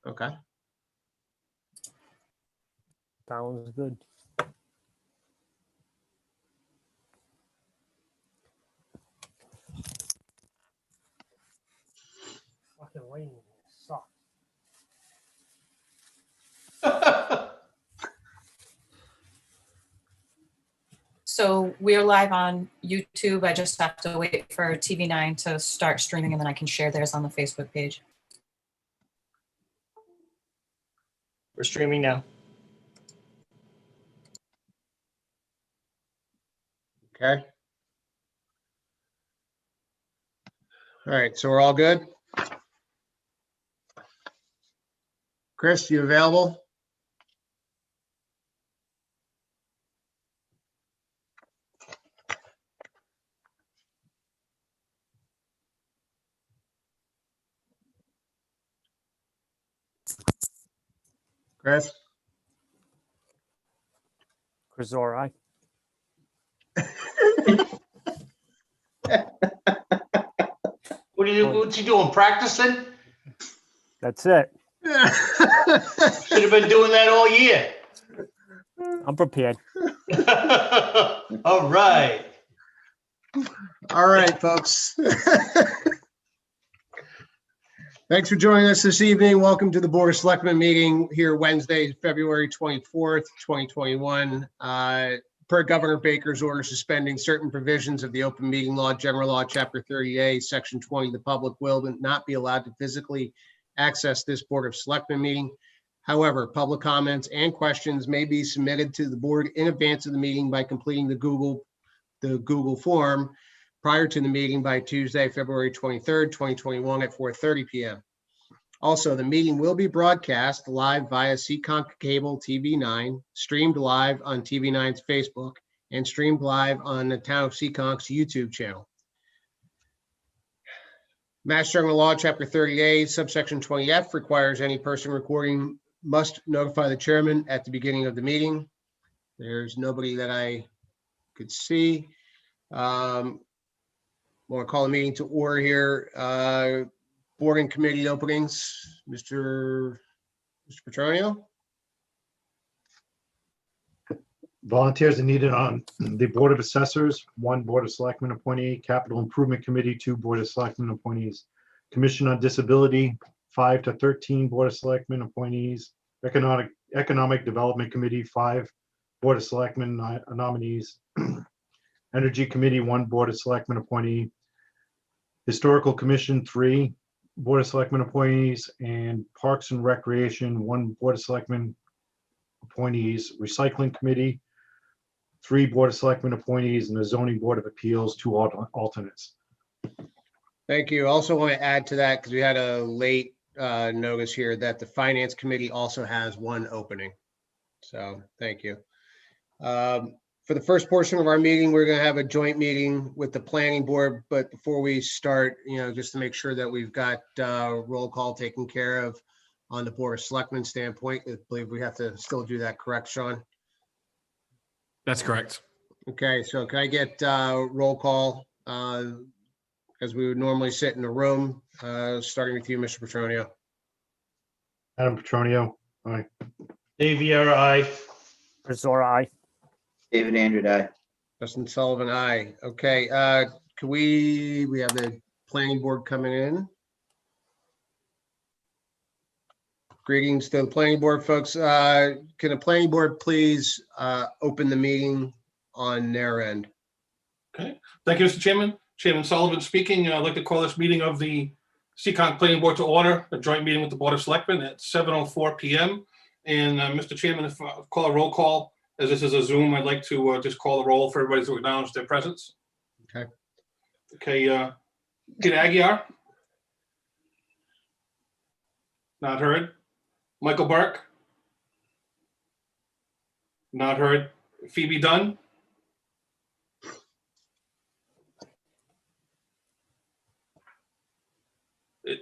Okay. Sounds good. Fucking rain sucks. So we're live on YouTube. I just have to wait for TV9 to start streaming and then I can share theirs on the Facebook page. We're streaming now. Okay. All right, so we're all good? Chris, you available? Chris? Chris, all right. What's he doing? Practicing? That's it. Should have been doing that all year. I'm prepared. All right. All right, folks. Thanks for joining us this evening. Welcome to the Board of Selectmen meeting here Wednesday, February 24th, 2021. Per Governor Baker's order suspending certain provisions of the Open Meeting Law, General Law, Chapter 30A, Section 20, the public will not be allowed to physically access this Board of Selectmen meeting. However, public comments and questions may be submitted to the board in advance of the meeting by completing the Google form prior to the meeting by Tuesday, February 23rd, 2021 at 4:30 p.m. Also, the meeting will be broadcast live via Seekonk Cable TV9, streamed live on TV9's Facebook, and streamed live on the Town of Seekonk's YouTube channel. Mass General Law, Chapter 30A, subsection 20F requires any person recording must notify the chairman at the beginning of the meeting. There's nobody that I could see. Want to call the meeting to order here. Board and committee openings, Mr. Petronio. Volunteers are needed on the Board of Assessors, 1 Board of Selectmen appointee, Capital Improvement Committee, 2 Board of Selectmen appointees, Commission on Disability, 5 to 13 Board of Selectmen appointees, Economic Development Committee, 5 Board of Selectmen nominees, Energy Committee, 1 Board of Selectmen appointee, Historical Commission, 3 Board of Selectmen appointees, and Parks and Recreation, 1 Board of Selectmen appointees, Recycling Committee, 3 Board of Selectmen appointees, and the Zoning Board of Appeals, 2 alternates. Thank you. Also want to add to that because we had a late notice here that the Finance Committee also has 1 opening. So thank you. For the first portion of our meeting, we're going to have a joint meeting with the Planning Board. But before we start, just to make sure that we've got roll call taken care of on the Board of Selectmen standpoint, I believe we have to still do that, correct, Sean? That's correct. Okay, so can I get roll call as we would normally sit in the room, starting with you, Mr. Petronio. Adam Petronio, aye. Dave Viera, aye. Chris, all right. David Andrew, aye. Justin Sullivan, aye. Okay, can we have the planning board coming in. Greetings to the planning board, folks. Can the planning board please open the meeting on their end? Okay. Thank you, Mr. Chairman. Chairman Sullivan speaking. I'd like to call this meeting of the Seekonk Planning Board to order, a joint meeting with the Board of Selectmen at 7:04 p.m. And Mr. Chairman, if I call a roll call, as this is a Zoom, I'd like to just call the roll for everybody to acknowledge their presence. Okay. Okay, Peter Aguirre? Not heard. Michael Burke? Not heard. Phoebe Dunn?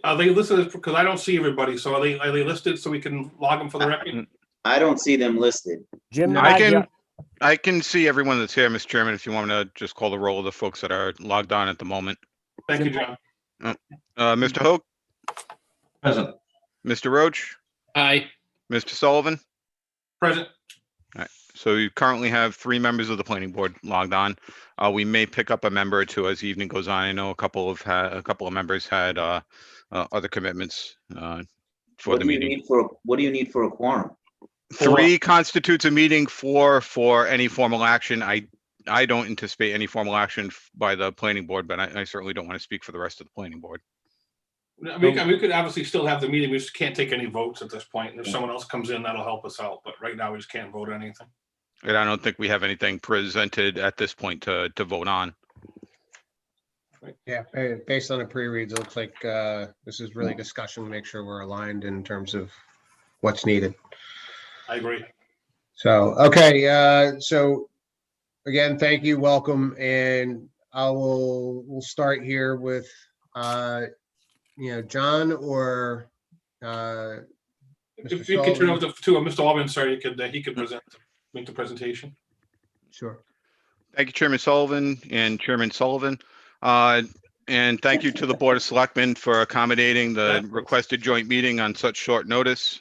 Are they listed? Because I don't see everybody, so are they listed so we can log them for the record? I don't see them listed. Jim, I can see everyone that's here, Mr. Chairman, if you want me to just call the roll of the folks that are logged on at the moment. Thank you, John. Mr. Hoke, Present. Mr. Roach, Aye. Mr. Sullivan. Present. So you currently have 3 members of the planning board logged on. We may pick up a member or two as the evening goes on. I know a couple of members had other commitments for What the do you meeting. need what do you need for a quorum? 3 constitutes a meeting, 4 for any formal action. I don't anticipate any formal action by the planning board, but I certainly don't want to speak for the rest of the planning board. I mean, we could obviously still have the meeting. We just can't take any votes at this point. And if someone else comes in, that'll help us out. But right now, we just can't vote anything. And I don't think we have anything presented at this point to vote on. Yeah, based on the pre-reads, it looks like this is really discussion to make sure we're aligned in terms of what's needed. I agree. So, okay, so again, thank you, welcome, and we'll start here with John or If you could turn over to Mr. Alvin, sorry, he could make the presentation. Sure. Thank you, Chairman Sullivan and Chairman Sullivan. And thank you to the Board of Selectmen for accommodating the requested joint meeting on such short notice.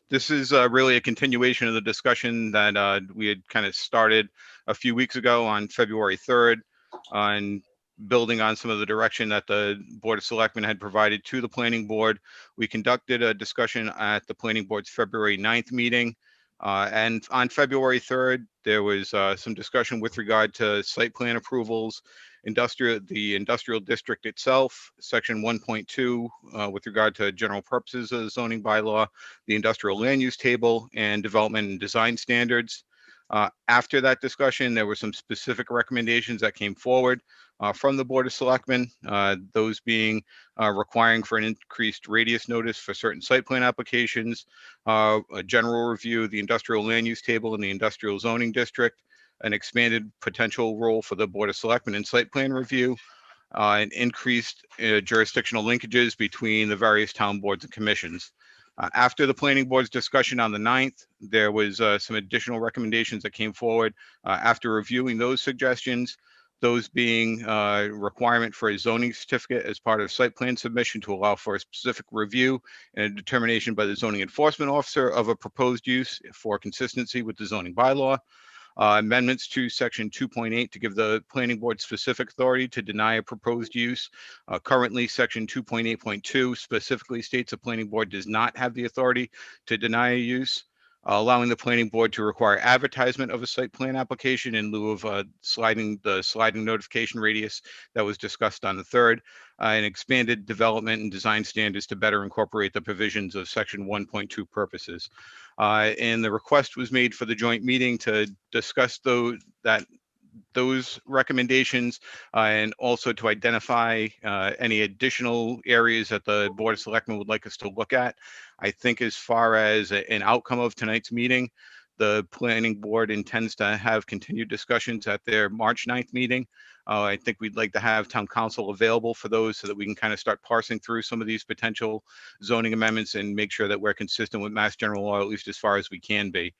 This is really a continuation of the discussion that we had kind of started a few weeks ago on February 3rd, and building on some of the direction that the Board of Selectmen had provided to the Planning Board. We conducted a discussion at the Planning Board's February 9th meeting. And on February 3rd, there was some discussion with regard to site plan approvals, the industrial district itself, section 1.2, with regard to general purposes of the zoning bylaw, the industrial land use table, and development and design standards. After that discussion, there were some specific recommendations that came forward from the Board of Selectmen, those being requiring for an increased radius notice for certain site plan applications, a general review of the industrial land use table in the industrial zoning district, an expanded potential role for the Board of Selectmen in site plan review, and increased jurisdictional linkages between the various town boards and commissions. After the planning board's discussion on the 9th, there was some additional recommendations that came forward after reviewing those suggestions, those being requirement for a zoning certificate as part of site plan submission to allow for a specific review and a determination by the zoning enforcement officer of a proposed use for consistency with the zoning bylaw. Amendments to section 2.8 to give the planning board specific authority to deny a proposed use. Currently, section 2.8.2 specifically states the planning board does not have the authority to deny a use, allowing the planning board to require advertisement of a site plan application in lieu of sliding notification radius that was discussed on the 3rd, and expanded development and design standards to better incorporate the provisions of section 1.2 purposes. And the request was made for the joint meeting to discuss those recommendations and also to identify any additional areas that the Board of Selectmen would like us to look at. I think as far as an outcome of tonight's meeting, the planning board intends to have continued discussions at their March 9th meeting. I think we'd like to have town council available for those so that we can kind of start parsing through some of these potential zoning amendments and make sure that we're consistent with Mass General Law, at least as far as we can be.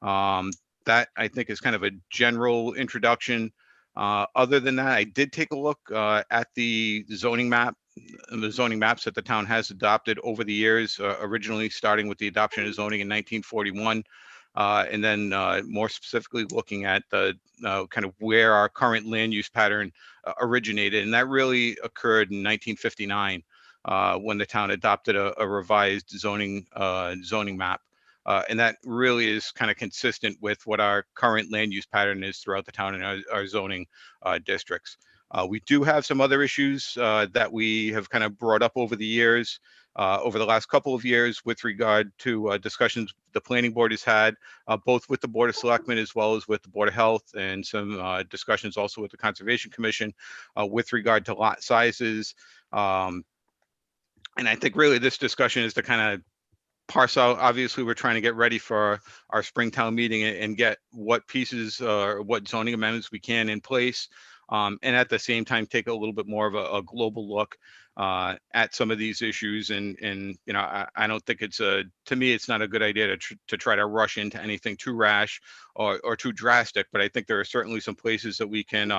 That I think is kind of a general introduction. Other than that, I did take a look at the zoning map, the zoning maps that the town has adopted over the years, originally starting with the adoption of zoning in 1941. And then more specifically looking at the kind of where our current land use pattern originated. And that really occurred in 1959 when the town adopted a revised zoning map. And that really is kind of consistent with what our current land use pattern is throughout the town and our zoning districts. We do have some other issues that we have kind of brought up over the years, over the last couple of years with regard to discussions the planning board has had, both with the Board of Selectmen as well as with the Board of Health, and some discussions also with the Conservation Commission with regard to lot sizes. And I think really this discussion is to kind of parse out. Obviously, we're trying to get ready for our Springtown meeting and get what pieces or what zoning amendments we can in place. And at the same time, take a little bit more of a global look at some of these issues. And you know, I don't think to me, it's not a good idea to try to rush into anything too rash or too drastic. But I think there are certainly some places that we can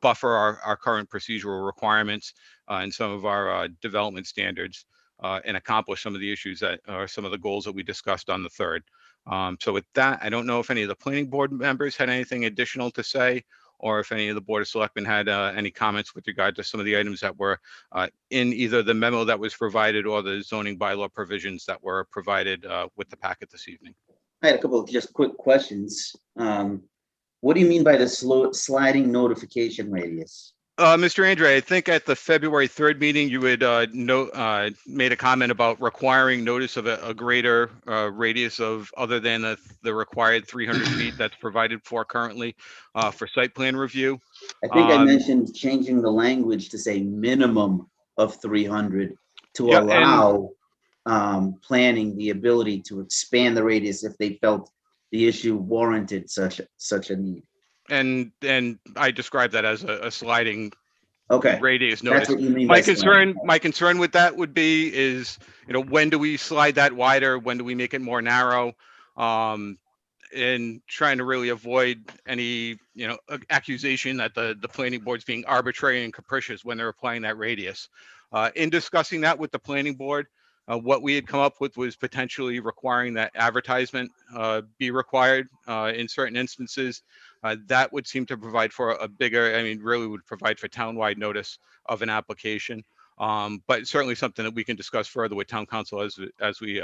buffer our current procedural requirements and some of our development standards. and accomplish some of the issues that are some of the goals that we discussed on the 3rd. So with that, I don't know if any of the planning board members had anything additional to say, or if any of the Board of Selectmen had any comments with regard to some of the items that were in either the memo that was provided or the zoning bylaw provisions that were provided with the packet this evening. I had a couple of just quick questions. What do you mean by the sliding notification radius? Mr. Andre, I think at the February 3rd meeting, you had made a comment about requiring notice of a greater radius of other than the required 300 feet that's provided for currently for site plan review. I think I mentioned changing the language to say minimum of 300 to Yeah, and- allow planning the ability to expand the radius if they felt the issue warranted such a need. And I described that as a sliding Okay, radius that's notice. what you mean by sliding. My concern with that would be is, when do we slide that wider? When do we make it more narrow? And trying to really avoid any, accusation that the planning board's being arbitrary and capricious when they're applying that radius. In discussing that with the planning board, what we had come up with was potentially requiring that advertisement be required in certain instances. That would seem to provide for a bigger, really would provide for townwide notice of an application. But certainly something that we can discuss further with town council as we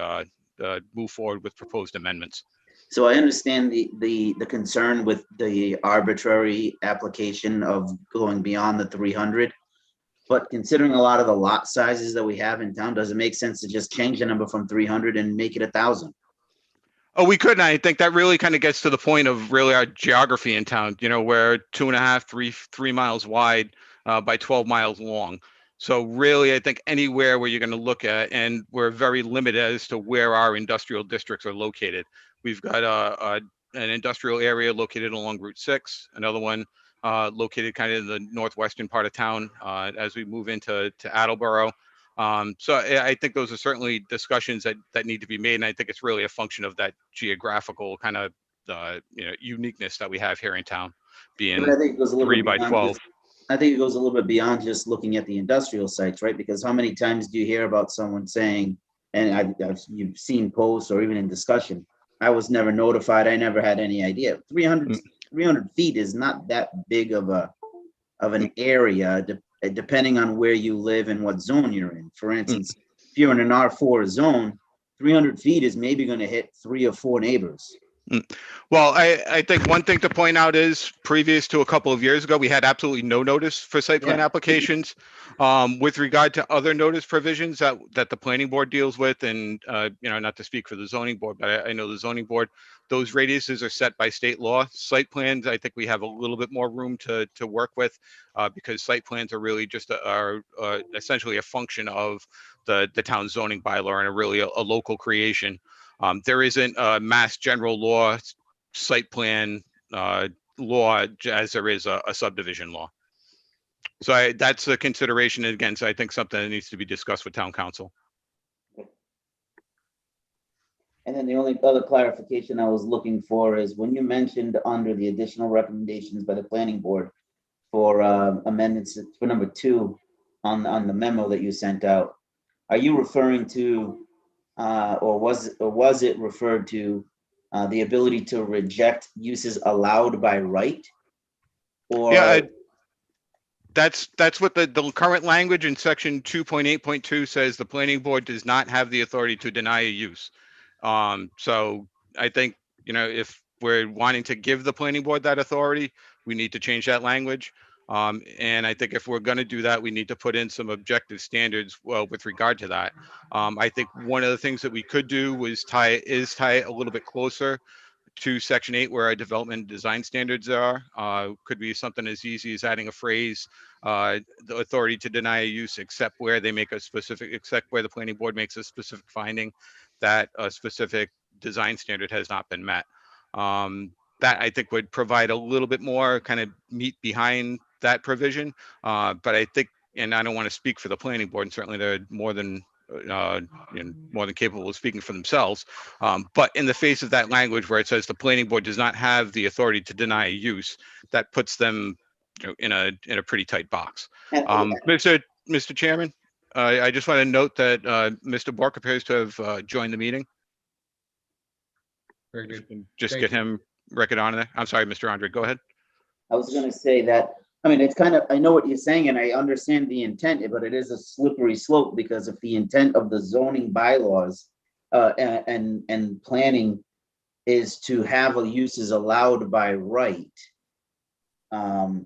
move forward with proposed amendments. So I understand the concern with the arbitrary application of going beyond the 300. But considering a lot of the lot sizes that we have in town, does it make sense to just change the number from 300 and make it 1,000? Oh, we could. And I think that really kind of gets to the point of really our geography in town, we're 2.5, 3 miles wide by 12 miles long. So really, I think anywhere where you're going to look at, and we're very limited as to where our industrial districts are located. We've got an industrial area located along Route 6, another one located kind of in the northwestern part of town as we move into Attleboro. So I think those are certainly discussions that need to be made. And I think it's really a function of that geographical kind of uniqueness that we have here in town, being But I think it goes a little 3 bit by beyond 12. I think it goes a little bit beyond just looking at the industrial sites, right? Because how many times do you hear about someone saying, and you've seen posts or even in discussion, I was never notified, I never had any idea. 300 feet is not that big of an area, depending on where you live and what zone you're in. For instance, if you're in an R4 zone, 300 feet is maybe going to hit 3 or 4 neighbors. Well, I think one thing to point out is previous to a couple of years ago, we had absolutely no notice for site plan applications. With regard to other notice provisions that the planning board deals with, and not to speak for the zoning board, but I know the zoning board, those radiuses are set by state law. Site plans, I think we have a little bit more room to work with because site plans are really just are essentially a function of the town zoning bylaw and really a local creation. There isn't a mass general law site plan law as there is a subdivision law. So that's a consideration. Again, so I think something that needs to be discussed with town council. And then the only other clarification I was looking for is when you mentioned under the additional recommendations by the planning board for amendments for number 2 on the memo that you sent out, are you referring to or was it referred to the ability to reject uses allowed by right? Or Yeah, that's what the current language in section 2.8.2 says. The planning board does not have the authority to deny a use. So I think, if we're wanting to give the planning board that authority, we need to change that language. And I think if we're going to do that, we need to put in some objective standards with regard to that. I think one of the things that we could do was tie it a little bit closer to section 8 where our development design standards are. Could be something as easy as adding a phrase, the authority to deny a use except where the planning board makes a specific finding that a specific design standard has not been met. That I think would provide a little bit more kind of meat behind that provision. But I think, and I don't want to speak for the planning board, and certainly they're more than capable of speaking for themselves. But in the face of that language where it says the planning board does not have the authority to deny a use, that puts them in a pretty tight box. Mr. Chairman, I just want to note that Mr. Bork appears to have joined the meeting. Very If you good. can just Thank get you. him record on there. I'm sorry, Mr. Andre, go ahead. I was gonna say that, I mean, it's kind of, I know what you're saying and I understand the intent, but it is a slippery slope because if the intent of the zoning bylaws and planning is to have a uses allowed by right, how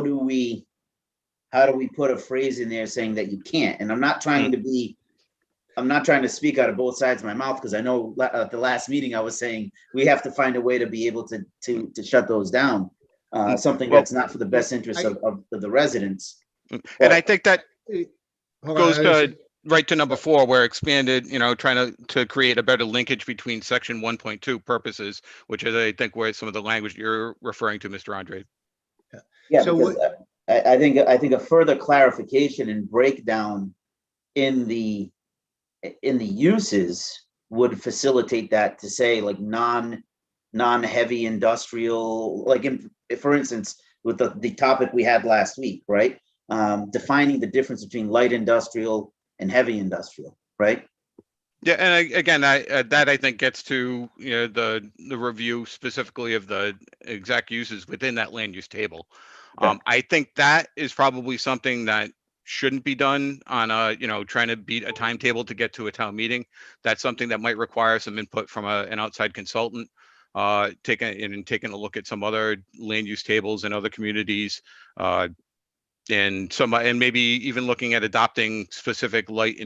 do we put a phrase in there saying that you can't? And I'm not trying to speak out of both sides of my mouth, because I know at the last meeting I was saying we have to find a way to be able to shut those down. Something Well, that's not for the best interest of the residents. and I think that Hold goes on, to right to number 4, where expanded, trying to create a better linkage between section 1.2 purposes, which is, I think, where some of the language you're referring to, Mr. Andre. Yeah, So because I think a further clarification and breakdown in the uses would facilitate that, to say like non-heavy industrial, like for instance, with the topic we had last week, right? Defining the difference between light industrial and heavy industrial, right? Yeah, and again, that I think gets to the review specifically of the exact uses within that land use table. Yeah. I think that is probably something that shouldn't be done on a trying to beat a timetable to get to a town meeting. That's something that might require some input from an outside consultant, taking a look at some other land use tables in other communities, and maybe even looking at adopting specific light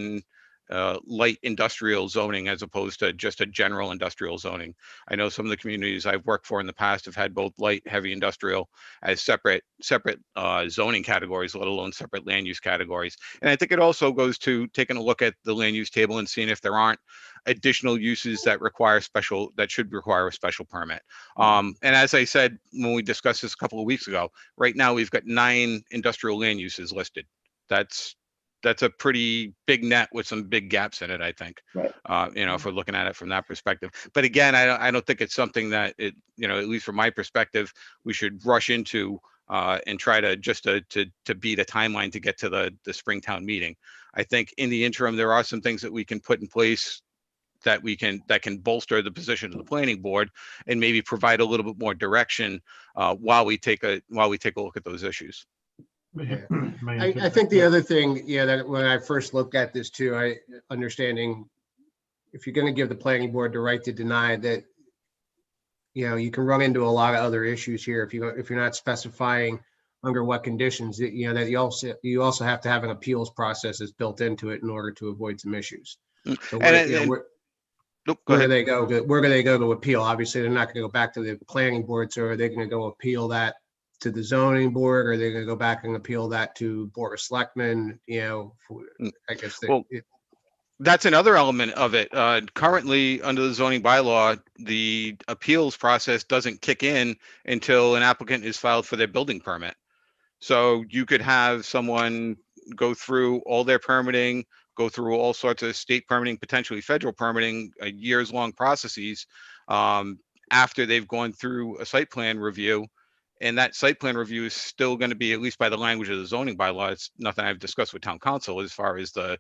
industrial zoning as opposed to just a general industrial zoning. I know some of the communities I've worked for in the past have had both light, heavy industrial as separate zoning categories, let alone separate land use categories. And I think it also goes to taking a look at the land use table and seeing if there aren't additional uses that should require a special permit. And as I said when we discussed this a couple of weeks ago, right now we've got 9 industrial land uses listed. That's a pretty big net with some big gaps in it, I think. Right. If we're looking at it from that perspective. But again, I don't think it's something that at least from my perspective, we should rush into and try to beat a timeline to get to the Springtown meeting. I think in the interim, there are some things that we can put in place that can bolster the position of the planning board and maybe provide a little bit more direction while we take a look at those issues. I think the other thing, that when I first looked at this too, understanding if you're going to give the planning board the right to deny that, you can run into a lot of other issues here if you're not specifying under what conditions that you also have to have an appeals process that's built into it in order to avoid some issues. So where do they go? Where do they go to appeal? Obviously, they're not going to go back to the planning board. So are they going to go appeal that to the zoning board, or are they going to go back and appeal that to Board of Selectmen? I guess that's another element of it. Currently, under the zoning bylaw, the appeals process doesn't kick in until an applicant is filed for their building permit. So you could have someone go through all their permitting, go through all sorts of state permitting, potentially federal permitting, years-long processes after they've gone through a site plan review. And that site plan review is still going to be, at least by the language of the zoning bylaw, it's nothing I've discussed with town council as far as the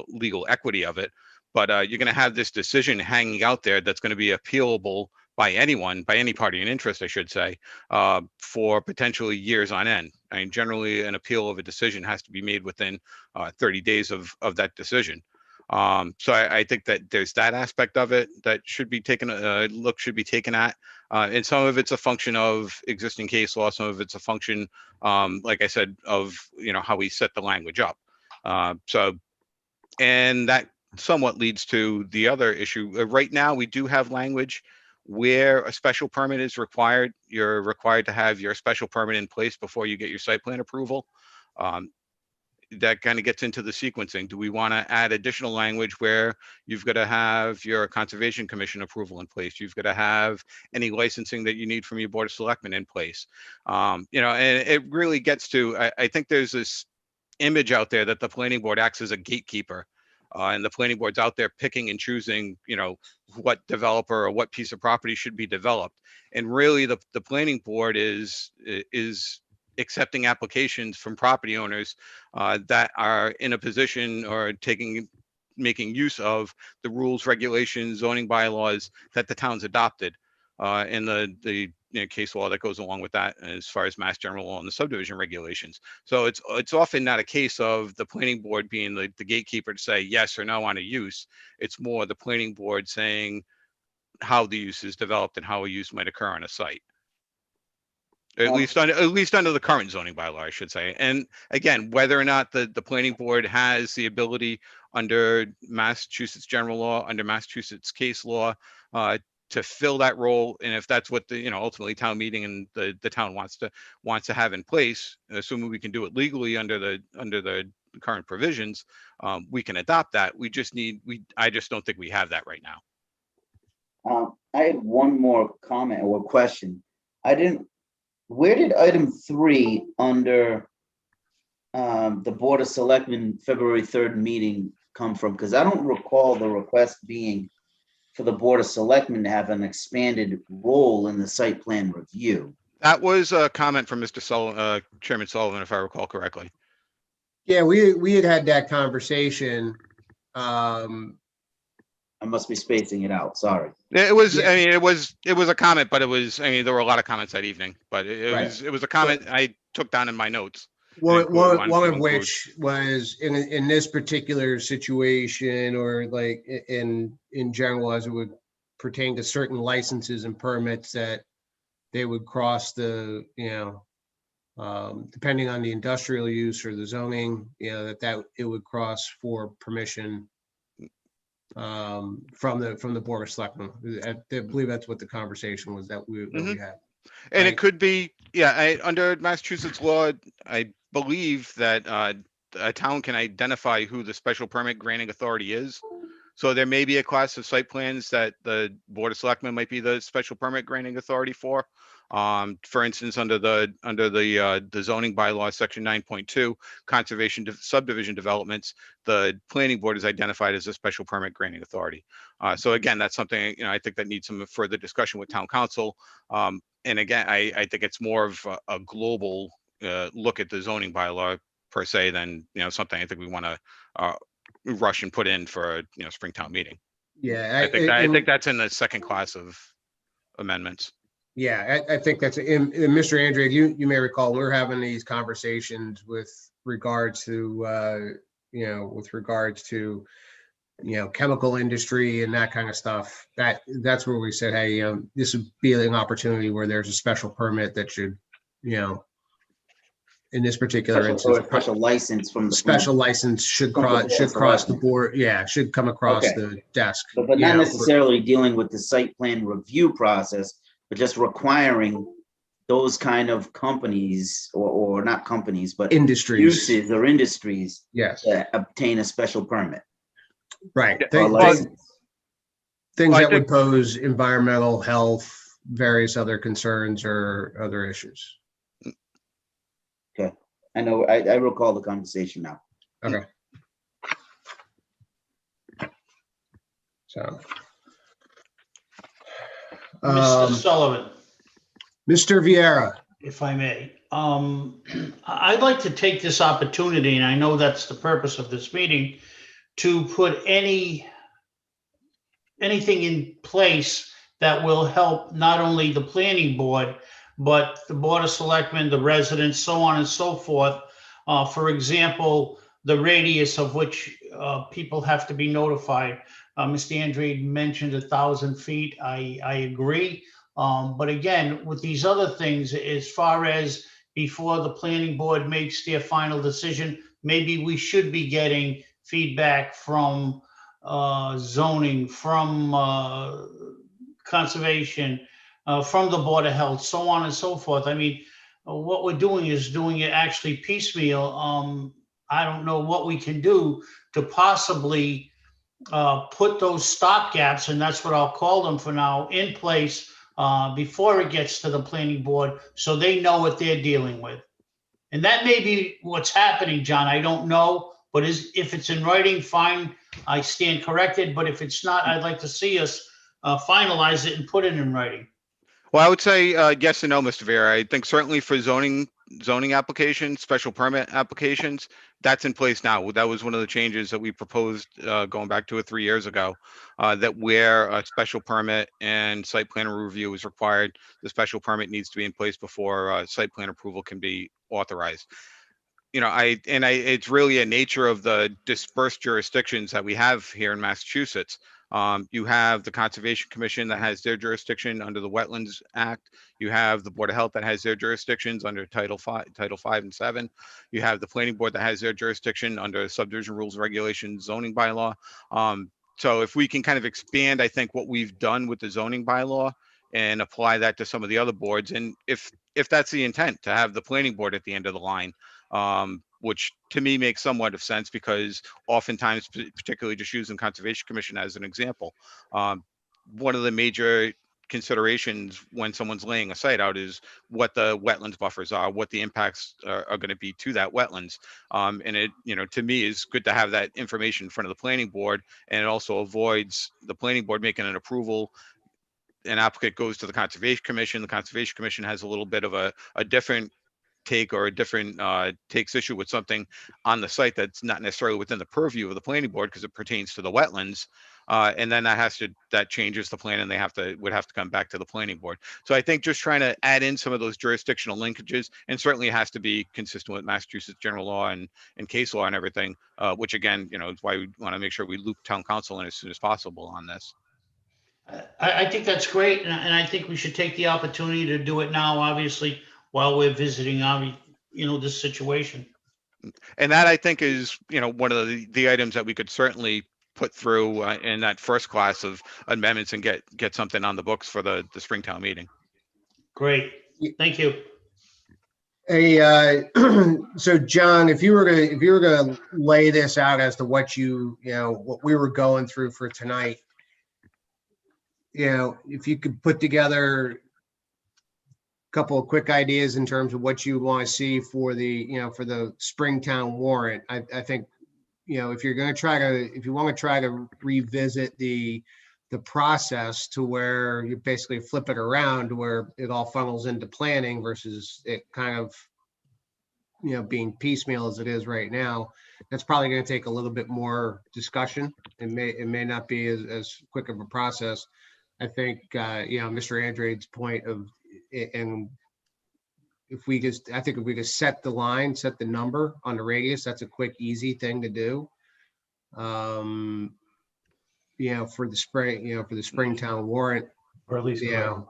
legal equity of it. But you're going to have this decision hanging out there that's going to be appealable by anyone, by any party in interest, I should say, for potentially years on end. I mean, generally, an appeal of a decision has to be made within 30 days of that decision. So I think that there's that aspect of it that should be taken at. And some of it's a function of existing case law. Some of it's a function, like I said, of how we set the language up. And that somewhat leads to the other issue. Right now, we do have language where a special permit is required. You're required to have your special permit in place before you get your site plan approval. That kind of gets into the sequencing. Do we want to add additional language where you've got to have your Conservation Commission approval in place? You've got to have any licensing that you need from your Board of Selectmen in place. And it really gets to, I think there's this image out there that the planning board acts as a gatekeeper. And the planning board's out there picking and choosing, what developer or what piece of property should be developed. And really the planning board is accepting applications from property owners that are in a position or making use of the rules, regulations, zoning bylaws that the town's adopted, and the case law that goes along with that as far as mass general law and the subdivision regulations. So it's often not a case of the planning board being the gatekeeper to say yes or no on a use. It's more the planning board saying how the use is developed and how a use might occur on a site. At least under the current zoning bylaw, I should say. And again, whether or not the planning board has the ability under Massachusetts general law, under Massachusetts case law, to fill that role, and if that's what the ultimately town meeting and the town wants to have in place, assuming we can do it legally under the current provisions, we can adopt that. I just don't think we have that right now. I had one more comment or question. Where did item 3 under the Board of Selectmen February 3rd meeting come from? Because I don't recall the request being for the Board of Selectmen to have an expanded role in the site plan review. That was a comment from Mr. Chairman Sullivan, if I recall correctly. Yeah, we had that conversation. I must be spacing it out, sorry. It was, Yeah. I mean, it was a comment, but there were a lot of comments that evening, but it was a comment I took down in my notes. One wanted to of include. which was in this particular situation, or like in general, as it would pertain to certain licenses and permits, that they would cross the, depending on the industrial use or the zoning, that it would cross for permission from the Board of Selectmen. I believe that's what the conversation was that we had. And Right. it could be, under Massachusetts law, I believe that a town can identify who the special permit granting authority is. So there may be a class of site plans that the Board of Selectmen might be the special permit granting authority for. For instance, under the zoning bylaw, section 9.2, conservation subdivision developments, the planning board is identified as a special permit granting authority. So again, that's something, I think that needs some further discussion with town council. And again, I think it's more of a global look at the zoning bylaw per se than, something I think we want to rush and put in for a Springtown meeting. Yeah, I think that's in the second class of amendments. Yeah, I think that's, and Mr. Andre, you may recall, we're having these conversations with regards to, chemical industry and that kind of stuff. That's where we said, hey, this would be an opportunity where there's a special permit that should, in this particular instance, Special license from the. special license should From the Board of cross the Selectmen. board. Yeah, should come across Okay. the desk. But not necessarily dealing with the site plan review process, but just requiring those kind of companies or not companies, but Industries. uses or industries Yes, that obtain a special permit. right. or Things license. things I that would think- pose environmental, health, various other concerns or other issues. I know, I recall the conversation now. So. Mr. Sullivan, Mr. Vieira, if I may, I'd like to take this opportunity, and I know that's the purpose of this meeting, to put anything in place that will help not only the planning board, but the Board of Selectmen, the residents, so on and so forth. For example, the radius of which people have to be notified. Mr. Andre mentioned 1,000 feet. I agree. But again, with these other things, as far as before the planning board makes their final decision, maybe we should be getting feedback from zoning, from conservation, from the Board of Health, so on and so forth. I mean, what we're doing is doing it actually piecemeal. I don't know what we can do to possibly put those stopgaps, and that's what I'll call them for now, in place before it gets to the planning board, so they know what they're dealing with. And that may be what's happening, John. I don't know, but if it's in writing, fine, I stand corrected. But if it's not, I'd like to see us finalize it and put it in writing. Well, I would say yes and no, Mr. Vera. I think certainly for zoning applications, special permit applications, that's in place now. That was one of the changes that we proposed going back 2 or 3 years ago, that where a special permit and site plan review is required, the special permit needs to be in place before site plan approval can be authorized. It's really a nature of the dispersed jurisdictions that we have here in Massachusetts. You have the Conservation Commission that has their jurisdiction under the Wetlands Act. You have the Board of Health that has their jurisdictions under Title 5 and 7. You have the Planning Board that has their jurisdiction under subdivision rules and regulations, zoning bylaw. So if we can kind of expand, I think, what we've done with the zoning bylaw and apply that to some of the other boards, and if that's the intent, to have the Planning Board at the end of the line, which to me makes somewhat of sense, because oftentimes, particularly just using Conservation Commission as an example, one of the major considerations when someone's laying a site out is what the wetlands buffers are, what the impacts are going to be to that wetlands. And it, to me, is good to have that information in front of the Planning Board, and it also avoids the Planning Board making an approval. An applicant goes to the Conservation Commission. The Conservation Commission has a little bit of a different take, or a different takes issue with something on the site that's not necessarily within the purview of the Planning Board because it pertains to the wetlands, and then that changes the plan, and would have to come back to the Planning Board. So I think just trying to add in some of those jurisdictional linkages, and certainly it has to be consistent with Massachusetts general law and case law and everything, which again, is why we want to make sure we loop town council in as soon as possible on this. I think that's great, and I think we should take the opportunity to do it now, obviously, while we're visiting, this situation. And that, I think, is, one of the items that we could certainly put through in that first class of amendments and get something on the books for the Springtown meeting. Great, thank you. Hey, so John, if you were gonna lay this out as to what what we were going through for tonight, if you could put together a couple of quick ideas in terms of what you want to see for the, for the Springtown warrant, I think, if you want to try to revisit the process to where you basically flip it around to where it all funnels into planning versus it kind of, being piecemeal as it is right now, that's probably going to take a little bit more discussion. It may not be as quick of a process. I think, Mr. Andrade's point of, and if we just set the line, set the number on the radius, that's a quick, easy thing to do. For the Springtown warrant. Or at least. Well,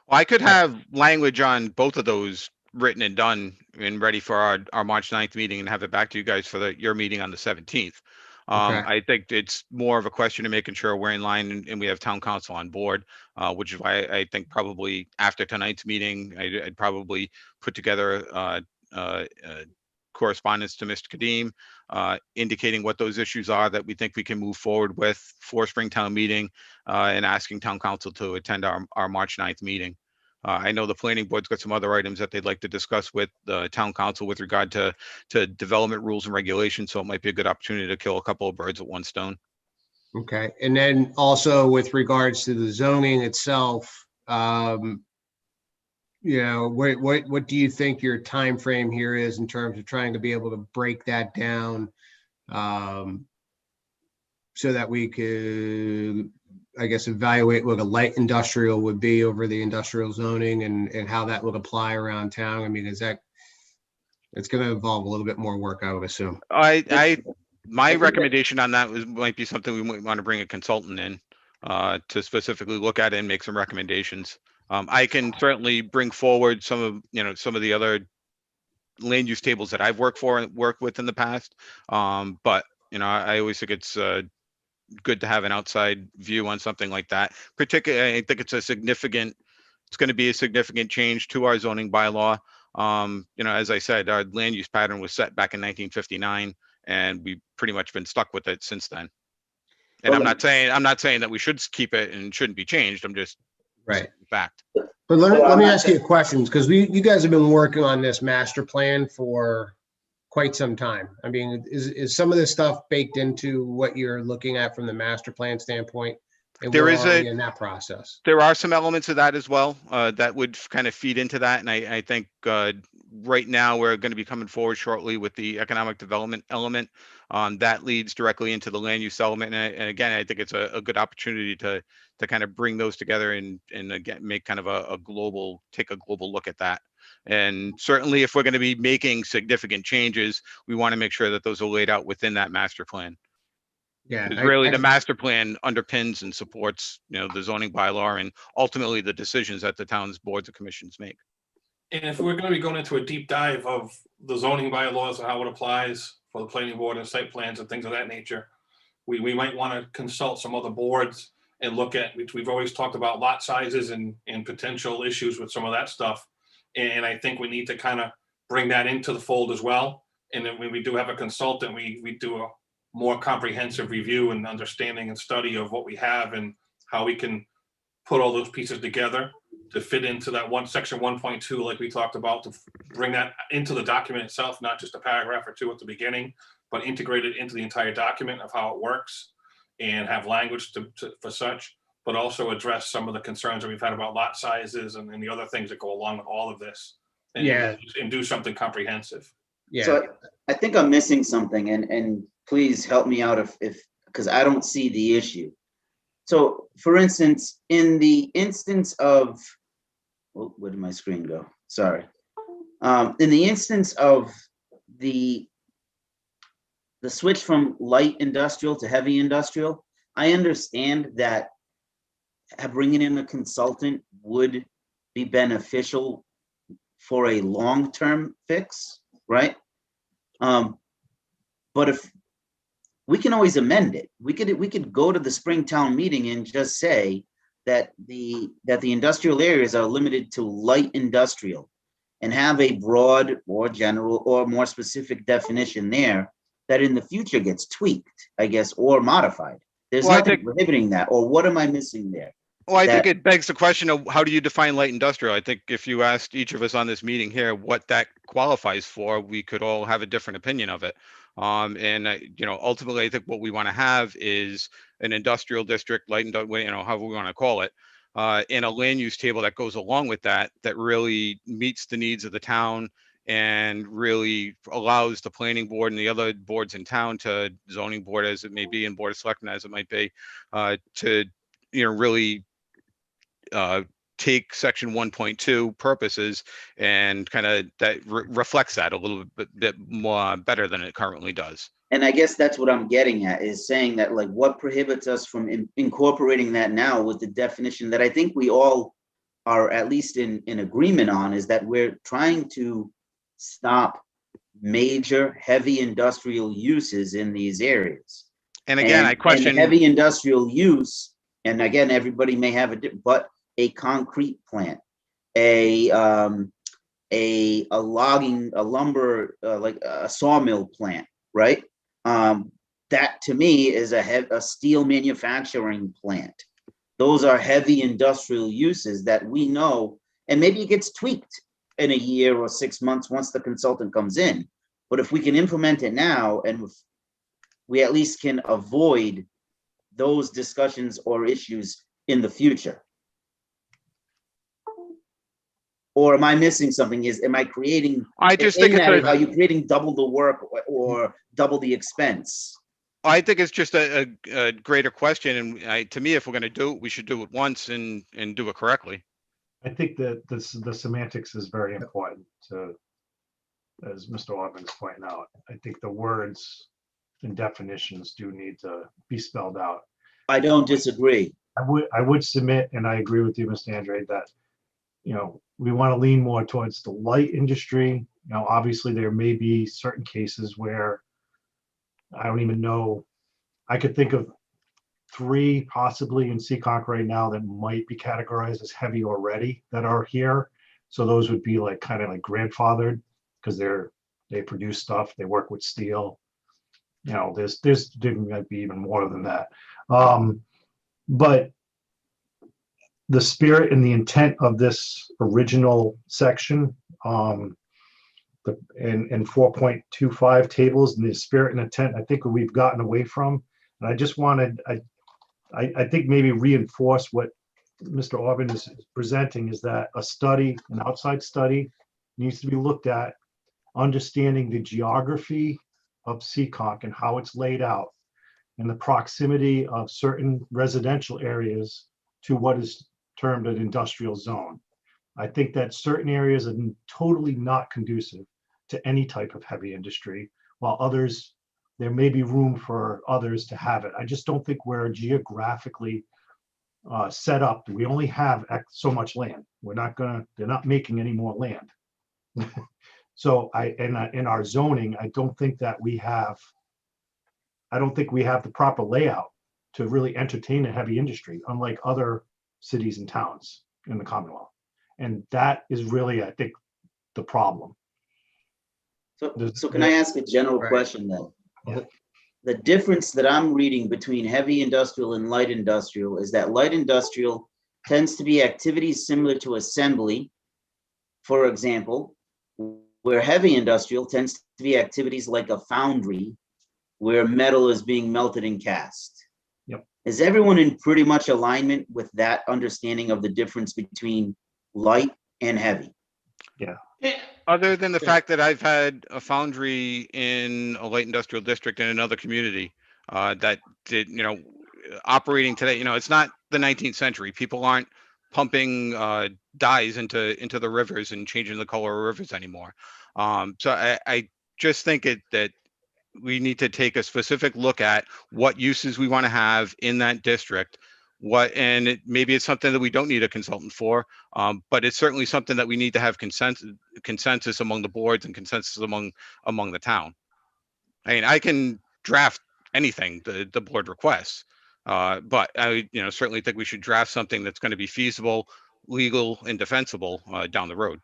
I could have language on both of those written and done and ready for our March 9th meeting, and have it back to you guys for your meeting on the 17th. Okay. I think it's more of a question of making sure we're in line and we have town council on board, which is why I think probably after tonight's meeting, I'd probably put together correspondence to Mr. Kadim, indicating what those issues are that we think we can move forward with for Springtown meeting, and asking town council to attend our March 9th meeting. I know the planning board's got some other items that they'd like to discuss with the town council with regard to development rules and regulations. So it might be a good opportunity to kill a couple of birds with one stone. Okay. And then also with regards to the zoning itself, what do you think your time frame here is in terms of trying to be able to break that down, so that we could, I guess, evaluate what a light industrial would be over the industrial zoning and how that would apply around town? I mean, it's going to involve a little bit more work, I would assume. My recommendation on that might be something we might want to bring a consultant in to specifically look at it and make some recommendations. I can certainly bring forward some of the other land use tables that I've worked with in the past. But I always think it's good to have an outside view on something like that. Particularly, I think it's going to be a significant change to our zoning bylaw. As I said, our land use pattern was set back in 1959, and we've pretty much been stuck with it since then. And I'm not saying that we should keep it and shouldn't be changed. I'm just right. Fact. But let me ask you a question, because you guys have been working on this master plan for quite some time. I mean, is some of this stuff baked into what you're looking at from the master plan standpoint And There we're is already in that process. There are some elements of that as well, that would kind of feed into that. And I think, right now, we're going to be coming forward shortly with the economic development element. That leads directly into the land use element. And again, I think it's a good opportunity to kind of bring those together and again, make kind of take a global look at that. And certainly if we're going to be making significant changes, we want to make sure that those are laid out within that master plan. Yeah. Because really the master plan underpins and supports, the zoning bylaw and ultimately the decisions that the town's boards and commissions make. And if we're gonna be going into a deep dive of the zoning bylaws and how it applies for the planning board and site plans and things of that nature, we might want to consult some other boards and look at, which we've always talked about lot sizes and potential issues with some of that stuff. And I think we need to kind of bring that into the fold as well. And then when we do have a consultant, we do a more comprehensive review and understanding and study of what we have and how we can put all those pieces together to fit into that section 1.2, like we talked about, to bring that into the document itself, not just a paragraph or two at the beginning, but integrate it into the entire document of how it works and have language for such, but also address some of the concerns that we've had about lot sizes and the other things that go along with all of this. And do something comprehensive. Yeah. So I think I'm missing something, and please help me out if because I don't see the issue. So for instance, in the instance of, where did my screen go? Sorry. In the instance of the switch from light industrial to heavy industrial, I understand that bringing in a consultant would be beneficial for a long-term fix, right? But if we can always amend it, we could go to the spring town meeting and just say that the industrial areas are limited to light industrial, and have a broad or general or more specific definition there that in the future gets tweaked, I guess, or modified. There's nothing prohibiting that. Or what am I missing there? Well, I think it begs the question of how do you define light industrial? I think if you asked each of us on this meeting here what that qualifies for, we could all have a different opinion of it. Ultimately, I think what we want to have is an industrial district, light industrial, however we want to call it, and a land use table that goes along with that really meets the needs of the town and really allows the planning board and the other boards in town, to zoning board as it may be and board of selectmen as it might be, to really take section 1.2 purposes and kind of that reflects that a little bit more better than it currently does. And I guess that's what I'm getting at, is saying that, like, what prohibits us from incorporating that now with the definition that I think we all are at least in agreement on, is that we're trying to stop major heavy industrial uses in these areas. And again, I question and heavy industrial use, and again, everybody may have but a concrete plant, a lumber, like a sawmill plant, right? That to me is a steel manufacturing plant. Those are heavy industrial uses that we know, and maybe it gets tweaked in a year or 6 months once the consultant comes in. But if we can implement it now, and we at least can avoid those discussions or issues in the future. Or am I missing something? Am I creating? I just think are you creating double the work or double the expense? I think it's just a greater question, and to me, if we're going to do it, we should do it once and do it correctly. I think that the semantics is very important as Mr. Orban's pointing out. I think the words and definitions do need to be spelled out. I don't disagree. I would submit, and I agree with you, Mr. Andre, that, we want to lean more towards the light industry. Obviously there may be certain cases where I don't even know. I could think of 3 possibly in Seekonk right now that might be categorized as heavy already that are here. So those would be like kind of like grandfathered, because they produce stuff, they work with steel. There might be even more than that. But the spirit and the intent of this original section, in 4.25 tables, and the spirit and intent, I think we've gotten away from. And I just wanted, I think maybe reinforce what Mr. Orban is presenting is that a study, an outside study needs to be looked at, understanding the geography of Seekonk and how it's laid out and the proximity of certain residential areas to what is termed an industrial zone. I think that certain areas are totally not conducive to any type of heavy industry, while others, there may be room for others to have it. I just don't think we're geographically set up. We only have so much land. They're not making any more land. So in our zoning, I don't think we have the proper layout to really entertain a heavy industry, unlike other cities and towns in the Commonwealth. And that is really, I think, the problem. So can I ask a general Right. question then? Yeah. The difference that I'm reading between heavy industrial and light industrial is that light industrial tends to be activities similar to assembly, for example, where heavy industrial tends to be activities like a foundry where metal is being melted and cast. Yep. Is everyone in pretty much alignment with that understanding of the difference between light and heavy? Yeah. Other than the Yeah. fact that I've had a foundry in a light industrial district in another community that did, operating today, it's not the 19th century. People aren't pumping dyes into the rivers and changing the color of rivers anymore. So I just think that we need to take a specific look at what uses we want to have in that district. Maybe it's something that we don't need a consultant for, but it's certainly something that we need to have consensus among the boards and consensus among the town. I mean, I can draft anything the board requests, but I certainly think we should draft something that's going to be feasible, legal, and defensible down the road.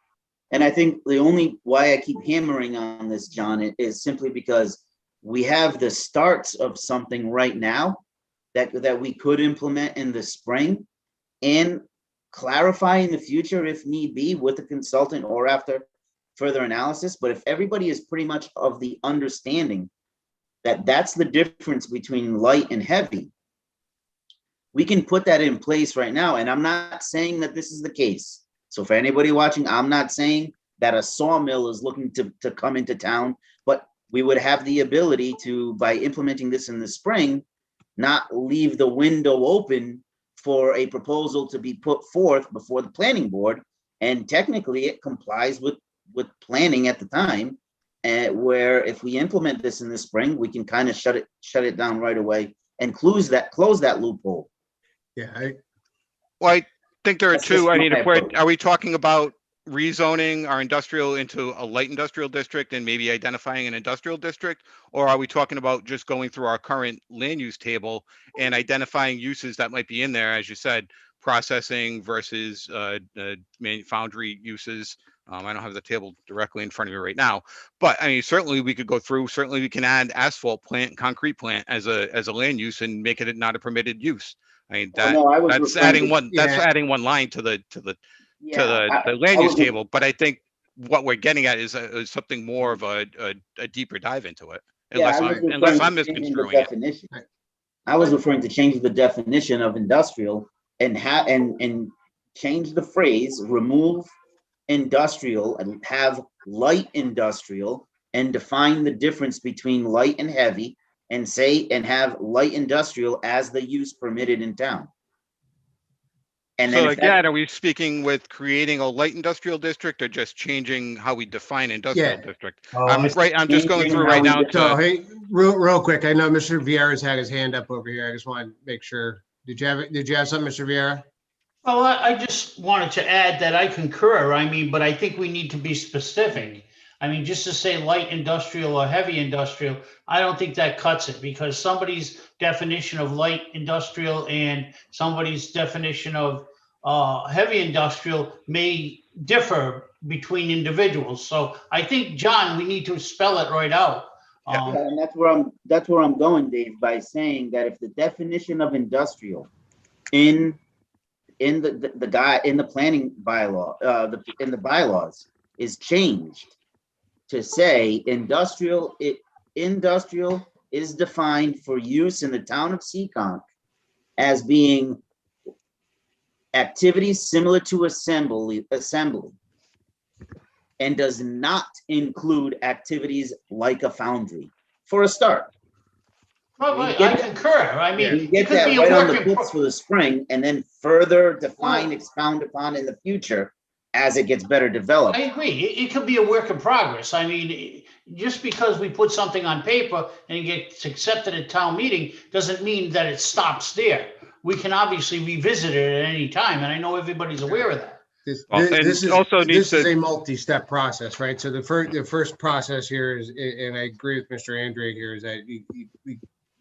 And I think the only why I keep hammering on this, John, is simply because we have the starts of something right now that we could implement in the spring and clarify in the future if need be with the consultant or after further analysis. But if everybody is pretty much of the understanding that that's the difference between light and heavy, we can put that in place right now. And I'm not saying that this is the case. So for anybody watching, I'm not saying that a sawmill is looking to come into town, but we would have the ability to, by implementing this in the spring, not leave the window open for a proposal to be put forth before the planning board. And technically it complies with planning at the time, where if we implement this in the spring, we can kind of shut it down right away and close that loophole. Yeah, Well, I think there are That's just two. I my mean, approach. are we talking about rezoning our industrial into a light industrial district and maybe identifying an industrial district? Or are we talking about just going through our current land use table and identifying uses that might be in there, as you said, processing versus foundry uses? I don't have the table directly in front of me right now, but I mean, certainly we could go through, certainly we can add asphalt plant, concrete plant as a land use and make it not a permitted use. I mean, that's adding one line to the land use table, but I think what we're getting at is something more of a deeper dive into it. Unless I'm misconstruing it. I was referring to change the definition of industrial and change the phrase, remove industrial and have light industrial, and define the difference between light and heavy, and have light industrial as the use permitted in town. And so again, are we speaking with creating a light industrial district or just changing how we define industrial district? I'm just going through right now. So hey, real quick, I know Mr. Vieira's had his hand up over here. I just want to make sure. Did you have something, Mr. Vieira? Well, I just wanted to add that I concur. I mean, but I think we need to be specific. I mean, just to say light industrial or heavy industrial, I don't think that cuts it, because somebody's definition of light industrial and somebody's definition of heavy industrial may differ between individuals. So I think, John, we need to spell it right out. And that's where I'm going, Dave, by saying that if the definition of industrial in the planning bylaw, in the bylaws is changed to say industrial is defined for use in the town of Seekonk as being activities similar to assembly, and does not include activities like a foundry, for a start. Well, You I get that- concur. I mean, You it get could that be a right on work the in books pro- for the spring, and then further define, Well- expound upon in the future as it gets better developed. I agree. It could be a work in progress. I mean, just because we put something on paper and it gets accepted at town meeting doesn't mean that it stops there. We can obviously revisit it at any time, and I know everybody's aware of that. Well, and also needs This is to- a multi-step process, right? So the first process here is, and I agree with Mr. Andre here, is that we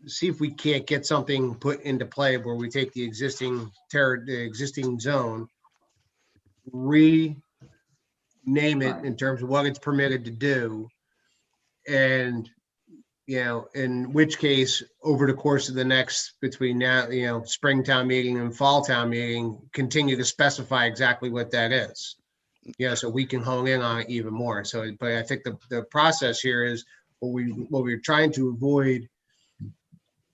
see if we can't get something put into play where we take the existing zone, rename it in terms of what it's permitted to do. And, in which case, over the course of the next, between now, spring town meeting and fall town meeting, continue to specify exactly what that is. So we can hone in on it even more. So, but I think the process here is what we're trying to avoid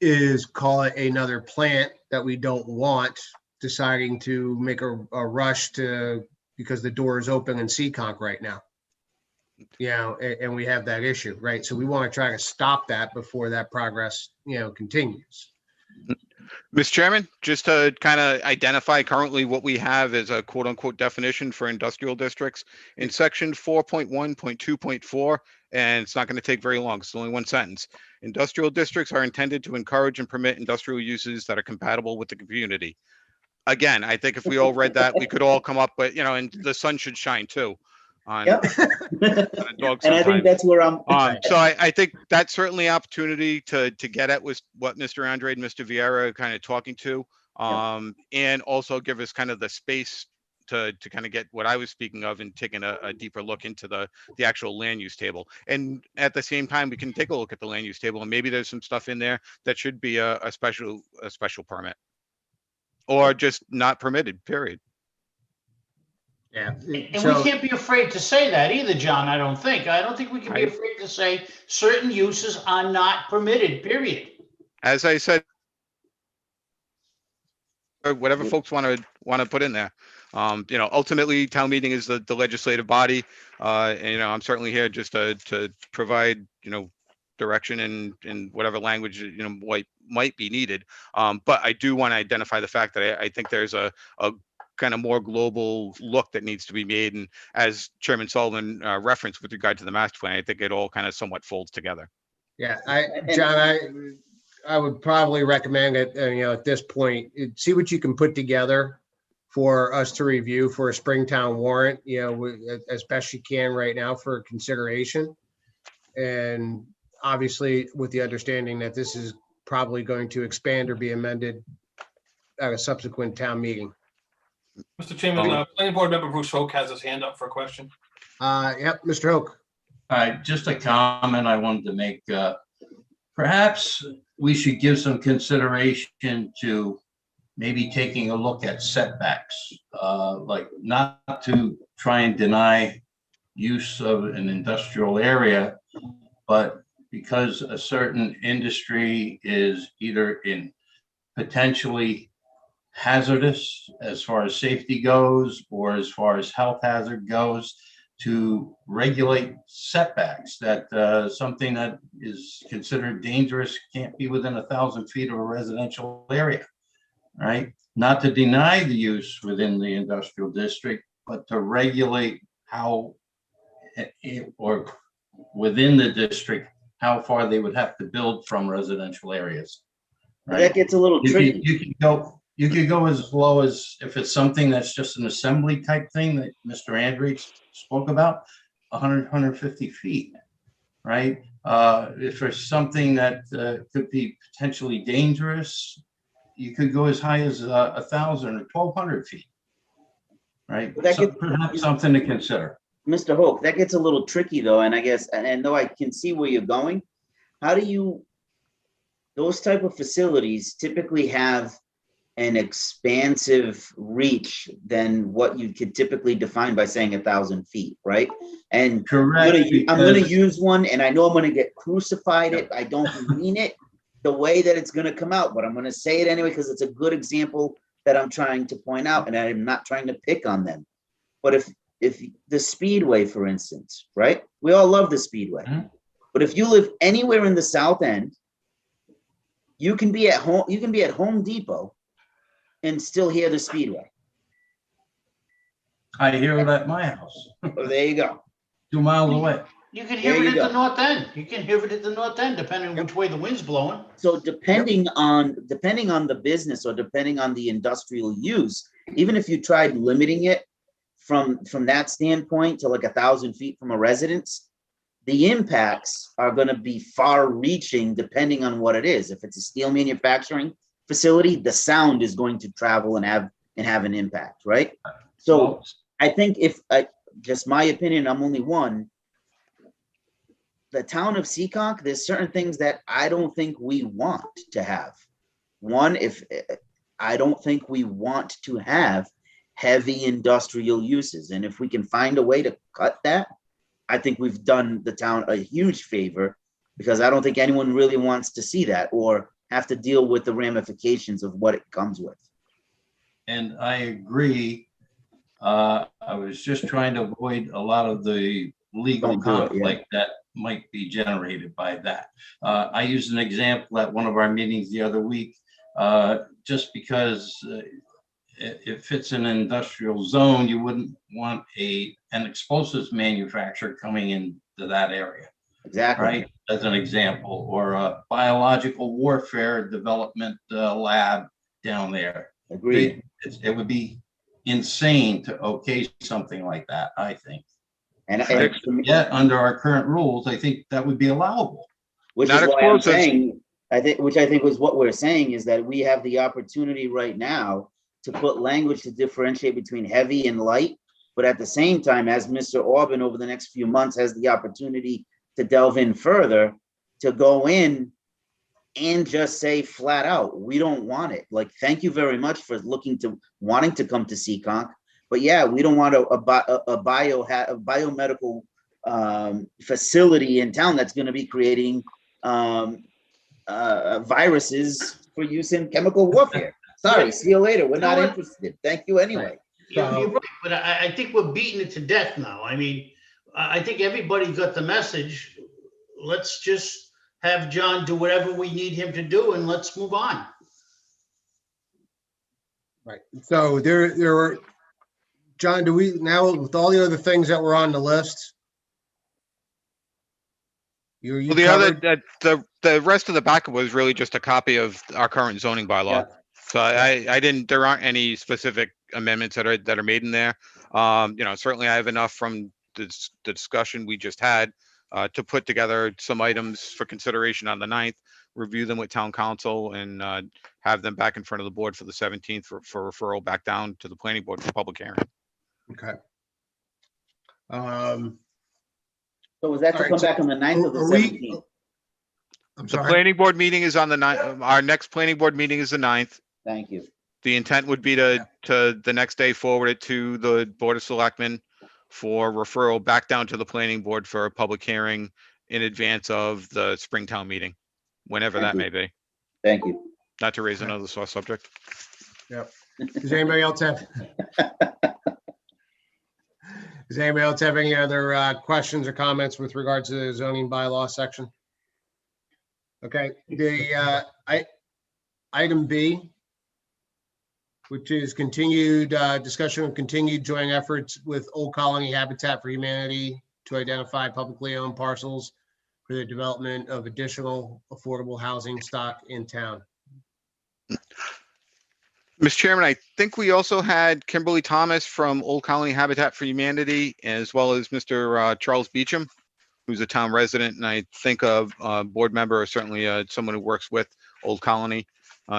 is call it another plant that we don't want, deciding to make a rush because the door is open in Seekonk right now. And we have that issue, right? So we want to try to stop that before that progress, continues. Mr. Chairman, just to kind of identify currently what we have as a quote unquote definition for industrial districts in section 4.1.2.4, and it's not going to take very long. It's only one sentence. Industrial districts are intended to encourage and permit industrial uses that are compatible with the community. Again, I think if we all read that, we could all come up with, and the sun should shine too. Yep. A dog And I think sometimes. that's where I'm. So I think that's certainly opportunity to get at was what Mr. Andre and Mr. Vieira are kind of talking to. And also give us kind of the space to kind of get what I was speaking of and taking a deeper look into the actual land use table. And at the same time, we can take a look at the land use table and maybe there's some stuff in there that should be a special permit. Or just not permitted, period. Yeah. And we can't be afraid to say that either, John, I don't think. I don't think we can be afraid to say certain uses are not permitted, period. As I said, or whatever folks want to put in there. Ultimately, town meeting is the legislative body. And, I'm certainly here just to provide, direction and whatever language, might be needed. But I do want to identify the fact that I think there's a kind of more global look that needs to be made. And as Chairman Sullivan referenced with regard to the master plan, I think it all kind of somewhat folds together. Yeah, John, I would probably recommend it, at this point, see what you can put together for us to review for a Springtown warrant, as best you can right now for consideration. And obviously with the understanding that this is probably going to expand or be amended at a subsequent town meeting. Mr. Chairman, planning board member Bruce Hoke has his hand up for a question. Yep, Mr. Hoke. Just a comment I wanted to make. Perhaps we should give some consideration to maybe taking a look at setbacks, like not to try and deny use of an industrial area, but because a certain industry is either in potentially hazardous as far as safety goes, or as far as health hazard goes, to regulate setbacks, that something that is considered dangerous can't be within 1,000 feet of a residential area, right? Not to deny the use within the industrial district, but to regulate how, or within the district, how far they would have to build from residential areas. Right? That gets a little tricky. You could go as low as, if it's something that's just an assembly type thing that Mr. Andre spoke about, 100, 150 feet, right? If there's something that could be potentially dangerous, you could go as high as 1,000 or 1,200 feet, right? Perhaps something to consider. Mr. Hoke, that gets a little tricky though, and I guess, and though I can see where you're going, how do you, those type of facilities typically have an expansive reach than what you could typically define by saying 1,000 feet, right? And correct, I'm gonna use one, and I know I'm gonna get crucified. I don't mean it, the way that it's going to come out, but I'm going to say it anyway because it's a good example that I'm trying to point out, and I'm not trying to pick on them. But if the Speedway, for instance, right? We all love the Speedway. Mhm. But if you live anywhere in the South End, you can be at Home Depot and still hear the Speedway. I hear it at my house, Oh, there you go. 2 miles away. You can hear There it you at the go. north end. You can hear it at the north end, depending on which way the wind's blowing. So depending on the business or depending on the industrial use, even if you tried limiting it from that standpoint to like 1,000 feet from a residence, the impacts are going to be far reaching depending on what it is. If it's a steel manufacturing facility, the sound is going to travel and have an impact, right? So Well, I think just my opinion, I'm only one. The town of Seekonk, there's certain things that I don't think we want to have. One, I don't think we want to have heavy industrial uses. And if we can find a way to cut that, I think we've done the town a huge favor, because I don't think anyone really wants to see that or have to deal with the ramifications of what it comes with. and I agree. I was just trying to avoid a lot of the legal Don't do it, yeah. conflict that might be generated by that. I used an example at one of our meetings the other week, just because if it's an industrial zone, you wouldn't want an explosives manufacturer coming into that area, Exactly. right? As an example, or a biological warfare development lab down there. Agreed. It would be insane to okay something like that, I think. And Yet, under our current rules, I think that would be allowable. which Not is why I'm explosives. saying, which I think was what we're saying, is that we have the opportunity right now to put language to differentiate between heavy and light. But at the same time, as Mr. Orban over the next few months has the opportunity to delve in further, to go in and just say flat out, we don't want it. Like, thank you very much for wanting to come to Seekonk. But yeah, we don't want a biomedical facility in town that's going to be creating viruses for use in chemical warfare. Sorry, see you later. We're not interested. Thank you anyway. You're right, but I think we're beating it to death now. I mean, I think everybody got the message. Let's just have John do whatever we need him to do, and let's move on. Right. So there were, John, do we now, with all the other things that were on the list? You Well, the other, covered? the rest of the backup was really just a copy of our current zoning bylaw. So I didn't, there aren't any specific amendments that are made in there. Certainly I have enough from the discussion we just had to put together some items for consideration on the 9th, review them with town council, and have them back in front of the board for the 17th for referral back down to the planning board for public hearing. Okay. So was that All to right, come so back on the 9th or the are we- 17th? I'm The sorry. planning board meeting is on the 9th. Our next planning board meeting is the 9th. Thank you. The intent would be to the next day forward it to the Board of Selectmen for referral back down to the planning board for a public hearing in advance of the Springtown meeting, whenever Thank that you. may be, Thanch you. not to raise another sore subject. Does anybody else have? Does anybody else have any other questions or comments with regards to the zoning bylaw section? Okay, item B, which is continued discussion of continued joint efforts with Old Colony Habitat for Humanity to identify publicly owned parcels for the development of additional affordable housing stock in town. Mr. Chairman, I think we also had Kimberly Thomas from Old Colony Habitat for Humanity, as well as Mr. Charles Beecham, who's a town resident, and I think a board member, or certainly someone who works with Old Colony,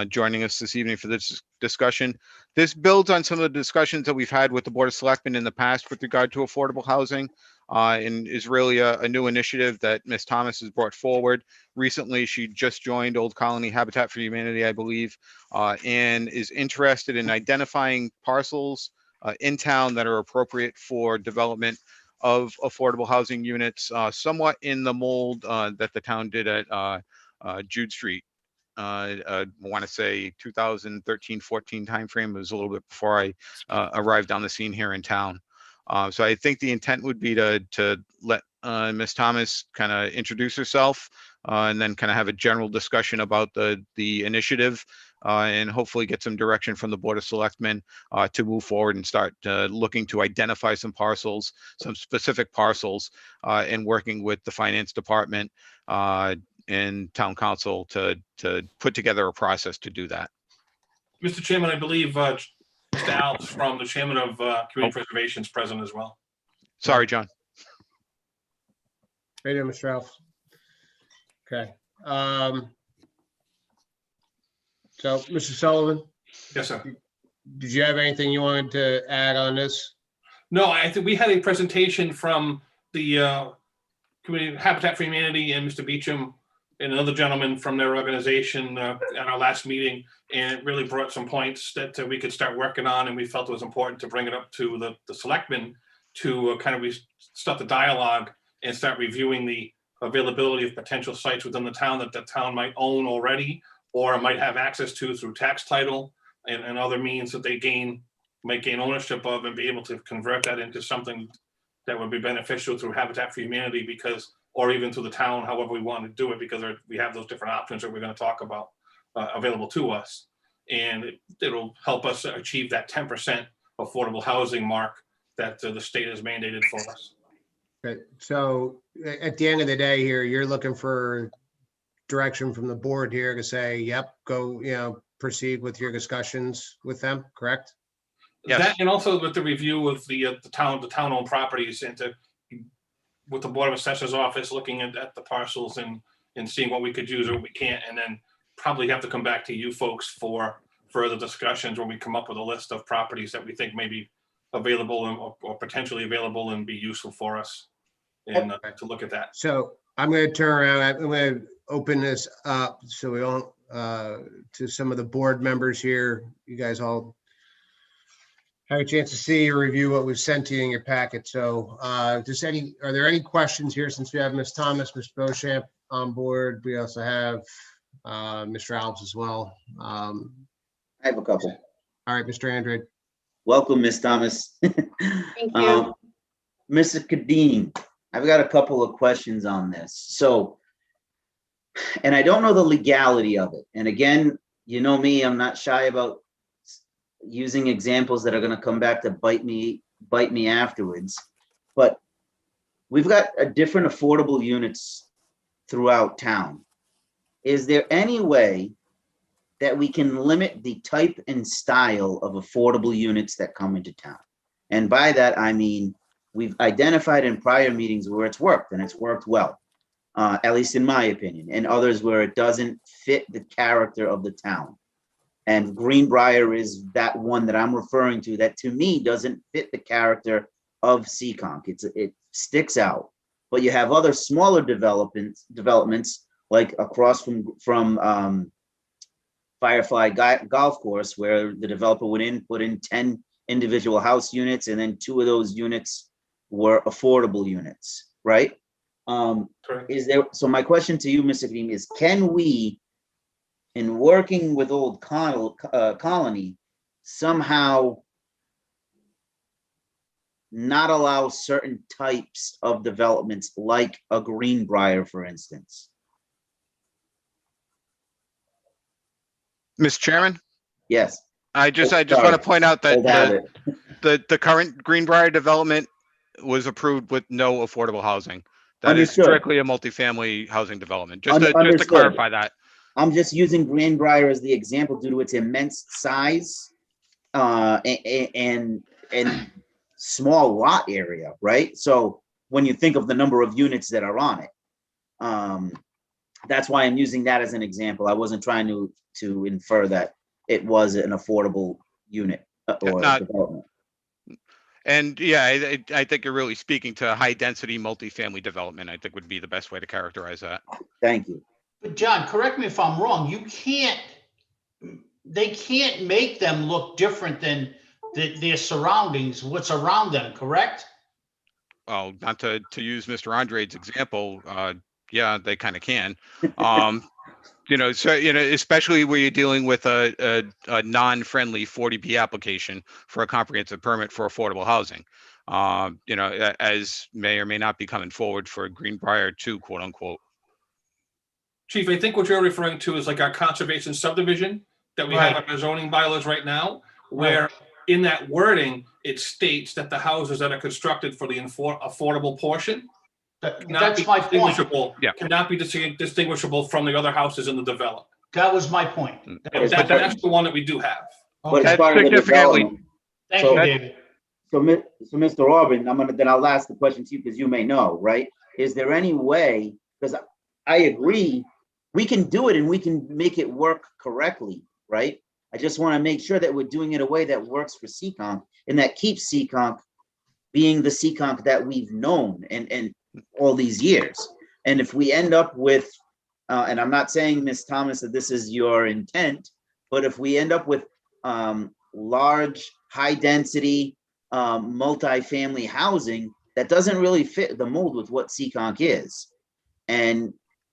joining us this evening for this discussion. This builds on some of the discussions that we've had with the Board of Selectmen in the past with regard to affordable housing, and is really a new initiative that Ms. Thomas has brought forward. Recently, she just joined Old Colony Habitat for Humanity, I believe, and is interested in identifying parcels in town that are appropriate for development of affordable housing units, somewhat in the mold that the town did at Jude Street I want to say 2013, 14 timeframe. It was a little bit before I arrived on the scene here in town. So I think the intent would be to let Ms. Thomas kind of introduce herself and then kind of have a general discussion about the initiative and hopefully get some direction from the Board of Selectmen to move forward and start looking to identify some parcels, some specific parcels, and working with the finance department and town council to put together a process to do that. Mr. Chairman, I believe Mr. Alves from the chairman of Community Preservation is present as well. Sorry, John. Right there, Mr. Alves. Okay. So, Mr. Sullivan, Yes, sir. did you have anything you wanted to add on this? No, I think we had a presentation from the Community Habitat for Humanity and Mr. Beecham and another gentleman from their organization at our last meeting, and it really brought some points that we could start working on, and we felt it was important to bring it up to the selectmen to kind of start the dialogue and start reviewing the availability of potential sites within the town that the town might own already or might have access to through tax title and other means that they might gain ownership of, and be able to convert that into something that would be beneficial through Habitat for Humanity, because, or even through the town, however we want to do it, because we have those different options that we're going to talk about available to us. And it'll help us achieve that 10% affordable housing mark that the state has mandated for us. Okay, so at the end of the day here, you're looking for direction from the board here to say, yep, go, proceed with your discussions with them, correct? Yes. That, and also with the review of the town-owned properties, and with the Board of Assessors office looking at the parcels and seeing what we could use or what we can't, and then probably have to come back to you folks for further discussions when we come up with a list of properties that we think may be available or potentially available and be useful for us, and to look at that. So I'm going to turn around, I'm going to open this up so we don't, to some of the board members here. You guys all have a chance to see or review what was sent to you in your packet. So are there any questions here, since we have Ms. Thomas, Ms. Beauchamp on board? We also have Mr. Alves as well. I have a couple. All right, Mr. Andrade. Welcome, Ms. Thomas. Thank you. Mr. Kadim, I've got a couple of questions on this. So, and I don't know the legality of it. And again, you know me, I'm not shy about using examples that are going to come back to bite me afterwards. But we've got different affordable units throughout town. Is there any way that we can limit the type and style of affordable units that come into town? And by that, I mean, we've identified in prior meetings where it's worked, and it's worked well, at least in my opinion, and others where it doesn't fit the character of the town. And Greenbrier is that one that I'm referring to that to me doesn't fit the character of Seekonk. It sticks out. But you have other smaller developments like across from Firefly Golf Course, where the developer put in 10 individual house units, and then 2 of those units were affordable units, right? Correct. So my question to you, Mr. Kadim, is can we, in working with Old Colony, somehow not allow certain types of developments like a Greenbrier, for instance? Mr. Chairman, Yes. I just Sorry. want to point out Old that habit. the current Greenbrier development was approved with no affordable housing. That is Understood. strictly a multifamily housing development. Just to Understood. clarify that. I'm just using Greenbrier as the example due to its immense size and small lot area, right? So when you think of the number of units that are on it, that's why I'm using that as an example. I wasn't trying to infer that it was an affordable unit or development. And yeah, I think you're really speaking to high density multifamily development, I think would be the best way to characterize that. Thank you. But John, correct me if I'm wrong, they can't make them look different than their surroundings, what's around them, correct? Oh, not to use Mr. Andrade's example, yeah, they kind of can. especially where you're dealing with a non-friendly 40B application for a comprehensive permit for affordable housing. As may or may not be coming forward for Greenbrier 2, quote unquote. Chief, I think what you're referring to is like our conservation subdivision that we have Right. in our zoning bylaws right now, where in that wording, it states that the houses that are constructed for the affordable portion cannot be That's my point. distinguishable, Yeah. cannot be distinguishable from the other houses in the development. That was my point. Okay. That's the one that we do have. But it's That's part of the significantly- development. Thank So- you, David. So, Mr. Orban, I'll ask the question to you because you may know, right? Is there any way, because I agree, we can do it and we can make it work correctly, right? I just want to make sure that we're doing it a way that works for Seekonk and that keeps Seekonk being the Seekonk that we've known and all these years. And if we end up with, and I'm not saying, Ms. Thomas, that this is your intent, but if we end up with large, high-density, multifamily housing, that doesn't really fit the mold with what Seekonk is.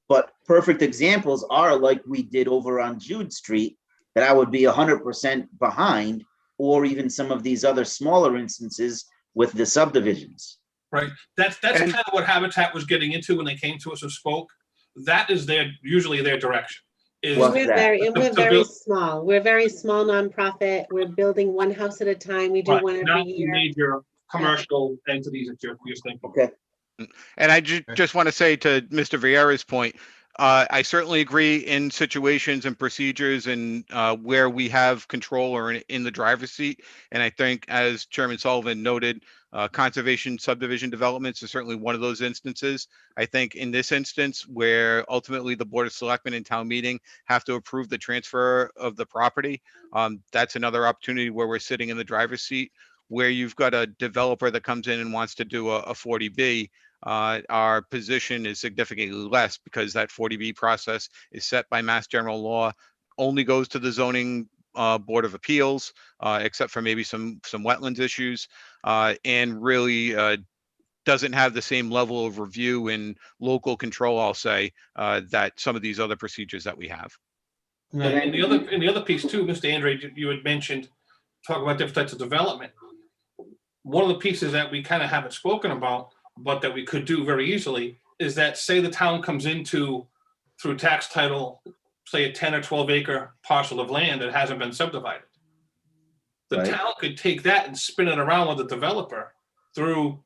But perfect examples are like we did over on Jude Street that I would be 100% behind, or even some of these other smaller instances with the subdivisions. Right. That's kind of what Habitat was getting into when they came to us and spoke. That is usually their direction. Well, We're very small. We're a very small nonprofit. We're building one house at a time. We do one every not year. major commercial entities that you're thinking. Okay. And I just want to say to Mr. Vieira's point, I certainly agree in situations and procedures and where we have control or in the driver's seat. And I think, as Chairman Sullivan noted, conservation subdivision developments is certainly one of those instances. I think in this instance, where ultimately the Board of Selectmen and town meeting have to approve the transfer of the property, that's another opportunity where we're sitting in the driver's seat. Where you've got a developer that comes in and wants to do a 40B, our position is significantly less because that 40B process is set by Mass General Law, only goes to the zoning Board of Appeals, except for maybe some wetlands issues, and really doesn't have the same level of review and local control, I'll say, that some of these other procedures that we have. And the other piece too, Mr. Andre, you had mentioned, talk about different types of development. One of the pieces that we kind of haven't spoken about, but that we could do very easily, is that say the town comes into, through tax title, say a 10 or 12 acre parcel of land that hasn't been subdivided. The Right. town could take that and spin it around with the developer through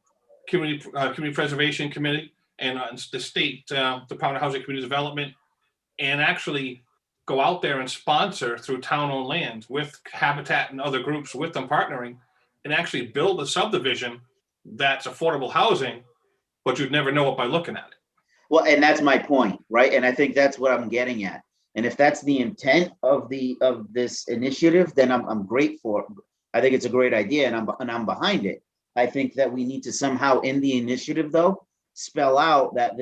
Community Preservation Committee and the state Department of Housing and Community Development, and actually go out there and sponsor through town-owned land with Habitat and other groups with them partnering, and actually build a subdivision that's affordable housing, but you'd never know it by looking at it. Well, and that's my point, right? And I think that's what I'm getting at. And if that's the intent of this initiative, then I'm great for it. I think it's a great idea, and I'm behind it. I think that we need to somehow in the initiative, though, spell out that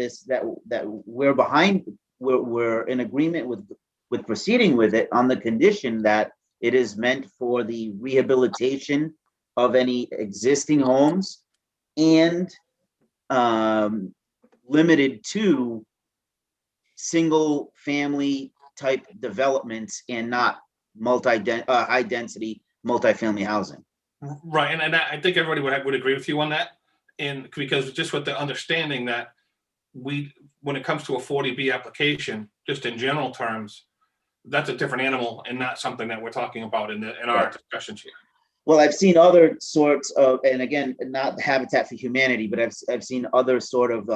we're behind, we're in agreement with proceeding with it on the condition that it is meant for the rehabilitation of any existing homes and limited to single family type developments and not high density multifamily housing. Right, and I think everybody would agree with you on that, and because just with the understanding that when it comes to a 40B application, just in general terms, that's a different animal and not something that we're talking about in our discussions here. Well, I've seen other sorts of, and again, not Habitat for Humanity, but I've seen other sort of,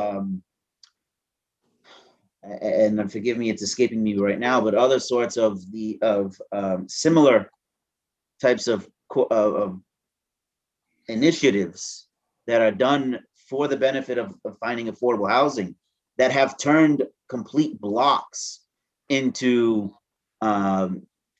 and forgive me, it's escaping me right now, but other sorts of similar types of initiatives that are done for the benefit of finding affordable housing that have turned complete blocks into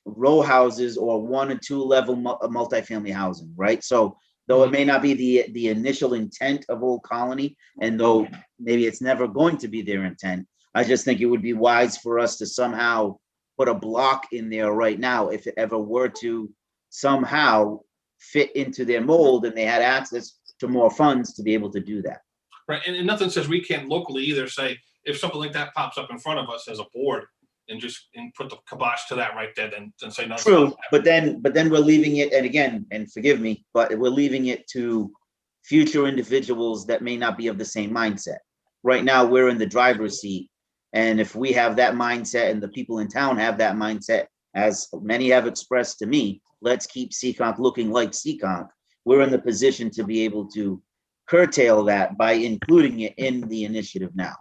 row houses or 1 or 2 level multifamily housing, right? So though it may not be the initial intent of Old Colony, and though maybe it's never going to be their intent, I just think it would be wise for us to somehow put a block in there right now if it ever were to somehow fit into their mold and they had access to more funds to be able to do that. Right, and nothing says we can't locally either say, if something like that pops up in front of us as a board and just put the kibosh to that right there than say no. it's True, not but then we're leaving it, and again, and forgive me, but we're leaving it to future individuals that may not be of the same mindset. Right now, we're in the driver's seat, and if we have that mindset and the people in town have that mindset, as many have expressed to me, let's keep Seekonk looking like Seekonk. We're in the position to be able to curtail that by including it in the initiative now.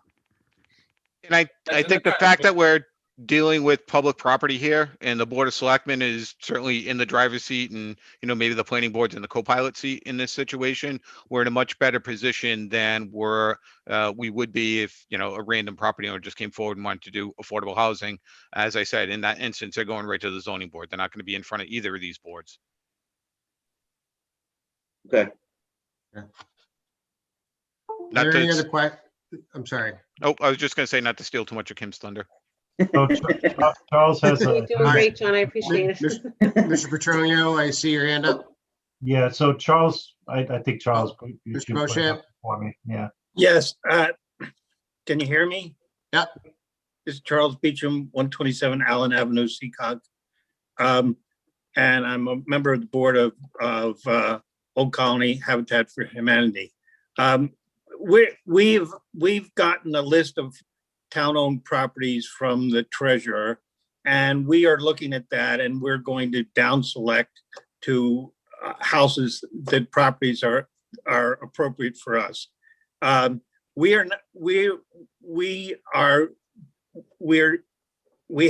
And I think the fact that we're dealing with public property here and the Board of Selectmen is certainly in the driver's seat, and, maybe the planning board's in the co-pilot seat in this situation, we're in a much better position than we would be if, a random property owner just came forward and wanted to do affordable housing. As I said, in that instance, they're going right to the zoning board. They're not going to be in front of either of these boards. Okay. Are Not there any other to, questions? I'm sorry. oh, I was just going to say not to steal too much of Kim's thunder. So Charles has You're a, doing great, John. I appreciate it. Mr. Petronio, I see your hand up. yeah, so Charles, I think Charles. you Mr. should put it Bochamp? up for me, yeah. Yes, can you hear me? Yeah. This is Charles Beecham, 127 Allen Avenue, Seacog. And I'm a member of the board of Old Colony Habitat for Humanity. We've gotten a list of town-owned properties from the treasurer, and we are looking at that, and we're going to down select to houses that properties are appropriate for us. We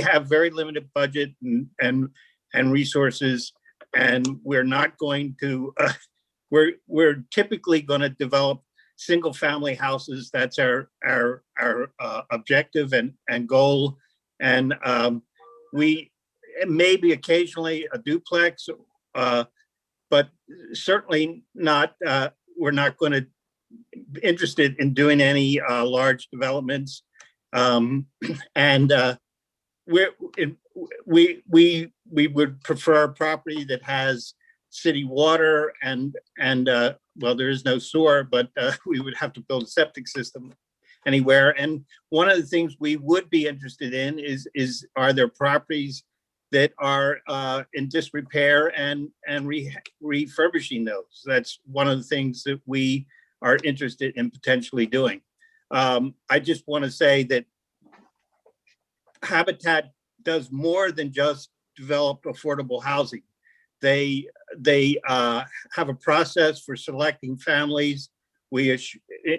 have very limited budget and resources, and we're not going to. We're typically going to develop single-family houses. That's our objective and goal, and we maybe occasionally a duplex, but certainly not. We're not going to interested in doing any large developments, and we would prefer a property that has city water and well, there is no sewer, but we would have to build a septic system anywhere. And one of the things we would be interested in is are there properties that are in disrepair and refurbishing those? That's one of the things that we are interested in potentially doing. I just want to say that Habitat does more than just develop affordable housing. They have a process for selecting families. We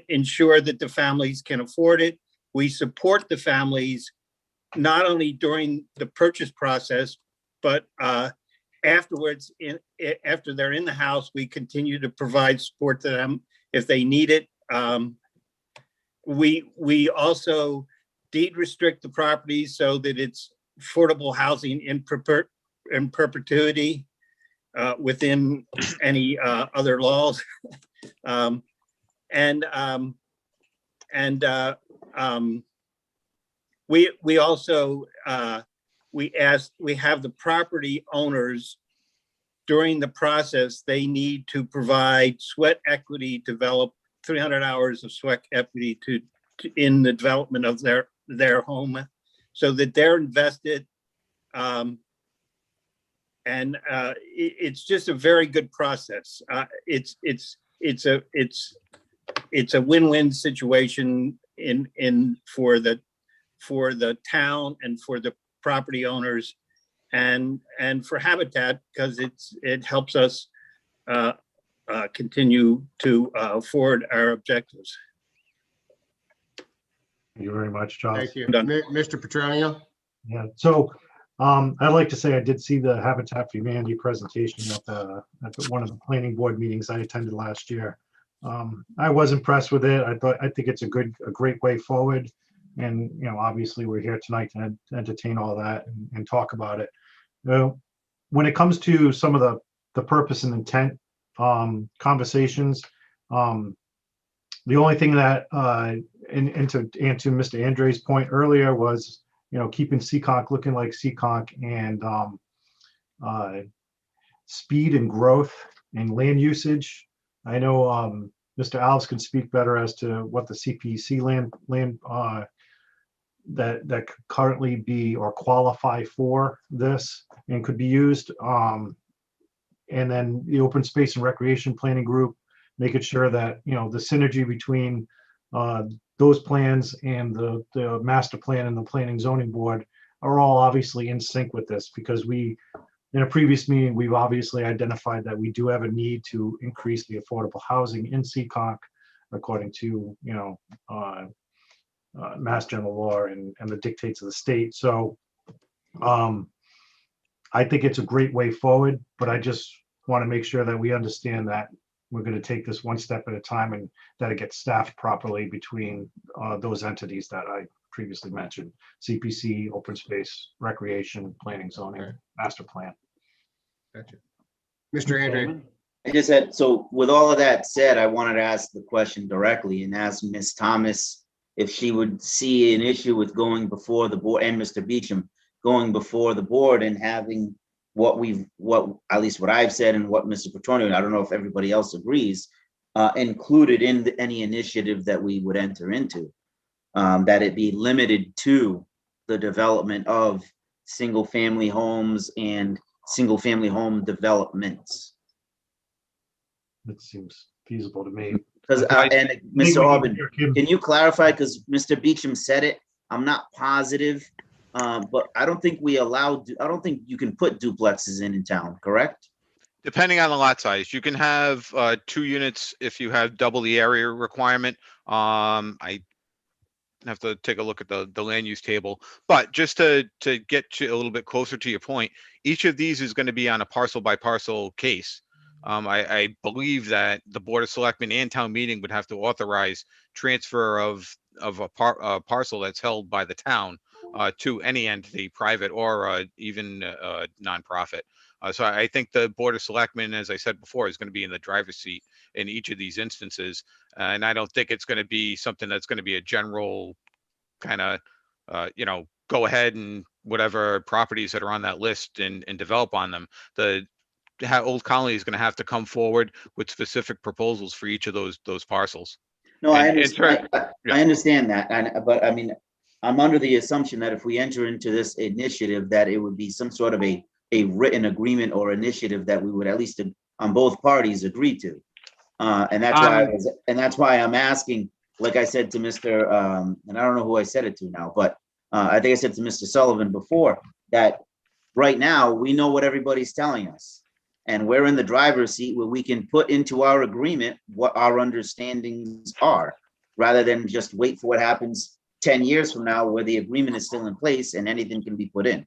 ensure that the families can afford it. We support the families not only during the purchase process, but afterwards, after they're in the house, we continue to provide support to them if they need it. We also deed restrict the property so that it's affordable housing in perpetuity within any other laws. We also we have the property owners during the process, they need to provide sweat equity, develop 300 hours of sweat equity in the development of their home, so that they're invested. It's just a very good process. It's a win-win situation for the town and for the property owners and for Habitat, because it helps us continue to forward our objectives. Thank you very much, Charles. Thank you. Done. Mr. Petronio? Yeah, so I'd like to say I did see the Habitat for Humanity presentation at one of the planning board meetings I attended last year. I was impressed with it. I think it's a great way forward. And, obviously we're here tonight to entertain all that and talk about it. When it comes to some of the purpose and intent conversations, the only thing that, and to answer Mr. Andre's point earlier was, keeping Seekonk looking like Seekonk and speed and growth and land usage. I know Mr. Alves can speak better as to what the CPC land that could currently be or qualify for this and could be used. And then the Open Space and Recreation Planning Group, making sure that, you know, the synergy between those plans and the master plan and the planning zoning board are all obviously in sync with this, because in a previous meeting, we've obviously identified that we do have a need to increase the affordable housing in Seekonk according to, you know, Mass General Law and the dictates of the state. So I think it's a great way forward, but I just want to make sure that we understand that we're going to take this one step at a time and that it gets staffed properly between those entities that I previously mentioned: CPC, open space, recreation, planning, zoning, master plan. Gotcha. Mr. Andre. I just had, so with all of that said, I wanted to ask the question directly and ask Ms. Thomas if she would see an issue with going before the board, and Mr. Beecham going before the board and having at least what I've said and what Mr. Petronio, I don't know if everybody else agrees, included in any initiative that we would enter into, that it be limited to the development of single-family homes and single-family home developments. It seems feasible to me. Because, and Mr. Orban, can you clarify, because Mr. Beecham said it, I'm not positive, but I don't think I don't think you can put duplexes in town, correct? Depending on the lot size, you can have 2 units if you have double the area requirement. I have to take a look at the land use table, but just to get you a little bit closer to your point, each of these is going to be on a parcel by parcel case. I believe that the Board of Selectmen and town meeting would have to authorize transfer of a parcel that's held by the town to any entity, private or even nonprofit. So I think the Board of Selectmen, as I said before, is going to be in the driver's seat in each of these instances. And I don't think it's going to be something that's going to be a general kind of, go ahead and whatever properties that are on that list and develop on them. Old Colony is going to have to come forward with specific proposals for each of those parcels. No, I And understand. I understand that, but I mean, I'm under the assumption that if we enter into this initiative, that it would be some sort of a written agreement or initiative that we would at least on both parties agree to. And that's why I'm asking, like I said to Mr. And I don't know who I said it to now, but I think I said to Mr. Sullivan before that right now we know what everybody's telling us. And we're in the driver's seat where we can put into our agreement what our understandings are, rather than just wait for what happens 10 years from now where the agreement is still in place and anything can be put in.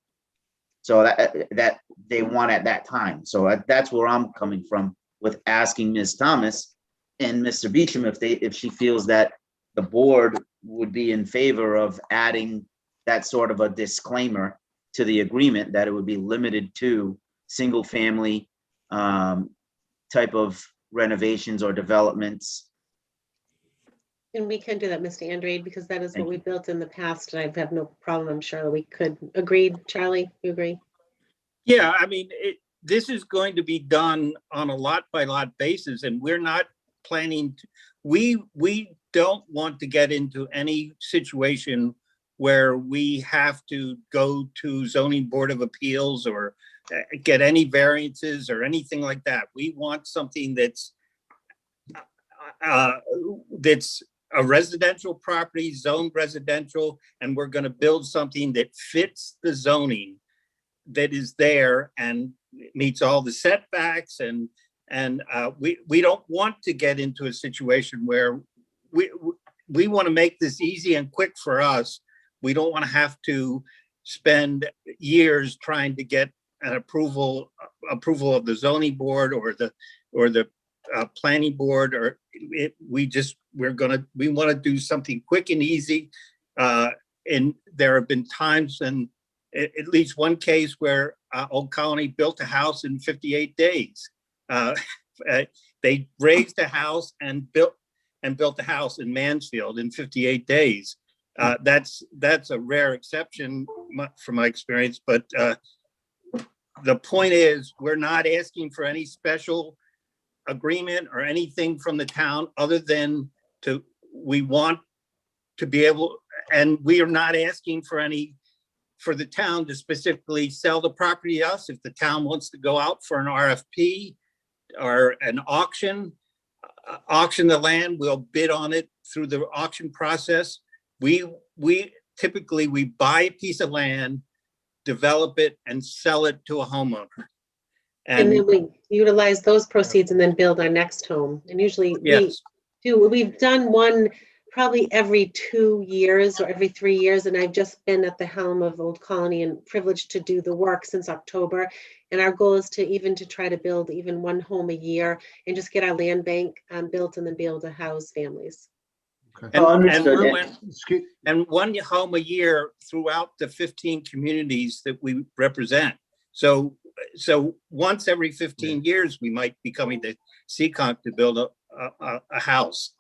So that they want at that time. So that's where I'm coming from with asking Ms. Thomas and Mr. Beecham if she feels that the board would be in favor of adding that sort of a disclaimer to the agreement, that it would be limited to single family type of renovations or developments. And we can do that, Mr. Andrade, because that is Thank what we you. built in the past, and I have no problem. I'm sure that we could. Agreed, Charlie, you agree? Yeah, I mean, this is going to be done on a lot by lot basis, and we're not planning to, we don't want to get into any situation where we have to go to zoning board of appeals or get any variances or anything like that. We want something that's a residential property, zoned residential, and we're going to build something that fits the zoning that is there and meets all the setbacks. And we don't want to get into a situation where we want to make this easy and quick for us. We don't want to have to spend years trying to get an approval of the zoning board or the planning board, or we want to do something quick and easy. And there have been times, and at least one case where Old Colony built a house in 58 days. They raised a house and built the house in Mansfield in 58 days. That's a rare exception from my experience, but the point is, we're not asking for any special agreement or anything from the town other than we want to be able, and we are not asking for the town to specifically sell the property to us. If the town wants to go out for an RFP or an auction the land, we'll bid on it through the auction process. We typically buy a piece of land, develop it, and sell it to a homeowner. And then we utilize those proceeds and then build our next home. And usually yes, we've done one probably every 2 years or every 3 years. And I've just been at the helm of Old Colony and privileged to do the work since October. And our goal is to try to build even one home a year and just get our land bank built and then be able to house families. and one home a year throughout the 15 communities that we represent. So once every 15 years, we might be coming to Seekonk to build a house.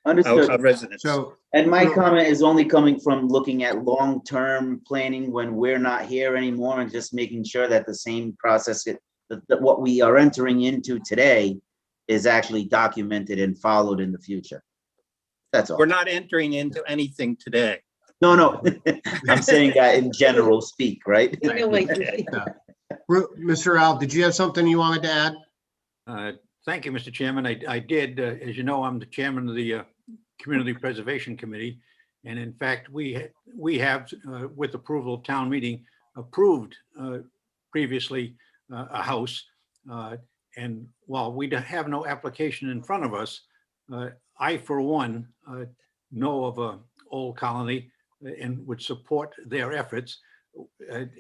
Understood. A residence. And my comment is only coming from looking at long-term planning when we're not here anymore and just making sure that the same process, that what we are entering into today is actually documented and followed in the future. That's all. We're not entering into anything today. No. I'm saying that in general speak, right? Mr. Al, did you have something you wanted to add? Thank you, Mr. Chairman. I did. As you know, I'm the chairman of the Community Preservation Committee. And in fact, we have, with approval of town meeting, approved previously a house. And while we have no application in front of us, I, for one, know of a Old Colony and would support their efforts.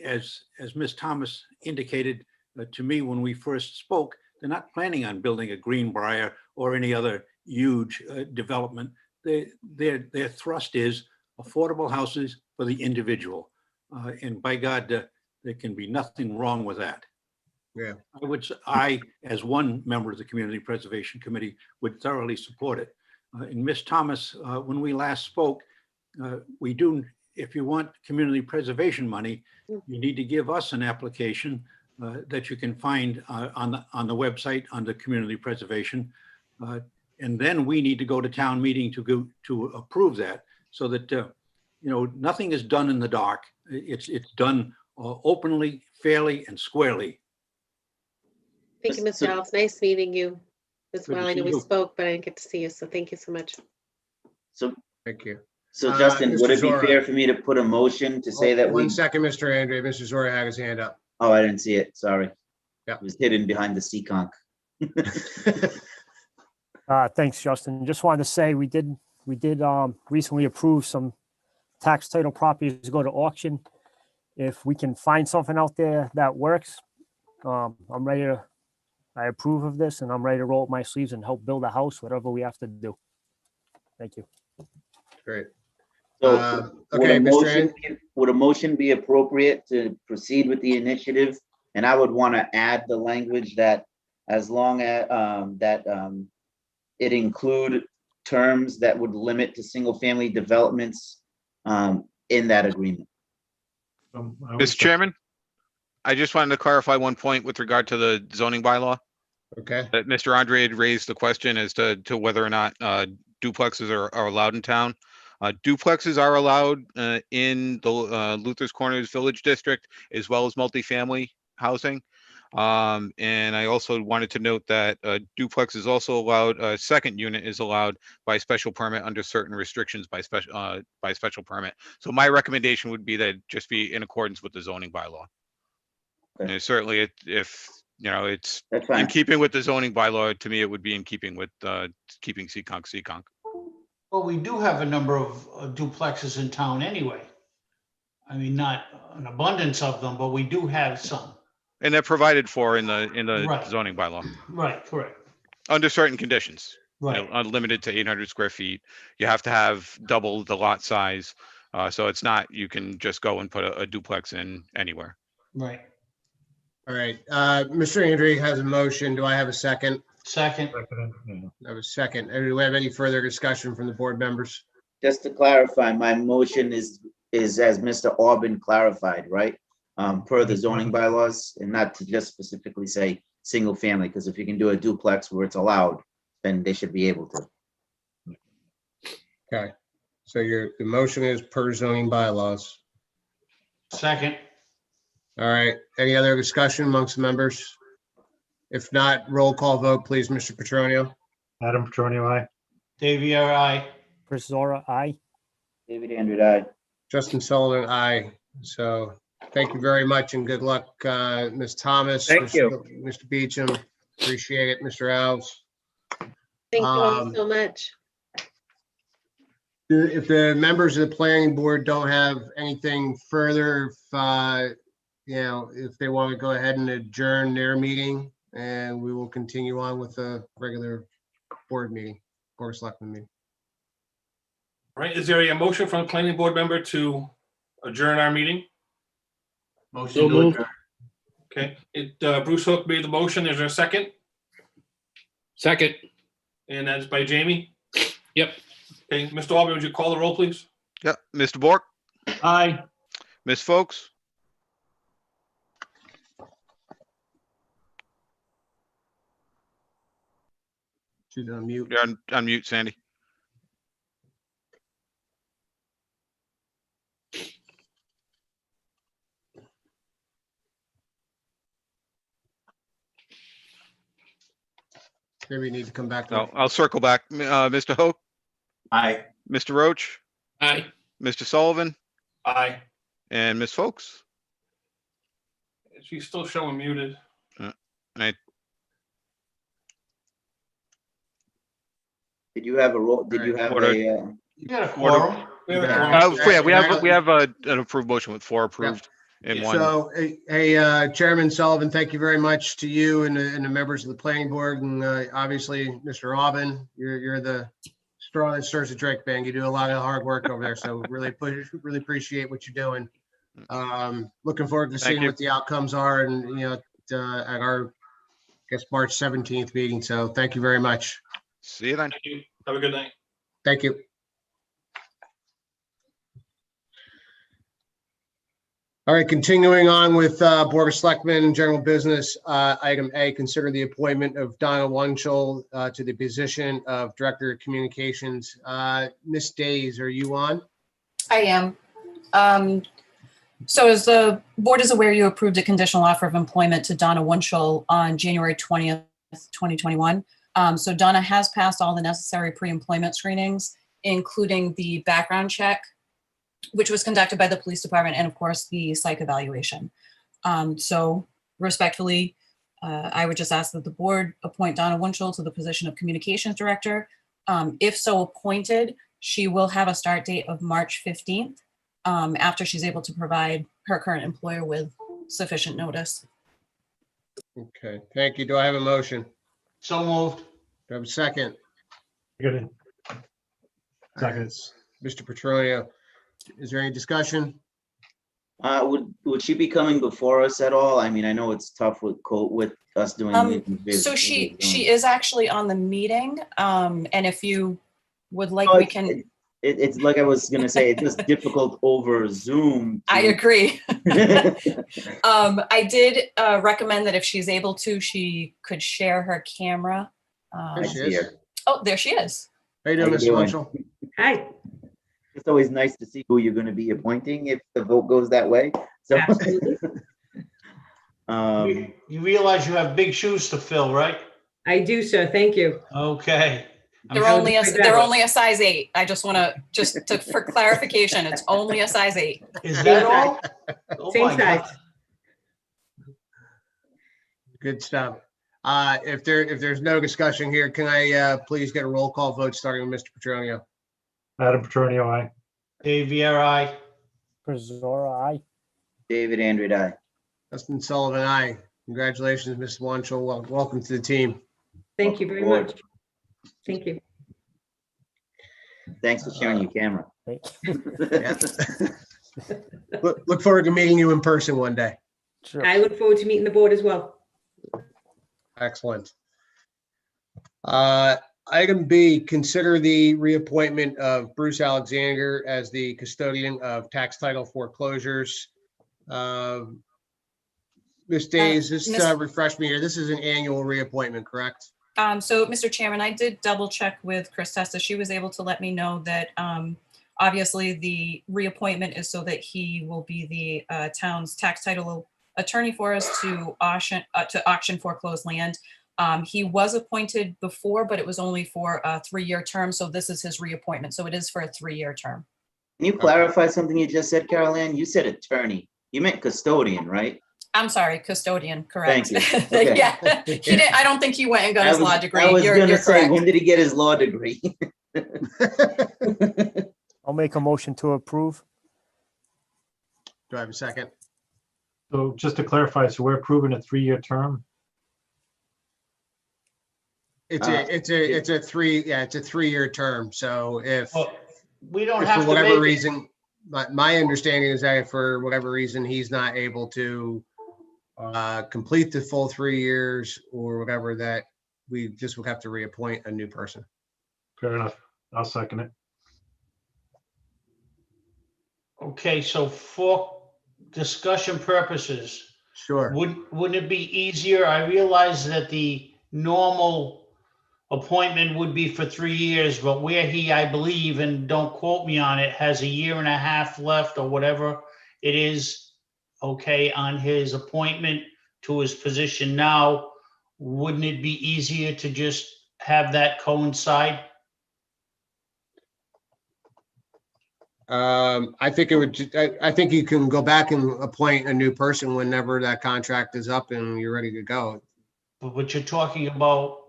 As Ms. Thomas indicated to me when we first spoke, they're not planning on building a Greenbrier or any other huge development. Their thrust is affordable houses for the individual. And by God, there can be nothing wrong with that. Yeah. I, as one member of the Community Preservation Committee, would thoroughly support it. And Ms. Thomas, when we last spoke, we do, if you want community preservation money, you need to give us an application that you can find on the website under community preservation. And then we need to go to town meeting to approve that, so that nothing is done in the dark. It's done openly, fairly, and squarely. Thank you, Mr. Al. It's nice meeting you as Good well. to I know see we you. spoke, but I didn't get to see you. So thank you so much. So Thank you. Justin, would Mr. it be Zora. fair for me to put a motion to say that we? 1 second, Mr. Andre. Mr. Zora had his hand up. Oh, I didn't see it. Sorry. Yeah. It was hidden behind the Seekonk. Thanks, Justin. Just wanted to say we did recently approve some tax title properties to go to auction. If we can find something out there that works, I approve of this, and I'm ready to roll up my sleeves and help build a house, whatever we have to do. Thank you. Great. So Okay, Mr. would a motion be appropriate to proceed with the initiative? And I would want to add the language that as long as it include terms that would limit to single family developments in that agreement. Mr. Chairman, I just wanted to clarify one point with regard to the zoning bylaw. Okay. That Mr. Andre had raised the question as to whether or not duplexes are allowed in town. Duplexes are allowed in the Luther's Corners Village District, as well as multifamily housing. And I also wanted to note that duplex is also allowed, a second unit is allowed by special permit under certain restrictions by special permit. So my recommendation would be that it just be in accordance with the zoning bylaw. Okay. And certainly it's That's in fine. keeping with the zoning bylaw, to me, it would be in keeping with keeping Seekonk. Well, we do have a number of duplexes in town anyway. I mean, not an abundance of them, but we do have some. And they're provided for in the Right. zoning bylaw, Right, correct. under certain conditions. Right. Unlimited to 800 square feet. You have to have double the lot size. So it's not, you can just go and put a duplex in anywhere. Right. All right. Mr. Andre has a motion. Do I have a second? Second. I have a second. Do we have any further discussion from the board members? Just to clarify, my motion is as Mr. Orban clarified, right? Per the zoning bylaws, and not to just specifically say single family, because if you can do a duplex where it's allowed, then they should be able to. Okay. So the motion is per zoning bylaws. Second. All right, any other discussion amongst the members? If not, roll call vote, please, Mr. Petronio. Adam Petronio, aye. Dave Viera, aye. Chris Zora, aye. David Andrew, aye. Justin Sullivan, aye. So thank you very much and good luck, Ms. Thomas. Thank you. Mr. Beecham, appreciate it, Mr. Alves. Thank you all so much. If the members of the planning board don't have anything further, if they want to go ahead and adjourn their meeting, and we will continue on with the regular board meeting, Board of Selectmen meeting. All right, is there a motion from a planning board member to adjourn our meeting? Motion to adjourn. Okay, Bruce Hook made the motion. Is there a second? Second. And that's by Jamie? Yep. Okay, Mr. Albert, would you call the roll, please? Yeah, Mr. Bork, Aye. Ms. Folks, She's on mute. you're on mute, Sandy. Maybe you need to come back. No, I'll circle back. Mr. Hook, Aye. Mr. Roach, Aye. Mr. Sullivan, Aye. and Ms. Folks. She's still showing muted. Did you have a roll? Did you have Order. a? You got a quorum. We have a Yeah. quorum. We have an approved motion with 4 approved in one. So, Chairman Sullivan, thank you very much to you and the members of the planning board, and obviously, Mr. Aubin, you're the straw that stirs the drink, man. You do a lot of hard work over there, so really appreciate what you're doing. Looking forward to seeing you. what the outcomes are, and at our, March 17th meeting. So, thank you very much. See you then. Thank you. Have a good night. Thank you. All right, continuing on with Board of Selectmen, general business. Item A, consider the appointment of Donna Wunschel to the position of Director of Communications. Ms. Days, are you on? I am. So as the board is aware, you approved a conditional offer of employment to Donna Wunschel on January 20th, 2021. So Donna has passed all the necessary pre-employment screenings, including the background check, which was conducted by the police department, and of course the psych evaluation. So respectfully, I would just ask that the board appoint Donna Wunschel to the position of communications director. If so appointed, she will have a start date of March 15th after she's able to provide her current employer with sufficient notice. Okay, thank you. Do I have a motion? So moved. Do I have a second? Good. Second. Mr. Petronio, is there any discussion? Would she be coming before us at all? I mean, I know it's tough with us doing. meetings So via Zoom. she is actually on the meeting, and if you would like, Oh, we can. It's like I was gonna say, it's just difficult over Zoom. I agree. I did recommend that if she's able to, she could share her camera. There she is. Oh, there she is. How you doing, How Ms. you doing? Wunschel? Hi. It's always nice to see who you're gonna be appointing if the vote goes that way. So. Absolutely. You realize you have big shoes to fill, right? I do, sir. Thank you. Okay. They're only a size 8. I just want to for clarification, it's only a size 8. Is that all? Oh Same my God. size. Good stuff. If there's no discussion here, can I please get a roll call vote starting with Mr. Petronio? Adam Petronio, aye. Dave Viera, aye. Chris Zora, aye. David Andrew, aye. Justin Sullivan, aye. Congratulations, Ms. Wunschel. Welcome to the team. Thank you very Board. much. Thank you. Thanks for sharing your camera. Look forward to meeting you in person one day. Sure. I look forward to meeting the board as well. Excellent. Item B, consider the reappointment of Bruce Alexander as the custodian of tax title foreclosures. Ms. Days, just refresh me here. This is an annual reappointment, correct? So, Mr. Chairman, I did double check with Chris Testa. She was able to let me know that Obviously, the reappointment is so that he will be the town's tax title attorney for us to auction foreclosed land. He was appointed before, but it was only for a 3-year term. So this is his reappointment. So it is for a 3-year term. Can you clarify something you just said, Carol Ann? You said attorney. You meant custodian, right? I'm sorry, custodian, correct. Thank you. Okay. Yeah, he didn't, I don't think he went and got his law degree. I was You're gonna say, correct. when did he get his law degree? I'll make a motion to approve. Do I have a second? So just to clarify, so we're approving a 3-year term? It's a 3-year term. So if, Well, we don't if have for to whatever make it. reason, my understanding is that if for whatever reason, he's not able to complete the full 3 years or whatever, that we just will have to reappoint a new person. Fair enough. I'll second it. Okay, so for discussion purposes, Sure. wouldn't it be easier? I realize that the normal appointment would be for 3 years, but where he, I believe, and don't quote me on it, has 1.5 years left or whatever it is, okay, on his appointment to his position now, wouldn't it be easier to just have that coincide? I think it would, I think you can go back and appoint a new person whenever that contract is up and you're ready to go. But you're talking about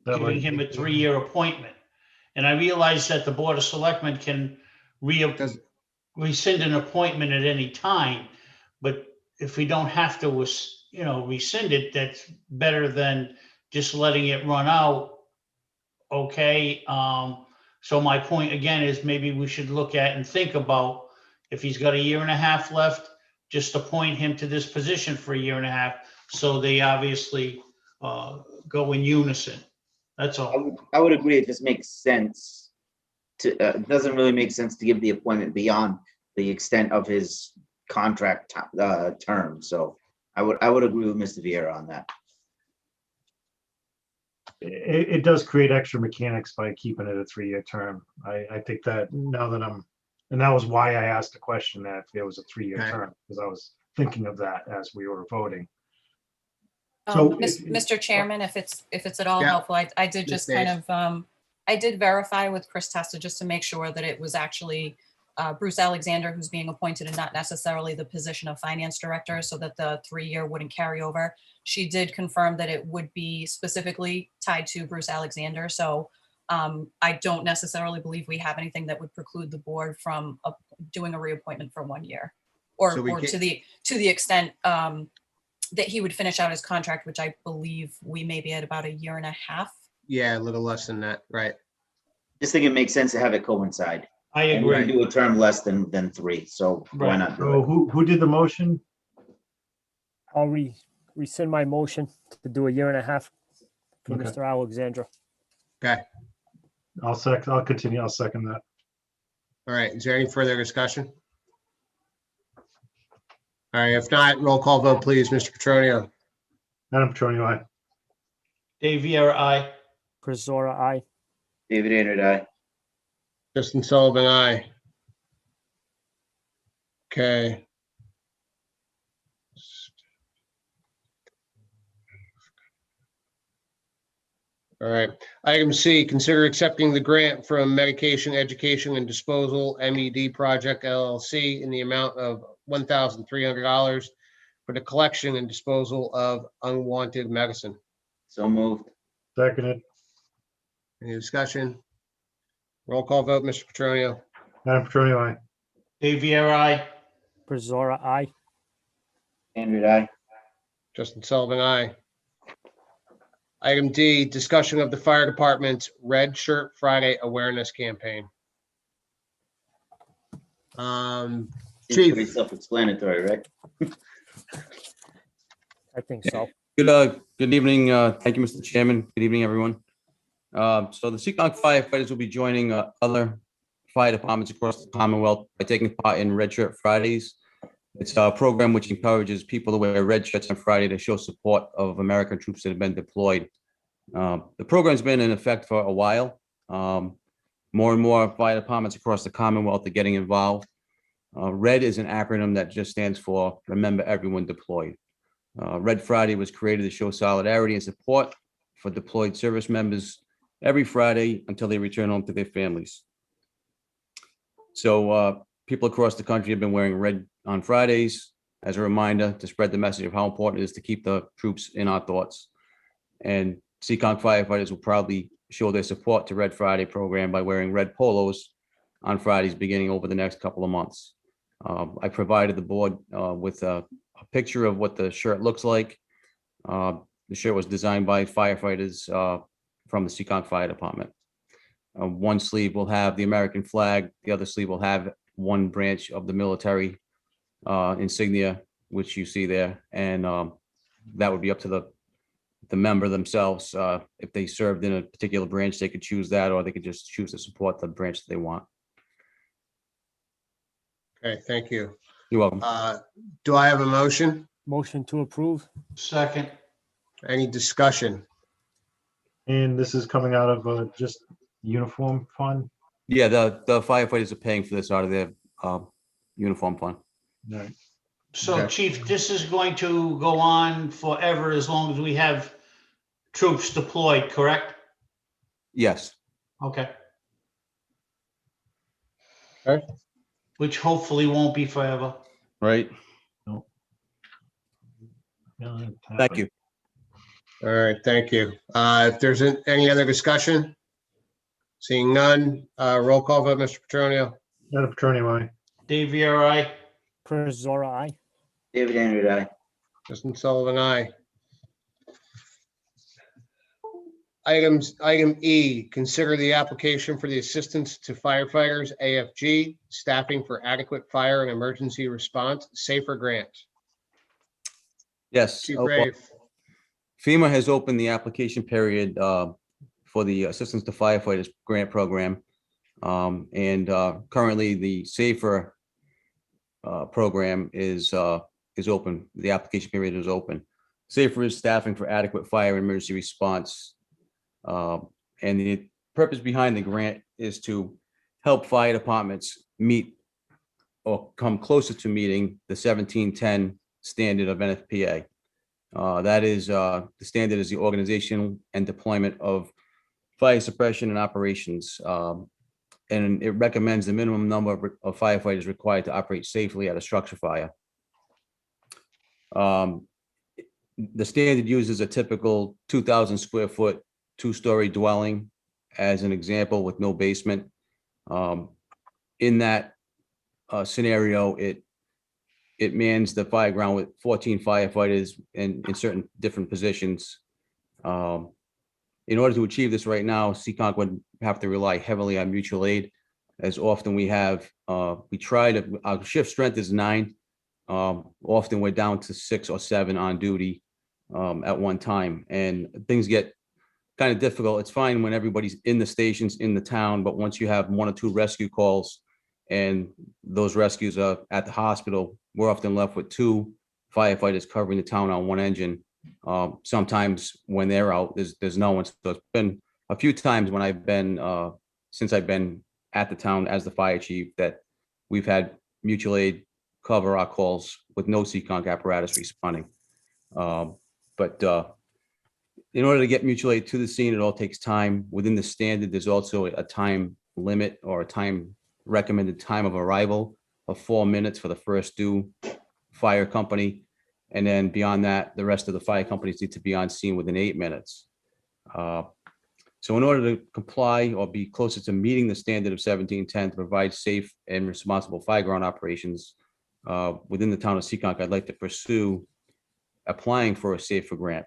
That giving way- him a 3-year appointment. And I realize that the Board of Selectmen can rescind an appointment at any time, but if we don't have to, rescind it, that's better than just letting it run out. Okay, so my point again is maybe we should look at and think about if he's got 1.5 years left, just appoint him to this position for 1.5 years. So they obviously go in unison. That's all. I would agree. It just makes sense to, it doesn't really make sense to give the appointment beyond the extent of his contract term. So I would agree with Mr. Vieira on that. It does create extra mechanics by keeping it a 3-year term. I think that now that and that was why I asked the question that if it was a 3-year Okay. term, because I was thinking of that as we were voting. So Mr. Chairman, if it's at all Yeah. helpful, I did Yes, just kind of, I did verify with Chris Testa just to make sure that it was actually Bruce Alexander who's being appointed and not necessarily the position of finance director, so that the 3-year wouldn't carry over. She did confirm that it would be specifically tied to Bruce Alexander. So I don't necessarily believe we have anything that would preclude the board from doing a reappointment for 1 year, or So we to the extent that he would finish out his contract, which I believe we may be at about 1.5 years. Yeah, a little less than that, right? Just think it makes sense to have it coincide. I And we're gonna agree. do a term less than 3, so why Right. not do so it? who did the motion? I'll rescind my motion to do 1.5 years for Okay. Mr. Alexandra. Okay. I'll continue. I'll second that. All right. Is there any further discussion? All right. If not, roll call vote, please. Mr. Petronio. Madam Petronio, aye. Dave Viera, aye. Chris Zora, aye. David Andrew, aye. Justin Sullivan, aye. Okay. All right. Item C, consider accepting the grant from Medication Education and Disposal MED Project LLC in the amount of $1,300 for the collection and disposal of unwanted medicine. So moved. Seconded. Any discussion? Roll call vote, Mr. Petronio. Madam Petronio, aye. Dave Viera, aye. Chris Zora, aye. Andrew, aye. Justin Sullivan, aye. Item D, discussion of the fire department's Red Shirt Friday awareness campaign. Seems Chief. pretty self-explanatory, right? I think so. Good evening. Thank you, Mr. Chairman. Good evening, everyone. So the Seekonk firefighters will be joining other fire departments across the Commonwealth by taking part in Red Shirt Fridays. It's a program which encourages people to wear red shirts on Friday to show support of American troops that have been deployed. The program's been in effect for a while. More and more fire departments across the Commonwealth are getting involved. RED is an acronym that just stands for Remember Everyone Deployed. Red Friday was created to show solidarity and support for deployed service members every Friday until they return home to their families. So people across the country have been wearing red on Fridays as a reminder to spread the message of how important it is to keep the troops in our thoughts. And Seekonk firefighters will proudly show their support to Red Friday program by wearing red polos on Fridays beginning over the next couple of months. I provided the board with a picture of what the shirt looks like. The shirt was designed by firefighters from the Seekonk Fire Department. One sleeve will have the American flag. The other sleeve will have one branch of the military insignia, which you see there. And that would be up to the member themselves. If they served in a particular branch, they could choose that, or they could just choose to support the branch that they want. Okay, thank you. You're welcome. Do I have a motion? Motion to approve. Second. Any discussion? And this is coming out of just uniform fund? Yeah, the firefighters are paying for this out of their uniform fund. Right. So Okay. Chief, this is going to go on forever as long as we have troops deployed, correct? Yes. Okay. Okay. Which hopefully won't be forever. Right. Thank you. All right, thank you. If there's any other discussion? Seeing none, roll call vote, Mr. Petronio. Madam Attorney, aye. Dave Viera, aye. Chris Zora, aye. David Andrew, aye. Justin Sullivan, aye. Item E, consider the application for the Assistance to Firefighters, AFG, Staffing for Adequate Fire and Emergency Response, SAFER Grant. Yes. Chief well, Rave. FEMA has opened the application period for the Assistance to Firefighters Grant Program. Currently the SAFER program is open. The application period is open. SAFER is Staffing for Adequate Fire and Emergency Response. And the purpose behind the grant is to help fire departments meet or come closer to meeting the 1710 standard of NFPA. That is the standard is the organization and deployment of fire suppression and operations. And it recommends the minimum number of firefighters required to operate safely at a structure fire. The standard uses a typical 2,000 square foot, 2-story dwelling as an example with no basement. In that scenario, it mans the fire ground with 14 firefighters in certain different positions. In order to achieve this right now, Seekonk would have to rely heavily on mutual aid. As often our shift strength is 9. Often we're down to 6 or 7 on duty at one time, and things get kind of difficult. It's fine when everybody's in the stations in the town, but once you have 1 or 2 rescue calls and those rescues are at the hospital, we're often left with 2 firefighters covering the town on 1 engine. Sometimes when they're out, there's no one. So it's been a few times when I've been since I've been at the town as the fire chief that we've had mutual aid cover our calls with no Seekonk apparatus responding. But in order to get mutual aid to the scene, it all takes time. Within the standard, there's also a time limit or a recommended time of arrival of 4 minutes for the first due fire company. And then beyond that, the rest of the fire companies need to be on scene within 8 minutes. So in order to comply or be closer to meeting the standard of 1710 to provide safe and responsible fireground operations within the town of Seekonk, I'd like to pursue applying for a SAFER grant.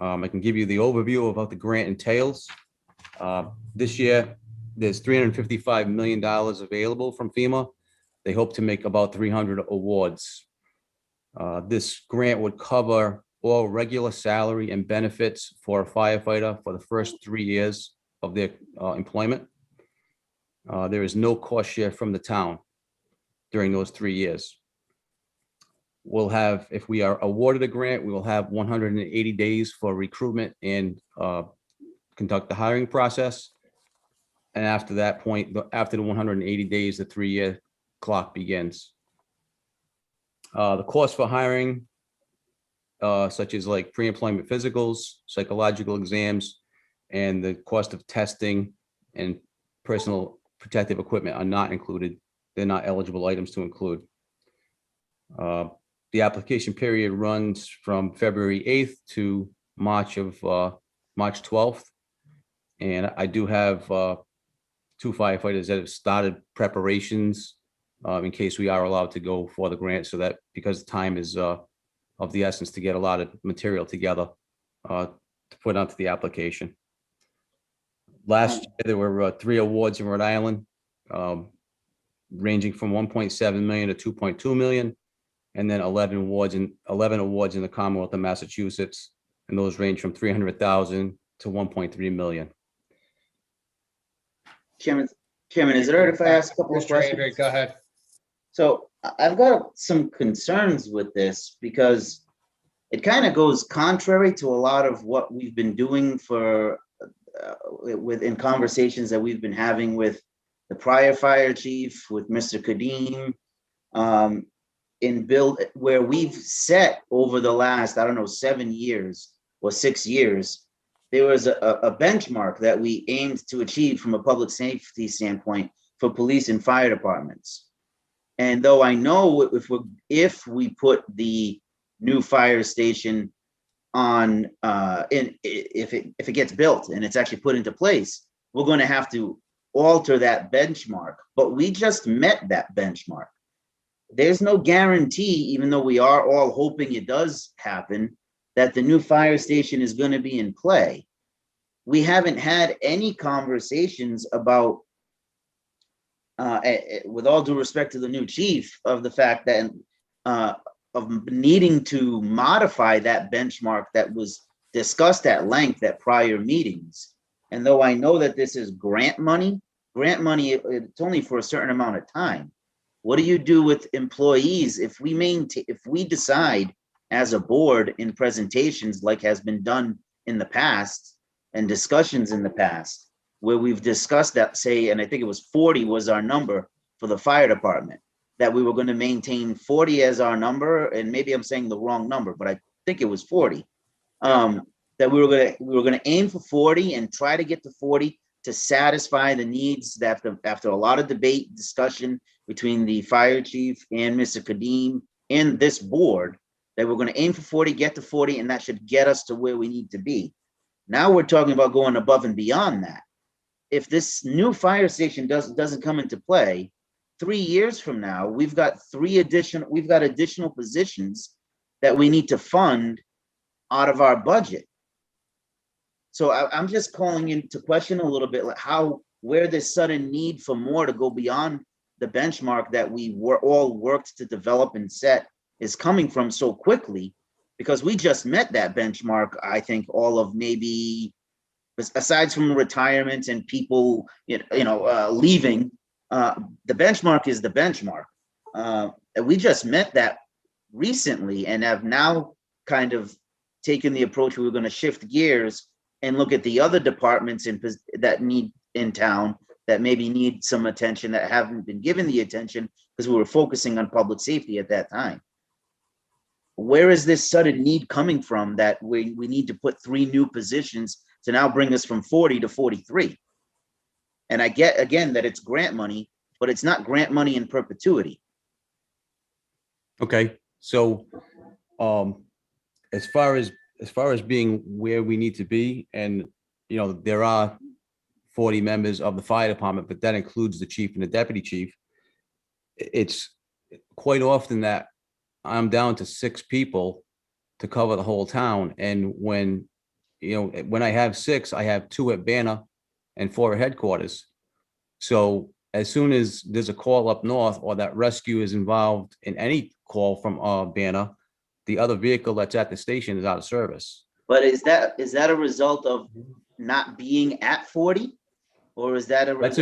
I can give you the overview of what the grant entails. This year, there's $355 million available from FEMA. They hope to make about 300 awards. This grant would cover all regular salary and benefits for a firefighter for the first 3 years of their employment. There is no cost share from the town during those 3 years. We'll have, if we are awarded a grant, we will have 180 days for recruitment and conduct the hiring process. And after that point, after the 180 days, the 3-year clock begins. The cost for hiring, such as like pre-employment physicals, psychological exams, and the cost of testing and personal protective equipment are not included. They're not eligible items to include. The application period runs from February 8th to March 12th. And I do have 2 firefighters that have started preparations in case we are allowed to go for the grant, so that because time is of the essence to get a lot of material together to put onto the application. Last year, there were 3 awards in Rhode Island, ranging from 1.7 million to 2.2 million, and then 11 awards in the Commonwealth of Massachusetts, and those range from 300,000 to 1.3 million. Chairman, is it all right if I ask a couple of Mr. questions? Andre, go ahead. So I've got some concerns with this because it kind of goes contrary to a lot of what we've been doing for in conversations that we've been having with the prior fire chief, with Mr. Kadim, in build where we've set over the last, I don't know, 7 years or 6 years, there was a benchmark that we aimed to achieve from a public safety standpoint for police and fire departments. And though I know if we put the new fire station on, if it gets built and it's actually put into place, we're going to have to alter that benchmark. But we just met that benchmark. There's no guarantee, even though we are all hoping it does happen, that the new fire station is going to be in play. We haven't had any conversations about, with all due respect to the new chief, of the fact that of needing to modify that benchmark that was discussed at length at prior meetings. And though I know that this is grant money, it's only for a certain amount of time. What do you do with employees if we decide as a board in presentations like has been done in the past and discussions in the past, where we've discussed that, say, and I think it was 40 was our number for the fire department, that we were going to maintain 40 as our number, and maybe I'm saying the wrong number, but I think it was 40. That we were going to aim for 40 and try to get to 40 to satisfy the needs that after a lot of debate, discussion between the fire chief and Mr. Kadim and this board, that we're going to aim for 40, get to 40, and that should get us to where we need to be. Now we're talking about going above and beyond that. If this new fire station doesn't come into play, 3 years from now, we've got additional positions that we need to fund out of our budget. So I'm just calling into question a little bit, like where this sudden need for more to go beyond the benchmark that we were all worked to develop and set is coming from so quickly, because we just met that benchmark. I think all of maybe, aside from retirement and people, leaving, the benchmark is the benchmark. And we just met that recently and have now kind of taken the approach we were going to shift gears and look at the other departments that need in town that maybe need some attention that haven't been given the attention because we were focusing on public safety at that time. Where is this sudden need coming from that we need to put 3 new positions to now bring us from 40 to 43? And I get, again, that it's grant money, but it's not grant money in perpetuity. Okay, so as far as being where we need to be, and there are 40 members of the fire department, but that includes the chief and the deputy chief. It's quite often that I'm down to 6 people to cover the whole town, and when I have 6, I have 2 at Banner and 4 at headquarters. So as soon as there's a call up north or that rescue is involved in any call from Banner, the other vehicle that's at the station is out of service. But is that a result of not being at 40, or is that That's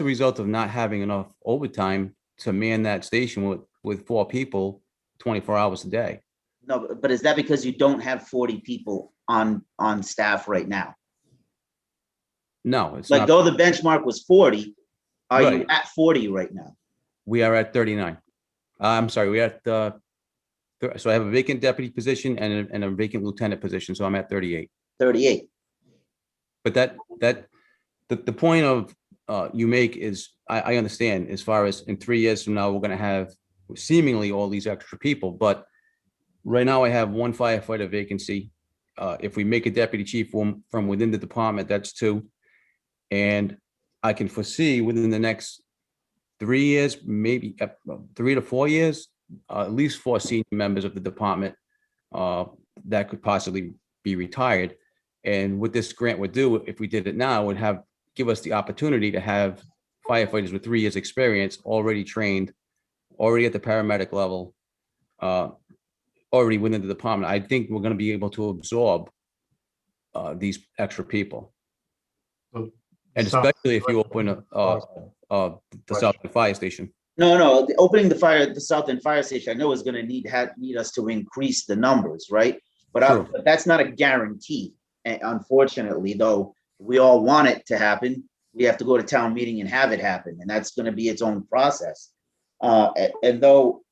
a result of not having enough overtime to man that station with 4 people 24 hours a day? No, but is that because you don't have 40 people on staff right now? No, it's Like not. though the benchmark was 40, are you Right. at 40 right now? We are at 39. I'm sorry, we are at, so I have a vacant deputy position and a vacant lieutenant position, so I'm at 38. 38. But the point of, you make is, I understand as far as in 3 years from now, we're gonna have seemingly all these extra people, but right now I have one firefighter vacancy. If we make a deputy chief from within the department, that's 2. And I can foresee within the next 3 years, maybe 3 to 4 years, at least 4 senior members of the department that could possibly be retired. And what this grant would do, if we did it now, would give us the opportunity to have firefighters with 3 years experience, already trained, already at the paramedic level, already within the department. I think we're going to be able to absorb these extra people. And especially if you open the South Fire Station. No, opening the South End Fire Station, I know is going to need us to increase the numbers, right? But but that's not a guarantee. And unfortunately, though, we all want it to happen. We have to go to town meeting and have it happen, and that's going to be its own process. And though,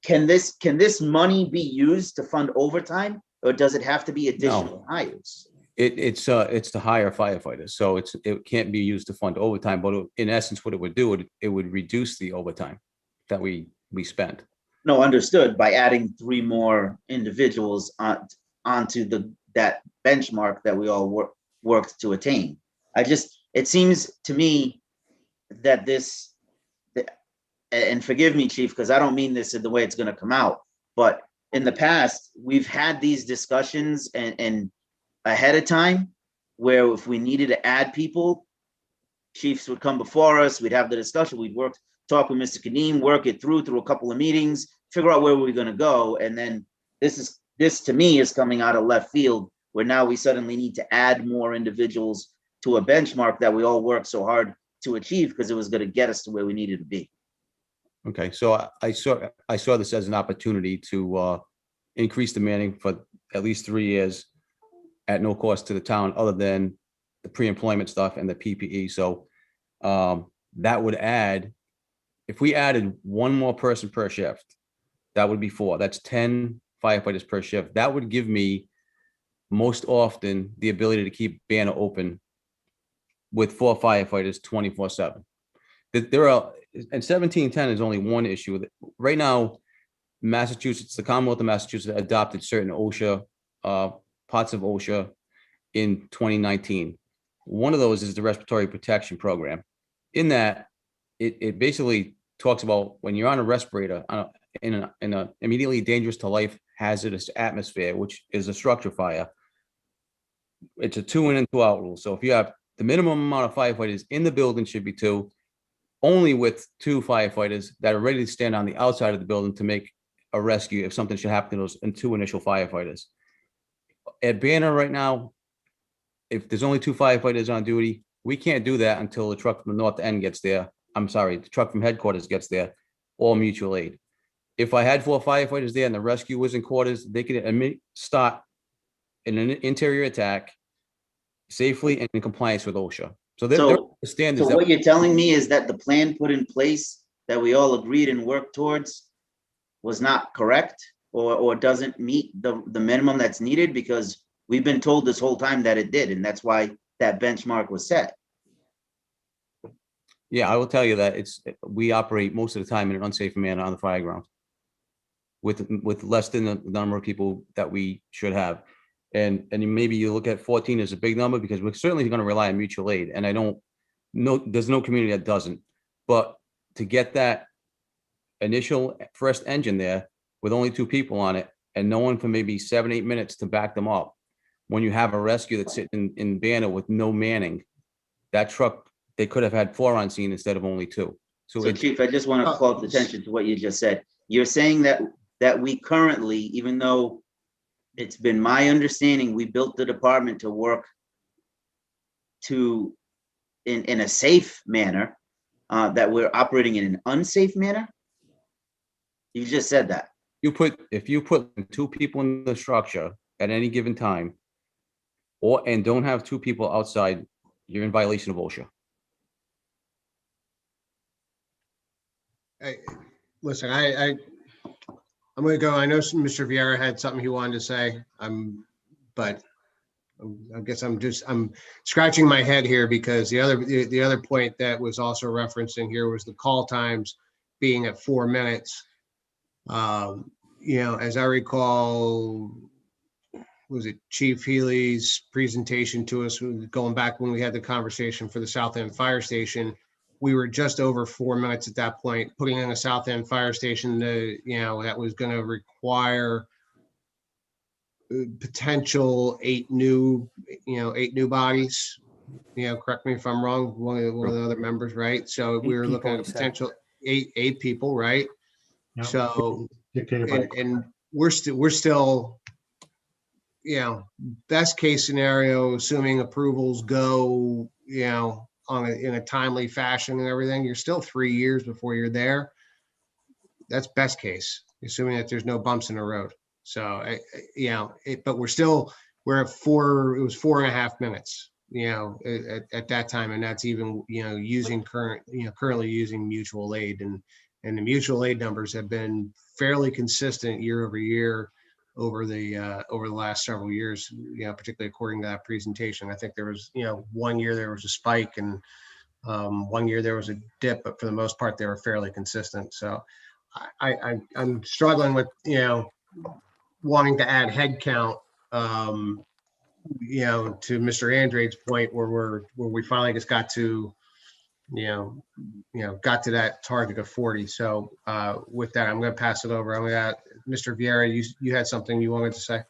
can this money be used to fund overtime, or does it have to be additional hires? It's to hire firefighters, so it can't be used to fund overtime, but in essence, what it would do, it would reduce the overtime that we spent. No, understood, by adding 3 more individuals onto that benchmark that we all worked to attain. It seems to me that and forgive me, Chief, because I don't mean this in the way it's going to come out, but in the past, we've had these discussions and ahead of time, where if we needed to add people, chiefs would come before us, we'd have the discussion, we'd talk with Mr. Kadeem, work it through a couple of meetings, figure out where we're going to go. And then this to me is coming out of left field, where now we suddenly need to add more individuals to a benchmark that we all worked so hard to achieve, because it was going to get us to where we needed to be. Okay, so I saw this as an opportunity to increase the manning for at least 3 years at no cost to the town, other than the pre-employment stuff and the PPE. So that would add, if we added 1 more person per shift, that would be 4. That's 10 firefighters per shift. That would give me most often the ability to keep Banner open with 4 firefighters 24/7. There are, and 1710 is only one issue with it. Right now, Massachusetts, the Commonwealth of Massachusetts adopted certain OSHA, parts of OSHA in 2019. One of those is the respiratory protection program. In that, it basically talks about when you're on a respirator in a immediately dangerous to life hazardous atmosphere, which is a structure fire. It's a 2 in and 2 out rule. So if you have the minimum amount of firefighters in the building should be 2, only with 2 firefighters that are ready to stand on the outside of the building to make a rescue if something should happen to those 2 initial firefighters. At Banner right now, if there's only 2 firefighters on duty, we can't do that until the truck from the north end gets there. I'm sorry, the truck from headquarters gets there, or mutual aid. If I had 4 firefighters there and the rescue was in quarters, they could start an interior attack safely and in compliance with OSHA. So there are standards. So what you're telling me is that the plan put in place that we all agreed and worked towards was not correct, or doesn't meet the minimum that's needed, because we've been told this whole time that it did, and that's why that benchmark was set. Yeah, I will tell you that we operate most of the time in an unsafe manner on the fire ground with less than the number of people that we should have. And maybe you look at 14 as a big number, because we're certainly going to rely on mutual aid. And I don't know, there's no community that doesn't. But to get that initial first engine there with only 2 people on it, and no one for maybe 7-8 minutes to back them up, when you have a rescue that's sitting in Banner with no manning, that truck, they could have had 4 on scene instead of only 2. So Chief, I just want to call attention to what you just said. You're saying that we currently, even though it's been my understanding, we built the department to work in a safe manner, that we're operating in an unsafe manner? You just said that. If you put 2 people in the structure at any given time, and don't have 2 people outside you're in violation of OSHA. Listen, I'm gonna go. I know Mr. Vieira had something he wanted to say. But I guess I'm scratching my head here because the other point that was also referenced in here was the call times being at 4 minutes. As I recall, was it Chief Healy's presentation to us going back when we had the conversation for the South End Fire Station? We were just over 4 minutes at that point, putting in a South End Fire Station that was going to require potential 8 new bodies. Correct me if I'm wrong, one of the other members, right? So we were looking at a potential eight people, right? Yep. So, Dictated by and we're still, best case scenario, assuming approvals go, in a timely fashion and everything, you're still 3 years before you're there. That's best case, assuming that there's no bumps in the road. So, but we're at it was 4.5 minutes, at that time. And that's even, currently using mutual aid, and the mutual aid numbers have been fairly consistent year over year over the last several years, particularly according to that presentation. I think there was, 1 year there was a spike, and 1 year there was a dip, but for the most part, they were fairly consistent. So I'm struggling with, wanting to add head count, to Mr. Andrade's point, where we finally just got to, got to that target of 40. So with that, I'm going to pass it over. Mr. Vieira, you had something you wanted to say?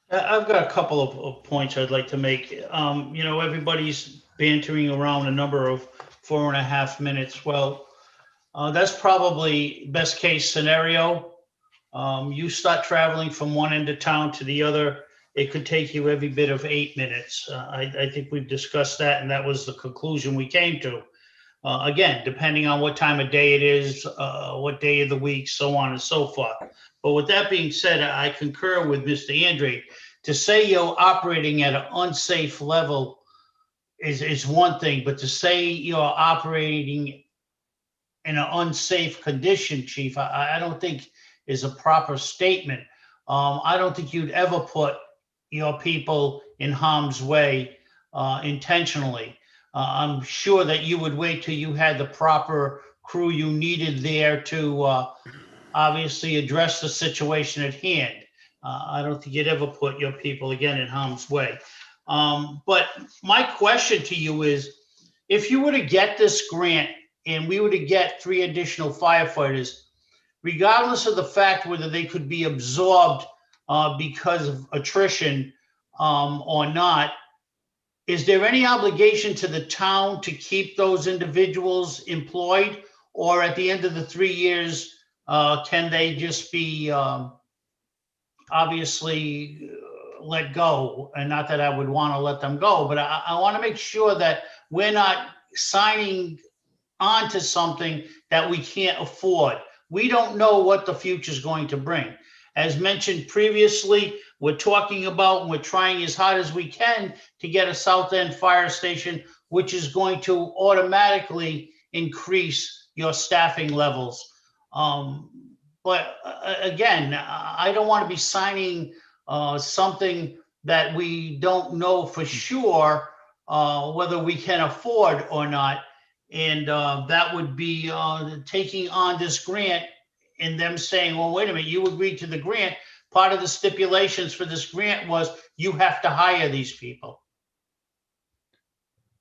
I've got a couple of points I'd like to make. Everybody's bantering around a number of 4.5 minutes. Well, that's probably best case scenario. You start traveling from one end of town to the other, it could take you every bit of 8 minutes. I think we've discussed that, and that was the conclusion we came to. Again, depending on what time of day it is, what day of the week, so on and so forth. But with that being said, I concur with Mr. Andrade. To say you're operating at an unsafe level is one thing, but to say you're operating in an unsafe condition, Chief, I don't think is a proper statement. I don't think you'd ever put your people in harm's way intentionally. I'm sure that you would wait till you had the proper crew you needed there to obviously address the situation at hand. I don't think you'd ever put your people again in harm's way. But my question to you is, if you were to get this grant and we were to get 3 additional firefighters, regardless of the fact whether they could be absorbed because of attrition or not, is there any obligation to the town to keep those individuals employed? Or at the end of the 3 years, can they just be obviously let go? And not that I would want to let them go, but I want to make sure that we're not signing on to something that we can't afford. We don't know what the future is going to bring. As mentioned previously, we're talking about, and we're trying as hard as we can to get a South End fire station, which is going to automatically increase your staffing levels. But again, I don't want to be signing something that we don't know for sure whether we can afford or not. And that would be taking on this grant and them saying, well, wait a minute, you agreed to the grant. Part of the stipulations for this grant was you have to hire these people.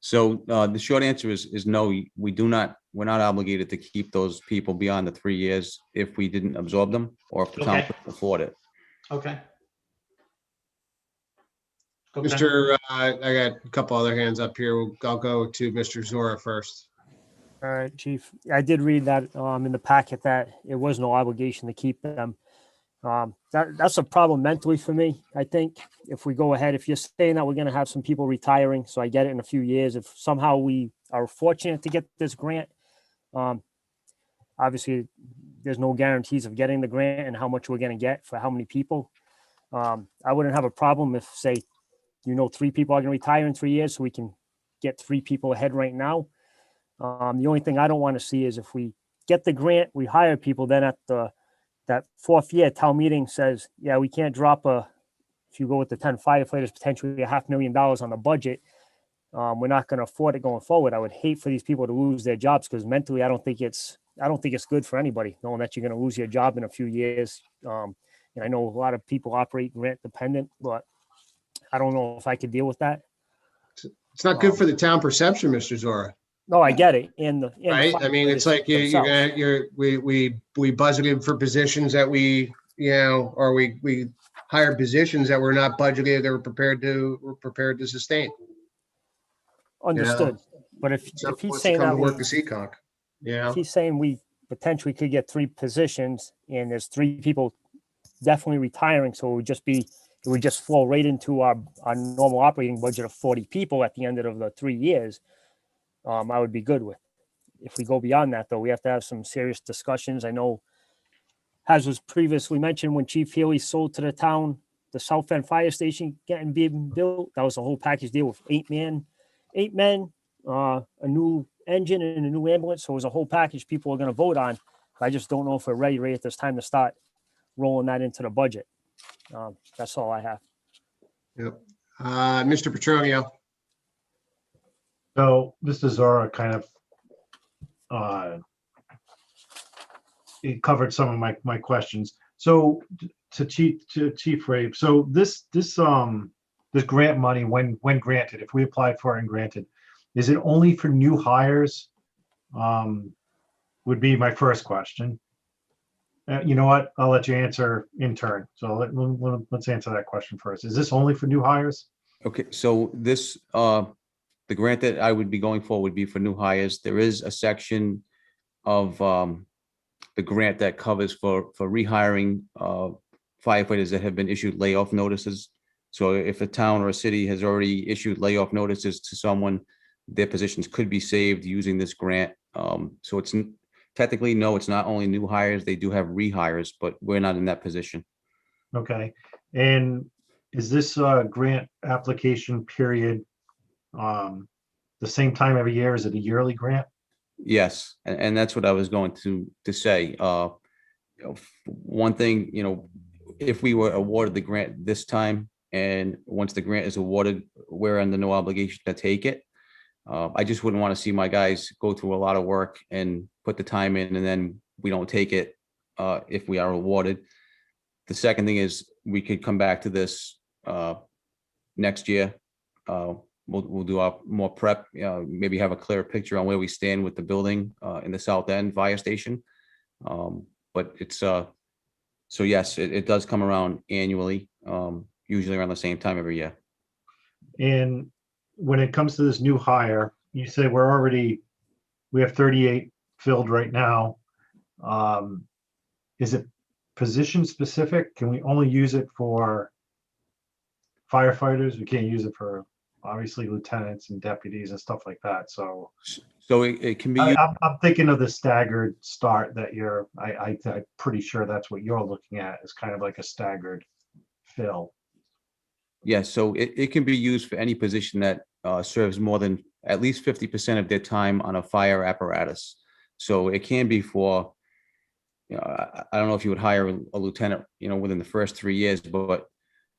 So the short answer is no, we're not obligated to keep those people beyond the 3 years if we didn't absorb them or if the town Okay. couldn't afford it. Okay. Mr. I got a couple other hands up here. I'll go to Mr. Zora first. All right, Chief. I did read that in the packet that it was no obligation to keep them. That's a problem mentally for me. I think if we go ahead, if you're saying that we're going to have some people retiring, so I get it in a few years, if somehow we are fortunate to get this grant, obviously there's no guarantees of getting the grant and how much we're going to get for how many people. I wouldn't have a problem if, say, 3 people are going to retire in 3 years, so we can get 3 people ahead right now. The only thing I don't want to see is if we get the grant, we hire people, then at that 4th year, town meeting says, yeah, we can't drop if you go with the 10 firefighters, potentially $500,000 on the budget. We're not going to afford it going forward. I would hate for these people to lose their jobs because mentally, I don't think it's good for anybody knowing that you're going to lose your job in a few years. And I know a lot of people operate grant dependent, but I don't know if I could deal with that. It's not good for the town perception, Mr. Zora. No, I get it. And the Right? I mean, it's like we budgeted for positions that or we hired positions that were not budgeted, that were prepared to sustain. Understood. But if he's saying come that to work the Seekonk, if he's saying we potentially could get 3 positions and there's 3 people definitely retiring, so it would just flow right into our normal operating budget of 40 people at the end of the 3 years. I would be good with. If we go beyond that, though, we have to have some serious discussions. I know, as was previously mentioned, when Chief Healy sold to the town, the South End Fire Station being built, that was a whole package deal with 8 men, a new engine and a new ambulance. So it was a whole package people are going to vote on. I just don't know if we're ready at this time to start rolling that into the budget. That's all I have. Yep. Mr. Petronio. So Mr. Zora kind of it covered some of my questions. So to Chief Rabe, so this grant money, when granted, if we applied for it and granted, is it only for new hires? Would be my first question. You know what? I'll let you answer in turn. So let's answer that question first. Is this only for new hires? Okay, so this, the grant that I would be going for would be for new hires. There is a section of the grant that covers for rehiring firefighters that have been issued layoff notices. So if a town or a city has already issued layoff notices to someone, their positions could be saved using this grant. So it's technically, no, it's not only new hires. They do have rehires, but we're not in that position. Okay. And is this grant application period the same time every year? Is it a yearly grant? Yes, and that's what I was going to say. One thing, if we were awarded the grant this time, and once the grant is awarded, we're under no obligation to take it. I just wouldn't want to see my guys go through a lot of work and put the time in, and then we don't take it if we are awarded. The second thing is we could come back to this next year. We'll do our more prep, maybe have a clearer picture on where we stand with the building in the South End Fire Station. But it's so yes, it does come around annually, usually around the same time every year. And when it comes to this new hire, you say we have 38 filled right now. Is it position specific? Can we only use it for firefighters? We can't use it for obviously lieutenants and deputies and stuff like that. So it can be used. I'm thinking of the staggered start that I'm pretty sure that's what you're looking at, is kind of like a staggered fill. Yes, so it can be used for any position that serves more than at least 50% of their time on a fire apparatus. So it can be for, I don't know if you would hire a lieutenant, within the first 3 years, but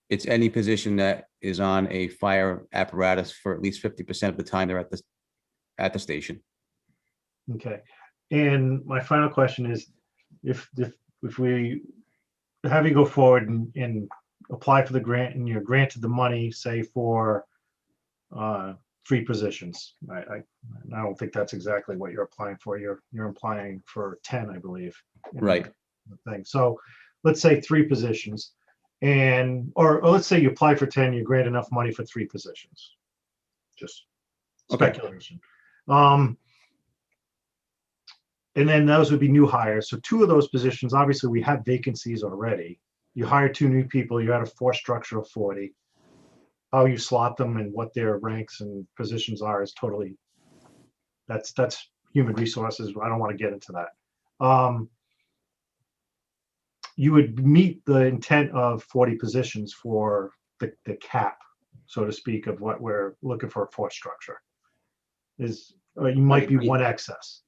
it's any position that is on a fire apparatus for at least 50% of the time they're at the station. Okay. And my final question is, if we have you go forward and apply for the grant and you're granted the money, say for 3 positions. I don't think that's exactly what you're applying for. You're applying for 10, I believe. Right. So let's say 3 positions, or let's say you apply for 10, you grant enough money for 3 positions. Just speculation. And then those would be new hires. So 2 of those positions, obviously we have vacancies already. You hire 2 new people, you had a force structure of 40. How you slot them and what their ranks and positions are is totally, that's human resources. I don't want to get into that. You would meet the intent of 40 positions for the cap, so to speak, of what we're looking for a force structure. you might be one excess.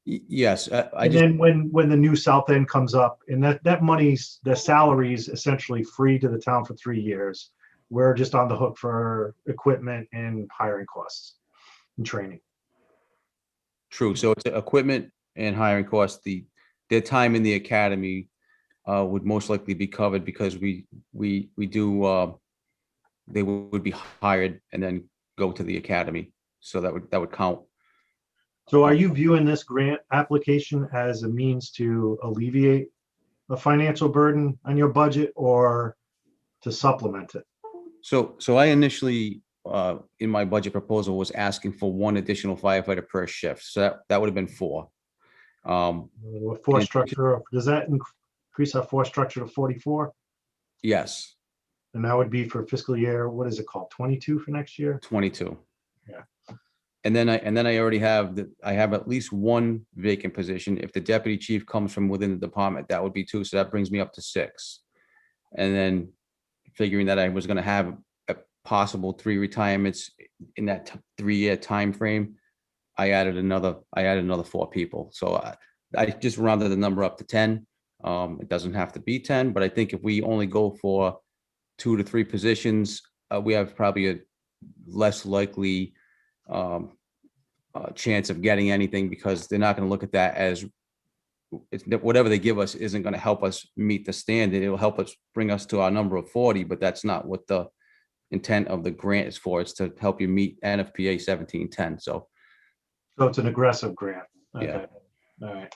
Yes, I And just, then when the new south end comes up, and that money's, the salary's essentially free to the town for 3 years. We're just on the hook for equipment and hiring costs and training. true. So it's equipment and hiring costs. Their time in the academy would most likely be covered because we do, they would be hired and then go to the academy. So that would count. So are you viewing this grant application as a means to alleviate a financial burden on your budget or to supplement it? So I initially, in my budget proposal, was asking for one additional firefighter per shift. So that would have been 4. With force structure, does that increase our force structure to 44? Yes, And that would be for fiscal year, what is it called, 22 for next year? 22. Yeah. And then I already have I have at least one vacant position. If the deputy chief comes from within the department, that would be 2. So that brings me up to 6. And then figuring that I was going to have a possible 3 retirements in that 3-year time frame, I added another 4 people. So I just rounded the number up to 10. It doesn't have to be 10, but I think if we only go for 2 to 3 positions, we have probably a less likely chance of getting anything, because they're not going to look at that as whatever they give us isn't going to help us meet the standard. It'll help us bring us to our number of 40, but that's not what the intent of the grant is for. It's to help you meet NFPA 1710. So it's an aggressive grant. Okay. Yeah. All right.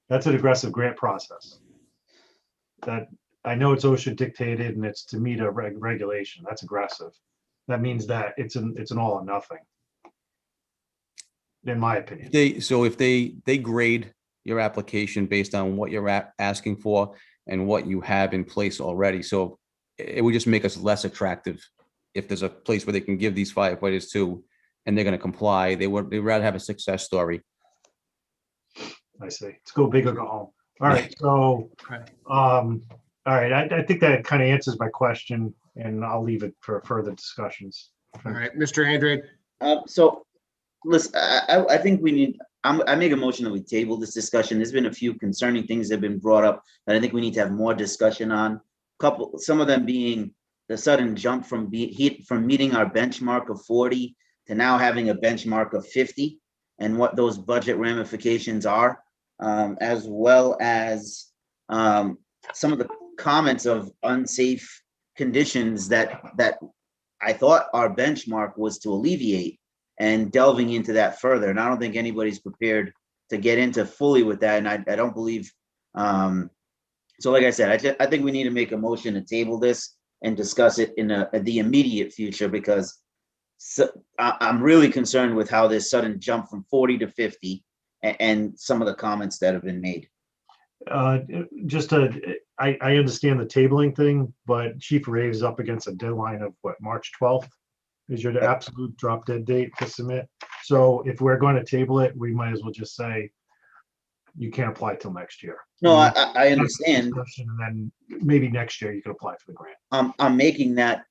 That's an aggressive grant process. That I know it's OSHA dictated and it's to meet a regulation. That's aggressive. That means that it's an all or nothing, in my opinion. if they grade your application based on what you're asking for and what you have in place already. So it would just make us less attractive if there's a place where they can give these firefighters to, and they're going to comply. They'd rather have a success story. I see. Let's go big or go home. All right. So, all right. I think that kind of answers my question, and I'll leave it for further discussions. All right, Mr. Andre. So, listen, I think we need, I make a motion that we table this discussion. There's been a few concerning things that have been brought up that I think we need to have more discussion on. Some of them being the sudden jump from meeting our benchmark of 40 to now having a benchmark of 50, and what those budget ramifications are, as well as some of the comments of unsafe conditions that I thought our benchmark was to alleviate, and delving into that further. And I don't think anybody's prepared to get into fully with that. And I don't believe, so like I said, I think we need to make a motion to table this and discuss it in the immediate future, because I'm really concerned with how this sudden jump from 40 to 50 and some of the comments that have been made. I understand the tabling thing, but Chief Rave is up against a deadline of what, March 12th is your absolute drop dead date to submit. So if we're going to table it, we might as well just say you can't apply till next year. No, I understand. And then maybe next year you can apply for the grant. I'm making that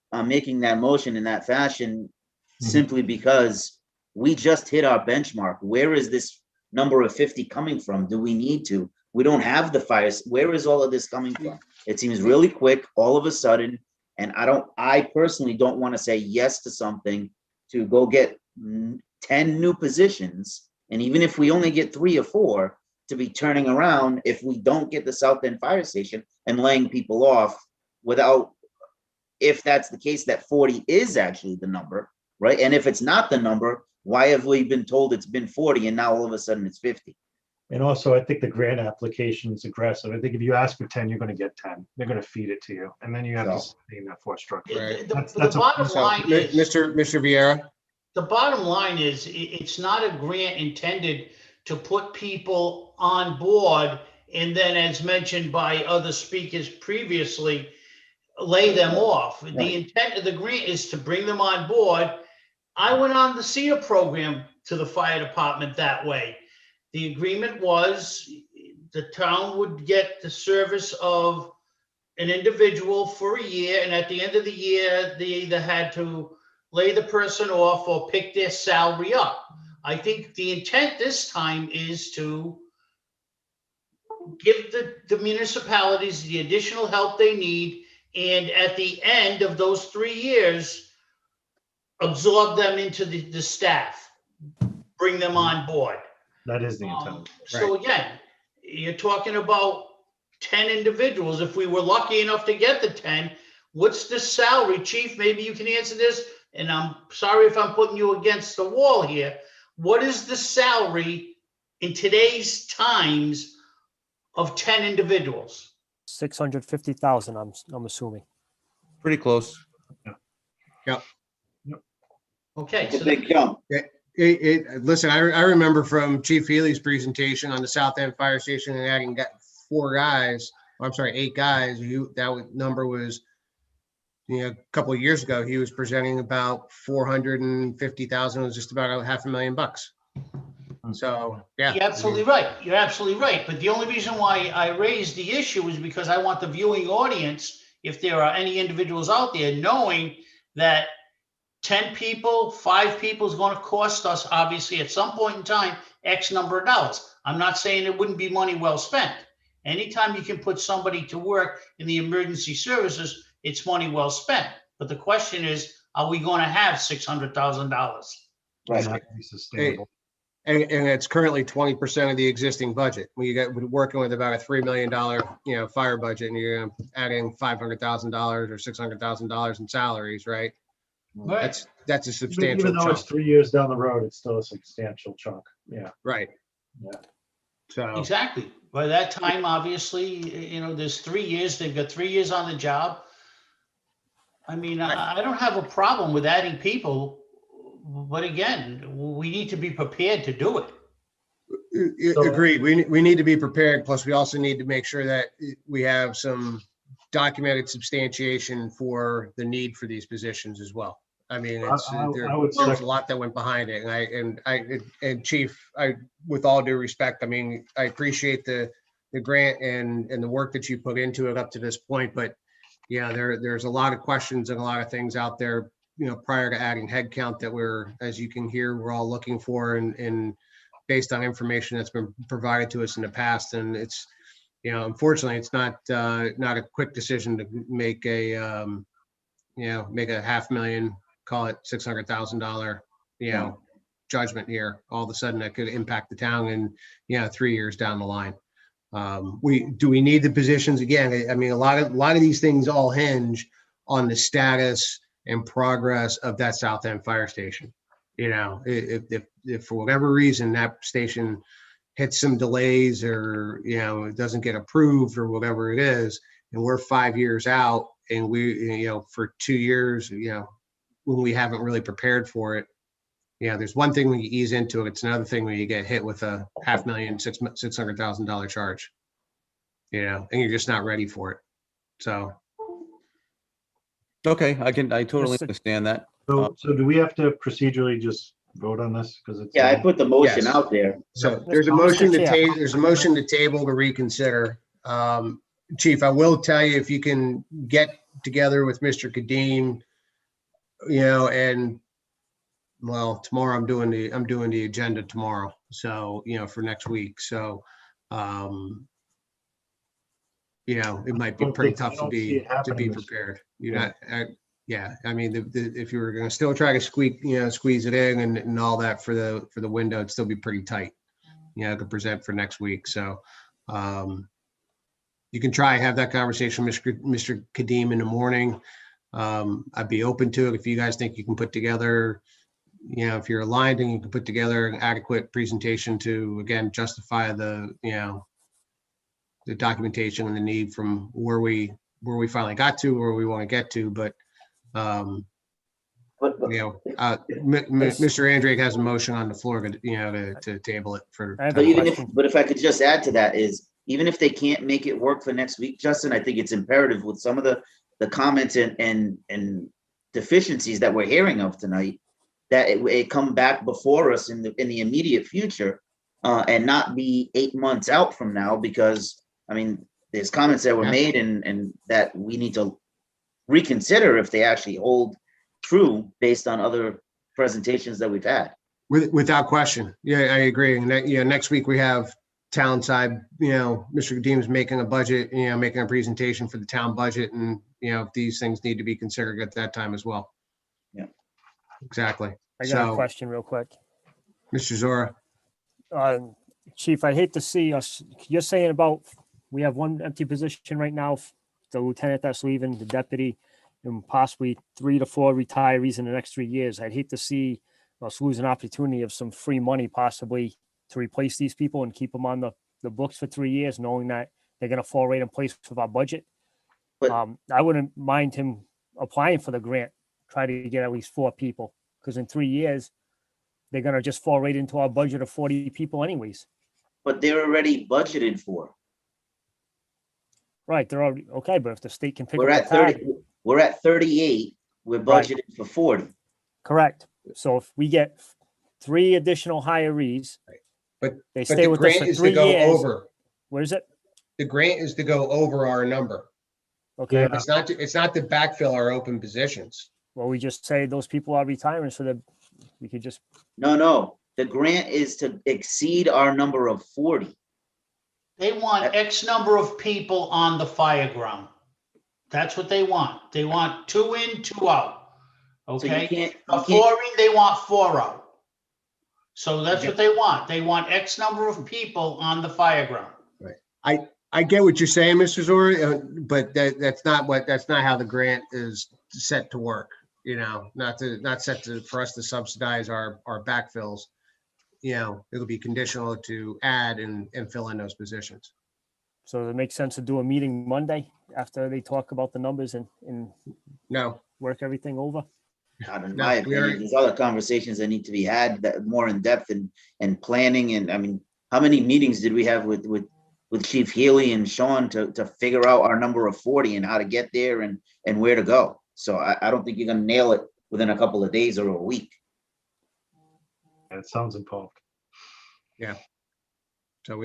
motion in that fashion simply because we just hit our benchmark. Where is this number of 50 coming from? Do we need to? We don't have the fires. Where is all of this coming from? It seems really quick, all of a sudden. And I personally don't want to say yes to something to go get 10 new positions. And even if we only get 3 or 4, to be turning around if we don't get the South End Fire Station and laying people off without, if that's the case, that 40 is actually the number, right? And if it's not the number, why have we been told it's been 40 and now all of a sudden it's 50? And also, I think the grant application is aggressive. I think if you ask for 10, you're going to get 10. They're going to feed it to you, and then you have to sustain that force structure. Right. The bottom line is, Mr. Vieira. the bottom line is, it's not a grant intended to put people on board and then, as mentioned by other speakers previously, lay them off. Right. The intent of the grant is to bring them on board. I went on the SEER program to the fire department that way. The agreement was the town would get the service of an individual for a year, and at the end of the year, they either had to lay the person off or pick their salary up. I think the intent this time is to give the municipalities the additional help they need, and at the end of those 3 years, absorb them into the staff, bring them on board. That is the intent. So again, you're talking about 10 individuals. If we were lucky enough to get the 10, what's the salary? Chief, maybe you can answer this, and I'm sorry if I'm putting you against the wall here. What is the salary in today's times of 10 individuals? 650,000, I'm assuming. Pretty close. Okay, It's a so big jump. Listen, I remember from Chief Healy's presentation on the South End Fire Station and adding 8 guys. Number was, a couple of years ago, he was presenting about 450,000. It was just about $500,000. So, yeah. You're absolutely right. You're absolutely right. But the only reason why I raised the issue is because I want the viewing audience, if there are any individuals out there, knowing that 10 people, 5 people is going to cost us, obviously, at some point in time, X number of dollars. I'm not saying it wouldn't be money well spent. Anytime you can put somebody to work in the emergency services, it's money well spent. But the question is, are we going to have $600,000? Right. Not to be sustainable. And it's currently 20% of the existing budget. We're working with about a $3 million, fire budget, and you're adding $500,000 or $600,000 in salaries, right? Right. That's a substantial Even though it's chunk, 3 years down the road, it's still a substantial chunk. Yeah. right? Yeah. So, Exactly. By that time, obviously, there's 3 years. They've got 3 years on the job. I mean, I don't have a problem with adding people, but again, we need to be prepared to do it. agreed. We need to be prepared. Plus, we also need to make sure that we have some documented substantiation for the need for these positions as well. I mean, there's a lot that went behind it, and Chief, with all due respect, I mean, I appreciate the grant and the work that you put into it up to this point, but yeah, there's a lot of questions and a lot of things out there, prior to adding headcount that as you can hear, we're all looking for, and based on information that's been provided to us in the past, and it's, unfortunately, it's not a quick decision to make a $500,000, call it $600,000, judgment here. All of a sudden, that could impact the town in 3 years down the line. We need the positions again? I mean, a lot of these things all hinge on the status and progress of that South End Fire Station. If for whatever reason that station hits some delays, or it doesn't get approved, or whatever it is, and we're 5 years out, and we for 2 years when we haven't really prepared for it, there's one thing when you ease into it, it's another thing when you get hit with a $500,000, $600,000 charge, and you're just not ready for it. So. Okay, I totally understand that. So do we have to procedurally just vote on this? Because it's. Yeah, I put the motion Yes. out there. So there's a motion to Mr. Chair. there's a motion to table to reconsider. Chief, I will tell you, if you can get together with Mr. Kadim, and well, tomorrow I'm doing the agenda tomorrow. So, for next week. So, it might be pretty tough to be prepared. Yeah, I mean, if you were going to still try to squeeze it in and all that for the window, it'd still be pretty tight, to present for next week. So, you can try and have that conversation with Mr. Kadim in the morning. I'd be open to it if you guys think you can put together, if you're aligned and you can put together an adequate presentation to, again, justify the documentation and the need from where we finally got to, where we want to get to. But, Mr. Andrake has a motion on the floor to table it for. I have But a question. if I could just add to that is, even if they can't make it work for next week, Justin, I think it's imperative with some of the comments and deficiencies that we're hearing of tonight, that it come back before us in the immediate future, and not be 8 months out from now, because I mean, there's comments that were made and that we need to reconsider if they actually hold true based on other presentations that we've had. Without question. Yeah, I agree. And next week we have town side, Mr. Kadeem's making a budget, making a presentation for the town budget, and, these things need to be considered at that time as well. Yeah. Exactly. I got a So, question real quick. Mr. Zora, Chief, I'd hate to see us, you're saying about, we have one empty position right now, the lieutenant that's leaving, the deputy, and possibly 3 to 4 retirees in the next 3 years. I'd hate to see us lose an opportunity of some free money possibly to replace these people and keep them on the books for 3 years, knowing that they're going to fall right in place with our budget. But- I wouldn't mind him applying for the grant, try to get at least 4 people, because in 3 years, they're going to just fall right into our budget of 40 people anyways. But they're already budgeted for. Right, they're already, okay, but if the state can pick We're up at the tab, 30, we're at 38, we're Right. budgeted for 40. correct. So if we get 3 additional hirees, but they but stay the with us grant for is to 3 go years. over. What is it? The grant is to go over our number. Okay, Yeah. It's not to backfill our open positions. well, we just say those people are retiring so that we could just, No, the grant is to exceed our number of 40. They want X number of people on the fire ground. That's what they want. They want 2 in, 2 out. So you Okay? can't, A you 4 can't, in, they want 4 out. So that's Yeah. what they want. They want X number of people on the fire ground. I get what you're saying, Mr. Zora, but that's not how the grant is set to work. Not set for us to subsidize our backfills. It'll be conditional to add and fill in those positions. so it makes sense to do a meeting Monday after they talk about the numbers and No, work everything over. not in No, my we opinion, already- there's other conversations that need to be had that more in depth and planning. And I mean, how many meetings did we have with Chief Healy and Sean to figure out our number of 40 and how to get there and where to go? So I don't think you're gonna nail it within a couple of days or a week. It sounds involved. so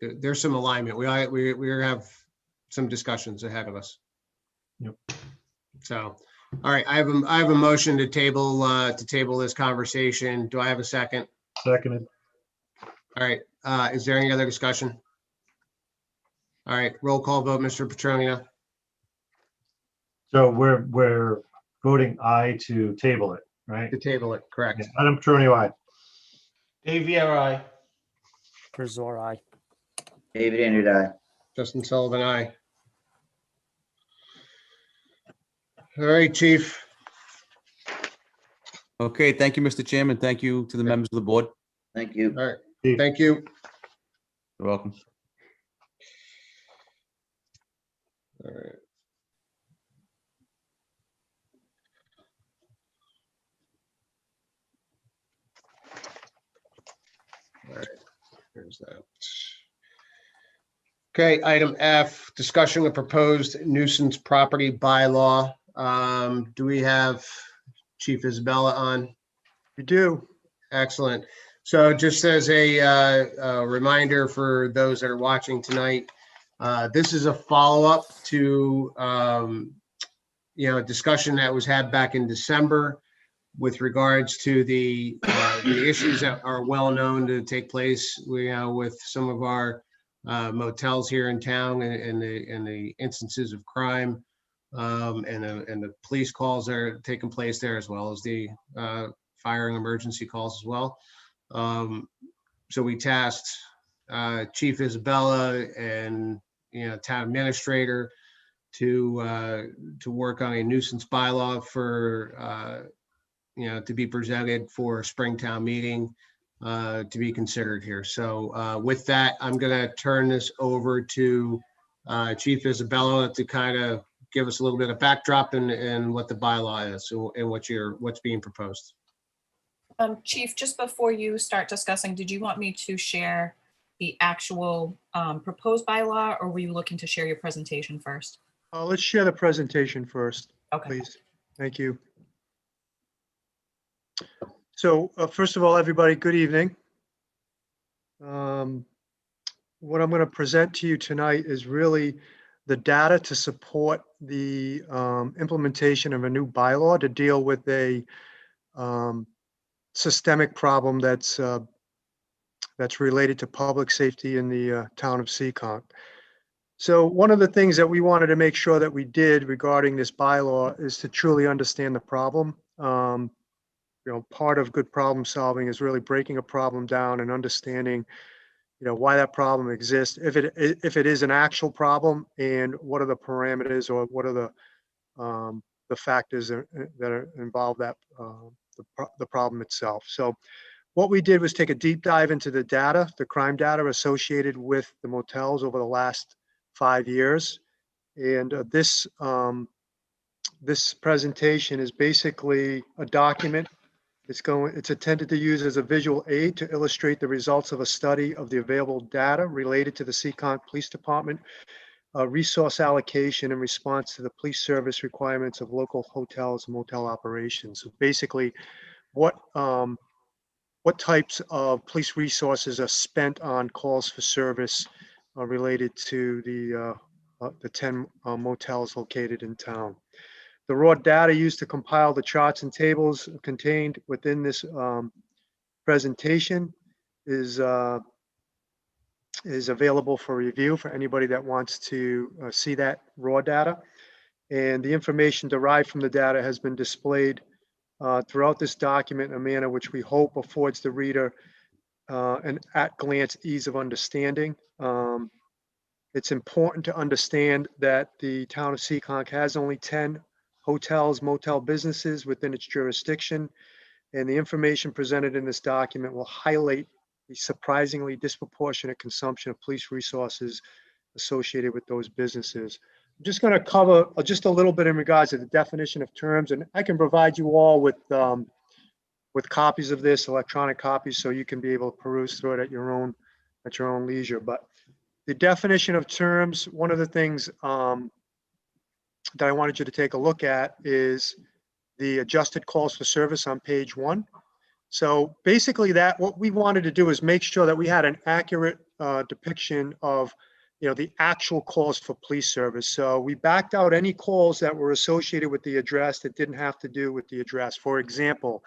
there's some alignment. We have some discussions ahead of us. Yep. So, all right, I have a motion to table this conversation. Do I have a second? Seconded. All right, is there any other discussion? All right, roll call vote, Mr. Petronio. So we're voting aye to table it, right? To table it, correct. Adam Petronio, aye. Dave Viera, For Zora, aye. David Andrew, aye. Justin Sullivan, aye. All right, Chief. Okay, thank you, Mr. Chairman. Thank you to the members of the board. Thank you. All right, thank you. You're welcome. All right. All right, there's that. Okay, item F, discussion of proposed nuisance property bylaw. Do we have Chief Isabella on? We do. Excellent. So just as a reminder for those that are watching tonight, this is a follow-up to discussion that was had back in December with regards to the issues that are well known to take place with some of our motels here in town and the instances of crime and the police calls that are taking place there, as well as the fire and emergency calls as well. So we tasked Chief Isabella and town administrator to work on a nuisance bylaw for to be presented for Springtown meeting to be considered here. So with that, I'm going to turn this over to Chief Isabella to kind of give us a little bit of backdrop and what the bylaw is and what's being proposed. Chief, just before you start discussing, did you want me to share the actual proposed bylaw, or were you looking to share your presentation first? Let's share the presentation first, Okay. please. Thank you. So first of all, everybody, good evening. What I'm going to present to you tonight is really the data to support the implementation of a new bylaw to deal with a systemic problem that's related to public safety in the town of Seekonk. So one of the things that we wanted to make sure that we did regarding this bylaw is to truly understand the problem. Part of good problem solving is really breaking a problem down and understanding, why that problem exists, if it is an actual problem, and what are the parameters or what are the factors that are involved that the problem itself. So what we did was take a deep dive into the data, the crime data associated with the motels over the last 5 years. And this presentation is basically a document. It's intended to use as a visual aid to illustrate the results of a study of the available data related to the Seekonk Police Department resource allocation in response to the police service requirements of local hotels and motel operations. So basically, what types of police resources are spent on calls for service related to the 10 motels located in town. The raw data used to compile the charts and tables contained within this presentation is available for review for anybody that wants to see that raw data. And the information derived from the data has been displayed throughout this document in a manner which we hope affords the reader an at-glance ease of understanding. It's important to understand that the town of Seekonk has only 10 hotels, motel businesses within its jurisdiction, and the information presented in this document will highlight the surprisingly disproportionate consumption of police resources associated with those businesses. I'm just going to cover just a little bit in regards to the definition of terms, and I can provide you all with copies of this, electronic copies, so you can be able to peruse through it at your own leisure. But the definition of terms, one of the things that I wanted you to take a look at is the adjusted calls for service on page 1. So basically what we wanted to do is make sure that we had an accurate depiction of, the actual calls for police service. So we backed out any calls that were associated with the address that didn't have to do with the address. For example,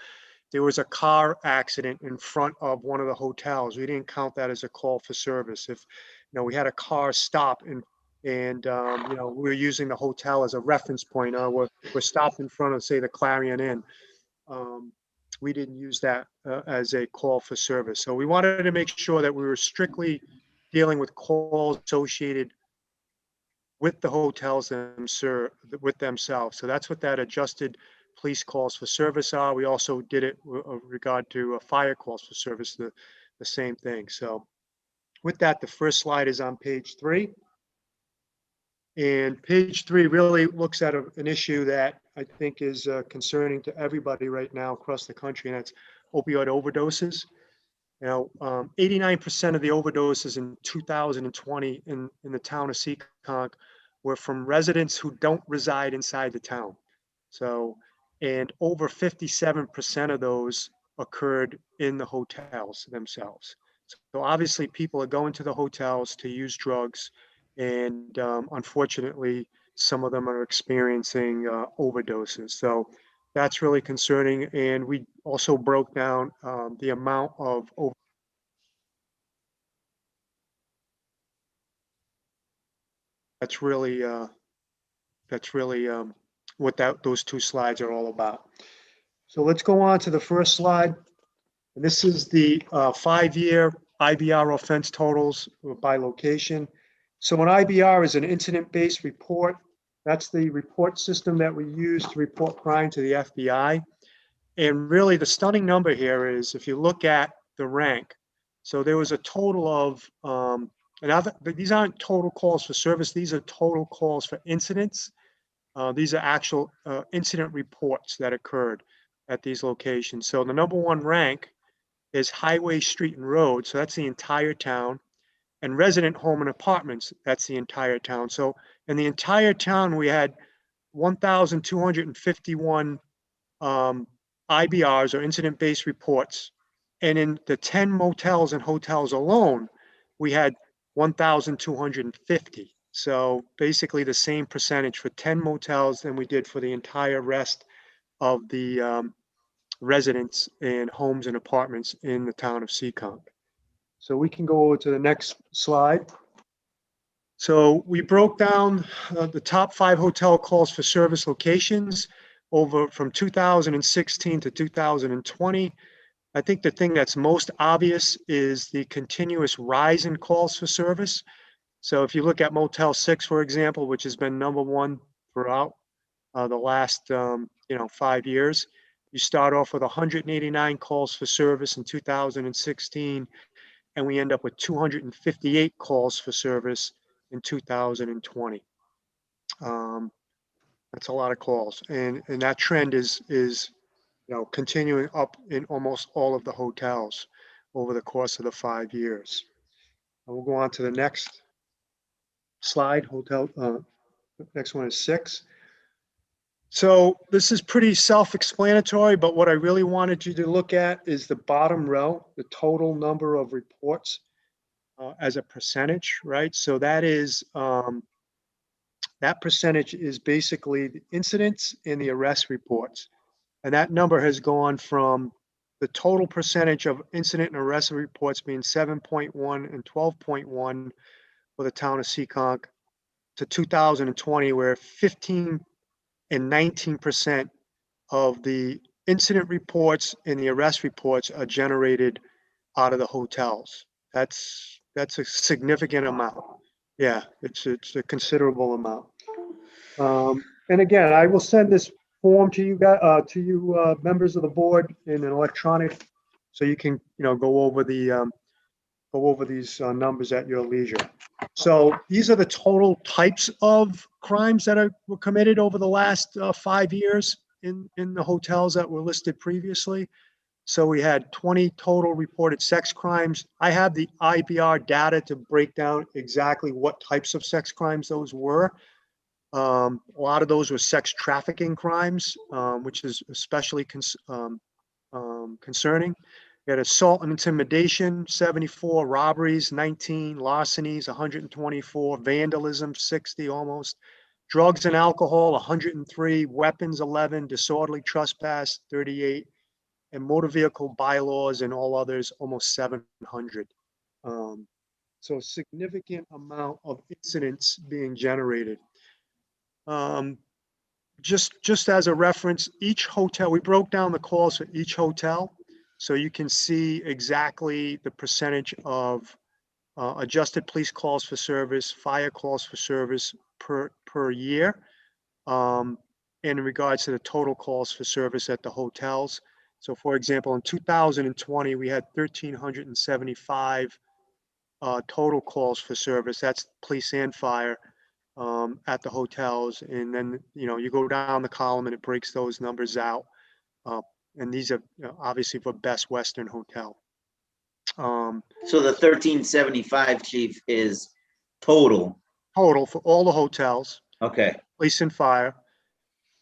there was a car accident in front of one of the hotels. We didn't count that as a call for service. If, we had a car stop and we're using the hotel as a reference point. We're stopped in front of, say, the Clarion Inn. We didn't use that as a call for service. So we wanted to make sure that we were strictly dealing with calls associated with the hotels with themselves. So that's what that adjusted police calls for service are. We also did it with regard to fire calls for service, the same thing. So with that, the first slide is on page 3. And page 3 really looks at an issue that I think is concerning to everybody right now across the country, and that's opioid overdoses. 89% of the overdoses in 2020 in the town of Seekonk were from residents who don't reside inside the town. So, and over 57% of those occurred in the hotels themselves. So obviously people are going to the hotels to use drugs, and unfortunately, some of them are experiencing overdoses. So that's really concerning. And we also broke down the amount of that's really what those 2 slides are all about. So let's go on to the first slide. And this is the 5-year IBR offense totals by location. So an IBR is an incident-based report. That's the report system that we use to report crime to the FBI. And really the stunning number here is if you look at the rank. So there was a total of, these aren't total calls for service. These are total calls for incidents. These are actual incident reports that occurred at these locations. So the number 1 rank is highway, street, and road. So that's the entire town. And resident home and apartments, that's the entire town. So in the entire town, we had 1,251 IBRs or incident-based reports. And in the 10 motels and hotels alone, we had 1,250 So basically the same percentage for 10 motels than we did for the entire rest of the residents and homes and apartments in the town of Seekonk. So we can go over to the next slide. So we broke down the top 5 hotel calls for service locations over from 2016 to 2020. I think the thing that's most obvious is the continuous rise in calls for service. So if you look at Motel 6, for example, which has been #1 throughout the last 5 years, you start off with 189 calls for service in 2016, and we end up with 258 calls for service in 2020. That's a lot of calls, and that trend is continuing up in almost all of the hotels over the course of the 5 years. And we'll go on to the next slide. Next one is 6. So this is pretty self-explanatory, but what I really wanted you to look at is the bottom row, the total number of reports as a percentage, right? So that is that percentage is basically the incidents and the arrest reports. And that number has gone from the total percentage of incident and arrest reports being 7.1 and 12.1 for the town of Seekonk to 2020, where 15 and 19% of the incident reports and the arrest reports are generated out of the hotels. That's a significant amount. Yeah, it's a considerable amount. And again, I will send this form to you guys, members of the board in an electronic, so you can go over these numbers at your leisure. So these are the total types of crimes that were committed over the last 5 years in the hotels that were listed previously. So we had 20 total reported sex crimes. I have the IBR data to break down exactly what types of sex crimes those were. A lot of those were sex trafficking crimes, which is especially concerning. We had assault and intimidation, 74, robberies, 19, larcenies, 124, vandalism, 60 almost, drugs and alcohol, 103, weapons, 11, disorderly trespass, 38, and motor vehicle bylaws and all others, almost 700. So a significant amount of incidents being generated. Just as a reference, each hotel, we broke down the calls for each hotel, so you can see exactly the percentage of adjusted police calls for service, fire calls for service per year, in regards to the total calls for service at the hotels. So for example, in 2020, we had 1,375 total calls for service. That's police and fire at the hotels. And then, you go down the column and it breaks those numbers out. And these are obviously for Best Western Hotel. So the 1375, chief, is total. Total for all the hotels. Okay. Police and fire.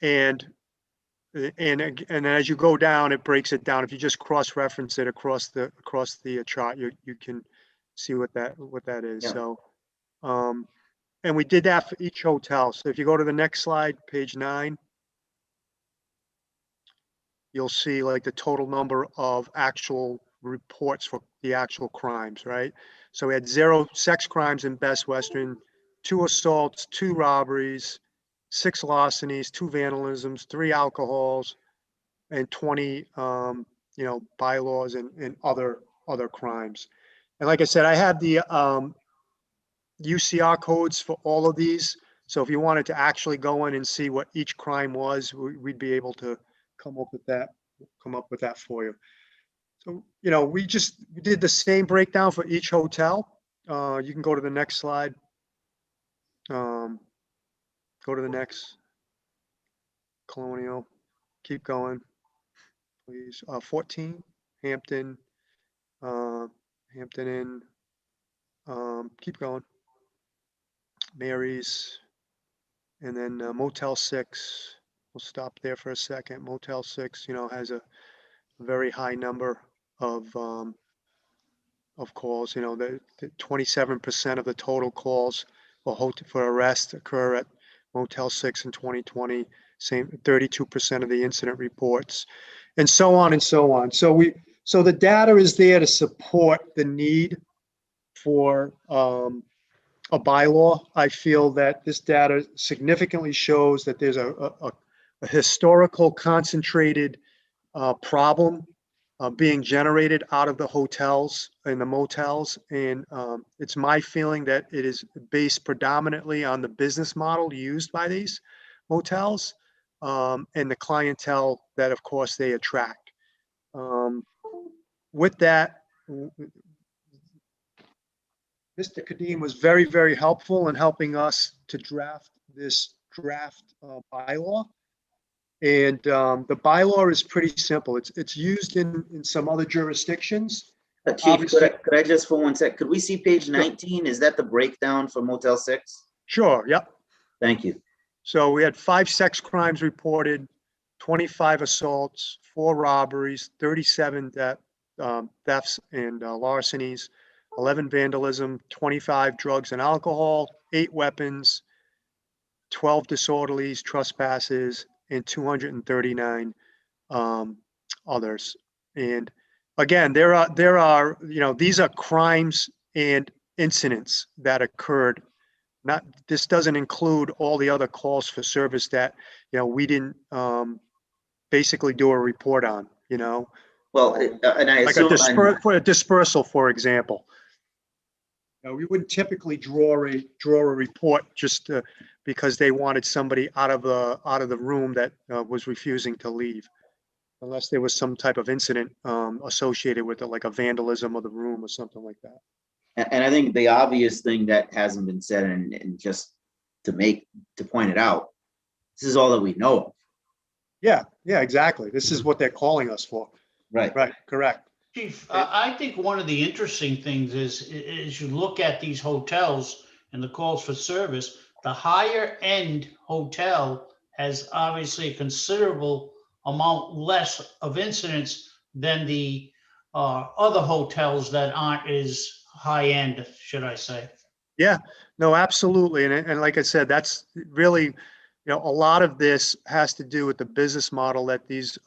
And as you go down, it breaks it down. If you just cross-reference it across the chart, you can see what that is. Yeah. So, and we did that for each hotel. So if you go to the next slide, page 9, you'll see like the total number of actual reports for the actual crimes, right? So we had 0 sex crimes in Best Western, 2 assaults, 2 robberies, 6 larcenies, 2 vandalisms, 3 alcohols, and 20, bylaws and other crimes. And like I said, I have the UCR codes for all of these. So if you wanted to actually go in and see what each crime was, we'd be able to come up with that for you. So, we did the same breakdown for each hotel. You can go to the next slide. Go to the next. Colonial. Keep going, please. 14, Hampton, Hampton Inn. Keep going. Mary's. And then Motel 6. We'll stop there for a second. Motel 6, has a very high number of calls. The 27% of the total calls for arrest occur at Motel 6 in 2020, same 32% of the incident reports, and so on and so on. So the data is there to support the need for a bylaw. I feel that this data significantly shows that there's a historical concentrated problem being generated out of the hotels and the motels. And it's my feeling that it is based predominantly on the business model used by these motels and the clientele that, of course, they attract. With that, Mr. Kadim was very, very helpful in helping us to draft this draft bylaw. And the bylaw is pretty simple. It's used in some other jurisdictions. Chief, Obviously- could I just for one sec, could we see page 19? Is that the breakdown for Motel 6? Sure, yep. Thank you. So we had 5 sex crimes reported, 25 assaults, 4 robberies, 37 thefts and larcenies, 11 vandalism, 25 drugs and alcohol, 8 weapons, 12 disorderlies, trespasses, and 239 others. And again, there are, these are crimes and incidents that occurred. This doesn't include all the other calls for service that, we didn't basically do a report on, Well, and I like assume, for a dispersal, for example. We wouldn't typically draw a report just because they wanted somebody out of the room that was refusing to leave, unless there was some type of incident associated with it, like a vandalism of the room or something like that. and I think the obvious thing that hasn't been said, and just to point it out, this is all that we know of. Yeah, exactly. This is what they're calling us for. Right. Right, correct. Chief, I think one of the interesting things is you look at these hotels and the calls for service, the higher end hotel has obviously a considerable amount less of incidents than the other hotels that aren't as high end, should I say. Yeah, no, absolutely. And like I said, that's really, a lot of this has to do with the business model that these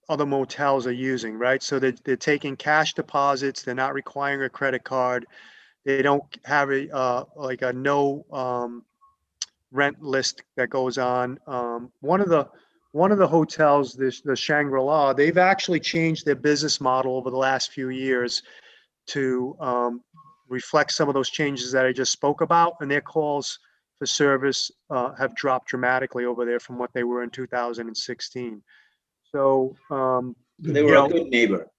other motels are using, right? So they're taking cash deposits. They're not requiring a credit card. They don't have like a no rent list that goes on. One of the hotels, the Shangri-La, they've actually changed their business model over the last few years to reflect some of those changes that I just spoke about, and their calls for service have dropped dramatically over there from what they were in 2016. So, They were a good neighbor.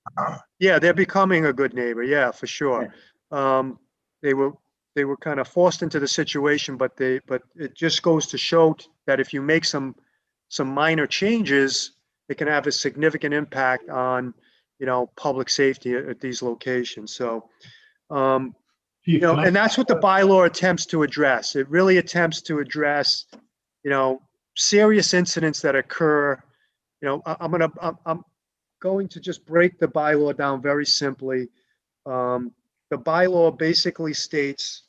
Yeah, they're becoming a good neighbor. Yeah, for sure. They were kind of forced into the situation, but it just goes to show that if you make some minor changes, it can have a significant impact on, public safety at these locations. So, and that's what the bylaw attempts to address. It really attempts to address, serious incidents that occur. I'm going to just break the bylaw down very simply. The bylaw basically states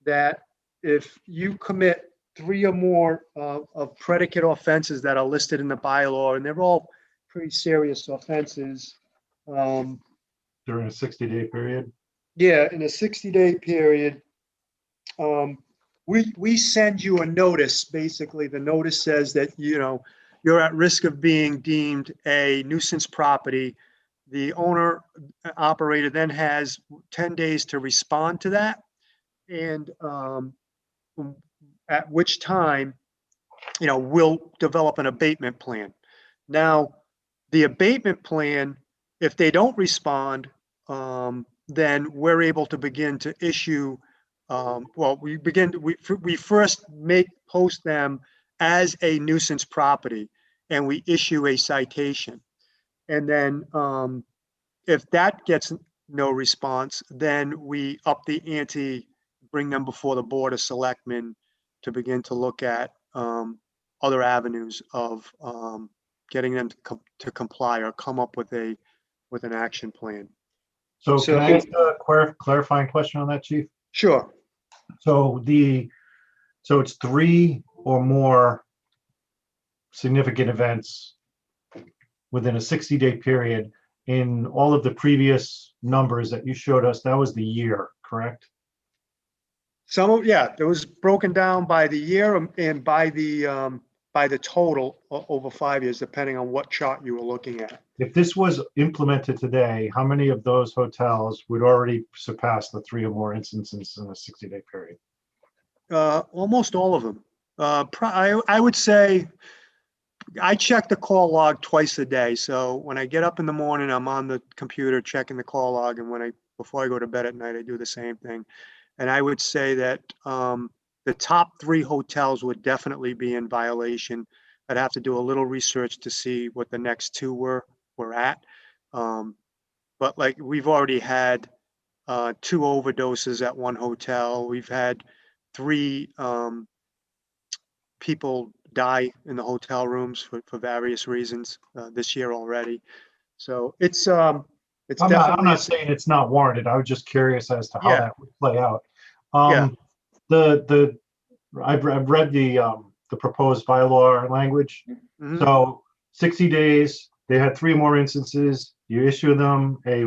that if you commit 3 or more of predicate offenses that are listed in the bylaw, and they're all pretty serious offenses. During a 60-day period? Yeah, in a 60-day period, we send you a notice. Basically, the notice says that, you're at risk of being deemed a nuisance property. The owner operator then has 10 days to respond to that. And at which time, we'll develop an abatement plan. Now, the abatement plan, if they don't respond, then we're able to begin to issue, we first post them as a nuisance property, and we issue a citation. And then if that gets no response, then we up the ante, bring them before the Board of Selectmen to begin to look at other avenues of getting them to comply or come up with an action plan. So can I ask a clarifying question on that, Chief? Sure. So it's 3 or more significant events within a 60-day period. In all of the previous numbers that you showed us, that was the year, correct? Yeah, it was broken down by the year and by the total over 5 years, depending on what chart you were looking at. If this was implemented today, how many of those hotels would already surpass the 3 or more instances in a 60-day period? Almost all of them. I would say I check the call log twice a day. So when I get up in the morning, I'm on the computer checking the call log, and before I go to bed at night, I do the same thing. And I would say that the top 3 hotels would definitely be in violation. I'd have to do a little research to see what the next 2 were at. But like we've already had 2 overdoses at one hotel. We've had 3 people die in the hotel rooms for various reasons this year already. So it's I'm definitely. not saying it's not warranted. I was just curious as to how Yeah. that would play out. Yeah. I've read the proposed bylaw language. Mhm. So 60 days, they had 3 more instances. You issue them a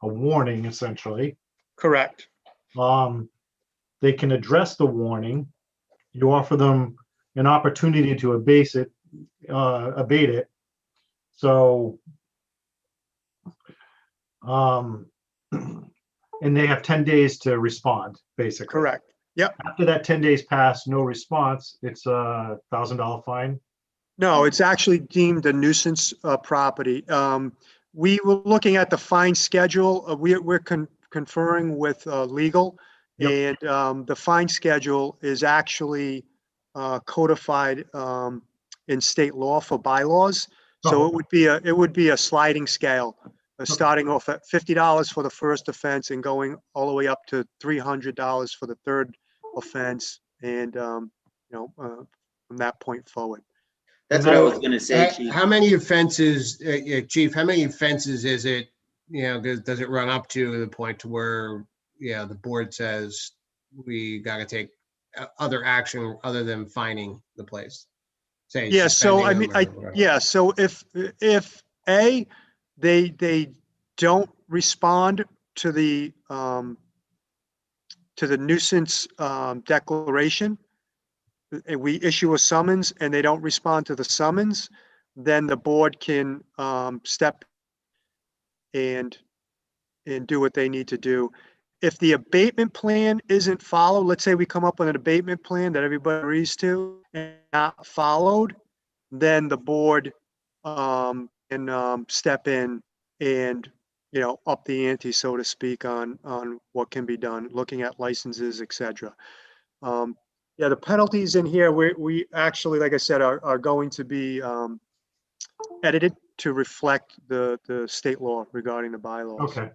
warning, essentially. Correct. They can address the warning. You offer them an opportunity to abate it. So, and they have 10 days to respond, basically. Correct. Yep. After that 10 days pass, no response, it's a $1,000 fine. No, it's actually deemed a nuisance property. We were looking at the fine schedule. We're conferring with legal. Yep. And the fine schedule is actually codified in state law for bylaws. So Oh. it would be a sliding scale, starting off at $50 for the first offense and going all the way up to $300 for the third offense, and from that point forward. That's what I was gonna say, Chief. How many offenses, Chief, how many offenses is it, does it run up to the point to where, the board says we got to take other action other than fining the place? Say Yeah, so I suspending mean, them or whatever. yeah, so if A, they don't respond to the nuisance declaration, and we issue a summons and they don't respond to the summons, then the board can step and do what they need to do. If the abatement plan isn't followed, let's say we come up with an abatement plan that everybody agrees to and not followed, then the board can step in and up the ante, so to speak, on what can be done, looking at licenses, etc. Yeah, the penalties in here, we actually, like I said, are going to be edited to reflect the state law regarding the bylaws. Okay.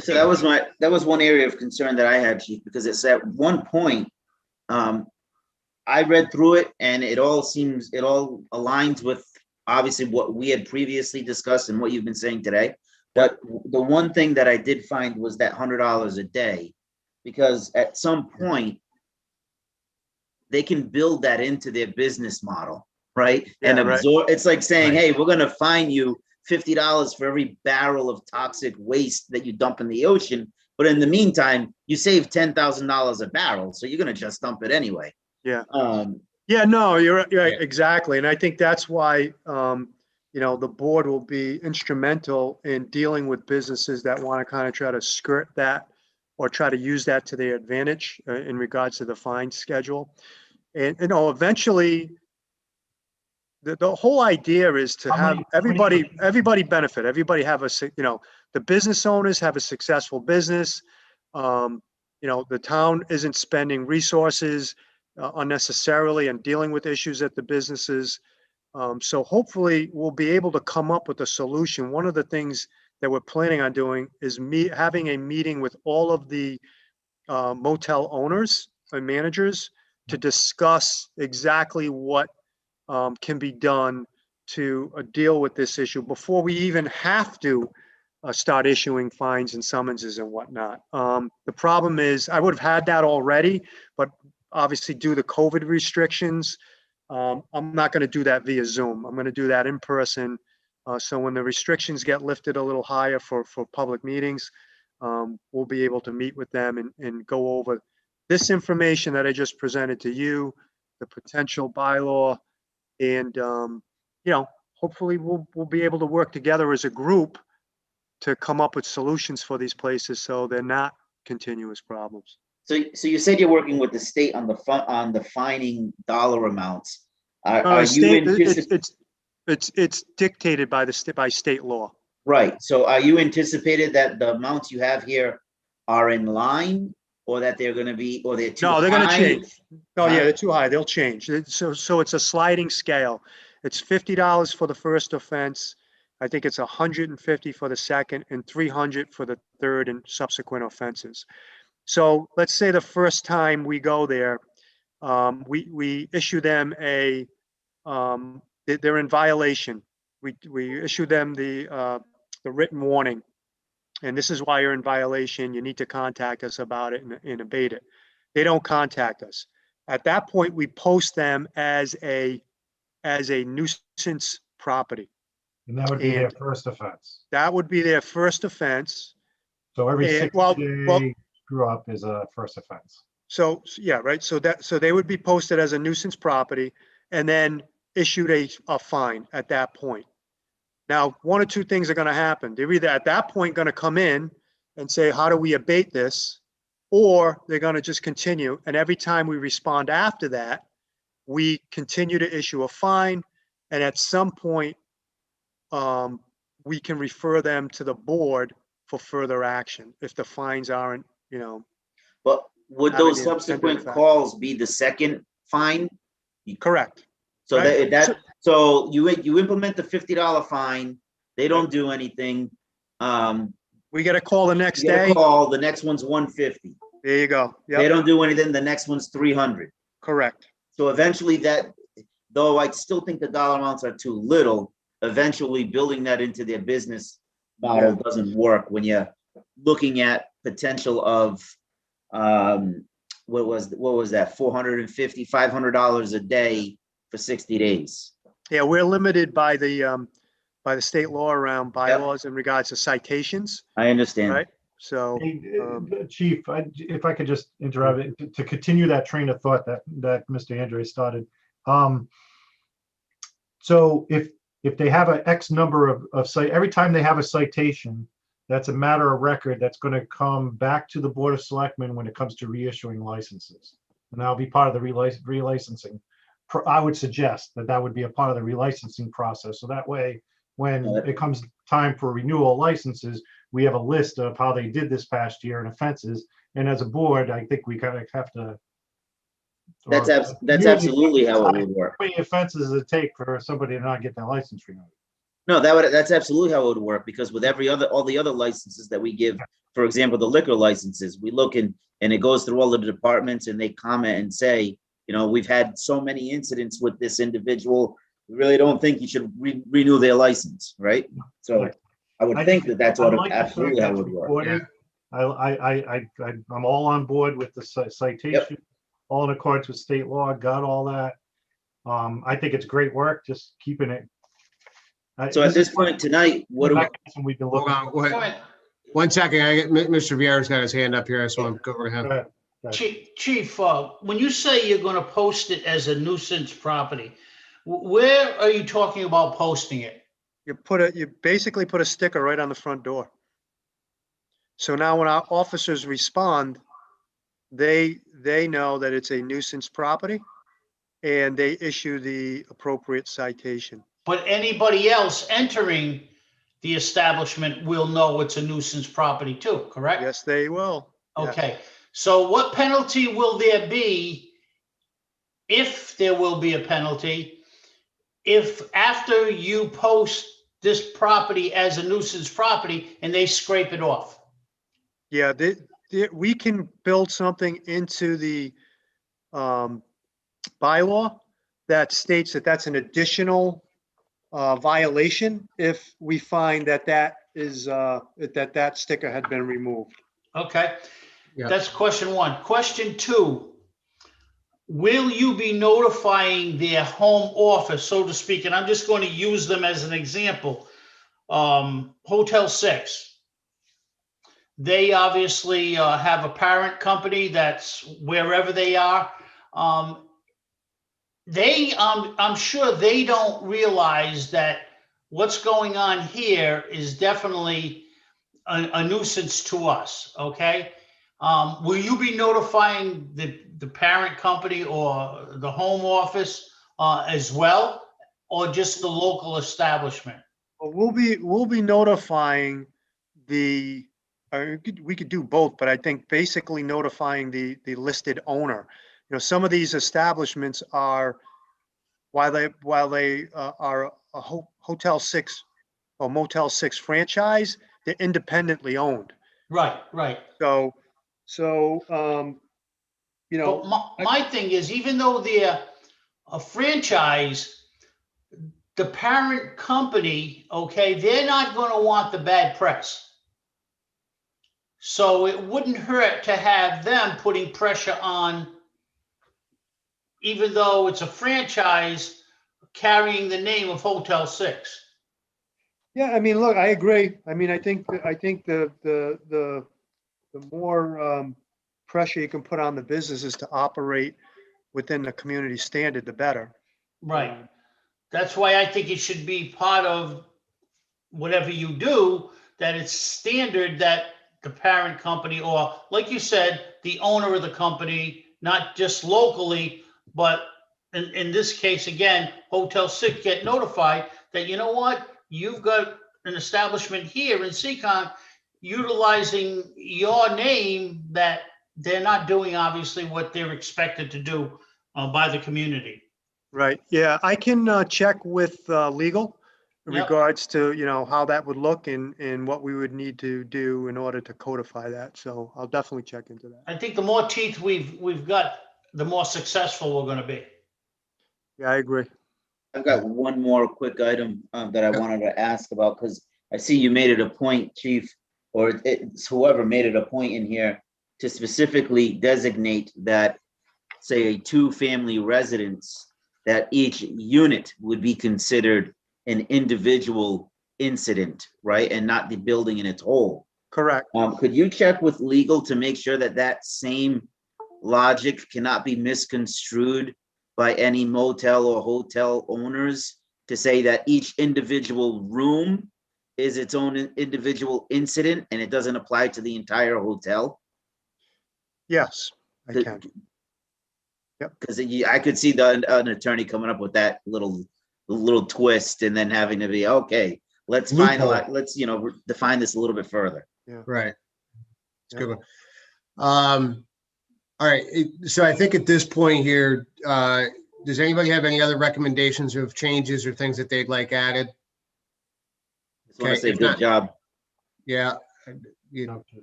So that was one area of concern that I had, Chief, because it's at one point, I read through it and it all aligns with obviously what we had previously discussed and what you've been saying today. But the one thing that I did find was that $100 a day, because at some point they can build that into their business model, right? Yeah, and absorb. right. It's like saying, Right. hey, we're going to fine you $50 for every barrel of toxic waste that you dump in the ocean. But in the meantime, you save $10,000 a barrel. So you're going to just dump it anyway. Yeah. Yeah, no, you're right, Yeah. exactly. And I think that's why, the board will be instrumental in dealing with businesses that want to kind of try to skirt that or try to use that to their advantage in regards to the fine schedule. And, eventually, the whole idea is to have everybody benefit. Everybody have the business owners have a successful business. The town isn't spending resources unnecessarily and dealing with issues at the businesses. So hopefully we'll be able to come up with a solution. One of the things that we're planning on doing is having a meeting with all of the motel owners and managers to discuss exactly what can be done to deal with this issue before we even have to start issuing fines and summonses and whatnot. The problem is, I would have had that already, but obviously due to COVID restrictions, I'm not going to do that via Zoom. I'm going to do that in person. So when the restrictions get lifted a little higher for public meetings, we'll be able to meet with them and go over this information that I just presented to you, the potential bylaw, and, hopefully we'll be able to work together as a group to come up with solutions for these places so they're not continuous problems. So you said you're working with the state on the fining dollar amounts. Are you State, anticipating? it's dictated by state law. Right. So are you anticipated that the amounts you have here are in line, or that they're going to be, or they're too high? No, they're going to change. No, yeah, Huh? they're too high. They'll change. So it's a sliding scale. It's $50 for the first offense. I think it's $150 for the second and $300 for the third and subsequent offenses. So let's say the first time we go there, we issue them they're in violation. We issue them the written warning. And this is why you're in violation. You need to contact us about it and abate it. They don't contact us. At that point, we post them as a nuisance property. And that would be their And first offense. that would be their first offense. So every And, 60-day screw up is a first offense. So, yeah, right. So they would be posted as a nuisance property and then issued a fine at that point. Now, one or two things are going to happen. They're either at that point going to come in and say, how do we abate this? Or they're going to just continue. And every time we respond after that, we continue to issue a fine. And at some point, we can refer them to the board for further action if the fines aren't, But would having those the intended subsequent effect. calls be the second fine? Correct. So Right. so you implement the $50 fine, they don't do anything. We get a call the next You get a day. call, the next one's 150. There you go. They Yep, don't do anything, the next one's 300. correct. So eventually though I still think the dollar amounts are too little, eventually building that into their business model doesn't work when you're looking at potential of, what was that, $450, $500 a day for 60 days. Yeah, we're limited by the state law around bylaws in regards to citations, I understand. right? So, Hey, Chief, if I could just interrupt it, to continue that train of thought that Mr. Andre started. So if they have an X number of every time they have a citation, that's a matter of record that's going to come back to the Board of Selectmen when it comes to reissuing licenses. And that'll be part of the relicensing. I would suggest that would be a part of the relicensing process. So that way, when it comes time for renewal licenses, we have a list of how they did this past year and offenses. And as a board, I think we kind of have to. That's absolutely how it would work. How many offenses does it take for somebody to not get their license renewed? No, that's absolutely how it would work, because with all the other licenses that we give, for example, the liquor licenses, we look and it goes through all of the departments and they comment and say, we've had so many incidents with this individual. We really don't think you should renew their license, right? So I would think that's absolutely how it would work. Yeah. I'm all on board with the citation, all in accordance with state law, got all that. I think it's great work, just keeping it. So at this point tonight, what do we've been Hold looking. on, one second. Mr. Vieira's got his hand up here. I just want to go over him. Chief, when you say you're going to post it as a nuisance property, where are you talking about posting it? You basically put a sticker right on the front door. So now when our officers respond, they know that it's a nuisance property and they issue the appropriate citation. But anybody else entering the establishment will know it's a nuisance property too, correct? Yes, they will. Okay. So what penalty will there be, if there will be a penalty, if after you post this property as a nuisance property and they scrape it off? Yeah, we can build something into the bylaw that states that that's an additional violation if we find that is, that sticker had been removed. Okay, Yeah. that's question one. Question two, will you be notifying their home office, so to speak? And I'm just going to use them as an example. Hotel 6. They obviously have a parent company that's wherever they are. I'm sure they don't realize that what's going on here is definitely a nuisance to us, okay? Will you be notifying the parent company or the home office as well, or just the local establishment? Well, we'll be notifying the, we could do both, but I think basically notifying the listed owner. You know, some of these establishments are, while they are a Hotel 6 or Motel 6 franchise, they're independently owned. Right. So, you But know, my thing is, even though they're a franchise, the parent company, okay, they're not going to want the bad press. So it wouldn't hurt to have them putting pressure on, even though it's a franchise carrying the name of Hotel 6. yeah, I mean, look, I agree. I mean, I think the more pressure you can put on the businesses to operate within the community standard, the better. Right. That's why I think it should be part of whatever you do, that it's standard that the parent company, or like you said, the owner of the company, not just locally, but in this case, again, Hotel 6 get notified that, you know what, you've got an establishment here in Seacon utilizing your name that they're not doing obviously what they're expected to do by the community. Right, yeah, I can check with legal in Yep. regards to, you know, how that would look and what we would need to do in order to codify that. So I'll definitely check into that. I think the more teeth we've got, the more successful we're going to be. Yeah, I agree. I've got one more quick item that I wanted to ask about, because I see you made it a point, Chief, or it's whoever made it a point in here to specifically designate that, say, a two-family residence, that each unit would be considered an individual incident, right? And not the building in its whole. Correct. Could you check with legal to make sure that that same logic cannot be misconstrued by any motel or hotel owners to say that each individual room is its own individual incident and it doesn't apply to the entire hotel? Yes, I can. Yep. Because I could see an attorney coming up with that little twist and then having to be, okay, let's finalize, let's, define this a little bit further. Yeah. Right. It's a good one. All right. So I think at this point here, does anybody have any other recommendations of changes or things that they'd like added? Just want to Okay, say if good not- job. Yeah.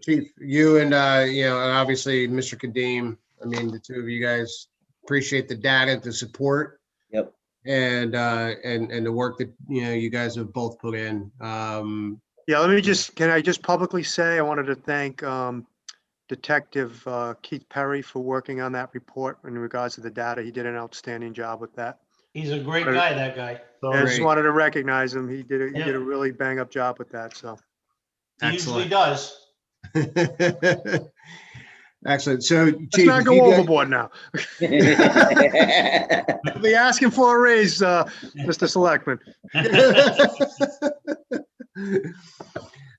Chief, you and, and obviously Mr. Kadim, I mean, the two of you guys appreciate the data, the support. Yep. And the work that, you guys have both put in. Yeah, can I just publicly say, I wanted to thank Detective Keith Perry for working on that report in regards to the data. He did an outstanding job with that. He's a great guy, that guy. I just Great. wanted to recognize him. He did Yeah. a really bang up job with that, so. He usually does. Excellent. So, Let's Chief, not if go you guys- overboard now. I'll be asking for a raise, Mr. Selectman.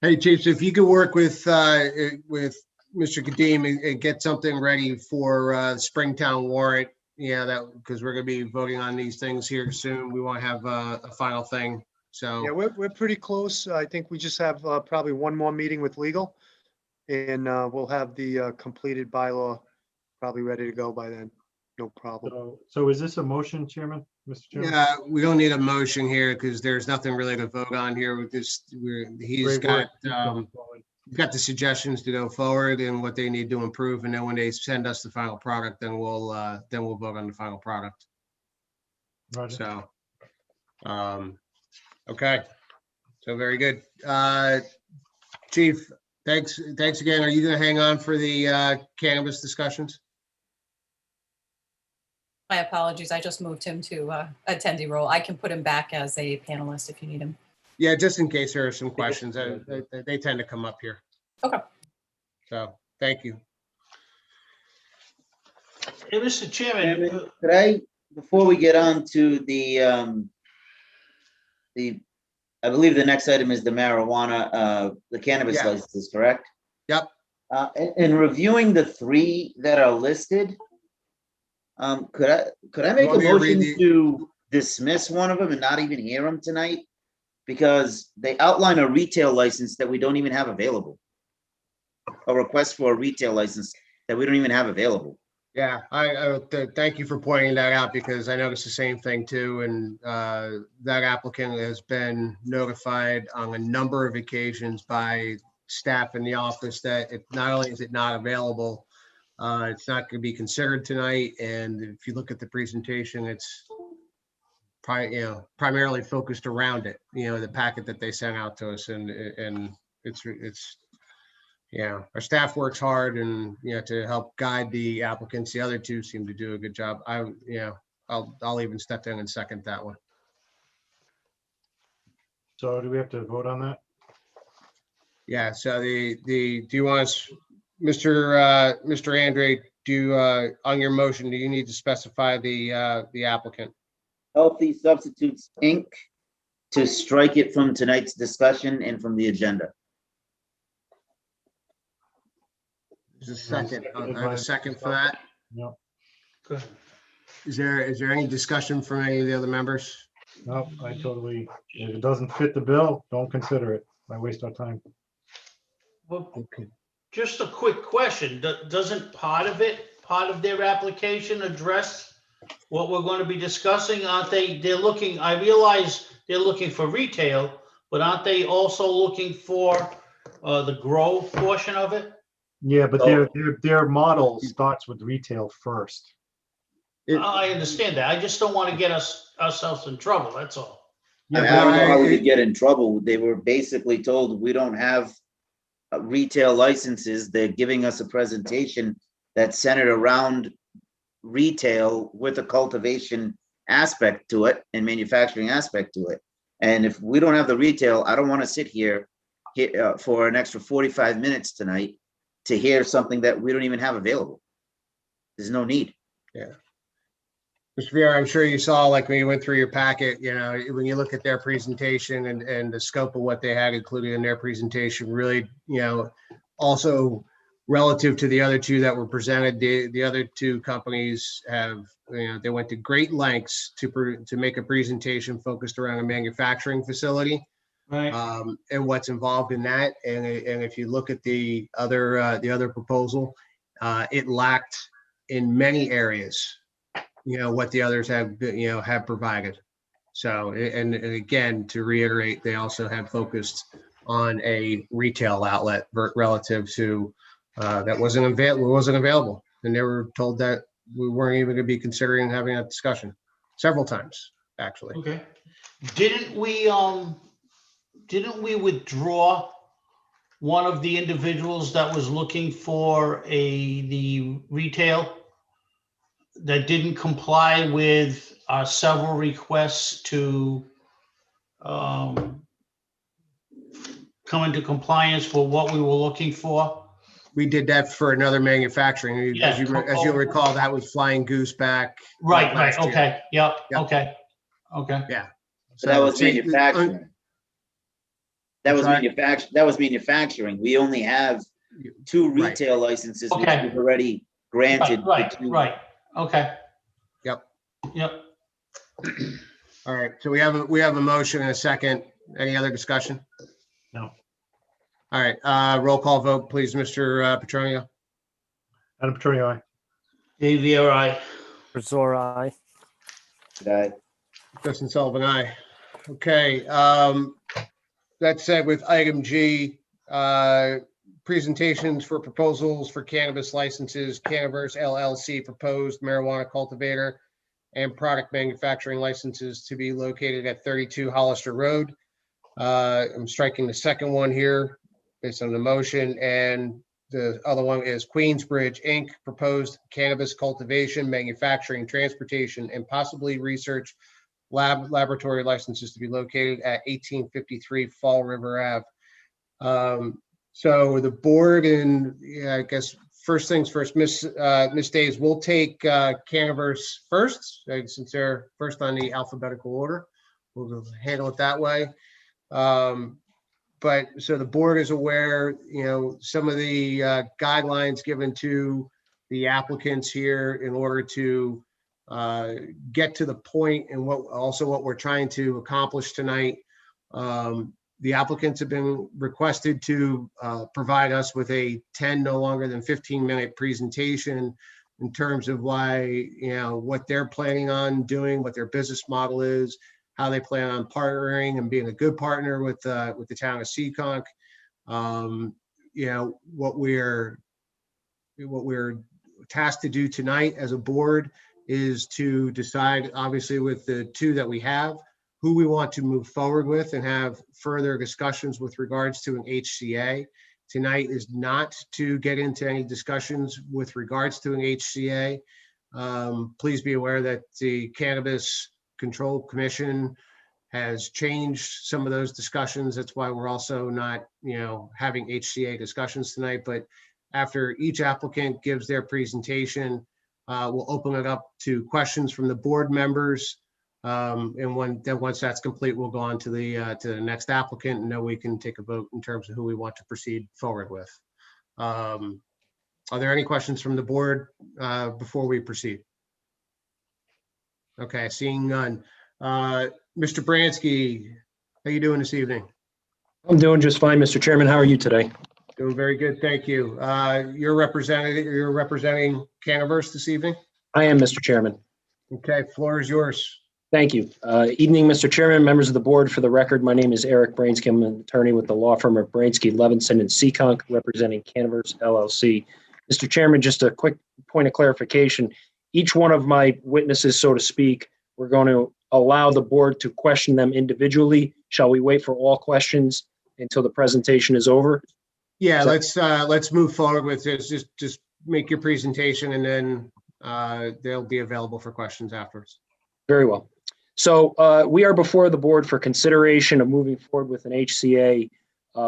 Hey, Chief, so if you could work with Mr. Kadim and get something ready for Springtown warrant, that, because we're gonna be voting on these things here soon. We want to have a final thing, so. Yeah, we're pretty close. I think we just have probably one more meeting with legal. And we'll have the completed bylaw probably ready to go by then. No problem. So is this a motion, Chairman, Mr. Chairman? Yeah, we don't need a motion here because there's nothing really to vote on here with this. He's got the suggestions to go forward and what they need to improve. And then when they send us the final product, then we'll vote on the final product. Roger. So, okay. So very good. Chief, thanks again. Are you going to hang on for the cannabis discussions? My apologies. I just moved him to attendee role. I can put him back as a panelist if you need him. Yeah, just in case there are some questions. They tend to come up here. Okay. So, thank you. Hey, Mr. Chairman, Could I, before we get on to the, I believe the next item is the marijuana, the cannabis Yeah. licenses, correct? Yep. In reviewing the 3 that are listed, could I make a want me to read motion the- to dismiss one of them and not even hear them tonight? Because they outline a retail license that we don't even have available. A request for a retail license that we don't even have available. Yeah, I thank you for pointing that out because I noticed the same thing too. And that applicant has been notified on a number of occasions by staff in the office that not only is it not available, it's not going to be considered tonight. And if you look at the presentation, it's primarily focused around it. The packet that they sent out to us, and it's. Yeah, our staff works hard and, to help guide the applicants. The other 2 seem to do a good job. I'll even step in and second that one. So do we have to vote on that? Yeah, so do you want us, Mr. Andre, on your motion, do you need to specify the applicant? Healthy Substitutes, Inc., to strike it from tonight's discussion and from the agenda. There's a second. I have a second for that. No, good. Is there any discussion from any of the other members? no, if it doesn't fit the bill, don't consider it. Why waste our time? Well, Okay. just a quick question. Doesn't part of their application address what we're going to be discussing? Aren't they, I realize they're looking for retail, but aren't they also looking for the grow portion of it? Yeah, but their model starts with retail first. I understand that. I just don't want to get ourselves in trouble. That's all. I don't know how we could get in trouble. They were basically told we don't have retail licenses. They're giving us a presentation that's centered around retail with a cultivation aspect to it and manufacturing aspect to it. And if we don't have the retail, I don't want to sit here for an extra 45 minutes tonight to hear something that we don't even have available. There's no need. Yeah. Mr. Vieira, I'm sure you saw, like when you went through your packet, when you look at their presentation and the scope of what they had included in their presentation, really, also relative to the other 2 that were presented, the other 2 companies have, they went to great lengths to make a presentation focused around a manufacturing facility. Right. And what's involved in that. And if you look at the other proposal, it lacked in many areas, what the others have provided. So, and again, to reiterate, they also have focused on a retail outlet relative to that wasn't available. And they were told that we weren't even going to be considering having a discussion several times, actually. Okay. Didn't we withdraw one of the individuals that was looking for the retail that didn't comply with our several requests to come into compliance with what we were looking for? We did that for another manufacturing. Yeah, As you'll recall, that was Flying Goose back. Right, last year. okay, yep, Yep. okay. Yeah. So that was see, manufacturing. That was manufacturing. We only have 2 Right. retail licenses, which Okay. we've already granted. Right, okay. Yep. Yep. All right. So we have a motion and a second. Any other discussion? No. All right. Roll call vote, please, Mr. Petronio. Adam Petronio, aye. Dave Viera, aye. Rosora, aye. Aye. Justin Sullivan, aye. Okay. That said, with item G, presentations for proposals for cannabis licenses, Cannaverse LLC proposed marijuana cultivator and product manufacturing licenses to be located at 32 Hollister Road. I'm striking the second one here. based on the motion. And the other one is Queensbridge Inc., proposed cannabis cultivation, manufacturing, transportation, and possibly research laboratory licenses to be located at 1853 Fall River Ave. So the board, and yeah, I guess first things first, Miss Days, we'll take Canaverse first, since they're first on the alphabetical order. We'll handle it that way. But so the board is aware, some of the guidelines given to the applicants here in order to get to the point, and what we're trying to accomplish tonight. The applicants have been requested to provide us with a 10, no longer than 15-minute presentation in terms of why, what they're planning on doing, what their business model is, how they plan on partnering and being a good partner with the town of Seekonk. What we're tasked to do tonight as a board is to decide, obviously with the two that we have, who we want to move forward with and have further discussions with regards to an HCA. Tonight is not to get into any discussions with regards to an HCA. Please be aware that the Cannabis Control Commission has changed some of those discussions. That's why we're also not, having HCA discussions tonight. But after each applicant gives their presentation, we'll open it up to questions from the board members. And once that's complete, we'll go on to the next applicant, and then we can take a vote in terms of who we want to proceed forward with. Are there any questions from the board before we proceed? Okay, seeing none. Mr. Bransky, how you doing this evening? I'm doing just fine, Mr. Chairman. How are you today? Doing very good, thank you. You're representing Canaverse this evening? I am, Mr. Chairman. Okay, floor is yours. Thank you. Evening, Mr. Chairman, members of the board. For the record, my name is Eric Bransky. I'm an attorney with the law firm of Bransky, Levinson, and Seekonk, representing Canaverse LLC. Mr. Chairman, just a quick point of clarification. Each one of my witnesses, so to speak, we're going to allow the board to question them individually. Shall we wait for all questions until the presentation is over? Yeah, let's move forward with this. Just make your presentation, and then they'll be available for questions afterwards. Very well. So we are before the board for consideration of moving forward with an HCA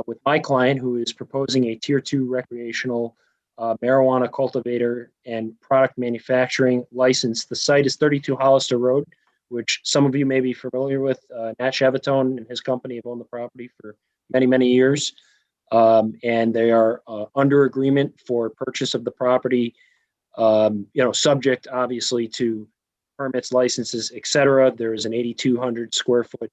with my client, who is proposing a Tier 2 recreational marijuana cultivator and product manufacturing license. The site is 32 Hollister Road, which some of you may be familiar with. Nat Chavatone and his company have owned the property for many, many years. And they are under agreement for purchase of the property, subject obviously to permits, licenses, et cetera. There is an 8,200 square foot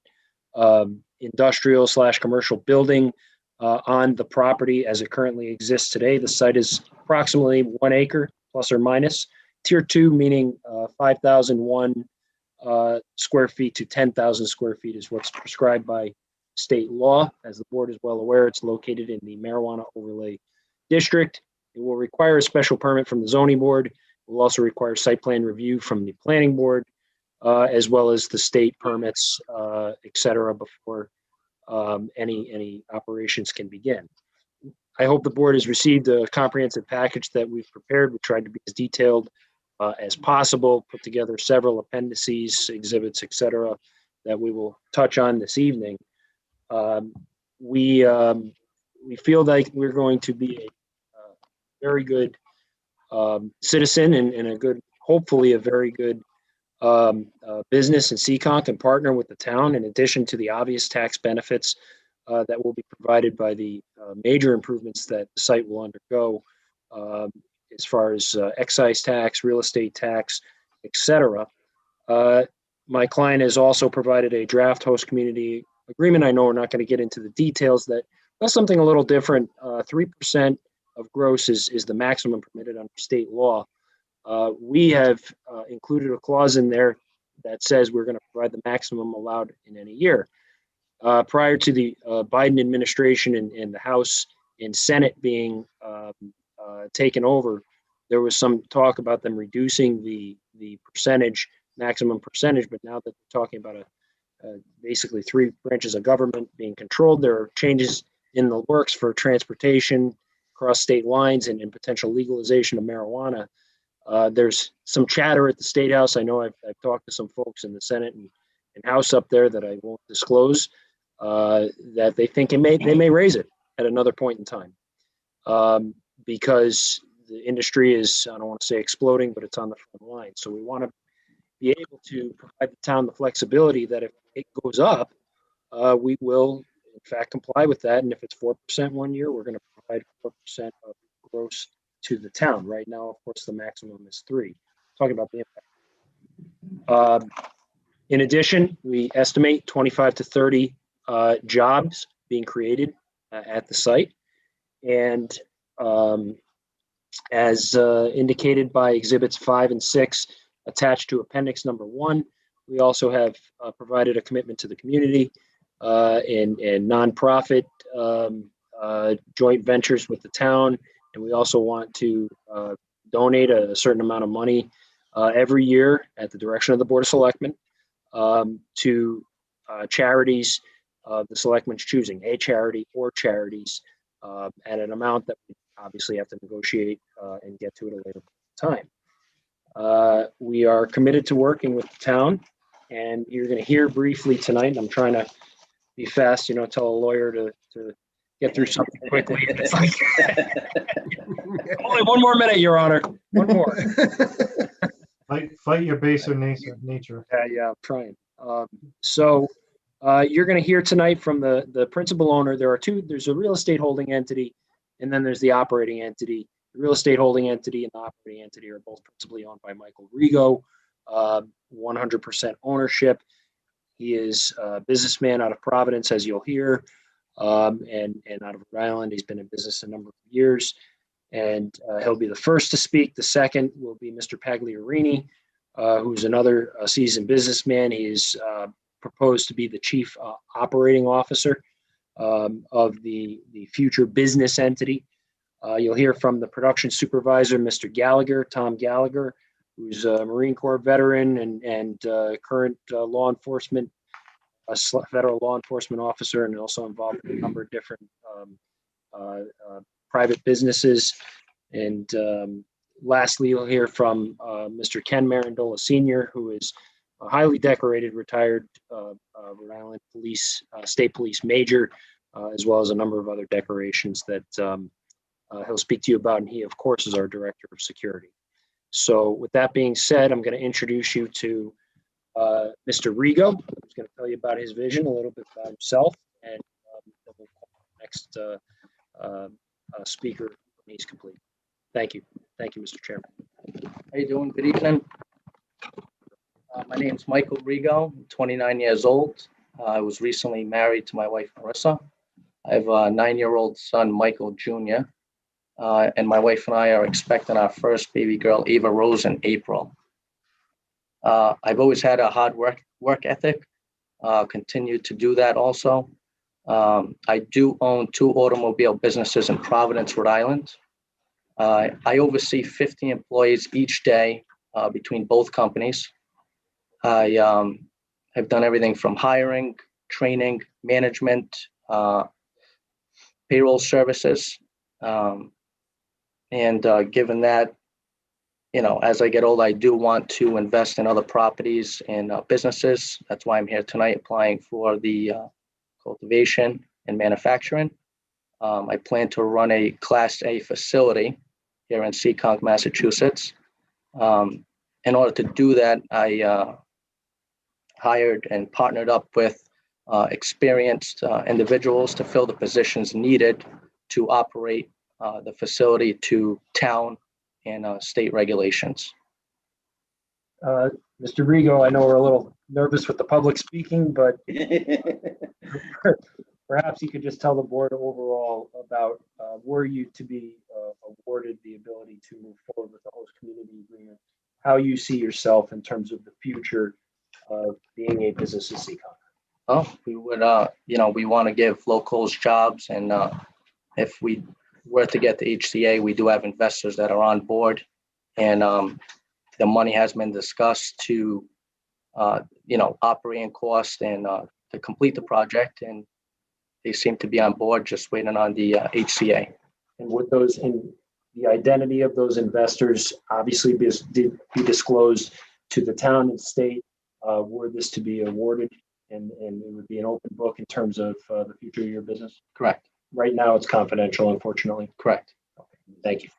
industrial / commercial building on the property as it currently exists today. The site is approximately 1 acre plus or minus. Tier 2, meaning 5,001 square feet to 10,000 square feet is what's prescribed by state law. As the board is well aware, it's located in the marijuana overlay district. It will require a special permit from the zoning board. It will also require site plan review from the planning board, as well as the state permits, et cetera, before any operations can begin. I hope the board has received a comprehensive package that we've prepared. We tried to be as detailed as possible, put together several appendices, exhibits, et cetera, that we will touch on this evening. We feel like we're going to be a very good citizen and a good, hopefully a very good business in Seekonk and partner with the town, in addition to the obvious tax benefits that will be provided by the major improvements that the site will undergo as far as excise tax, real estate tax, et cetera. My client has also provided a draft host community agreement. I know we're not going to get into the details. That's something a little different. 3% of gross is the maximum permitted under state law. We have included a clause in there that says we're going to provide the maximum allowed in any year. Prior to the Biden administration and the House and Senate being taken over, there was some talk about them reducing the maximum percentage, but now that they're talking about basically 3 branches of government being controlled, there are changes in the works for transportation across state lines and potential legalization of marijuana. There's some chatter at the State House. I know I've talked to some folks in the Senate and House up there that I won't disclose, that they think they may raise it at another point in time, because the industry is, I don't want to say exploding, but it's on the front line. So we want to be able to provide the town the flexibility that if it goes up, we will in fact comply with that. And if it's 4% one year, we're going to provide 4% of gross to the town. Right now, of course, the maximum is 3%. Talking about the impact. In addition, we estimate 25 to 30 jobs being created at the site. And as indicated by exhibits 5 and 6 attached to appendix number 1, we also have provided a commitment to the community and nonprofit joint ventures with the town. And we also want to donate a certain amount of money every year at the direction of the Board of Selectmen to charities of the Selectmen's choosing, a charity or charities, at an amount that we obviously have to negotiate and get to at a later time. We are committed to working with the town, and you're going to hear briefly tonight. I'm trying to be fast, tell a lawyer to get through something quickly. It's like, only 1 more minute, Your Honor. 1 more. Fight your baser nature. Yeah, I'm trying. So you're going to hear tonight from the principal owner. There's a real estate holding entity, and then there's the operating entity. The real estate holding entity and the operating entity are both principally owned by Michael Rigo, 100% ownership. He is a businessman out of Providence, as you'll hear, and out of Rhode Island. He's been in business a number of years, and he'll be the first to speak. The second will be Mr. Pagliarini, who's another seasoned businessman. He is proposed to be the chief operating officer of the future business entity. You'll hear from the production supervisor, Mr. Gallagher, Tom Gallagher, who's a Marine Corps veteran and current law enforcement, federal law enforcement officer, and also involved in a number of different private businesses. And lastly, you'll hear from Mr. Ken Marandola Sr., who is a highly decorated retired Rhode Island police, state police major, as well as a number of other decorations that he'll speak to you about. And he, of course, is our director of security. So with that being said, I'm going to introduce you to Mr. Rigo, who's going to tell you about his vision, a little bit about himself, and then we'll call the next speaker when he's complete. Thank you. Thank you, Mr. Chairman. How you doing? Good evening. My name is Michael Rigo. I'm 29 years old. I was recently married to my wife, Marissa. I have a 9-year-old son, Michael Jr., and my wife and I are expecting our first baby girl, Ava Rose, in April. I've always had a hard work ethic, continue to do that also. I do own 2 automobile businesses in Providence, Rhode Island. I oversee 50 employees each day between both companies. I have done everything from hiring, training, management, payroll services. And given that, as I get older, I do want to invest in other properties and businesses. That's why I'm here tonight applying for the cultivation and manufacturing. I plan to run a Class A facility here in Seekonk, Massachusetts. In order to do that, I hired and partnered up with experienced individuals to fill the positions needed to operate the facility to town and state regulations. Mr. Rigo, I know we're a little nervous with the public speaking, but perhaps you could just tell the board overall about were you to be awarded the ability to move forward with the host community agreement, how you see yourself in terms of the future of being a business in Seekonk. Oh, we would, we want to give locals jobs, and if we were to get the HCA, we do have investors that are on board, and the money has been discussed to, operating cost and to complete the project. And they seem to be on board, just waiting on the HCA. And would those, in the identity of those investors obviously be disclosed to the town and state, were this to be awarded, and it would be an open book in terms of the future of your business? Correct. Right now, it's confidential, unfortunately. Correct. Thank you.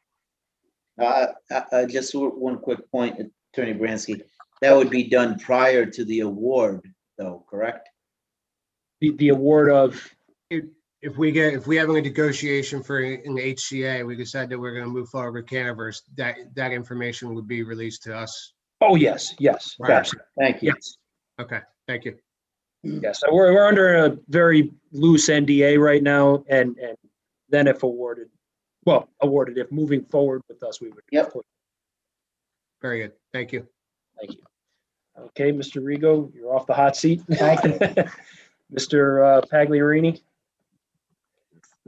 Just one quick point, Attorney Bransky. That would be done prior to the award, though, correct? The award of, If we have a negotiation for an HCA, we decide that we're going to move forward with Canaverse, that information would be released to us. oh, yes, Right. absolutely. Thank you. Yes. Okay, thank you. Yes, so we're under a very loose NDA right now, and then if awarded, if moving forward with us, we would. Yep. Very good. Thank you. Thank you. Okay, Mr. Rigo, you're off the hot seat. Thank you. Mr. Pagliarini.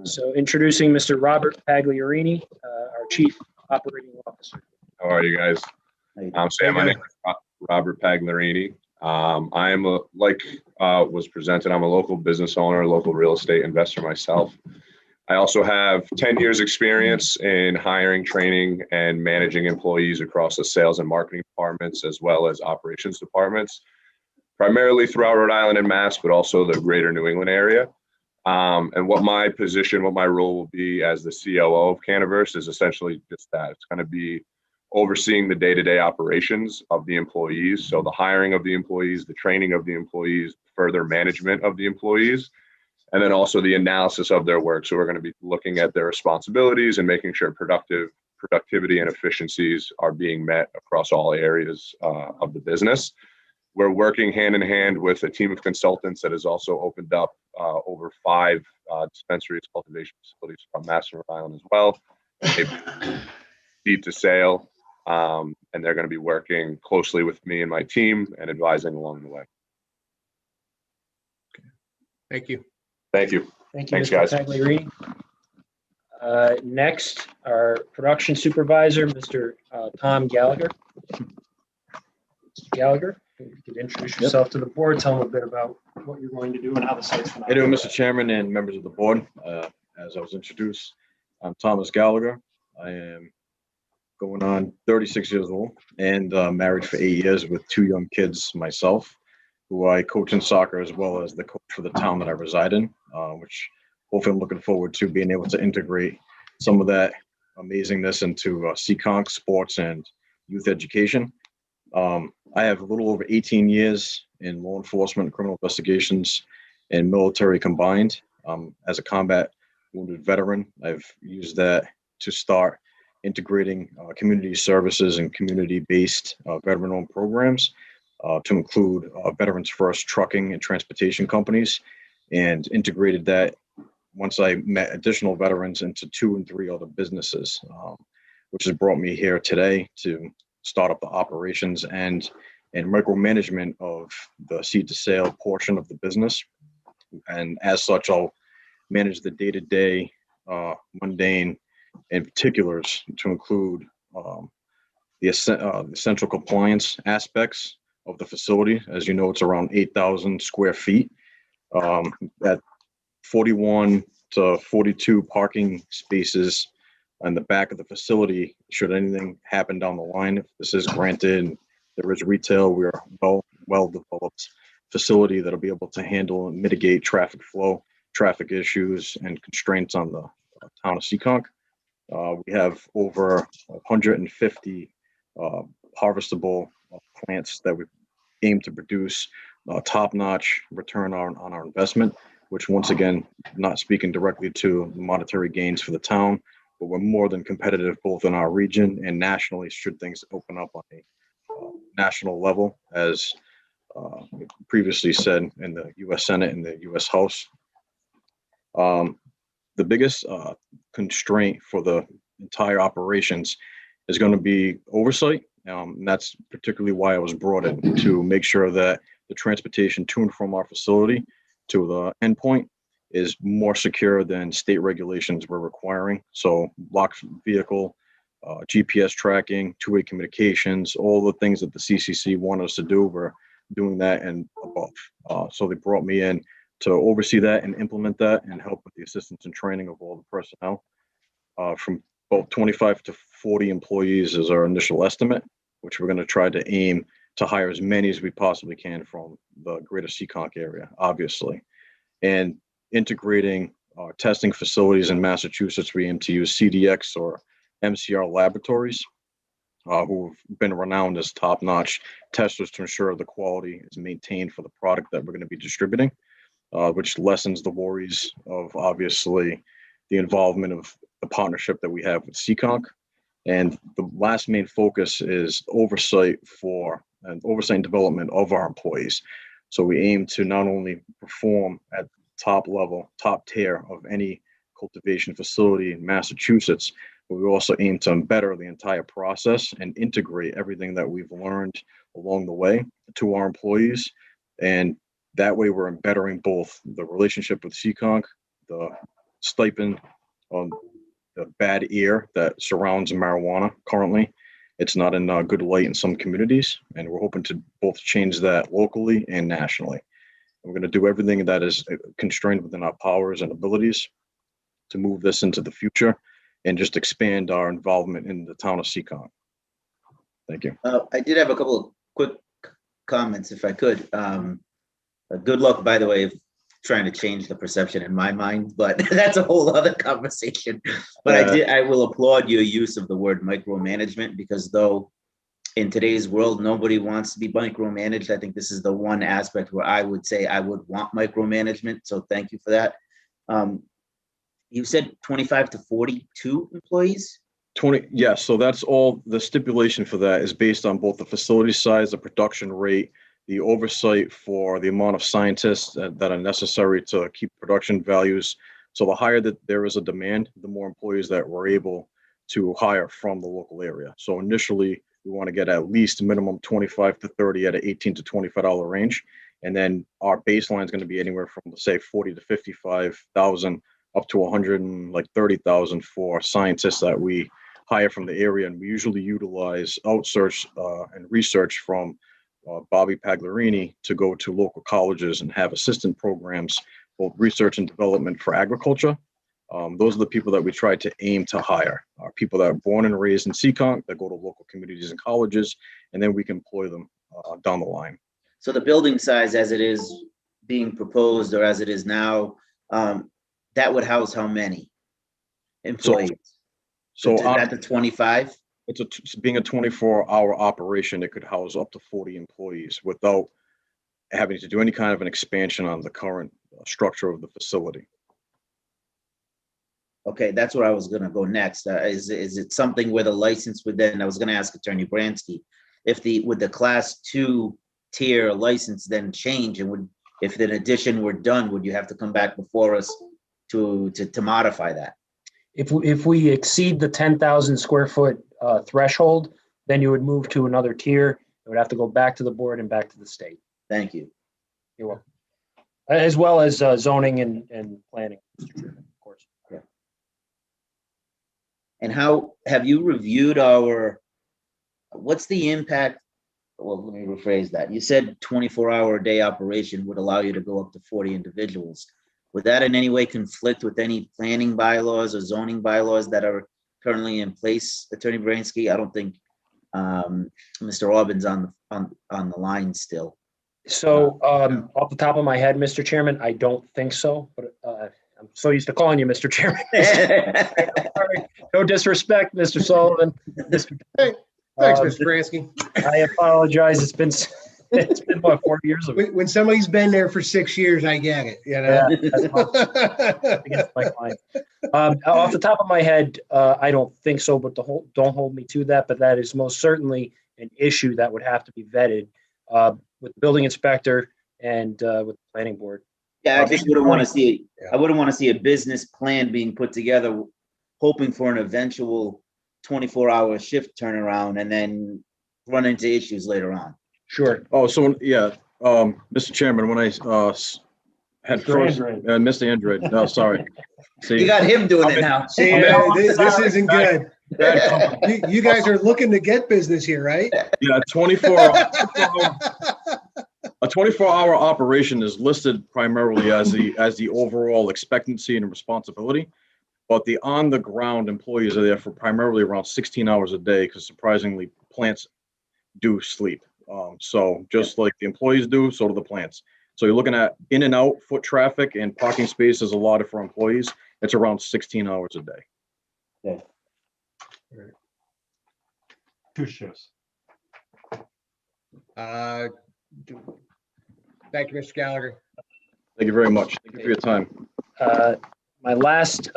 So introducing Mr. Robert Pagliarini, our Chief Operating Officer. How are you guys? I'm Sam. My name is Robert Pagliarini. I am was presented, I'm a local business owner, local real estate investor myself. I also have 10 years experience in hiring, training, and managing employees across the sales and marketing departments, as well as operations departments, primarily throughout Rhode Island and Mass, but also the greater New England area. And what my role will be as the COO of Canaverse is essentially just that. It's going to be overseeing the day-to-day operations of the employees. So the hiring of the employees, the training of the employees, further management of the employees, and then also the analysis of their work. So we're going to be looking at their responsibilities and making sure productivity and efficiencies are being met across all areas of the business. We're working hand in hand with a team of consultants that has also opened up over 5 dispensaries, cultivation facilities from Mass and Rhode Island as well. Seed to sale, and they're going to be working closely with me and my team and advising along the way. Thank you. Thank you. Thank you, Thanks, Mr. guys. Pagliarini. Next, our production supervisor, Mr. Tom Gallagher. Mr. Gallagher, if you could introduce yourself to the board, tell them a bit about what you're going to do and how the site's going to. How you doing, Mr. Chairman and members of the board? As I was introduced, I'm Thomas Gallagher. I am going on 36 years old and married for 8 years with 2 young kids myself, who I coach in soccer as well as the coach for the town that I reside in, which hopefully I'm looking forward to being able to integrate some of that amazingness into Seekonk sports and youth education. I have a little over 18 years in law enforcement, criminal investigations, and military combined. As a combat wounded veteran, I've used that to start integrating community services and community-based veteran-owned programs to include Veterans First trucking and transportation companies, and integrated that once I met additional veterans into 2 and 3 other businesses, which has brought me here today to start up the operations and micromanagement of the seed to sale portion of the business. And as such, I'll manage the day-to-day mundane and particulars to include the essential compliance aspects of the facility. As you know, it's around 8,000 square feet, at 41 to 42 parking spaces on the back of the facility. Should anything happen down the line, if this is granted, and there is retail, we're well-developed facility that'll be able to handle and mitigate traffic flow, traffic issues, and constraints on the town of Seekonk. We have over 150 harvestable plants that we aim to produce top-notch return on our investment, which once again, not speaking directly to monetary gains for the town, but we're more than competitive both in our region and nationally should things open up on a national level, as previously said in the U.S. Senate and the U.S. House. The biggest constraint for the entire operations is going to be oversight. And that's particularly why I was brought in, to make sure that the transportation to and from our facility to the endpoint is more secure than state regulations were requiring. So locked vehicle, GPS tracking, two-way communications, all the things that the CCC wanted us to do, we're doing that and above. So they brought me in to oversee that and implement that and help with the assistance and training of all the personnel. From about 25 to 40 employees is our initial estimate, which we're going to try to aim to hire as many as we possibly can from the greater Seekonk area, obviously. And integrating testing facilities in Massachusetts, we aim to use CDX or MCR laboratories, who've been renowned as top-notch testers to ensure the quality is maintained for the product that we're going to be distributing, which lessens the worries of obviously the involvement of the partnership that we have with Seekonk. And the last main focus is oversight and development of our employees. So we aim to not only perform at top level, top tier of any cultivation facility in Massachusetts, but we also aim to better the entire process and integrate everything that we've learned along the way to our employees. And that way we're bettering both the relationship with Seekonk, the stipend on the bad air that surrounds marijuana currently. It's not in a good light in some communities, and we're hoping to both change that locally and nationally. We're going to do everything that is constrained within our powers and abilities to move this into the future and just expand our involvement in the town of Seekonk. Thank you. I did have a couple of quick comments, if I could. Good luck, by the way, of trying to change the perception in my mind, but that's a whole other conversation. But I will applaud your use of the word micromanagement, because though in today's world, nobody wants to be micromanaged, I think this is the one aspect where I would say I would want micromanagement. So thank you for that. You said 25 to 42 employees? 20, yes. So that's all. The stipulation for that is based on both the facility size, the production rate, the oversight for the amount of scientists that are necessary to keep production values. So the higher that there is a demand, the more employees that we're able to hire from the local area. So initially, we want to get at least minimum 25 to 30 at an $18 to $25 range. And then our baseline is going to be anywhere from, say, 40 to 55,000 up to 130,000 for scientists that we hire from the area. And we usually utilize outsource and research from Bobby Paglarini to go to local colleges and have assistant programs, both research and development for agriculture. Those are the people that we try to aim to hire, are people that are born and raised in Seekonk, that go to local communities and colleges, and then we can employ them down the line. So the building size as it is being proposed, or as it is now, that would house how many employees? So at the 25? It's being a 24-hour operation, it could house up to 40 employees without having to do any kind of an expansion on the current structure of the facility. Okay, that's where I was going to go next. Is it something where the license would then, I was going to ask Attorney Bransky, would the class 2 tier license then change, and if an addition were done, would you have to come back before us to modify that? If we exceed the 10,000 square foot threshold, then you would move to another tier. It would have to go back to the board and back to the state. Thank you. You're welcome. As well as zoning and planning, Mr. Chairman, of course. Yeah. And how have you reviewed what's the impact? Well, let me rephrase that. You said 24-hour a day operation would allow you to go up to 40 individuals. Would that in any way conflict with any planning bylaws or zoning bylaws that are currently in place, Attorney Bransky? I don't think Mr. Aubin's on the line still. So off the top of my head, Mr. Chairman, I don't think so, but I'm so used to calling you Mr. Chairman. No disrespect, Mr. Sullivan. Hey, thanks, Mr. Bransky. I apologize. It's been about 4 years ago. When somebody's been there for 6 years, I get it. You know? Yeah, against my client. Off the top of my head, I don't think so, but don't hold me to that. But that is most certainly an issue that would have to be vetted with the building inspector and with the planning board. Yeah, I just wouldn't want to see. I wouldn't want to see a business plan being put together, hoping for an eventual 24-hour shift turnaround, and then run into issues later on. Sure. Oh, so yeah, Mr. Chairman, when I had first Mr. Android, no, sorry. See, you got him doing it now. See, this isn't good. You guys are looking to get business here, right? Yeah, a 24-hour operation is listed primarily as the overall expectancy and responsibility. But the on-the-ground employees are there for primarily around 16 hours a day, because surprisingly, plants do sleep. So just like the employees do, so do the plants. So you're looking at in and out foot traffic and parking spaces allotted for employees. It's around 16 hours a day. Okay. Two shifts. Thank you, Mr. Gallagher. Thank you very much. Thank you for your time. My last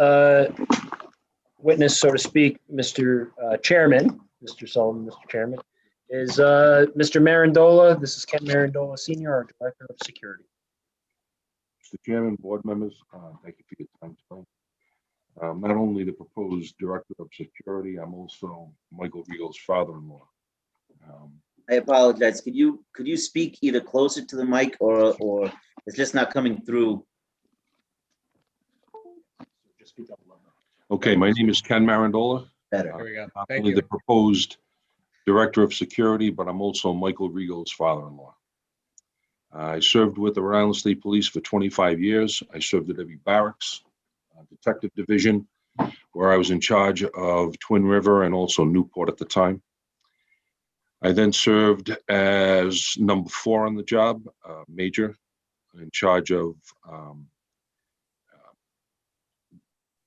witness, so to speak, Mr. Chairman, Mr. Sullivan, Mr. Chairman, is Mr. Marandola. This is Ken Marandola, Senior, our Director of Security. Mr. Chairman, board members, thank you for your time tonight. Not only the proposed Director of Security, I'm also Michael Regal's father-in-law. I apologize. Could you speak either closer to the mic or it's just not coming through? Okay, my name is Ken Marandola. Better. There we go. Not Thank only you. the proposed Director of Security, but I'm also Michael Regal's father-in-law. I served with the Rhode Island State Police for 25 years. I served at every barracks, detective division, where I was in charge of Twin River and also Newport at the time. I then served as number 4 on the job, major, in charge of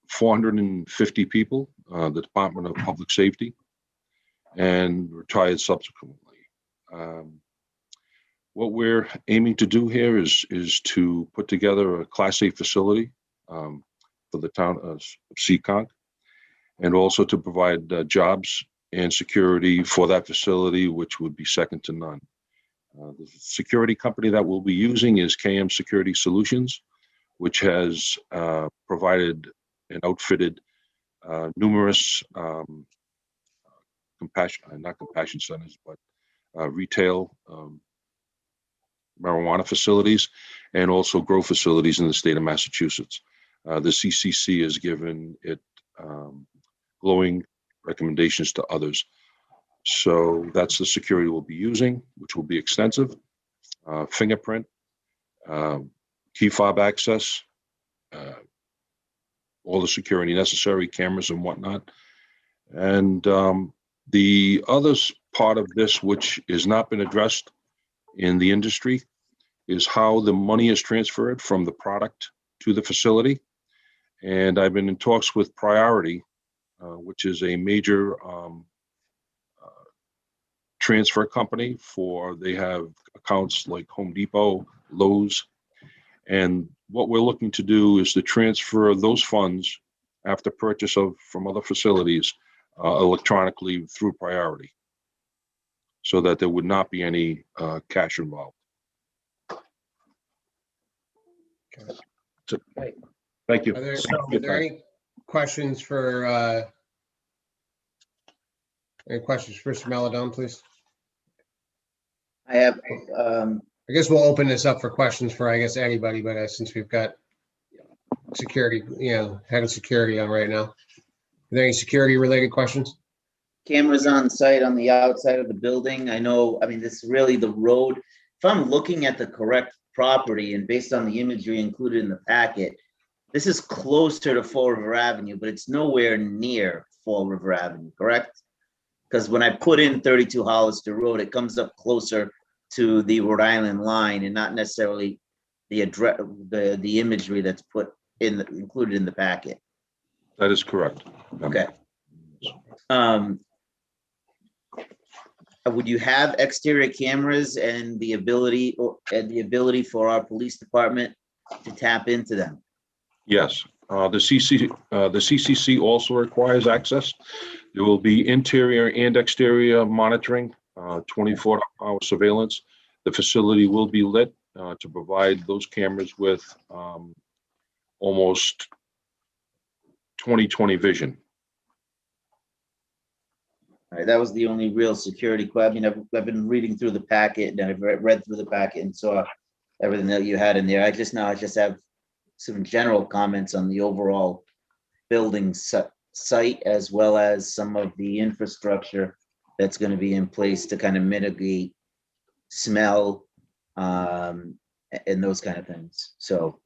450 people, the Department of Public Safety, and retired subsequently. What we're aiming to do here is to put together a Class A facility for the town of Seekonk, and also to provide jobs and security for that facility, which would be second to none. The security company that we'll be using is KM Security Solutions, which has provided and outfitted numerous not compassion centers, but retail marijuana facilities and also grow facilities in the state of Massachusetts. The CCC has given it glowing recommendations to others. So that's the security we'll be using, which will be extensive. Fingerprint, key fob access, all the security necessary, cameras and whatnot. And the other part of this, which has not been addressed in the industry, is how the money is transferred from the product to the facility. And I've been in talks with Priority, which is a major transfer company they have accounts like Home Depot, Lowe's. And what we're looking to do is to transfer those funds after purchase from other facilities electronically through Priority, so that there would not be any cash involved. So, thank you. Are there any questions for Mr. Maladon, please? I have, I guess we'll open this up for questions for, I guess, anybody, but since we've got security, head of security on right now. Are there any security related questions? cameras on site on the outside of the building. I mean, this is really the road. If I'm looking at the correct property and based on the imagery included in the packet, this is closer to Fall River Avenue, but it's nowhere near Fall River Avenue, correct? Because when I put in 32 Hollister Road, it comes up closer to the Rhode Island line and not necessarily the address, the imagery that's included in the packet. That is correct. Okay. Would you have exterior cameras and the ability for our police department to tap into them? Yes, the CCC also requires access. There will be interior and exterior monitoring, 24-hour surveillance. The facility will be lit to provide those cameras with almost 20/20 vision. All right, that was the only real security question. I mean, I've been reading through the packet and I've read through the packet and saw everything that you had in there. I just have some general comments on the overall building site, as well as some of the infrastructure that's going to be in place to kind of mitigate smell and those kind of things. So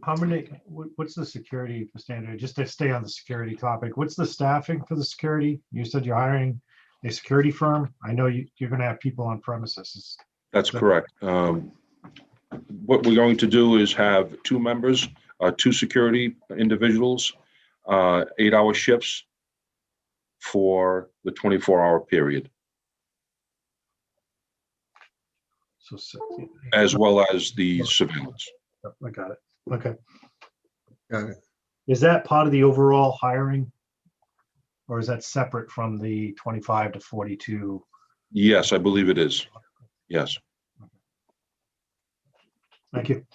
How many, what's the security standard? Just to stay on the security topic, what's the staffing for the security? You said you're hiring a security firm. I know you're going to have people on premises. That's correct. What we're going to do is have two members, two security individuals, 8-hour shifts for the 24-hour period, So, as well as the surveillance. I got it. Okay. Got it. Is that part of the overall hiring? Or is that separate from the 25 to 42? Yes, I believe it is. Yes. Thank you.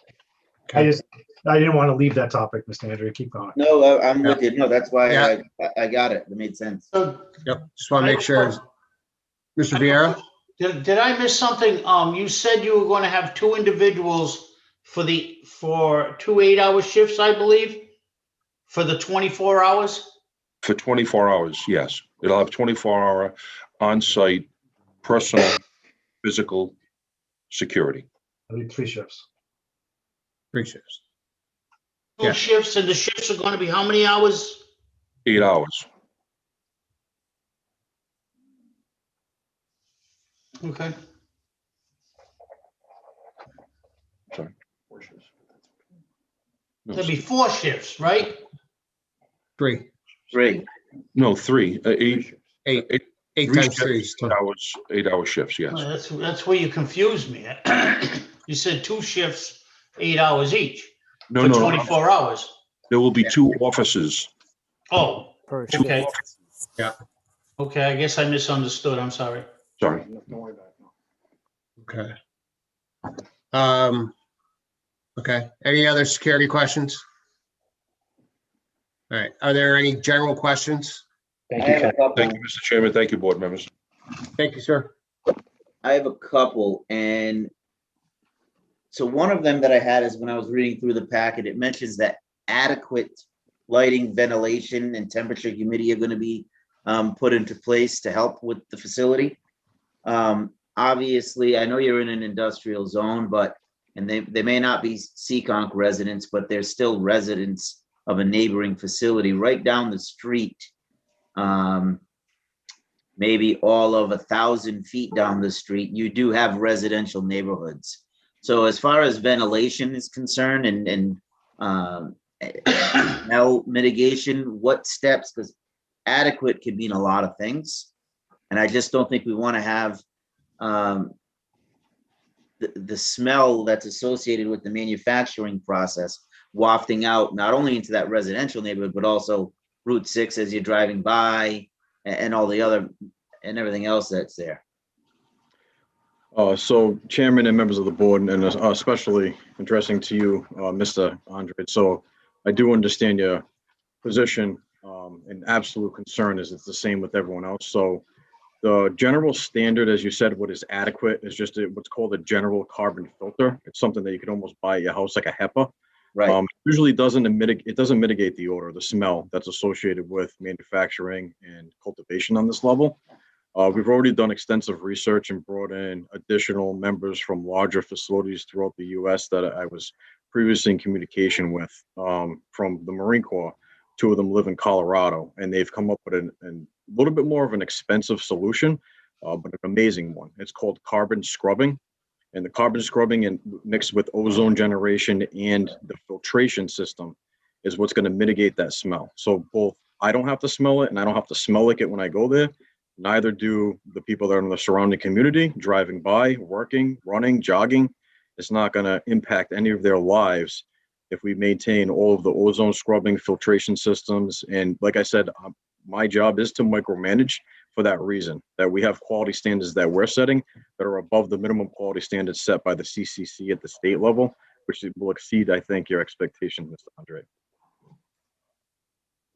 I didn't want to leave that topic, Mr. Andrea. Keep going. no, I'm with you. No, that's why Yeah. I got it. It made sense. So Yep, just want to make sure. Mr. Vieira? did I miss something? You said you were going to have two individuals for 2 8-hour shifts, I believe, for the 24 hours? For 24 hours, yes. It'll have 24-hour on-site personal, physical security. I need 3 shifts. 3 shifts. Two Yeah. shifts, and the shifts are going to be how many hours? 8 hours. Okay. Sorry. No, There'll be 4 shifts, right? 3. 3. no, 3. 8. 8. 8 Three times shifts, 3 is 8 hours, 8-hour shifts, yes. That's where you confused me. You said 2 shifts, 8 hours each No, for no, 24 hours. there will be 2 offices. Oh, Per okay. shift. Yeah. Okay, I guess I misunderstood. I'm sorry. Sorry. Okay. Okay. Any other security questions? All right. Are there any general questions? I have a couple. Thank you, Mr. Chairman. Thank you, board members. Thank you, sir. I have a couple, and so one of them that I had is when I was reading through the packet, it mentions that adequate lighting, ventilation, and temperature humidity are going to be put into place to help with the facility. Obviously, I know you're in an industrial zone, and they may not be Seekonk residents, but they're still residents of a neighboring facility right down the street. Maybe all of 1,000 feet down the street, you do have residential neighborhoods. So as far as ventilation is concerned and smell mitigation, what steps, because adequate could mean a lot of things. And I just don't think we want to have the smell that's associated with the manufacturing process wafting out not only into that residential neighborhood, but also Route 6 as you're driving by and all the other and everything else that's there. So Chairman and members of the board, and especially addressing to you, Mr. Andre. So I do understand your position, and absolute concern is it's the same with everyone else. So the general standard, as you said, what is adequate is just what's called a general carbon filter. It's something that you could almost buy at your house, like a HEPA. Right. Usually it doesn't mitigate the odor, the smell that's associated with manufacturing and cultivation on this level. We've already done extensive research and brought in additional members from larger facilities throughout the U.S. that I was previously in communication with from the Marine Corps. 2 of them live in Colorado, and they've come up with a little bit more of an expensive solution, but an amazing one. It's called carbon scrubbing. And the carbon scrubbing and mixed with ozone generation and the filtration system is what's going to mitigate that smell. So both I don't have to smell it and I don't have to smell like it when I go there. Neither do the people that are in the surrounding community, driving by, working, running, jogging. It's not going to impact any of their lives if we maintain all of the ozone scrubbing, filtration systems. And like I said, my job is to micromanage for that reason, that we have quality standards that we're setting that are above the minimum quality standards set by the CCC at the state level, which will exceed, I think, your expectations, Mr. Andre.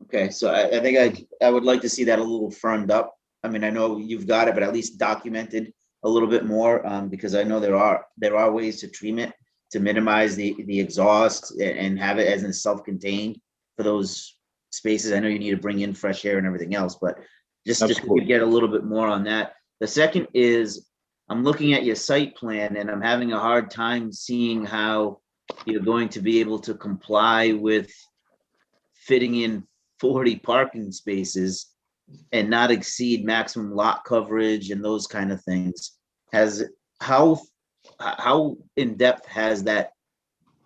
Okay, so I think I would like to see that a little firmed up. I mean, I know you've got it, but at least documented a little bit more, because I know there are ways to treat it to minimize the exhaust and have it as a self-contained for those spaces. I know you need to bring in fresh air and everything else, but just to get a little bit more on that. The second is I'm looking at your site plan and I'm having a hard time seeing how you're going to be able to comply with fitting in 40 parking spaces and not exceed maximum lot coverage and those kind of things. How in depth has that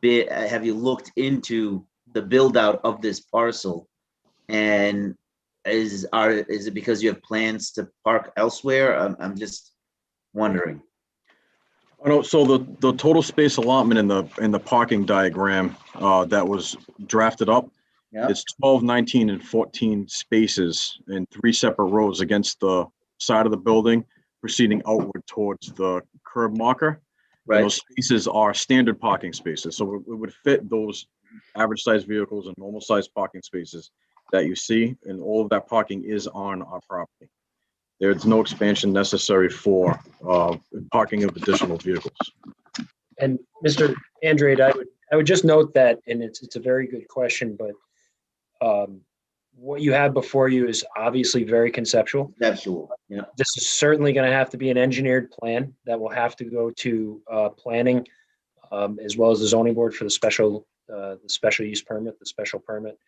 been? Have you looked into the build out of this parcel? And is it because you have plans to park elsewhere? I'm just wondering. I know, so the total space allotment in the parking diagram that was drafted up, Yeah. it's 12, 19, and 14 spaces in 3 separate rows against the side of the building, proceeding outward towards the curb marker. Right. And those spaces are standard parking spaces, so it would fit those average sized vehicles and normal sized parking spaces that you see, and all of that parking is on our property. There's no expansion necessary for parking of additional vehicles. And Mr. Andrade, I would just note that, and it's a very good question, but what you have before you is obviously very conceptual. Conceptual, yeah. This is certainly going to have to be an engineered plan that will have to go to planning, as well as the zoning board for the special use permit, the special permit.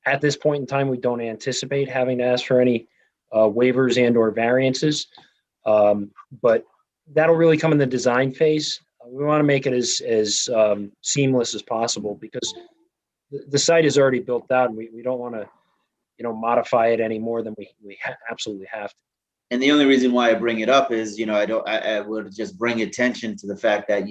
At this point in time, we don't anticipate having to ask for any waivers and or variances, but that'll really come in the design phase. We want to make it as seamless as possible because the site is already built out, and we don't want to, modify it any more than we absolutely have to. And the only reason why I bring it up is, I would just bring attention to the fact that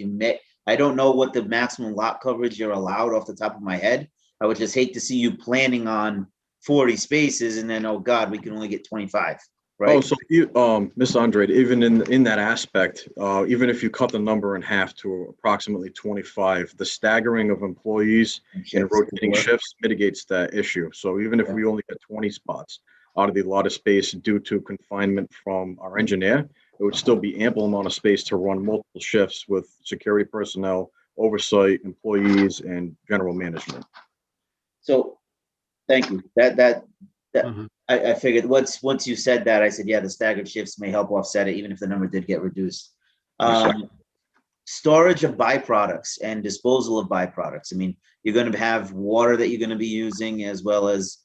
I don't know what the maximum lot coverage you're allowed off the top of my head. I would just hate to see you planning on 40 spaces and then, oh God, we can only get 25, right? Oh, so you, Ms. Andrade, even in that aspect, even if you cut the number in half to approximately 25, the staggering of employees and rotating shifts mitigates that issue. So even if we only get 20 spots out of the allotted space due to confinement from our engineer, it would still be ample amount of space to run multiple shifts with security personnel, oversight, employees, and general management. So, thank you. I figured once you said that, I said, yeah, the staggered shifts may help offset it, even if the number did get reduced. Storage of byproducts and disposal of byproducts. I mean, you're going to have water that you're going to be using, as well as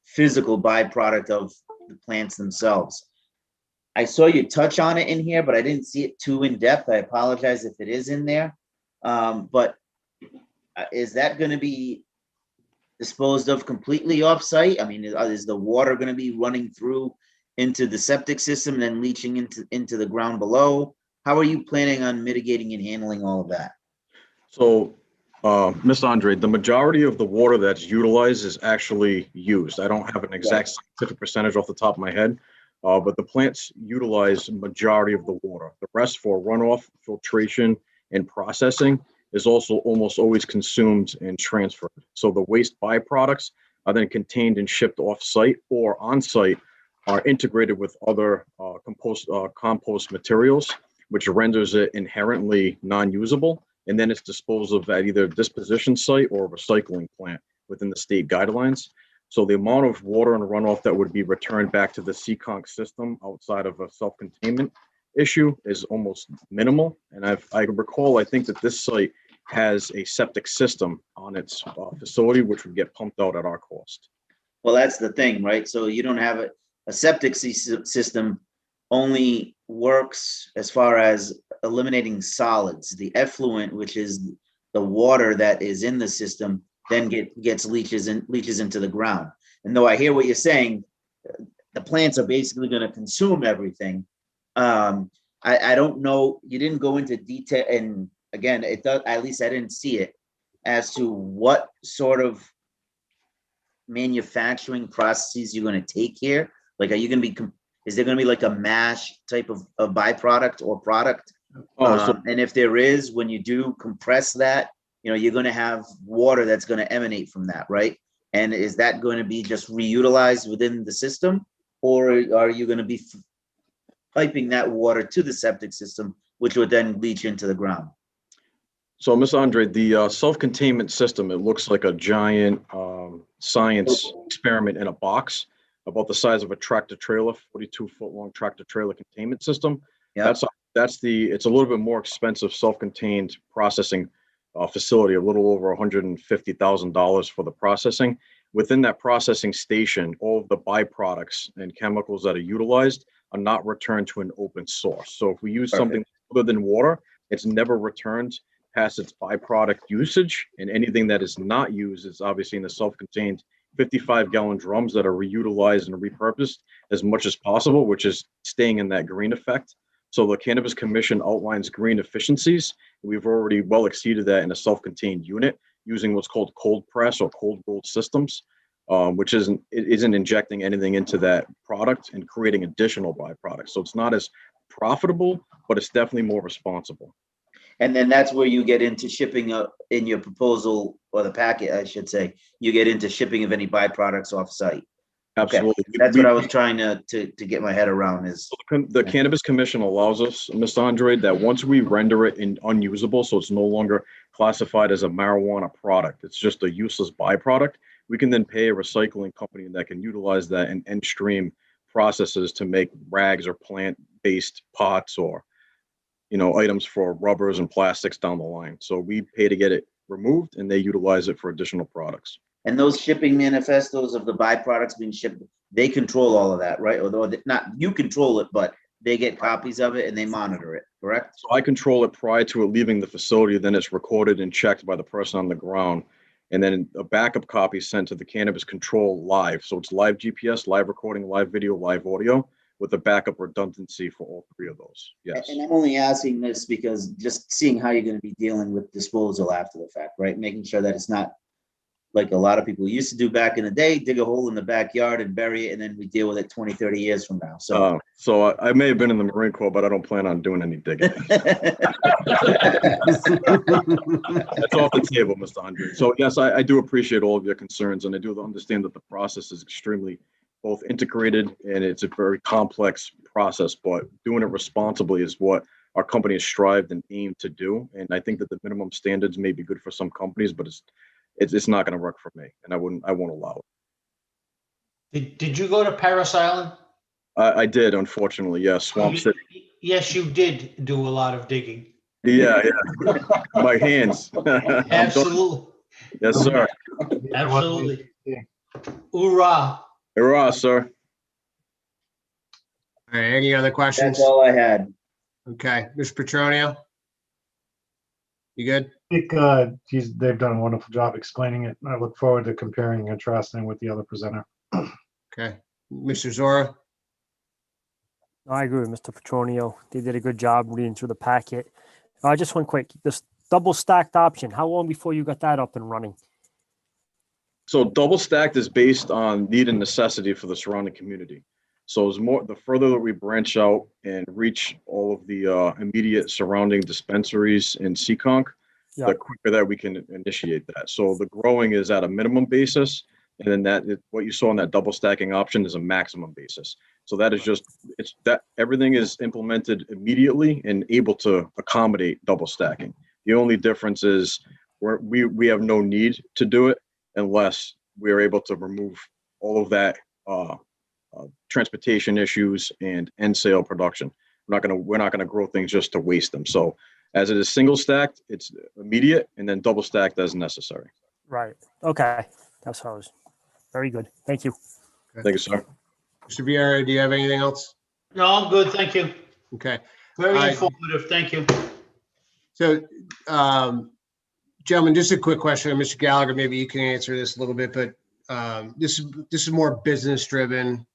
physical byproduct of the plants themselves. I saw you touch on it in here, but I didn't see it too in depth. I apologize if it is in there. But is that going to be disposed of completely off-site? I mean, is the water going to be running through into the septic system and then leaching into the ground below? How are you planning on mitigating and handling all of that? So, Ms. Andrade, the majority of the water that's utilized is actually used. I don't have an exact scientific percentage off the top of my head, but the plants utilize majority of the water. The rest for runoff, filtration, and processing is also almost always consumed and transferred. So the waste byproducts are then contained and shipped off-site or on-site, are integrated with other compost materials, which renders it inherently non-usable. And then it's disposed of at either a disposition site or a recycling plant within the state guidelines. So the amount of water and runoff that would be returned back to the Seekonk system outside of a self-containment issue is almost minimal. And I recall, I think that this site has a septic system on its facility, which would get pumped out at our cost. Well, that's the thing, right? So you don't have a septic system only works as far as eliminating solids. The effluent, which is the water that is in the system, then leaches into the ground. And though I hear what you're saying, the plants are basically going to consume everything. I don't know. You didn't go into detail, and again, it does. At least I didn't see it as to what sort of manufacturing processes you're going to take here. Like, are you going to be? Is there going to be like a mash type of byproduct or product? And if there is, when you do compress that, you're going to have water that's going to emanate from that, right? And is that going to be just reutilized within the system, or are you going to be piping that water to the septic system, which would then leach into the ground? So, Ms. Andrade, the self-containment system, it looks like a giant science experiment in a box. about the size of a tractor trailer, 42-foot long tractor trailer containment system. Yeah. It's a little bit more expensive self-contained processing facility, a little over $150,000 for the processing. Within that processing station, all of the byproducts and chemicals that are utilized are not returned to an open source. So if we use something other than water, it's never returned past its byproduct usage, and anything that is not used is obviously in the self-contained 55-gallon drums that are reutilized and repurposed as much as possible, which is staying in that green effect. So the Cannabis Commission outlines green efficiencies. We've already well exceeded that in a self-contained unit using what's called cold press or cold rolled systems, which isn't injecting anything into that product and creating additional byproducts. So it's not as profitable, but it's definitely more responsible. And then that's where you get into shipping in your proposal, or the packet, I should say, you get into shipping of any byproducts off site. Absolutely. Okay. That's what I was trying to get my head around is. The Cannabis Commission allows us, Mr. Andre, that once we render it unusable, so it's no longer classified as a marijuana product, it's just a useless byproduct, we can then pay a recycling company that can utilize that in end stream processes to make rags or plant-based pots or, items for rubbers and plastics down the line. So we pay to get it removed and they utilize it for additional products. And those shipping manifestos of the byproducts being shipped, they control all of that, right? Although not you control it, but they get copies of it and they monitor it, correct? So I control it prior to it leaving the facility, then it's recorded and checked by the person on the ground. And then a backup copy is sent to the Cannabis Control live. So it's live GPS, live recording, live video, live audio, with a backup redundancy for all three of those. Yes. And I'm only asking this because just seeing how you're going to be dealing with disposal after the fact, right? Making sure that it's not like a lot of people used to do back in the day, dig a hole in the backyard and bury it, and then we deal with it 20, 30 years from now. So I may have been in the Marine Corps, but I don't plan on doing any digging. That's off the table, Mr. Andre. So yes, I do appreciate all of your concerns, and I do understand that the process is extremely both integrated and it's a very complex process, but doing it responsibly is what our company has strived and aimed to do. And I think that the minimum standards may be good for some companies, but it's not going to work for me, and I won't allow it. Did you go to Paris Island? I did, unfortunately. Yes, Swamp City. Yes, you did do a lot of digging. Yeah. My hands. Absolutely. Yes, sir. Absolutely. Hoorah. Hoorah, sir. All right, any other questions? That's all I had. Okay, Mr. Petronio? You good? I think they've done a wonderful job explaining it. I look forward to comparing and contrasting with the other presenter. Okay, Mr. Zora? I agree with Mr. Petronio. They did a good job reading through the packet. Just one quick, this double stacked option, how long before you got that up and running? So double stacked is based on need and necessity for the surrounding community. So the further that we branch out and reach all of the immediate surrounding dispensaries in Seekonk, the quicker that we can initiate that. So the growing is at a minimum basis, and then what you saw in that double stacking option is a maximum basis. So that is everything is implemented immediately and able to accommodate double stacking. The only difference is we have no need to do it unless we are able to remove all of that transportation issues and end sale production. We're not gonna grow things just to waste them. So as it is single stacked, it's immediate, and then double stacked as necessary. Right. Okay. That's how I was. Very good. Thank you. Thank you, sir. Mr. Vieira, do you have anything else? No, I'm good. Thank you. Okay. Very informative. Thank you. So, gentlemen, just a quick question. Mr. Gallagher, maybe you can answer this a little bit, but this is more business driven,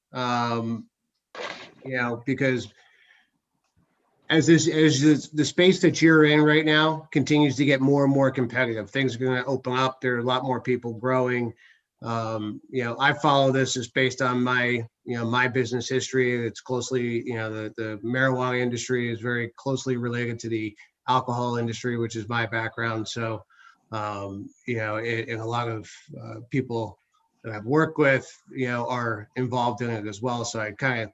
because as the space that you're in right now continues to get more and more competitive, things are going to open up. There are a lot more people growing. I follow this just based on my business history. It's closely, the marijuana industry is very closely related to the alcohol industry, which is my background. So, and a lot of people that I've worked with, are involved in it as well. So I kind of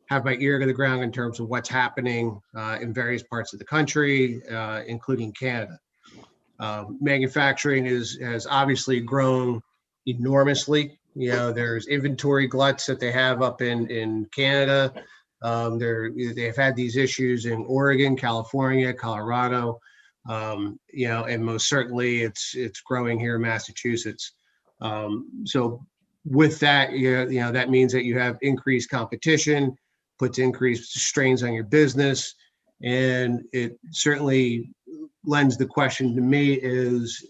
have my ear to the ground in terms of what's happening in various parts of the country, including Canada. Manufacturing has obviously grown enormously There's inventory gluts that they have up in Canada. They've had these issues in Oregon, California, Colorado, and most certainly it's growing here in Massachusetts. So with that, that means that you have increased competition, puts increased strains on your business. And it certainly lends the question to me is,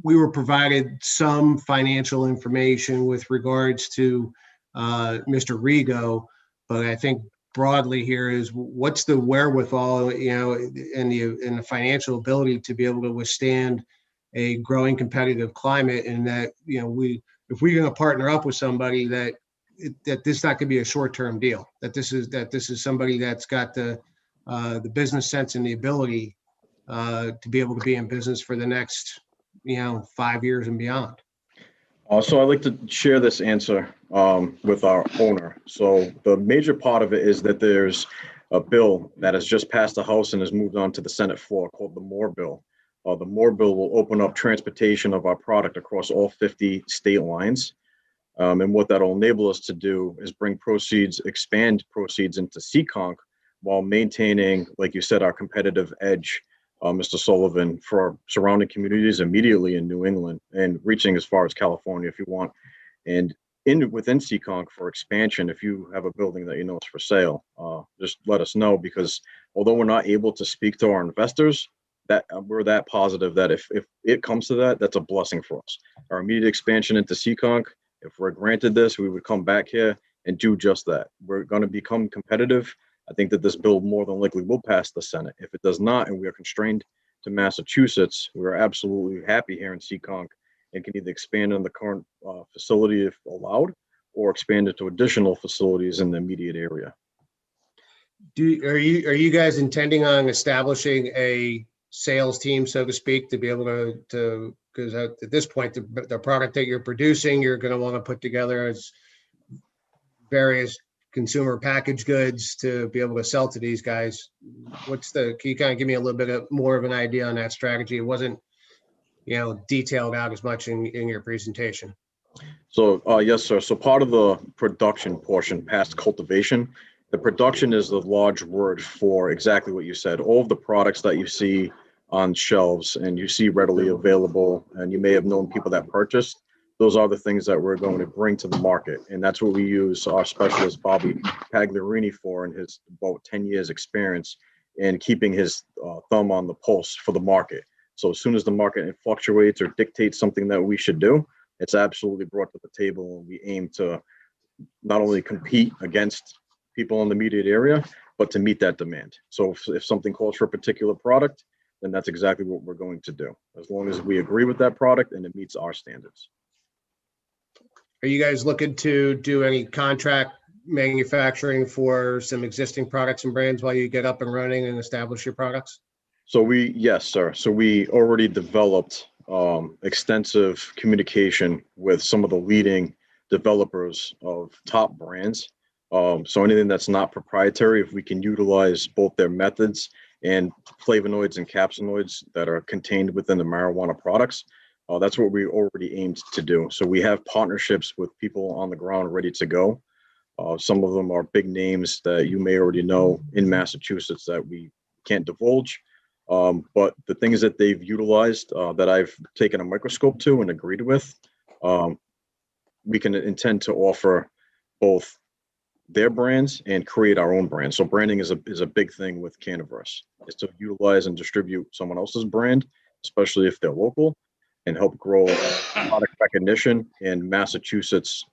we were provided some financial information with regards to Mr. Rigo, but I think broadly here is what's the wherewithal, and the financial ability to be able to withstand a growing competitive climate, and that, if we're going to partner up with somebody that this not going to be a short-term deal, that this is somebody that's got the business sense and the ability to be able to be in business for the next 5 years and beyond. So I'd like to share this answer with our owner. So the major part of it is that there's a bill that has just passed the House and has moved on to the Senate floor called the Moore Bill. The Moore Bill will open up transportation of our product across all 50 state lines. And what that'll enable us to do is expand proceeds into Seekonk while maintaining, like you said, our competitive edge, Mr. Sullivan, for our surrounding communities immediately in New England and reaching as far as California if you want. And within Seekonk for expansion, if you have a building that is for sale, just let us know, because although we're not able to speak to our investors, that we're that positive that if it comes to that, that's a blessing for us. Our immediate expansion into Seekonk, if we're granted this, we would come back here and do just that. We're going to become competitive. I think that this bill more than likely will pass the Senate. If it does not, and we are constrained to Massachusetts, we are absolutely happy here in Seekonk and can either expand on the current facility if allowed, or expand it to additional facilities in the immediate area. Are you guys intending on establishing a sales team, so to speak, to be able to because at this point, the product that you're producing, you're going to want to put together as various consumer packaged goods to be able to sell to these guys? Can you kind of give me a little bit more of an idea on that strategy? It wasn't, detailed out as much in your presentation. So yes, sir. So part of the production portion past cultivation, the production is the large word for exactly what you said. All of the products that you see on shelves and you see readily available, and you may have known people that purchased, those are the things that we're going to bring to the market. And that's what we use our specialist, Bobby Pagliarini, for in his about 10 years experience in keeping his thumb on the pulse for the market. So as soon as the market fluctuates or dictates something that we should do, it's absolutely brought to the table. And we aim to not only compete against people in the immediate area, but to meet that demand. So if something calls for a particular product, then that's exactly what we're going to do, as long as we agree with that product and it meets our standards. Are you guys looking to do any contract manufacturing for some existing products and brands while you get up and running and establish your products? So yes, sir. So we already developed extensive communication with some of the leading developers of top brands. So anything that's not proprietary, if we can utilize both their methods and flavonoids and capsinoids that are contained within the marijuana products, that's what we already aimed to do. So we have partnerships with people on the ground ready to go. Some of them are big names that you may already know in Massachusetts that we can't divulge. But the things that they've utilized that I've taken a microscope to and agreed with, we can intend to offer both their brands and create our own brand. So branding is a big thing with Cannaverse, is to utilize and distribute someone else's brand, especially if they're local, and help grow product recognition and Massachusetts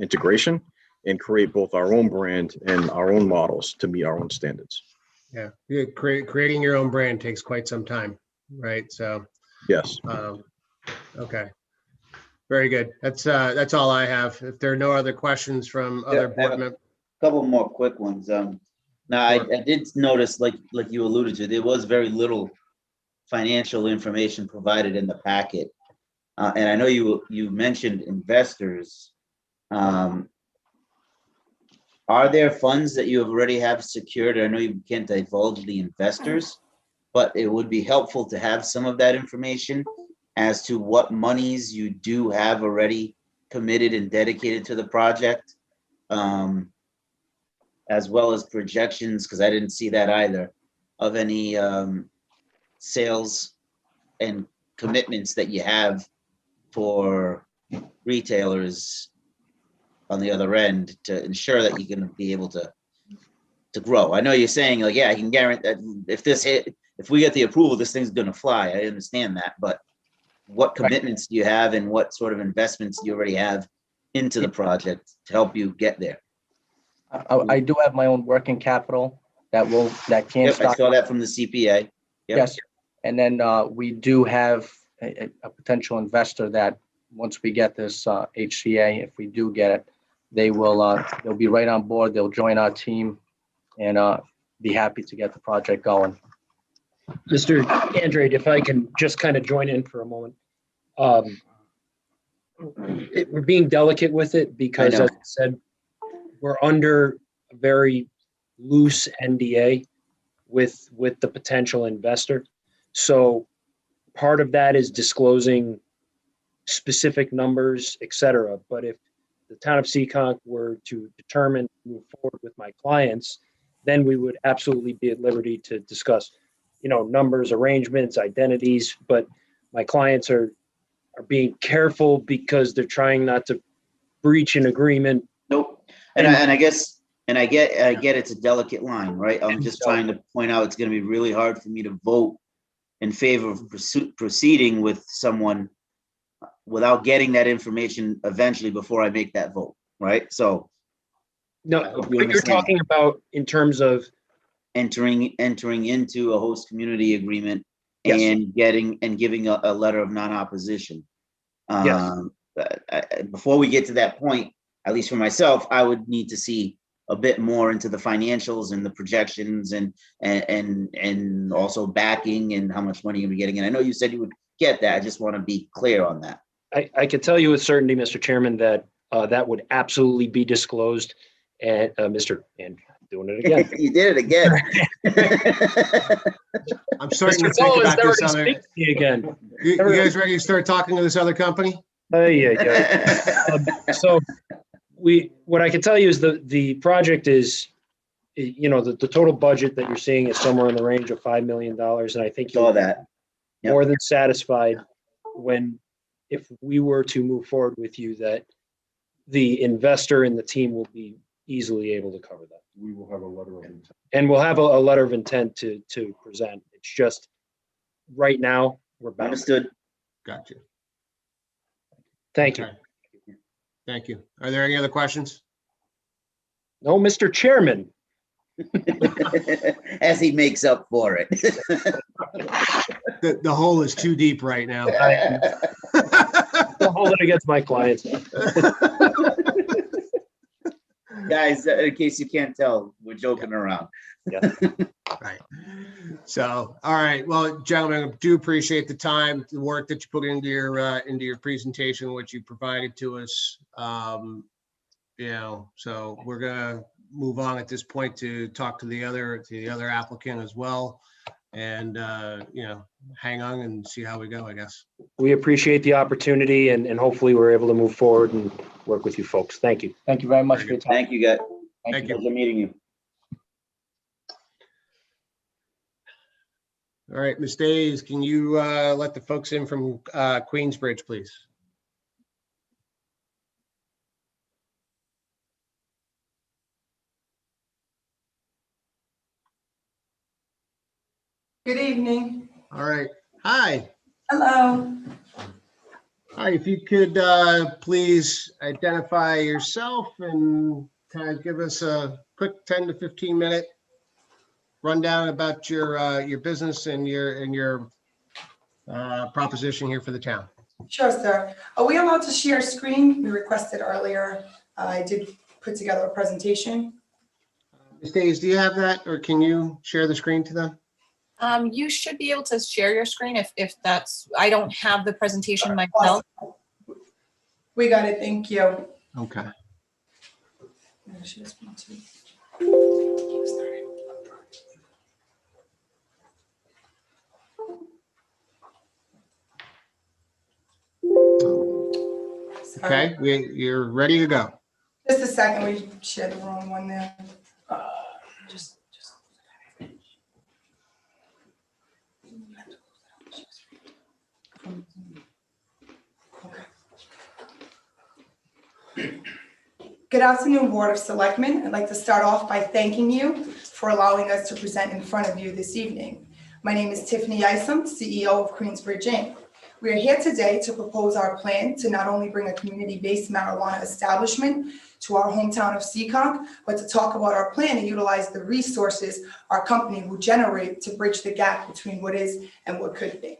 integration, and create both our own brand and our own models to meet our own standards. Yeah, creating your own brand takes quite some time, right? So yes. Okay, very good. That's all I have. If there are no other questions from other board members. Couple more quick ones. Now I did notice, like you alluded to, there was very little financial information provided in the packet, and I know you mentioned investors. Are there funds that you already have secured? I know you can't divulge the investors, but it would be helpful to have some of that information as to what monies you do have already committed and dedicated to the project, as well as projections, because I didn't see that either, of any sales and commitments that you have for retailers on the other end to ensure that you're going to be able to grow. I know you're saying like, yeah, I can guarantee that if we get the approval, this thing's going to fly. I understand that, but what commitments do you have and what sort of investments do you already have into the project to help you get there? I do have my own working capital that can Yep, I start. saw that from the CPA. Yep. Yes. And then we do have a potential investor that once we get this HCA, if we do get it, they'll be right on board. They'll join our team and be happy to get the project going. Mr. Andrade, if I can just kind of join in for a moment. We're being delicate with it because, as I said, we're under a very loose NDA with the potential investor. So part of that is disclosing specific numbers, et cetera. But if the town of Seekonk were to determine to move forward with my clients, then we would absolutely be at liberty to discuss, numbers, arrangements, identities. But my clients are being careful because they're trying not to breach an agreement. Nope. And I get it's a delicate line, right? I'm just trying to point out it's going to be really hard for me to vote in favor of proceeding with someone without getting that information eventually before I make that vote, right? So no, what you're talking about in terms of entering into a host community agreement Yes. and giving a letter of non-opposition. Yes. Before we get to that point, at least for myself, I would need to see a bit more into the financials and the projections and also backing and how much money you'll be getting. And I know you said you would get that. I just want to be clear on that. I can tell you with certainty, Mr. Chairman, that that would absolutely be disclosed. And and doing it again. You did it again. I'm starting Mr. to think about this Sullivan's other. already speaking again. You guys ready to start talking to this other company? Yeah. So what I can tell you is the project is, the total budget that you're seeing is somewhere in the range of $5 million. And I think Saw that. Yep. More than satisfied if we were to move forward with you, that the investor and the team will be easily able to cover that. We will have a letter of intent. And we'll have a letter of intent to present. It's just right now we're bound. Understood. Gotcha. Thank you. Thank you. Are there any other questions? No, Mr. Chairman. As he makes up for it. The hole is too deep right now. I'll hold it against my clients. Guys, in case you can't tell, we're joking around. Yeah. Right. So, all right. Well, gentlemen, I do appreciate the time, the work that you put into your presentation, which you provided to us. So we're gonna move on at this point to talk to the other applicant as well, and hang on and see how we go, I guess. We appreciate the opportunity, and hopefully we're able to move forward and work with you folks. Thank you. Thank you very much for your time. Thank you, guys. Thank you. Pleasure meeting you. All right, Ms. Days, can you let the folks in from Queensbridge, please? Good evening. All right. Hi. Hello. Hi, if you could please identify yourself and kind of give us a quick 10 to 15 minute rundown about your business and your proposition here for the town. Sure, sir. Are we allowed to share screen? We requested earlier. I did put together a presentation. Ms. Days, do you have that, or can you share the screen to them? You should be able to share your screen if that's, I don't have the presentation myself. We got it. Thank you. Okay. Okay, you're ready to go. Just a second, we shared the wrong one there. Just. Good afternoon, Board of Selectmen. I'd like to start off by thanking you for allowing us to present in front of you this evening. My name is Tiffany Isom, CEO of Queensbridge Inc. We are here today to propose our plan to not only bring a community-based marijuana establishment to our hometown of Seekonk, but to talk about our plan to utilize the resources our company will generate to bridge the gap between what is and what could be.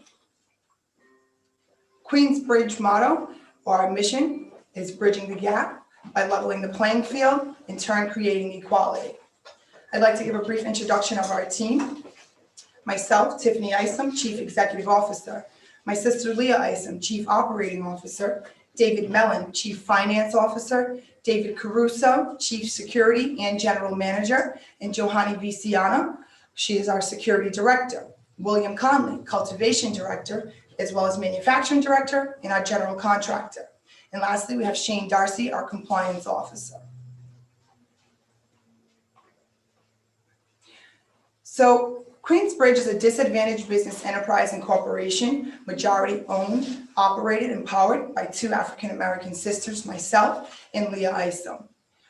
Queensbridge motto, or our mission, is bridging the gap by leveling the playing field, in turn creating equality. I'd like to give a brief introduction of our team. Myself, Tiffany Isom, Chief Executive Officer. My sister Leah Isom, Chief Operating Officer. David Mellon, Chief Finance Officer. David Caruso, Chief Security and General Manager. And Johanny Viciano, she is our Security Director. William Conley, Cultivation Director, as well as Manufacturing Director and our General Contractor. And lastly, we have Shane Darcy, our Compliance Officer. So Queensbridge is a disadvantaged business enterprise and corporation, majority owned, operated, and powered by two African-American sisters, myself and Leah Isom.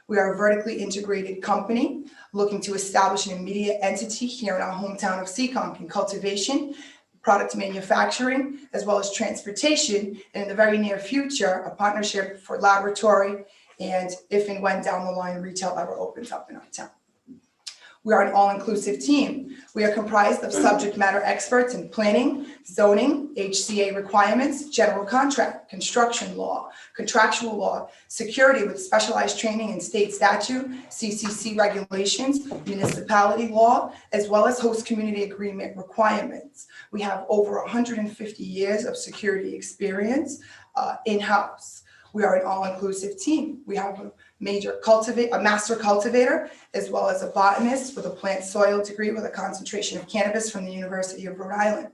We are a vertically integrated company looking to establish an immediate entity here in our hometown of Seekonk in cultivation, product manufacturing, as well as transportation, and in the very near future, a partnership for laboratory, and if and when down the line retail ever opens up in our town. We are an all-inclusive team. We are comprised of subject matter experts in planning, zoning, HCA requirements, general contract, construction law, contractual law, security with specialized training in state statute, CCC regulations, municipality law, as well as host community agreement requirements. We have over 150 years of security experience in-house. We are an all-inclusive team. We have a master cultivator, as well as a botanist with a plant soil degree with a concentration of cannabis from the University of Rhode Island.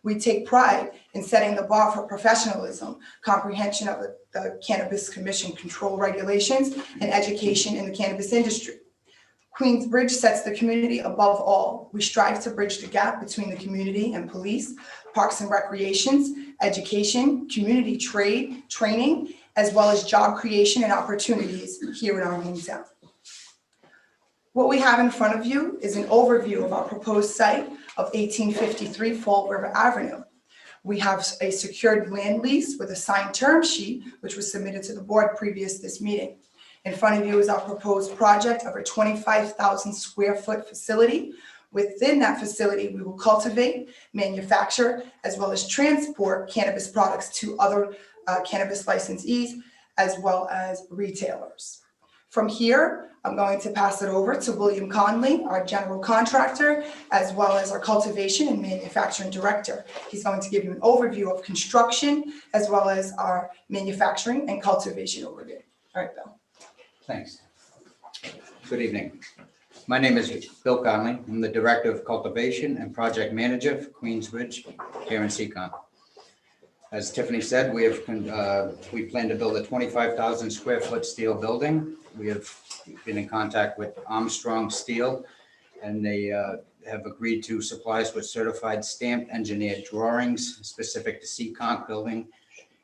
We take pride in setting the bar for professionalism, comprehension of the Cannabis Commission control regulations, and education in the cannabis industry. Queensbridge sets the community above all. We strive to bridge the gap between the community and police, parks and recreations, education, community trade, training, as well as job creation and opportunities here in our hometown. What we have in front of you is an overview of our proposed site of 1853 Fall River Avenue. We have a secured land lease with a signed term sheet, which was submitted to the board previous to this meeting. In front of you is our proposed project of a 25,000 square foot facility. Within that facility, we will cultivate, manufacture, as well as transport cannabis products to other cannabis licensees, as well as retailers. From here, I'm going to pass it over to William Conley, our general contractor, as well as our cultivation and manufacturing director. He's going to give you an overview of construction, as well as our manufacturing and cultivation overview. All right, Bill. Thanks. Good evening. My name is Bill Conley. I'm the Director of Cultivation and Project Manager for Queensbridge here in Seekonk. As Tiffany said, we plan to build a 25,000 square foot steel building. We have been in contact with Armstrong Steel, and they have agreed to supply us with certified stamped engineered drawings specific to Seekonk building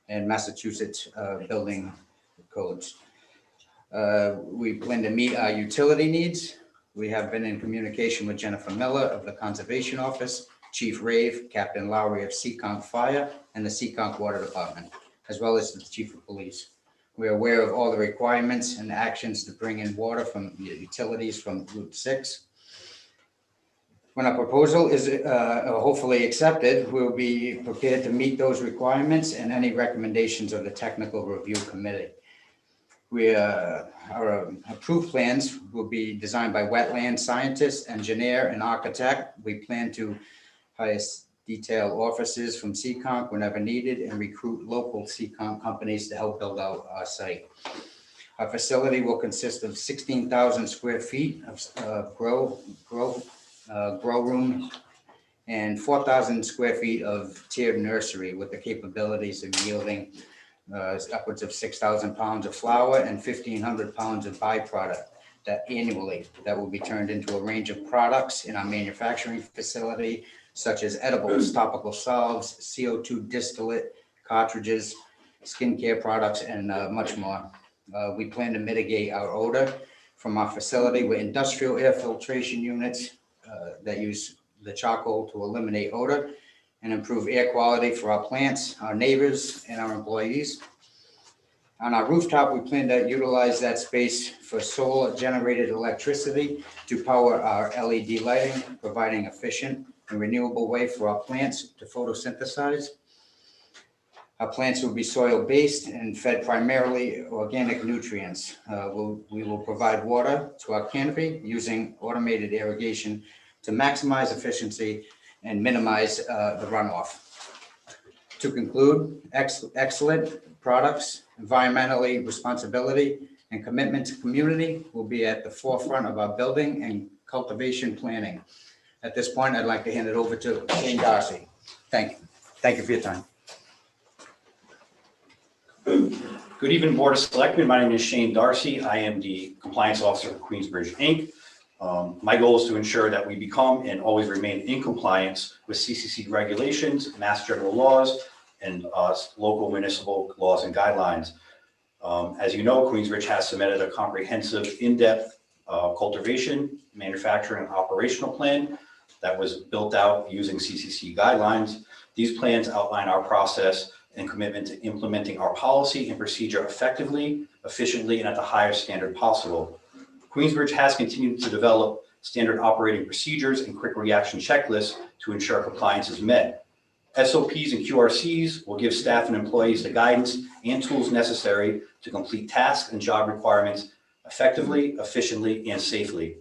and Massachusetts building codes. We plan to meet our utility needs. We have been in communication with Jennifer Miller of the Conservation Office, Chief Rave, Captain Lowry of Seekonk Fire, and the Seekonk Water Department, as well as the Chief of Police. We are aware of all the requirements and actions to bring in water from utilities from Route 6. When our proposal is hopefully accepted, we'll be prepared to meet those requirements and any recommendations of the Technical Review Committee. Our approved plans will be designed by wetland scientist, engineer, and architect. We plan to hire detail officers from Seekonk whenever needed and recruit local Seekonk companies to help build out our site. Our facility will consist of 16,000 square feet of grow room and 4,000 square feet of tiered nursery with the capabilities of yielding upwards of 6,000 pounds of flour and 1,500 pounds of byproduct that annually that will be turned into a range of products in our manufacturing facility, such as edibles, topical salves, CO2 distillate, cartridges, skincare products, and much more. We plan to mitigate our odor from our facility with industrial air filtration units that use the charcoal to eliminate odor and improve air quality for our plants, our neighbors, and our employees. On our rooftop, we plan to utilize that space for solar generated electricity to power our LED lighting, providing efficient and renewable way for our plants to photosynthesize. Our plants will be soil-based and fed primarily organic nutrients. We will provide water to our canopy using automated irrigation to maximize efficiency and minimize the runoff. To conclude, excellent products, environmentally responsibility, and commitment to community will be at the forefront of our building and cultivation planning. At this point, I'd like to hand it over to Shane Darcy. Thank you. Thank you for your time. Good evening, Board of Selectmen. My name is Shane Darcy. I am the Compliance Officer for Queensbridge, Inc. My goal is to ensure that we become and always remain in compliance with CCC regulations, Mass General laws, and local municipal laws and guidelines. As you know, Queensbridge has submitted a comprehensive, in-depth cultivation, manufacturing, and operational plan that was built out using CCC guidelines. These plans outline our process and commitment to implementing our policy and procedure effectively, efficiently, and at the highest standard possible. Queensbridge has continued to develop standard operating procedures and quick reaction checklists to ensure compliance is met. SOPs and QRCs will give staff and employees the guidance and tools necessary to complete tasks and job requirements effectively, efficiently, and safely.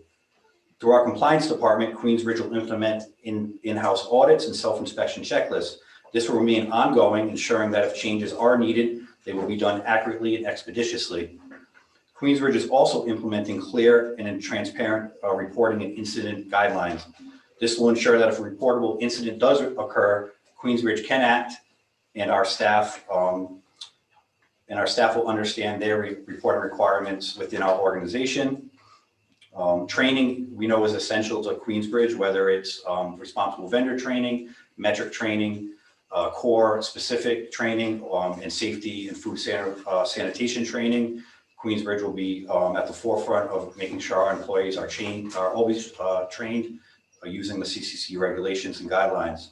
Through our compliance department, Queensbridge will implement in-house audits and self-inspection checklists. This will remain ongoing, ensuring that if changes are needed, they will be done accurately and expeditiously. Queensbridge is also implementing clear and transparent reporting and incident guidelines. This will ensure that if a reportable incident does occur, Queensbridge can act, and our staff will understand their reporting requirements within our organization. Training, we know, is essential to Queensbridge, whether it's responsible vendor training, metric training, core specific training, and safety and food sanitation training. Queensbridge will be at the forefront of making sure our employees are always trained using the CCC regulations and guidelines.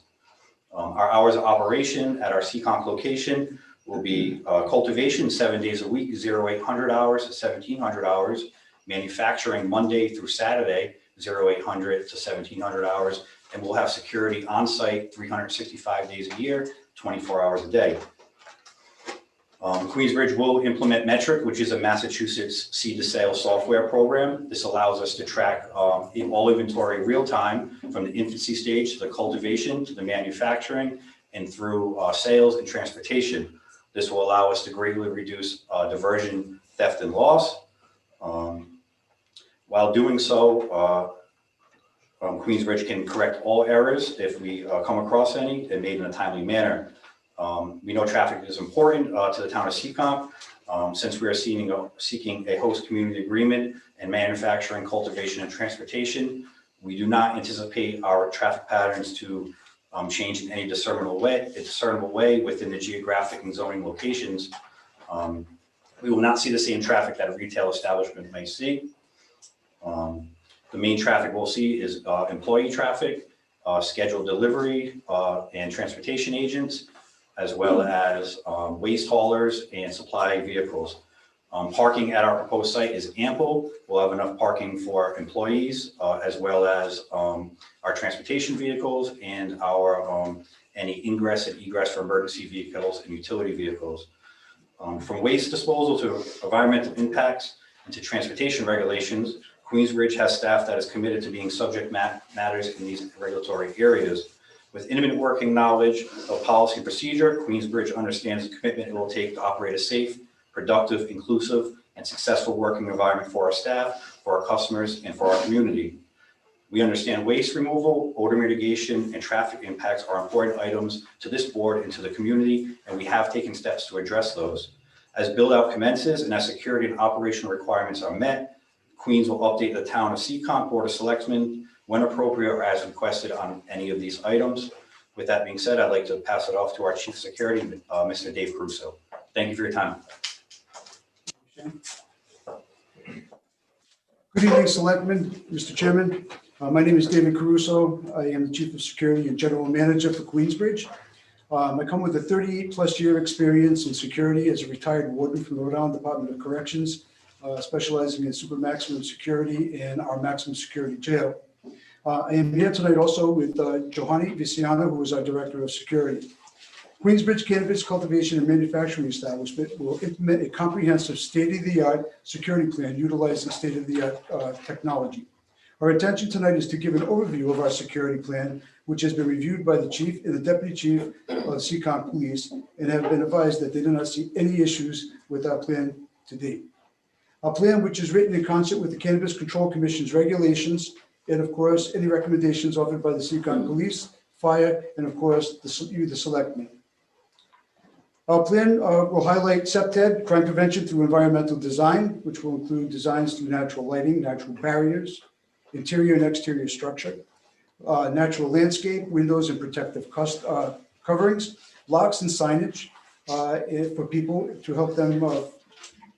Our hours of operation at our Seekonk location will be cultivation 7 days a week, 0800 hours to 1700 hours, manufacturing Monday through Saturday, 0800 to 1700 hours, and we'll have security on site 365 days a year, 24 hours a day. Queensbridge will implement Metric, which is a Massachusetts seed to sale software program. This allows us to track all inventory real time from the infancy stage to the cultivation to the manufacturing and through sales and transportation. This will allow us to greatly reduce diversion, theft, and loss. While doing so, Queensbridge can correct all errors if we come across any and made in a timely manner. We know traffic is important to the town of Seekonk. Since we are seeking a host community agreement and manufacturing, cultivation, and transportation, we do not anticipate our traffic patterns to change in any discernible way within the geographic and zoning locations. We will not see the same traffic that a retail establishment may see. The main traffic we'll see is employee traffic, scheduled delivery, and transportation agents, as well as waste haulers and supply vehicles. Parking at our proposed site is ample. We'll have enough parking for employees, as well as our transportation vehicles and our any ingress and egress for emergency vehicles and utility vehicles. From waste disposal to environmental impacts and to transportation regulations, Queensbridge has staff that is committed to being subject matters in these regulatory areas. With intimate working knowledge of policy and procedure, Queensbridge understands the commitment it will take to operate a safe, productive, inclusive, and successful working environment for our staff, for our customers, and for our community. We understand waste removal, odor mitigation, and traffic impacts are important items to this board and to the community, and we have taken steps to address those. As build-out commences and as security and operational requirements are met, Queens will update the Town of Seekonk Board of Selectmen when appropriate or as requested on any of these items. With that being said, I'd like to pass it off to our Chief Security, Mr. Dave Caruso. Thank you for your time. Good evening, Selectmen, Mr. Chairman. My name is David Caruso. I am the Chief of Security and General Manager for Queensbridge. I come with a 38-plus year experience in security as a retired warden from the Rhode Island Department of Corrections, specializing in super maximum security and our maximum security jail. I am here tonight also with Johanny Viciana, who is our Director of Security. Queensbridge Cannabis Cultivation and Manufacturing Establishment will implement a comprehensive state-of-the-art security plan utilizing state-of-the-art technology. Our intention tonight is to give an overview of our security plan, which has been reviewed by the Chief and the Deputy Chief of Seekonk Police and have been advised that they do not see any issues with our plan to date. Our plan, which is written in concert with the Cannabis Control Commission's regulations, and of course, any recommendations offered by the Seekonk Police, Fire, and of course, the Selectmen. Our plan will highlight CPTED, crime prevention through environmental design, which will include designs through natural lighting, natural barriers, interior and exterior structure, natural landscape, windows and protective coverings, locks and signage for people to help them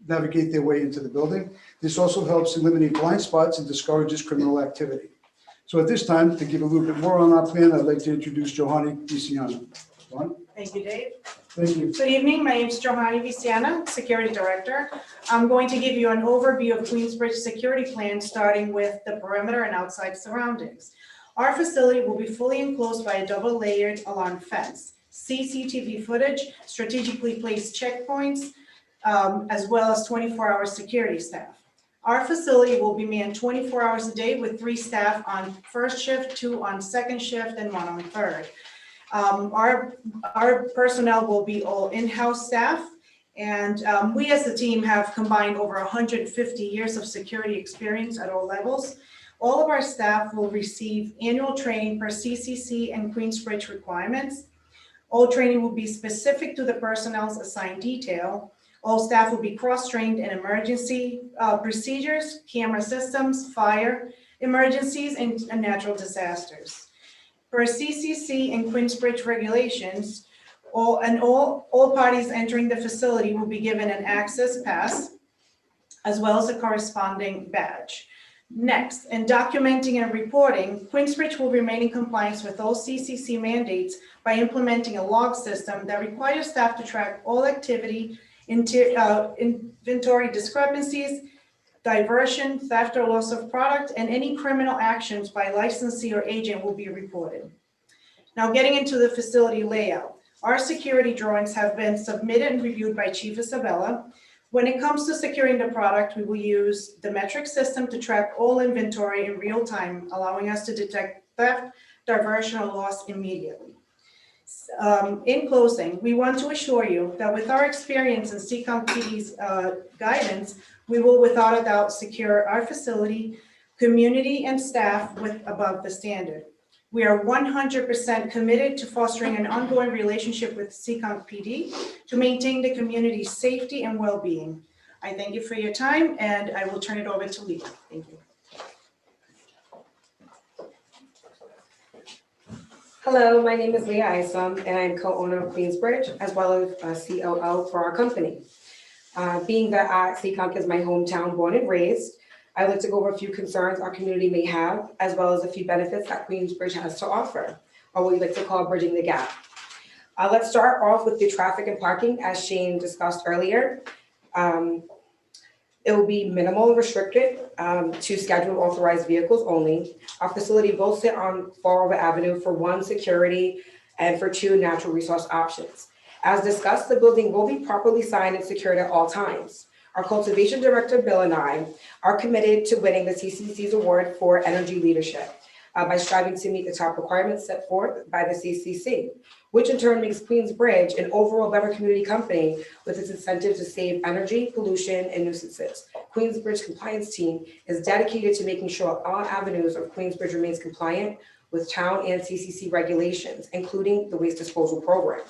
navigate their way into the building. This also helps eliminate blind spots and discourages criminal activity. So at this time, to give a little bit more on our plan, I'd like to introduce Johanny Viciana. Thank you, Dave. Thank you. Good evening. My name is Johanny Viciana, Security Director. I'm going to give you an overview of Queensbridge security plan, starting with the perimeter and outside surroundings. Our facility will be fully enclosed by a double-layered alarm fence, CCTV footage, strategically placed checkpoints, as well as 24-hour security staff. Our facility will be manned 24 hours a day with 3 staff on first shift, 2 on second shift, and 1 on third. Our personnel will be all in-house staff, and we as the team have combined over 150 years of security experience at all levels. All of our staff will receive annual training per CCC and Queensbridge requirements. All training will be specific to the personnel's assigned detail. All staff will be cross-trained in emergency procedures, camera systems, fire, emergencies, and natural disasters. Per CCC and Queensbridge regulations, all parties entering the facility will be given an access pass, as well as a corresponding badge. Next, in documenting and reporting, Queensbridge will remain in compliance with all CCC mandates by implementing a log system that requires staff to track all activity, inventory discrepancies, diversion, theft or loss of product, and any criminal actions by licensee or agent will be reported. Now, getting into the facility layout, our security drawings have been submitted and reviewed by Chief Isabella. When it comes to securing the product, we will use the metric system to track all inventory in real time, allowing us to detect theft, diversion, or loss immediately. In closing, we want to assure you that with our experience in Seekonk PD's guidance, we will without a doubt secure our facility, community, and staff with above the standard. We are 100% committed to fostering an ongoing relationship with Seekonk PD to maintain the community's safety and well-being. I thank you for your time, and I will turn it over to Leah. Thank you. Hello, my name is Leah Isom, and I'm co-owner of Queensbridge, as well as COO for our company. Being that Seekonk is my hometown, born and raised, I'd like to go over a few concerns our community may have, as well as a few benefits that Queensbridge has to offer, or what we like to call bridging the gap. Let's start off with the traffic and parking, as Shane discussed earlier. It will be minimal and restricted to scheduled authorized vehicles only. Our facility will sit on Fall River Avenue for 1, security, and for 2, natural resource options. As discussed, the building will be properly signed and secured at all times. Our cultivation director, Bill, and I are committed to winning the CCC's award for energy leadership. by striving to meet the top requirements set forth by the CCC, which in turn makes Queensbridge an overall better community company with its incentive to save energy, pollution, and nuisances. Queensbridge compliance team is dedicated to making sure all avenues of Queensbridge remains compliant with town and CCC regulations, including the waste disposal program.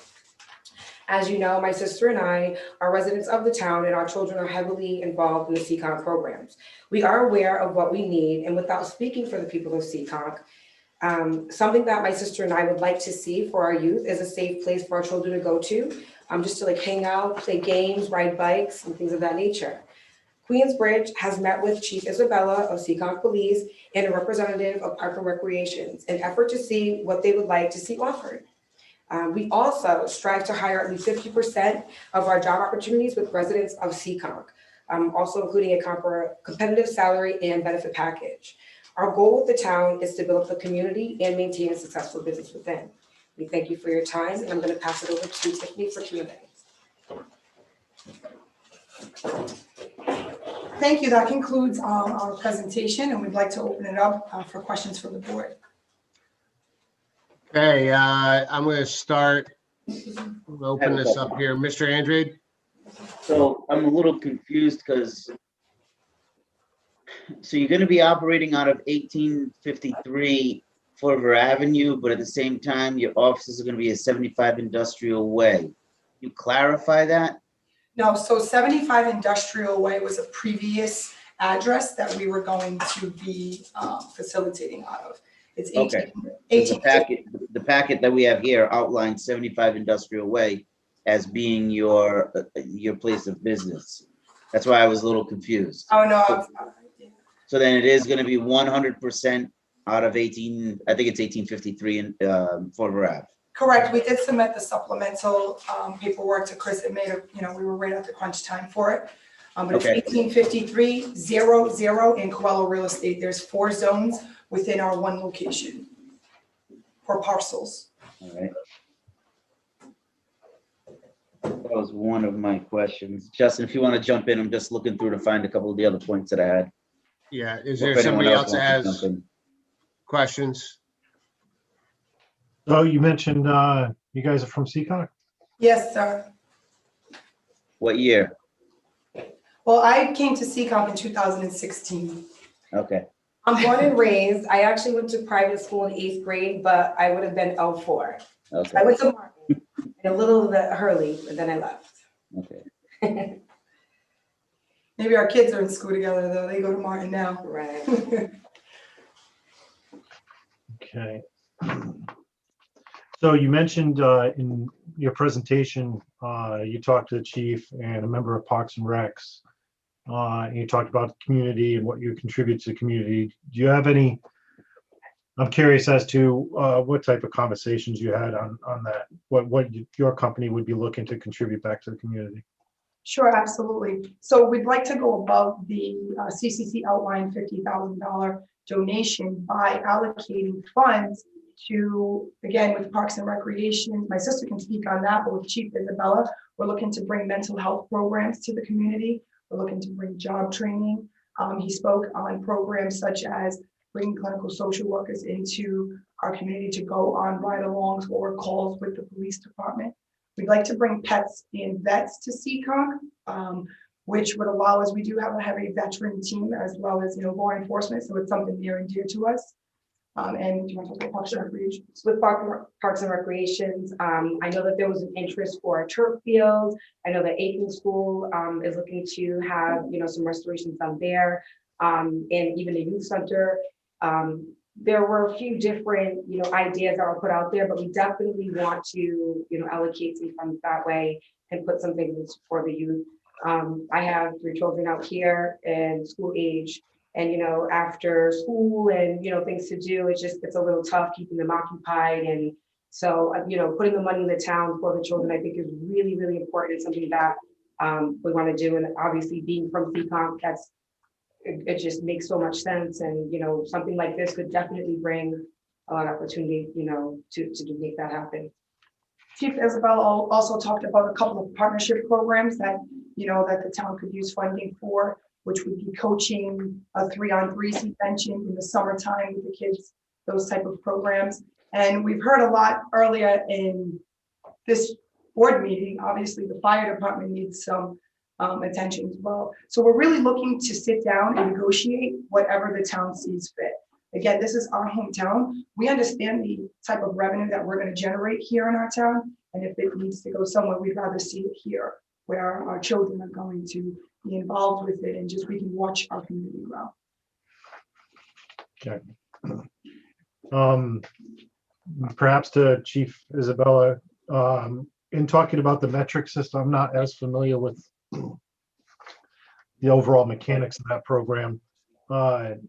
As you know, my sister and I are residents of the town, and our children are heavily involved in the CCONC programs. We are aware of what we need, and without speaking for the people of CCONC, something that my sister and I would like to see for our youth is a safe place for our children to go to, just to like hang out, play games, ride bikes, and things of that nature. Queensbridge has met with Chief Isabella of CCONC Police and a representative of Park and Recreations in an effort to see what they would like to see offered. We also strive to hire at least 50% of our job opportunities with residents of CCONC, also including a competitive salary and benefit package. Our goal with the town is to build up the community and maintain a successful business within. We thank you for your time, and I'm going to pass it over to Tiffany for Q&A. Thank you. That concludes our presentation, and we'd like to open it up for questions from the board. Okay, I'm going to start. We'll open this up here. Mr. Andrade? So I'm a little confused because, so you're going to be operating out of 1853 Flavor Avenue, but at the same time, your offices are going to be at 75 Industrial Way. You clarify that? No, so 75 Industrial Way was a previous address that we were going to be facilitating out of. It's 18. Okay. The packet that we have here outlines 75 Industrial Way as being your place of business. That's why I was a little confused. Oh, no. So then it is going to be 100% out of 18, I think it's 1853 in Flavor Ave. Correct. We did submit the supplemental paperwork to Chris. It made we were right at the crunch time for it. But it's 1853-00 in Coelho Real Estate. There's 4 zones within our one location for parcels. All right. That was one of my questions. Justin, if you want to jump in, I'm just looking through to find a couple of the other points that I had. Yeah, is there somebody else that has questions? So you mentioned you guys are from CCONC? Yes, sir. What year? Well, I came to CCONC in 2016. Okay. I'm born and raised. I actually went to private school in 8th grade, but I would have been L4. Okay. I went to Martin and a little of the Hurley, but then I left. Okay. Maybe our kids are in school together, though. They go to Martin now. Right. Okay. So you mentioned in your presentation, you talked to the chief and a member of Parks and Recs. And you talked about the community and what you contribute to the community. Do you have any, I'm curious as to what type of conversations you had on that, what your company would be looking to contribute back to the community? Sure, absolutely. So we'd like to go above the CCC outlined $50,000 donation by allocating funds to, again, with Parks and Recreation. My sister can speak on that, but with Chief Isabella, we're looking to bring mental health programs to the community. We're looking to bring job training. He spoke on programs such as bringing clinical social workers into our community to go on ride-alongs or calls with the police department. We'd like to bring pets and vets to CCONC, which would allow us, we do have a heavy veteran team as well as, law enforcement. So it's something near and dear to us. And do you want to talk about Parks and Recreation? With Parks and Recreations, I know that there was an interest for a turf field. I know that Aiken School is looking to have, some restorations done there, and even a youth center. There were a few different, ideas that were put out there, but we definitely want to, allocate some funds that way and put some things for the youth. I have 3 children out here in school age, and after school and things to do, it's a little tough keeping them occupied. And so putting the money in the town for the children, I think, is really, really important. It's something that we want to do. And obviously being from CCONC, it just makes so much sense. And something like this could definitely bring a lot of opportunity to make that happen. Chief Isabella also talked about a couple of partnership programs that that the town could use funding for, which would be coaching a 3-on-3 convention in the summertime with the kids those type of programs. And we've heard a lot earlier in this board meeting. Obviously, the fire department needs some attention as well. So we're really looking to sit down and negotiate whatever the town sees fit. Again, this is our hometown. We understand the type of revenue that we're going to generate here in our town. And if it needs to go somewhere, we'd rather see it here, where our children are going to be involved with it and just we can watch our community grow. Okay. Perhaps to Chief Isabella, in talking about the metric system, I'm not as familiar with the overall mechanics of that program.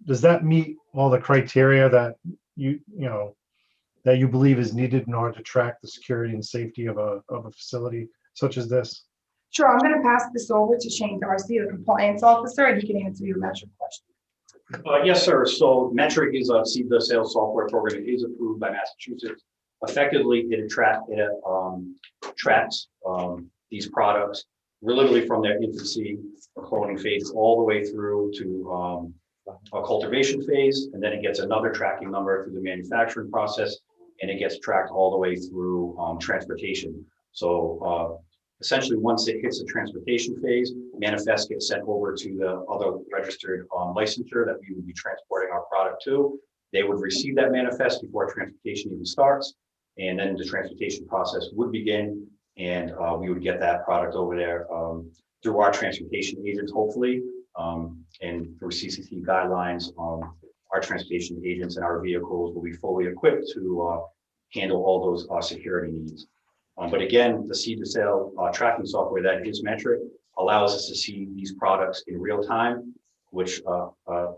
Does that meet all the criteria that you believe is needed in order to track the security and safety of a facility such as this? Sure, I'm going to pass this over to Shane Darcy, the compliance officer, and he can answer your metric question. Yes, sir. So Metric is a seed the sales software program. It is approved by Massachusetts. Effectively, it tracks these products literally from their infancy, or cloning phase, all the way through to a cultivation phase, and then it gets another tracking number through the manufacturing process, and it gets tracked all the way through transportation. So essentially, once it hits the transportation phase, manifest gets sent over to the other registered licensure that we would be transporting our product to. They would receive that manifest before transportation even starts, and then the transportation process would begin, and we would get that product over there through our transportation agents, hopefully, and through CCC guidelines. Our transportation agents and our vehicles will be fully equipped to handle all those security needs. But again, the seed to sale tracking software that is Metric allows us to see these products in real time, which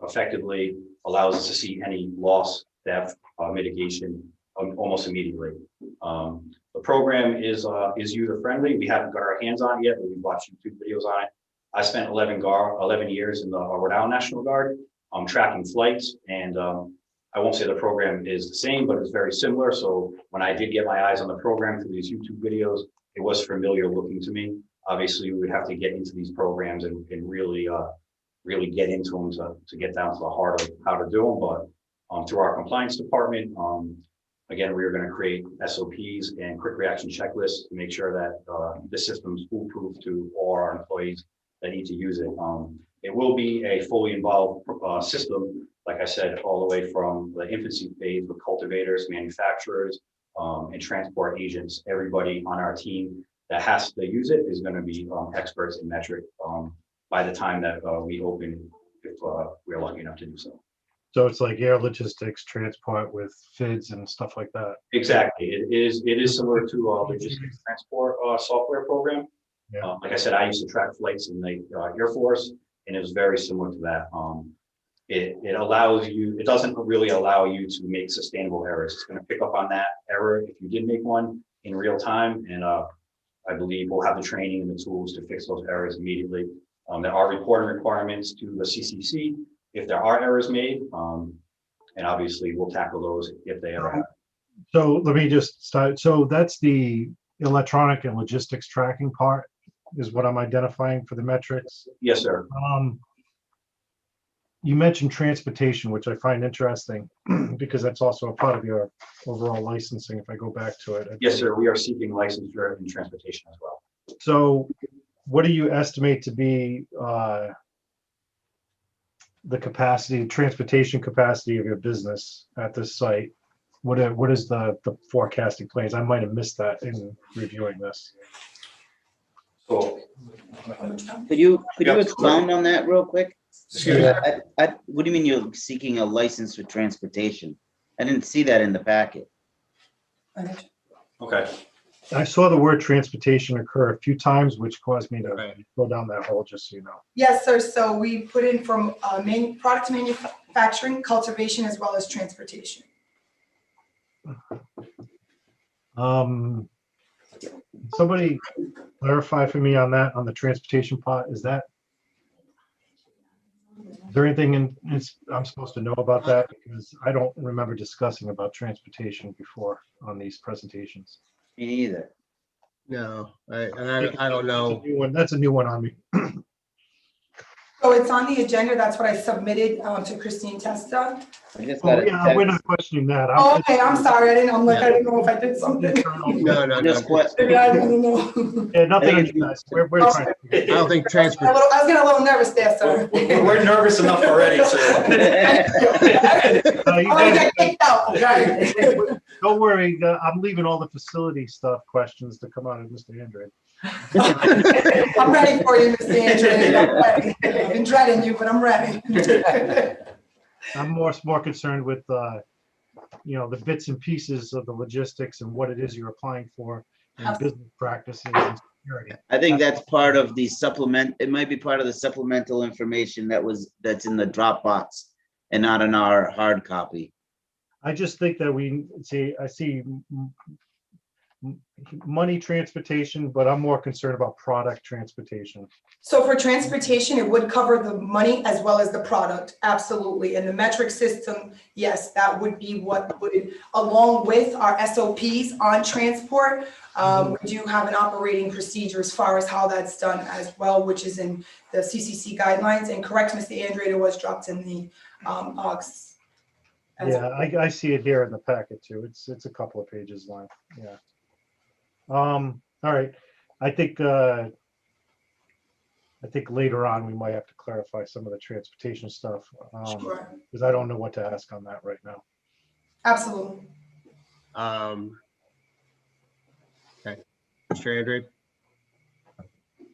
effectively allows us to see any loss, theft, mitigation almost immediately. The program is user friendly. We haven't got our hands on it yet, but we've watched YouTube videos on it. I spent 11 years in the Rhode Island National Guard tracking flights, and I won't say the program is the same, but it's very similar. So when I did get my eyes on the program through these YouTube videos, it was familiar looking to me. Obviously, we would have to get into these programs and really get into them to get down to the heart of how to do them. But through our compliance department, again, we are going to create SOPs and quick reaction checklists to make sure that the system is foolproof to all our employees that need to use it. It will be a fully involved system, like I said, all the way from the infancy phase with cultivators, manufacturers, and transport agents. Everybody on our team that has to use it is going to be experts in Metric by the time that we open, if we're lucky enough to do so. So it's like air logistics, transport with FIDS and stuff like that. Exactly. It is similar to logistics transport software program. Yeah. Like I said, I used to track flights in the Air Force, and it was very similar to that. It allows you, it doesn't really allow you to make sustainable errors. It's going to pick up on that error if you did make one in real time. And I believe we'll have the training and the tools to fix those errors immediately. There are reporting requirements to the CCC if there are errors made. And obviously we'll tackle those if they ever happen. So let me just start. So that's the electronic and logistics tracking part is what I'm identifying for the metrics. Yes, sir. You mentioned transportation, which I find interesting because that's also a part of your overall licensing. If I go back to it. Yes, sir. We are seeking licensure in transportation as well. So what do you estimate to be the capacity, transportation capacity of your business at this site? What is the forecasting plans? I might have missed that in reviewing this. So, Could you expound on that real quick? Yeah. What do you mean you're seeking a license for transportation? I didn't see that in the packet. Okay. I saw the word transportation occur a few times, which caused me to go down that hole, just so you know. Yes, sir. So we put in from product manufacturing, cultivation, as well as transportation. Somebody clarify for me on that, on the transportation part. Is there anything I'm supposed to know about that? Because I don't remember discussing about transportation before on these presentations. Me neither. No, I don't know. That's a new one on me. So it's on the agenda. That's what I submitted to Christine Testa. I just Oh, got yeah, we're it. not questioning that. Oh, okay, I'm sorry. I didn't know if I did something. No. Just Maybe I didn't know. Yeah, nothing I on think you guys. We're trying. I don't think transport. I was getting a little nervous there, sir. We're nervous enough already, so. I want to get kicked out, okay? Don't worry, I'm leaving all the facility stuff questions to come out of Mr. Andre. I'm ready for you, Mr. Andrew. I'm ready. I've been dreading you, but I'm ready. I'm more concerned with, the bits and pieces of the logistics and what it is you're applying for and business practices and security. I think that's part of the supplement. It might be part of the supplemental information that's in the Dropbox and not in our hard copy. I just think that I see money transportation, but I'm more concerned about product transportation. So for transportation, it would cover the money as well as the product, absolutely. And the metric system, yes, that would be what would, along with our SOPs on transport, we do have an operating procedure as far as how that's done as well, which is in the CCC guidelines. And correct, Mr. Andre, it was dropped in the box. Yeah, I see it here in the packet too. It's a couple of pages long. Yeah. All right. I think later on we might have to clarify some of the transportation stuff because I don't know what to ask on that right now. Absolutely. Okay, Mr. Andre.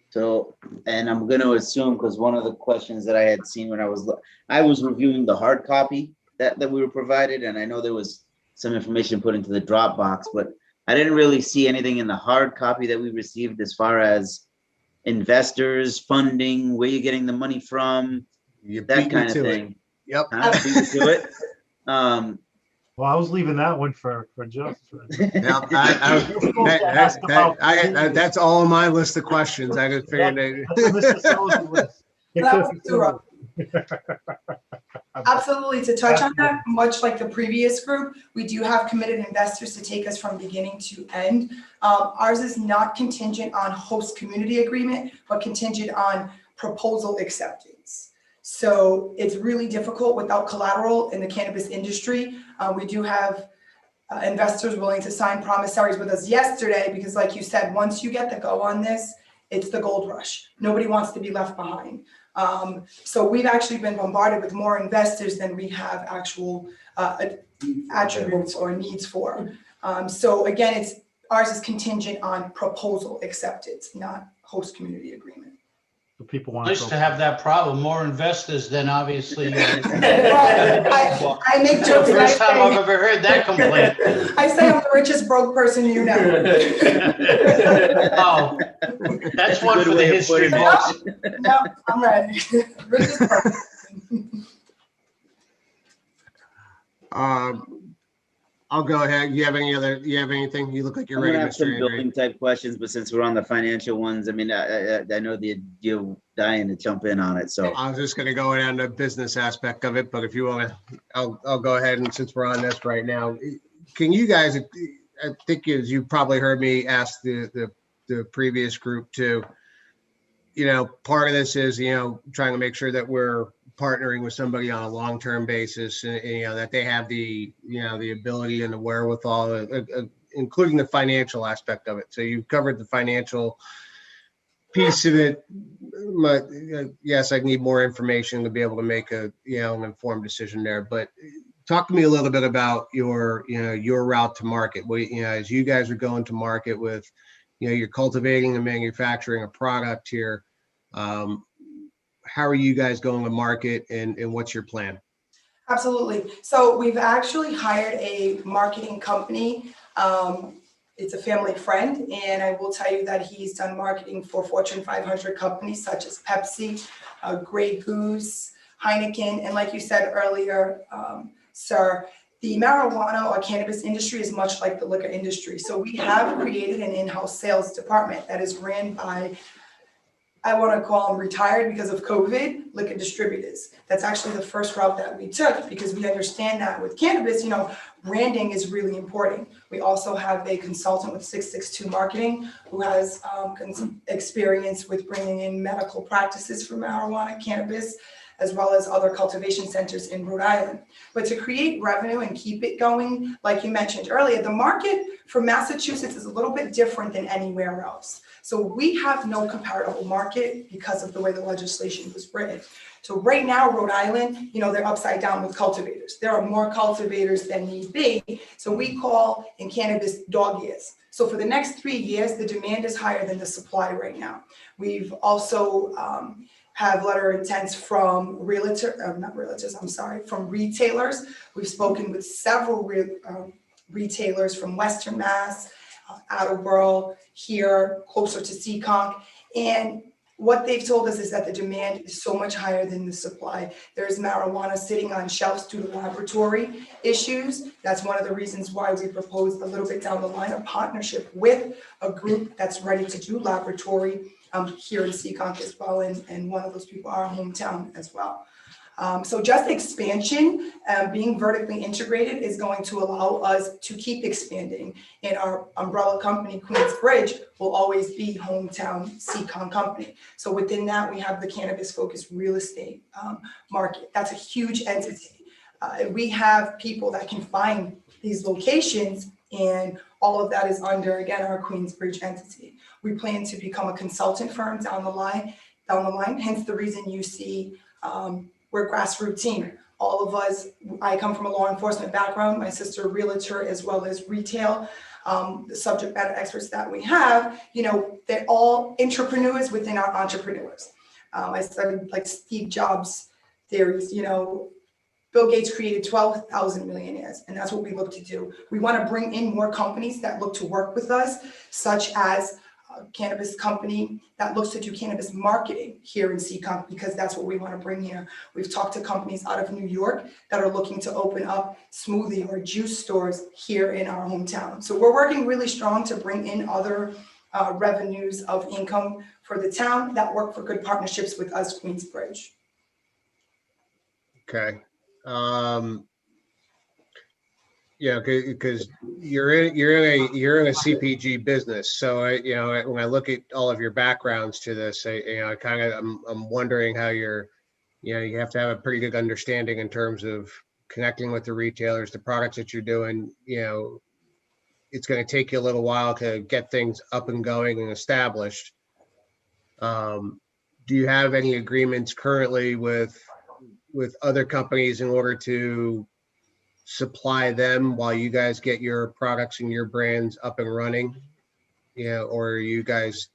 So, and I'm going to assume, because one of the questions that I had seen when I was reviewing the hard copy that we were provided, and I know there was some information put into the Dropbox, but I didn't really see anything in the hard copy that we received as far as investors, funding, where you're getting the money from, that kind of thing. Yep. To it. Well, I was leaving that one for Jeff. Yeah, that's all on my list of questions. I just figured Absolutely. To touch on that, much like the previous group, we do have committed investors to take us from beginning to end. Ours is not contingent on host community agreement, but contingent on proposal acceptance. So it's really difficult without collateral in the cannabis industry. We do have investors willing to sign promissories with us yesterday because, like you said, once you get the go on this, it's the gold rush. Nobody wants to be left behind. So we've actually been bombarded with more investors than we have actual attributes or needs for. So again, ours is contingent on proposal acceptance, not host community agreement. So people want Nice to have that problem. More investors than obviously. I make jokes. First time I've ever heard that complaint. I say I'm the richest broke person you know. Oh, that's one for the history books. No, I'm ready. Richest person. I'll go ahead. You have anything? You look like you're I'm ready, gonna have some Mr. Andre. building type questions, but since we're on the financial ones, I mean, I know you're dying to jump in on it, so. I was just gonna go down the business aspect of it, but if you want to, I'll go ahead. And since we're on this right now, can you guys, I think as you probably heard me ask the previous group too, part of this is, trying to make sure that we're partnering with somebody on a long-term basis and that they have the, the ability and the wherewithal, including the financial aspect of it. So you've covered the financial piece of it. But yes, I need more information to be able to make an informed decision there. But talk to me a little bit about your route to market. As you guys are going to market with, you're cultivating and manufacturing a product here. How are you guys going to market and what's your plan? Absolutely. So we've actually hired a marketing company. It's a family friend, and I will tell you that he's done marketing for Fortune 500 companies such as Pepsi, Grey Goose, Heineken, and like you said earlier, sir, the marijuana or cannabis industry is much like the liquor industry. So we have created an in-house sales department that is ran by I want to call them retired because of COVID, liquor distributors. That's actually the first route that we took because we understand that with cannabis, branding is really important. We also have a consultant with 662 Marketing who has experience with bringing in medical practices for marijuana, cannabis, as well as other cultivation centers in Rhode Island. But to create revenue and keep it going, like you mentioned earlier, the market for Massachusetts is a little bit different than anywhere else. So we have no comparable market because of the way the legislation was written. So right now, Rhode Island, they're upside down with cultivators. There are more cultivators than need be. So we call in cannabis dog years. So for the next 3 years, the demand is higher than the supply right now. We've also have letter of intents from from retailers. We've spoken with several retailers from Western Mass, Attleboro, here, closer to Seekonk. And what they've told us is that the demand is so much higher than the supply. There's marijuana sitting on shelves due to laboratory issues. That's one of the reasons why we proposed a little bit down the line a partnership with a group that's ready to do laboratory here in Seekonk as well. And one of those people are hometown as well. So just expansion, being vertically integrated is going to allow us to keep expanding. And our umbrella company, Queensbridge, will always be hometown Seekonk company. So within that, we have the cannabis-focused real estate market. That's a huge entity. We have people that can find these locations, and all of that is under, again, our Queensbridge entity. We plan to become a consultant firm down the line, hence the reason you see we're a grassroots team. All of us, I come from a law enforcement background, my sister a realtor as well as retail. The subject matter experts that we have, they're all entrepreneurs within our entrepreneurs. I studied like Steve Jobs theories, Bill Gates created 12,000 millionaires, and that's what we look to do. We want to bring in more companies that look to work with us, such as a cannabis company that looks to do cannabis marketing here in Seekonk, because that's what we want to bring here. We've talked to companies out of New York that are looking to open up smoothie or juice stores here in our hometown. So we're working really strong to bring in other revenues of income for the town that work for good partnerships with us, Queensbridge. Okay. Yeah, because you're in a CPG business. So when I look at all of your backgrounds to this, I'm wondering how you have to have a pretty good understanding in terms of connecting with the retailers, the products that you're doing. It's going to take you a little while to get things up and going and established. Do you have any agreements currently with other companies in order to supply them while you guys get your products and your brands up and running? Or are you guys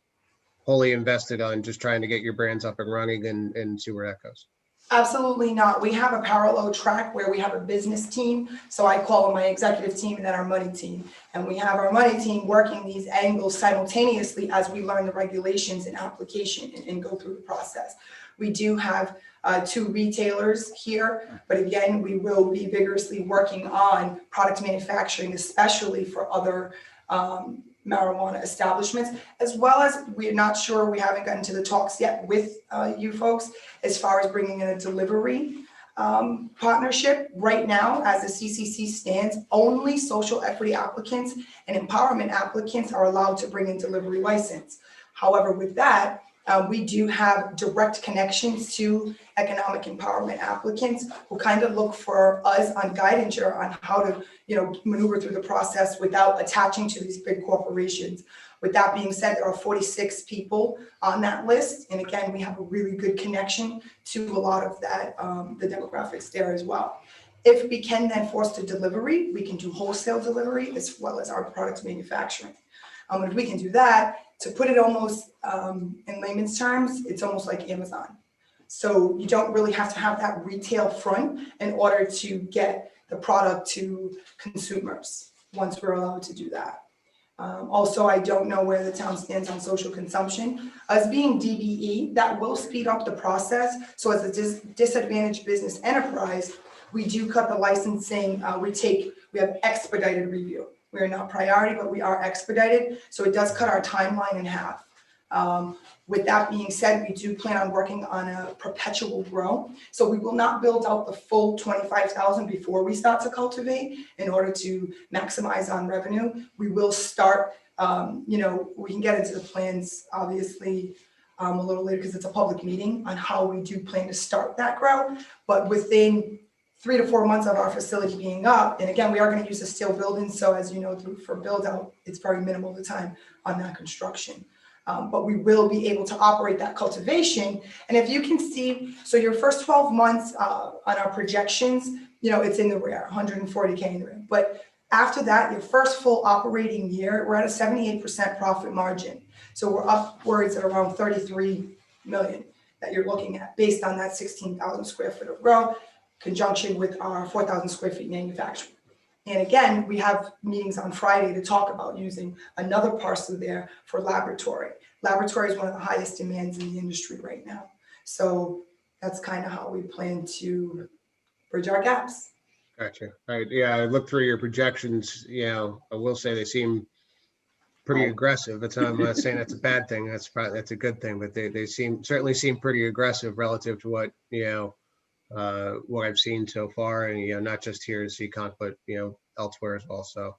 wholly invested on just trying to get your brands up and running and see where that goes? Absolutely not. We have a parallel track where we have a business team. So I call them my executive team and then our money team. And we have our money team working these angles simultaneously as we learn the regulations and application and go through the process. We do have 2 retailers here, but again, we will be vigorously working on product manufacturing, especially for other marijuana establishments, as well as we're not sure, we haven't gotten to the talks yet with you folks as far as bringing in a delivery partnership. Right now, as the CCC stands, only social equity applicants and empowerment applicants are allowed to bring in delivery license. However, with that, we do have direct connections to economic empowerment applicants who kind of look for us on guidance on how to, maneuver through the process without attaching to these big corporations. With that being said, there are 46 people on that list. And again, we have a really good connection to a lot of that, the demographics there as well. If we can then force to delivery, we can do wholesale delivery as well as our product manufacturing. If we can do that, to put it almost in layman's terms, it's almost like Amazon. So you don't really have to have that retail front in order to get the product to consumers once we're allowed to do that. Also, I don't know where the town stands on social consumption. As being DBE, that will speed up the process. So as a disadvantaged business enterprise, we do cut the licensing, we have expedited review. We are not priority, but we are expedited. So it does cut our timeline in half. With that being said, we do plan on working on a perpetual grow. So we will not build out the full 25,000 before we start to cultivate in order to maximize on revenue. We will start, we can get into the plans, obviously, a little later because it's a public meeting on how we do plan to start that grow. But within 3 to 4 months of our facility being up, and again, we are going to use a steel building. So as you know, for build out, it's very minimal the time on that construction. But we will be able to operate that cultivation. And if you can see, so your first 12 months on our projections, it's in the rear, 140K in the rear. But after that, your first full operating year, we're at a 78% profit margin. So we're upwards at around 33 million that you're looking at based on that 16,000 square foot of grow, conjunction with our 4,000 square feet manufacturing. And again, we have meetings on Friday to talk about using another parcel there for laboratory. Laboratory is one of the highest demands in the industry right now. So that's kind of how we plan to bridge our gaps. Gotcha. All right. Yeah, I looked through your projections. I will say they seem pretty aggressive. I'm not saying that's a bad thing. That's a good thing, but they certainly seem pretty aggressive relative to what I've seen so far, and not just here in Seekonk, but elsewhere as well. So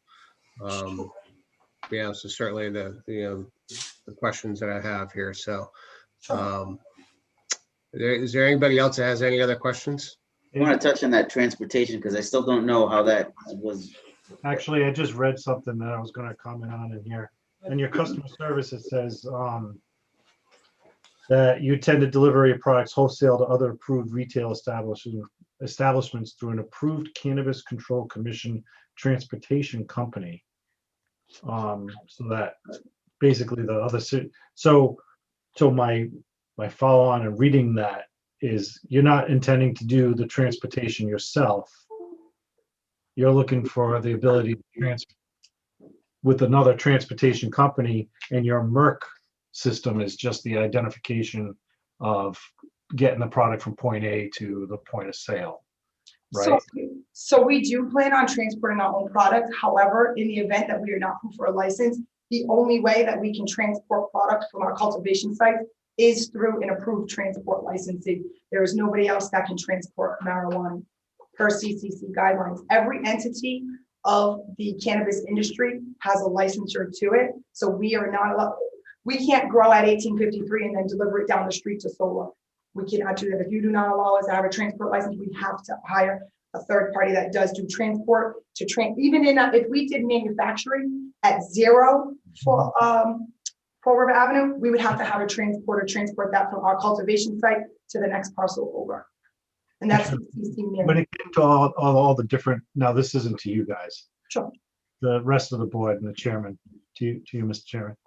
so certainly the questions that I have here. So is there anybody else that has any other questions? I want to touch on that transportation because I still don't know how that was. Actually, I just read something that I was going to comment on in here. In your customer service, it says that you tend to deliver your products wholesale to other approved retail establishments through an approved Cannabis Control Commission transportation company. So that basically the other so my follow on and reading that is you're not intending to do the transportation yourself. You're looking for the ability to transfer with another transportation company, and your MERC system is just the identification of getting the product from point A to the point of sale, right? So we do plan on transporting our own product. However, in the event that we are not approved for a license, the only way that we can transport product from our cultivation site is through an approved transport licensing. There is nobody else that can transport marijuana per CCC guidelines. Every entity of the cannabis industry has a licensure to it. So we are not allowed, we can't grow at 1853 and then deliver it down the street to Solar. We cannot do that. If you do not allow us to have a transport license, we have to hire a third party that does do transport to even in if we did manufacturing at zero for Fall River Avenue, we would have to have a transporter transport that from our cultivation site to the next parcel over. And that's when it came to all the different, now this isn't to you guys. Sure. The rest of the board and the chairman, to you, Mr. Chairman.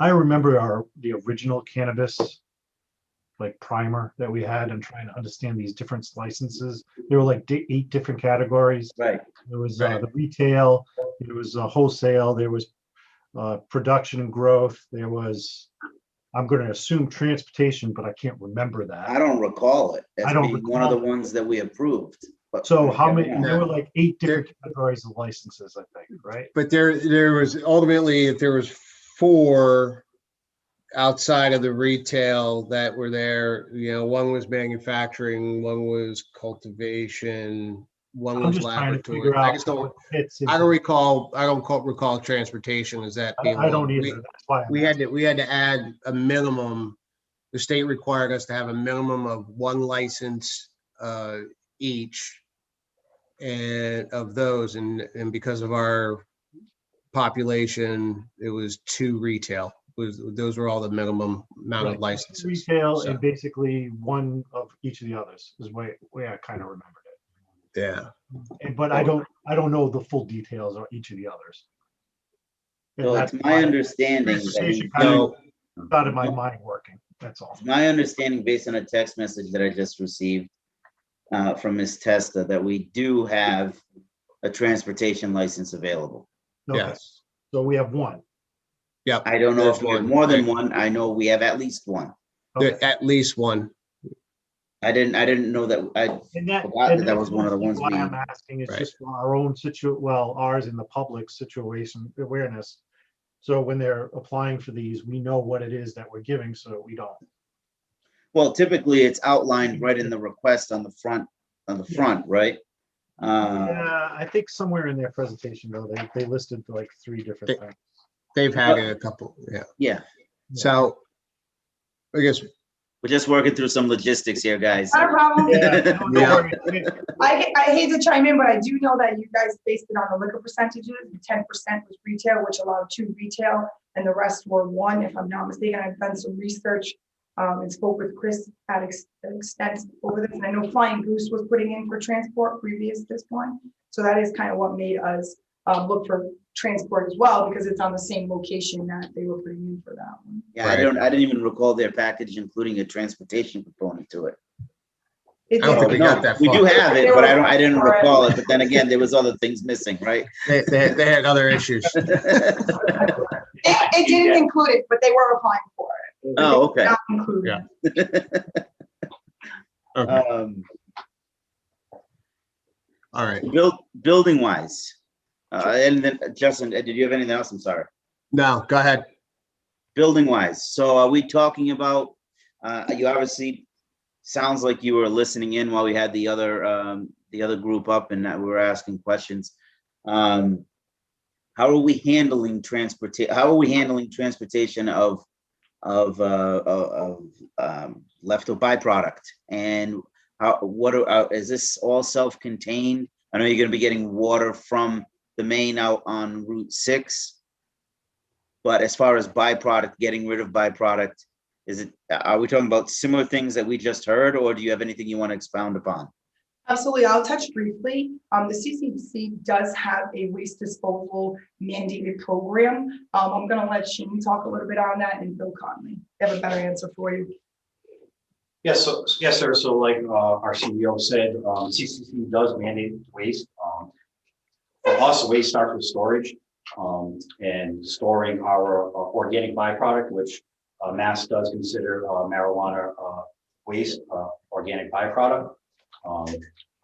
I remember the original cannabis like primer that we had and trying to understand these different licenses. There were like 8 different categories. Right. There was the retail, there was wholesale, there was production and growth, there was, I'm going to assume transportation, but I can't remember that. I don't recall it as I don't being one of the ones that we approved. But so how many? There were like 8 different categories of licenses, I think, right? But there was ultimately, if there was 4 outside of the retail that were there, one was manufacturing, one was cultivation, one was laboratory. I don't recall transportation as that being. I don't either. That's why we had to add a minimum. The state required us to have a minimum of 1 license each, and of those, and because of our population, it was 2 retail. Those were all the minimum amount of licenses. Retail and basically 1 of each of the others is the way I kind of remembered it. Yeah. But I don't know the full details of each of the others. So it's my understanding that out of my mind working. That's all. My understanding, based on a text message that I just received from Ms. Testa, that we do have a transportation license available. Okay. Yes. So we have 1. Yeah. I don't know if we have more than 1. I know we have at least 1. Okay. At least 1. I didn't know that. I forgot that was one of the ones we. I'm asking is just for our own ours in the public situation awareness. So when they're applying for these, we know what it is that we're giving, so we don't. Well, typically it's outlined right in the request on the front, right? Yeah, I think somewhere in their presentation though, they listed like 3 different things. They've had it a couple, yeah. Yeah, So I guess we're just working through some logistics here, guys. Not a problem. Yeah. I hate to chime in, but I do know that you guys based it on the liquor percentages. 10% was retail, which allowed 2 retail, and the rest were 1, if I'm not mistaken. I've done some research and spoke with Chris at extent over this. And I know Flying Goose was putting in for transport previous to this one. So that is kind of what made us look for transport as well, because it's on the same location that they were putting in for that one. Yeah, I didn't even recall their package including a transportation component to it. I don't think we got that We far. do have it, but I didn't recall it. But then again, there was other things missing, right? They had other issues. It didn't include it, but they were applying for it. Oh, okay. Not included. Okay. All right. Building wise, and then Justin, did you have anything else? I'm sorry. No, go ahead. Building wise, so are we talking about? You obviously sounds like you were listening in while we had the other group up and that we were asking questions. How are we handling transportation? How are we handling transportation of leftover byproduct? And is this all self-contained? I know you're going to be getting water from the main out on Route 6, but as far as byproduct, getting rid of byproduct, are we talking about similar things that we just heard, or do you have anything you want to expound upon? Absolutely, I'll touch briefly. The CCC does have a waste disposal mandated program. I'm going to let Shane talk a little bit on that, and Bill Conley. They have a better answer for you. Yes, sir. So like our CEO said, CCC does mandate waste. For us, waste starts with storage and storing our organic byproduct, which Mass does consider marijuana waste organic byproduct.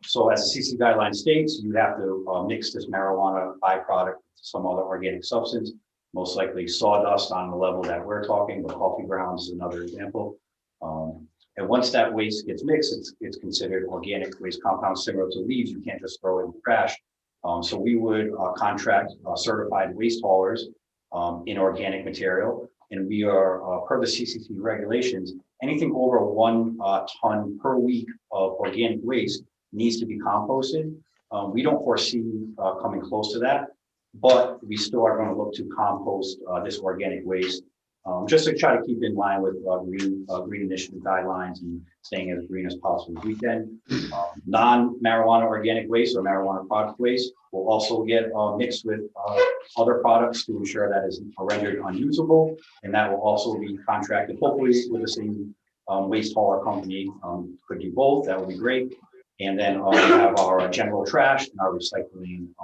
So as the CC guideline states, you have to mix this marijuana byproduct with some other organic substance, most likely sawdust on the level that we're talking, but coffee grounds is another example. And once that waste gets mixed, it's considered organic waste compound similar to leaves. You can't just throw it in the trash. So we would contract certified waste haulers in organic material. And we are, per the CCC regulations, anything over 1 ton per week of organic waste needs to be composted. We don't foresee coming close to that, but we still are going to look to compost this organic waste just to try to keep in line with green initiative guidelines and staying as green as possible as we can. Non-marijuana organic waste or marijuana product waste will also get mixed with other products to ensure that is rendered unusable, and that will also be contracted hopefully with the same waste hauler company. Could do both, that would be great. And then we have our general trash and our recycling.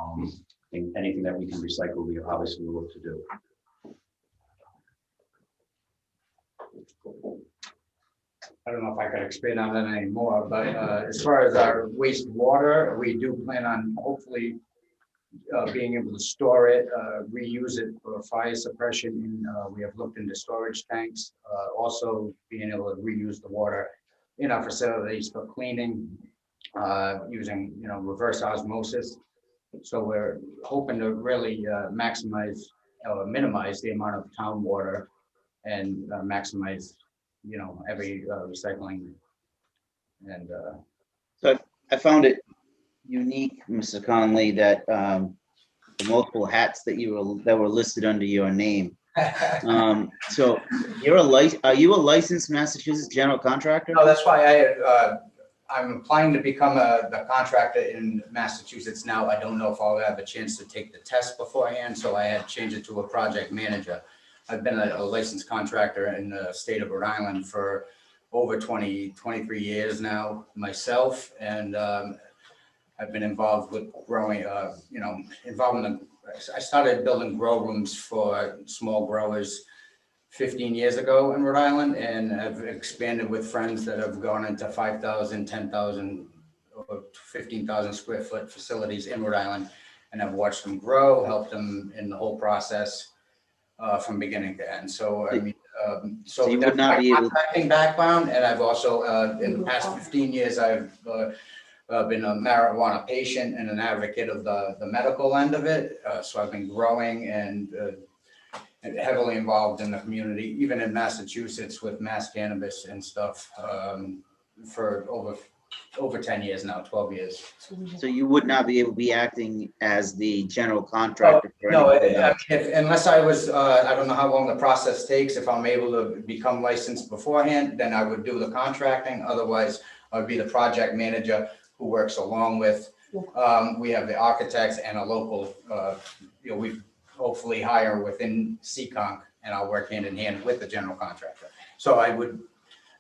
Anything that we can recycle, we obviously will look to do. I don't know if I could expand on that anymore, but as far as our wastewater, we do plan on hopefully being able to store it, reuse it for fire suppression. We have looked into storage tanks, also being able to reuse the water in our facilities for cleaning, using reverse osmosis. So we're hoping to really maximize or minimize the amount of town water and maximize every recycling. And so I found it unique, Mr. Conley, that the multiple hats that were listed under your name. So are you a licensed Massachusetts general contractor? No, that's why I'm applying to become the contractor in Massachusetts now. I don't know if I'll have a chance to take the test beforehand, so I had to change it to a project manager. I've been a licensed contractor in the state of Rhode Island for over 23 years now myself, and I've been involved with growing, I started building grow rooms for small growers 15 years ago in Rhode Island, and I've expanded with friends that have gone into 5,000, 10,000, or 15,000 square foot facilities in Rhode Island, and I've watched them grow, helped them in the whole process. from beginning to end. So, I mean, So you would that's not my be able- contracting background, and I've also, in the past 15 years, I've been a marijuana patient and an advocate of the medical end of it. So I've been growing and heavily involved in the community, even in Massachusetts with mass cannabis and stuff, for over 10 years now, 12 years. So you would not be able to be acting as the general contractor for No, anybody else? unless I was, I don't know how long the process takes. If I'm able to become licensed beforehand, then I would do the contracting. Otherwise, I would be the project manager who works along with, we have the architects and a local, we hopefully hire within Seekonk, and I'll work hand in hand with the general contractor. So I would,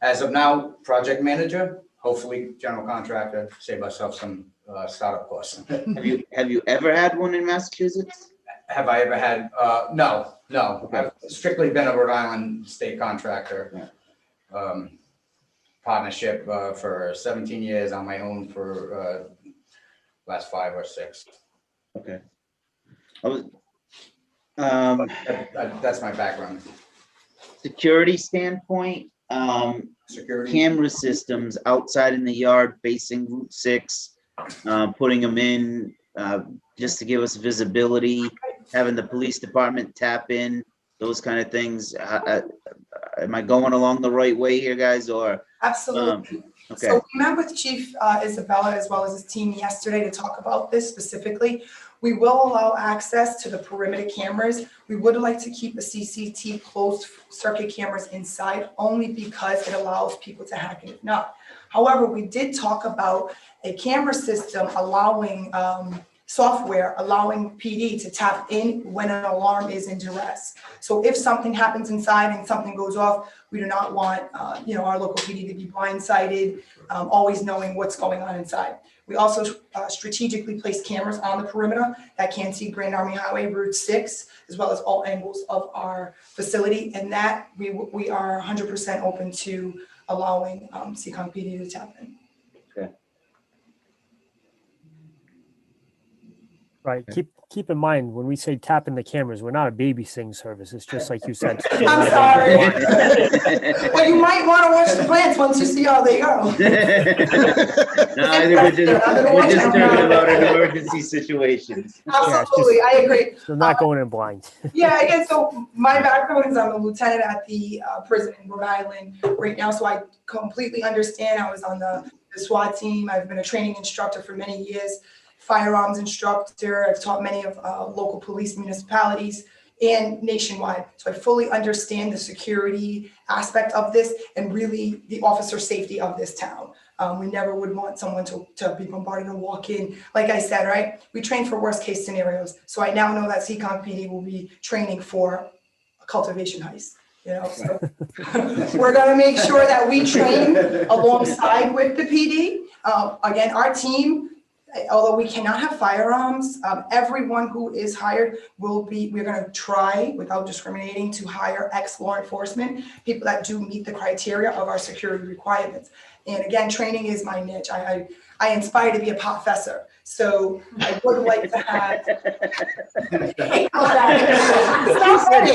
as of now, project manager, hopefully general contractor, save ourselves some startup costs. Have you ever had one in Massachusetts? Have I ever had, no. Okay. I've strictly been a Rhode Island state contractor. Partnership for 17 years, on my own for last 5 or 6. Okay. That's my background. Security standpoint, Security. camera systems outside in the yard facing Route 6, putting them in just to give us visibility, having the police department tap in, those kind of things. Am I going along the right way here, guys, or? Absolutely. Okay. So we met with Chief Isabella as well as his team yesterday to talk about this specifically. We will allow access to the perimeter cameras. We would like to keep the CCT closed circuit cameras inside only because it allows people to hack it. Not. However, we did talk about a camera system allowing software allowing PD to tap in when an alarm is in duress. So if something happens inside and something goes off, we do not want our local PD to be blindsided, always knowing what's going on inside. We also strategically place cameras on the perimeter that can see Grand Army Highway Route 6, as well as all angles of our facility. And that we are 100% open to allowing Seekonk PD to tap in. Okay. Right. Keep in mind, when we say tapping the cameras, we're not a babysitting service. It's just like you said. I'm sorry. Well, you might want to watch the plants once you see how they go. No, I think we're just talking about an emergency situations. Absolutely, I agree. They're not going in blind. Yeah, again, so my background is I'm a lieutenant at the prison in Rhode Island right now, so I completely understand. I was on the SWAT team. I've been a training instructor for many years, firearms instructor. I've taught many of local police municipalities and nationwide. So I fully understand the security aspect of this and really the officer safety of this town. We never would want someone to be bombarded and walk in. Like I said, right, we train for worst case scenarios. So I now know that Seekonk PD will be training for a cultivation heist. So we're going to make sure that we train alongside with the PD. Again, our team, although we cannot have firearms, everyone who is hired we're going to try, without discriminating, to hire ex-law enforcement, people that do meet the criteria of our security requirements. And again, training is my niche. I aspire to be a professor. So I would like to have. Stop funny.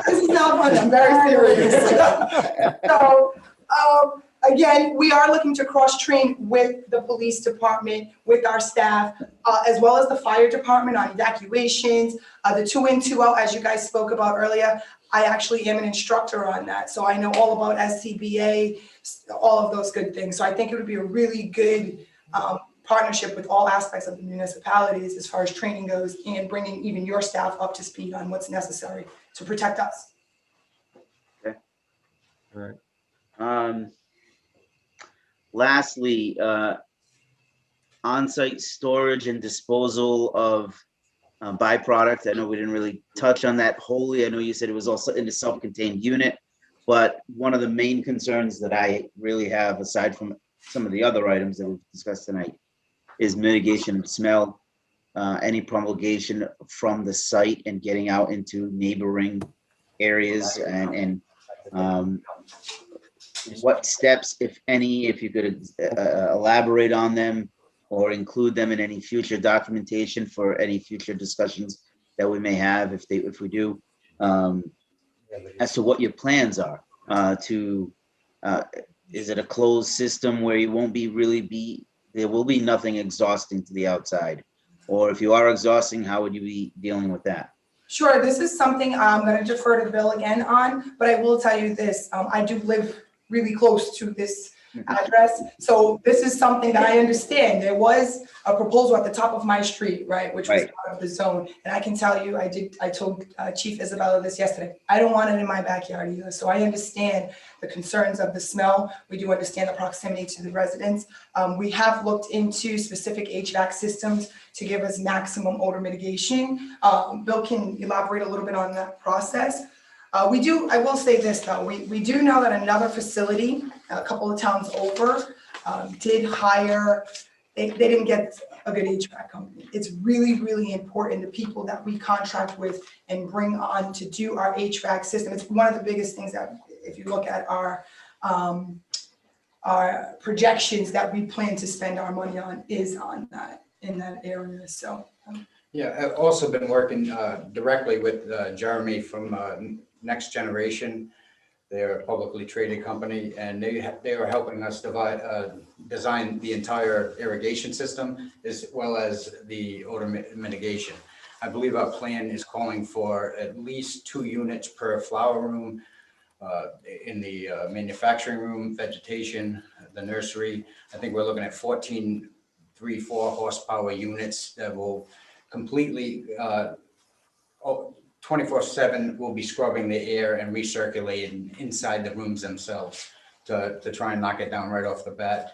This is not funny. I'm very serious. So, again, we are looking to cross-train with the police department, with our staff, as well as the fire department on evacuations, the 2 in, 2 out, as you guys spoke about earlier. I actually am an instructor on that. So I know all about SCBA, all of those good things. So I think it would be a really good partnership with all aspects of the municipalities as far as training goes and bringing even your staff up to speed on what's necessary to protect us. Okay. All right. Lastly, on-site storage and disposal of byproduct. I know we didn't really touch on that wholly. I know you said it was also in a self-contained unit, but one of the main concerns that I really have, aside from some of the other items that we've discussed tonight, is mitigation of smell, any promulgation from the site and getting out into neighboring areas, and what steps, if any, if you could elaborate on them or include them in any future documentation for any future discussions that we may have if we do, as to what your plans are is it a closed system where you won't there will be nothing exhausting to the outside? Or if you are exhausting, how would you be dealing with that? Sure, this is something I'm going to defer to Bill again on, but I will tell you this, I do live really close to this address. So this is something that I understand. There was a proposal at the top of my street, right, which was part of the zone. And I can tell you, I told Chief Isabella this yesterday, I don't want it in my backyard either. So I understand the concerns of the smell. We do understand the proximity to the residents. We have looked into specific HVAC systems to give us maximum odor mitigation. Bill can elaborate a little bit on that process. I will say this though, we do know that another facility, a couple of towns over, did hire, they didn't get a good HVAC company. It's really, really important, the people that we contract with and bring on to do our HVAC system. It's one of the biggest things that, if you look at our projections that we plan to spend our money on, is on that, in that area, so. Yeah, I've also been working directly with Jeremy from Next Generation. They're a publicly traded company, and they are helping us design the entire irrigation system as well as the odor mitigation. I believe our plan is calling for at least 2 units per flower room, in the manufacturing room, vegetation, the nursery. I think we're looking at 14 3-4 horsepower units that will completely 24/7 will be scrubbing the air and recirculating inside the rooms themselves to try and knock it down right off the bat.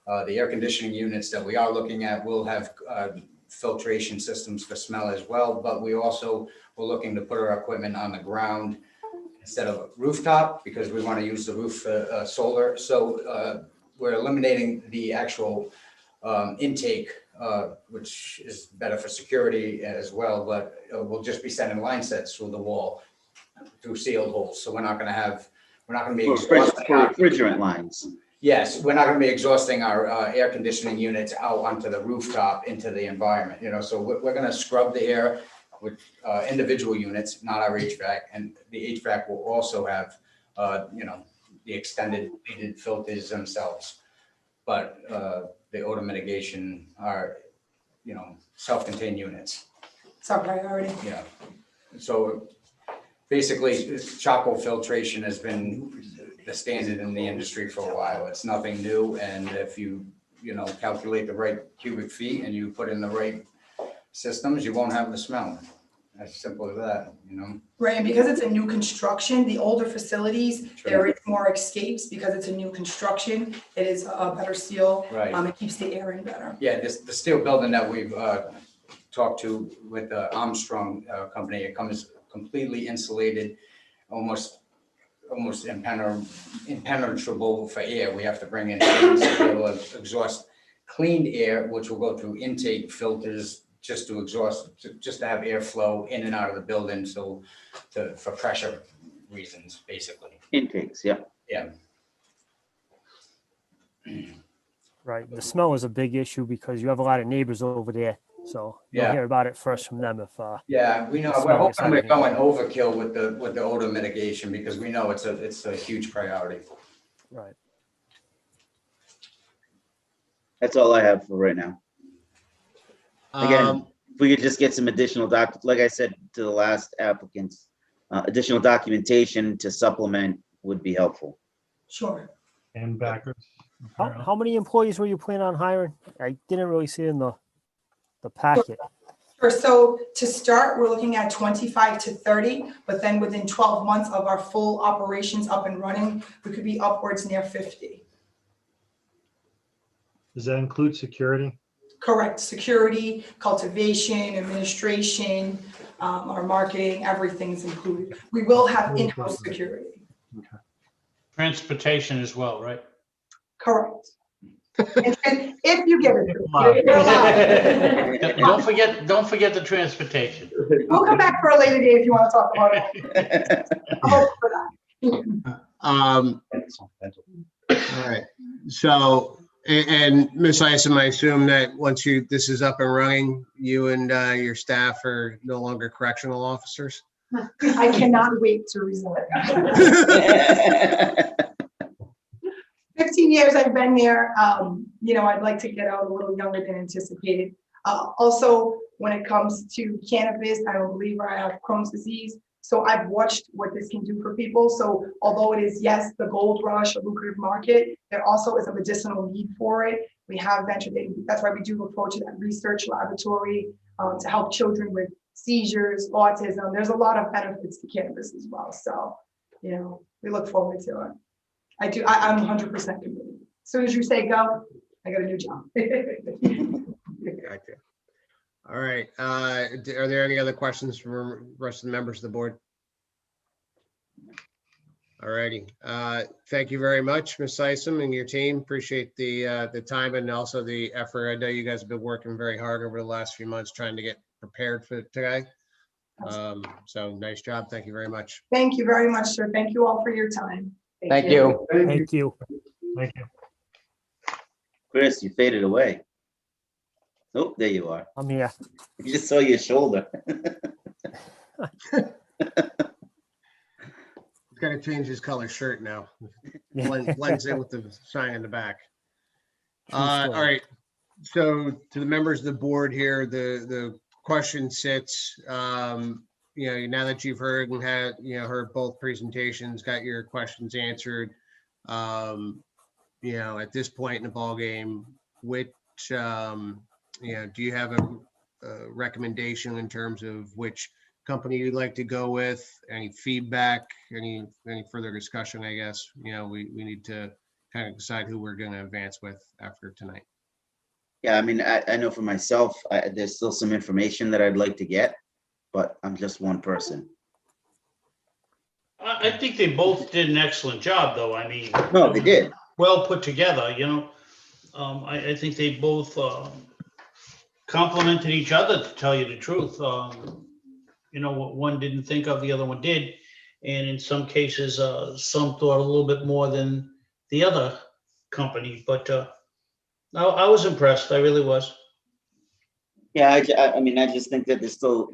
The air conditioning units that we are looking at will have filtration systems for smell as well, but we also were looking to put our equipment on the ground instead of rooftop, because we want to use the roof for solar. So we're eliminating the actual intake, which is better for security as well, but we'll just be sending line sets through the wall, through sealed holes. So we're not going to be exhausting refrigerant lines. Yes, we're not going to be exhausting our air conditioning units out onto the rooftop into the environment. So we're going to scrub the air with individual units, not our HVAC, and the HVAC will also have the extended heated filters themselves. But the odor mitigation are, self-contained units. It's our priority. Yeah. So basically, charcoal filtration has been the standard in the industry for a while. It's nothing new. And if you, calculate the right cubic feet and you put in the right systems, you won't have the smell. As simple as that, Right, and because it's a new construction, the older facilities, there is more escapes because it's a new construction. It is a better seal. Right. It keeps the air in better. Yeah, the steel building that we've talked to with the Armstrong company, it comes completely insulated, almost impenetrable for air. We have to bring in things to be able to exhaust cleaned air, which will go through intake filters just to exhaust, just to have airflow in and out of the building. So for pressure reasons, basically. Intakes, yeah. Yeah. Right. The smell is a big issue because you have a lot of neighbors over there. So you'll hear about it first from them if yeah, we know we're hoping we're going overkill with the odor mitigation, because we know it's a huge priority. Right. That's all I have for right now. Again, if we could just get some additional like I said to the last applicants, additional documentation to supplement would be helpful. Sure. And backers. How many employees were you planning on hiring? I didn't really see in the packet. Sure. So to start, we're looking at 25 to 30, but then within 12 months of our full operations up and running, we could be upwards near 50. Does that include security? Correct. Security, cultivation, administration, our marketing, everything's included. We will have in-house security. Okay. Transportation as well, right? Correct. And if you get it, Don't forget the transportation. we'll come back for a later day if you want to talk about it. I'm open for that. All right. So And Ms. Isom, I assume that once this is up and running, you and your staff are no longer correctional officers? I cannot wait to resign. 15 years I've been there. I'd like to get out a little younger than anticipated. Also, when it comes to cannabis, I'm a believer. I have Crohn's disease. So I've watched what this can do for people. So although it is, yes, the gold rush, a lucrative market, there also is a medicinal need for it. We have ventured in. That's why we do approach that research laboratory to help children with seizures, autism. There's a lot of benefits to cannabis as well. So, we look forward to it. I'm 100% committed. As soon as you say go, I got a new job. Gotcha. All right. Are there any other questions from the rest of the members of the board? All righty. Thank you very much, Ms. Isom and your team. Appreciate the time and also the effort. I know you guys have been working very hard over the last few months trying to get prepared for today. So nice job. Thank you very much. Thank you very much, sir. Thank you all for your time. Thank you. Thank you. Thank you. Chris, you faded away. Oh, there you are. I'm here. You just saw your shoulder. He's got to change his color shirt now. Blends in with the sign in the back. All right. So to the members of the board here, the question sits, now that you've heard and heard both presentations, got your questions answered, at this point in the ball game, which, do you have a recommendation in terms of which company you'd like to go with? Any feedback, any further discussion, I guess, we need to kind of decide who we're going to advance with after tonight. Yeah, I mean, I know for myself, there's still some information that I'd like to get, but I'm just one person. I think they both did an excellent job, though. I mean, no, they did. Well put together, I think they both complemented each other, to tell you the truth. What one didn't think of, the other one did. And in some cases, some thought a little bit more than the other company. But I was impressed. I really was. Yeah, I mean, I just think that there's still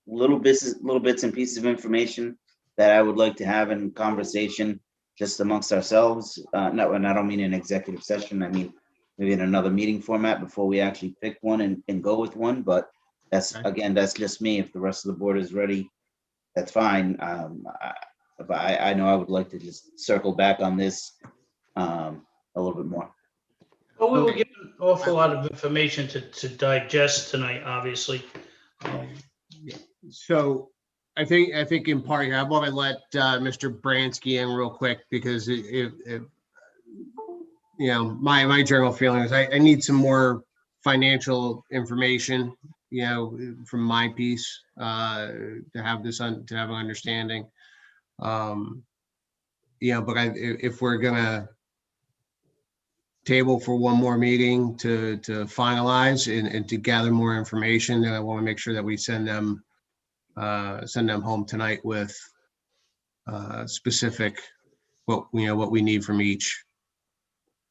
little bits and pieces of information that I would like to have in conversation just amongst ourselves. And I don't mean an executive session. I mean, maybe in another meeting format before we actually pick one and go with one. But that's just me. If the rest of the board is ready, that's fine. But I know I would like to just circle back on this a little bit more. Well, we were given an awful lot of information to digest tonight, obviously. So I think in part here, I want to let Mr. Bransky in real quick because my general feeling is I need some more financial information, from my piece to have an understanding. But if we're gonna table for one more meeting to finalize and to gather more information, then I want to make sure that we send them home tonight with specific what we need from each.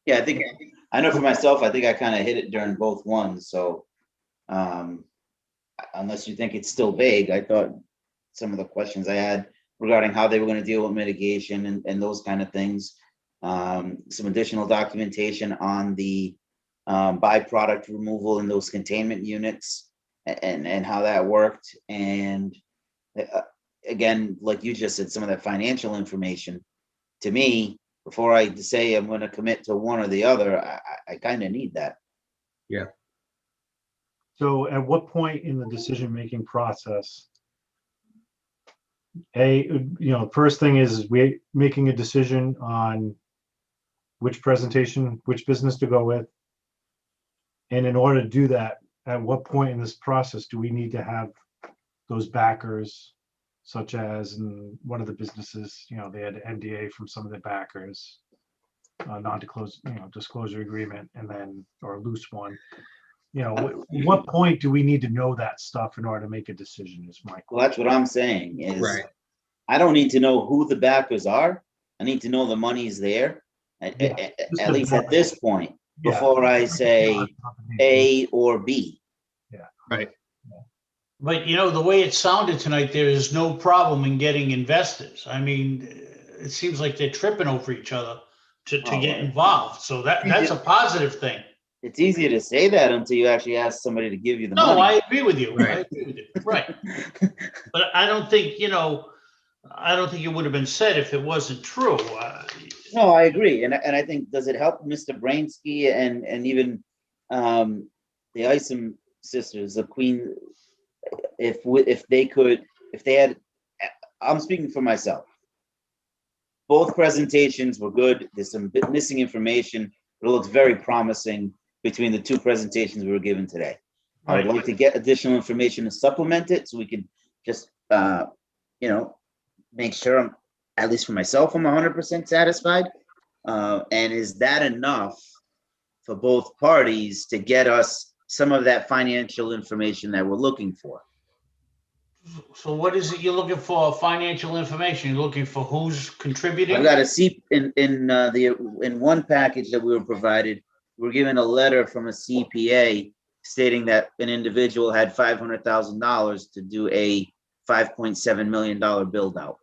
Yeah, I know for myself, I think I kind of hit it during both ones. So unless you think it's still vague, I thought some of the questions I had regarding how they were going to deal with mitigation and those kind of things. Some additional documentation on the byproduct removal in those containment units and how that worked. And again, like you just said, some of that financial information. To me, before I say I'm going to commit to one or the other, I kind of need that. Yeah. So at what point in the decision-making process, first thing is we making a decision on which presentation, which business to go with. And in order to do that, at what point in this process do we need to have those backers, such as in one of the businesses, they had NDA from some of the backers, disclosure agreement, and then, or a loose one. What point do we need to know that stuff in order to make a decision is my question. Well, that's what I'm saying is right. I don't need to know who the backers are. I need to know the money's there. At least at this point. before I say A or B. Right. But you know, the way it sounded tonight, there is no problem in getting investors. I mean, it seems like they're tripping over each other to get involved. So that's a positive thing. It's easier to say that until you actually ask somebody to give you the No, money. I agree with you. Right. I agree with you. Right. But I don't think, I don't think it would have been said if it wasn't true. No, I agree. And I think, does it help Mr. Brainsky and even the Isom sisters, the Queen, if they had, I'm speaking for myself. Both presentations were good. There's some missing information, but it looks very promising between the two presentations we were given today. I would like to get additional information to supplement it so we could just, make sure I'm, at least for myself, I'm 100% satisfied. And is that enough for both parties to get us some of that financial information that we're looking for? So what is it you're looking for? Financial information? You're looking for who's contributing? I've got a C in one package that we were provided. We're given a letter from a CPA stating that an individual had $500,000 to do a $5.7 million build out.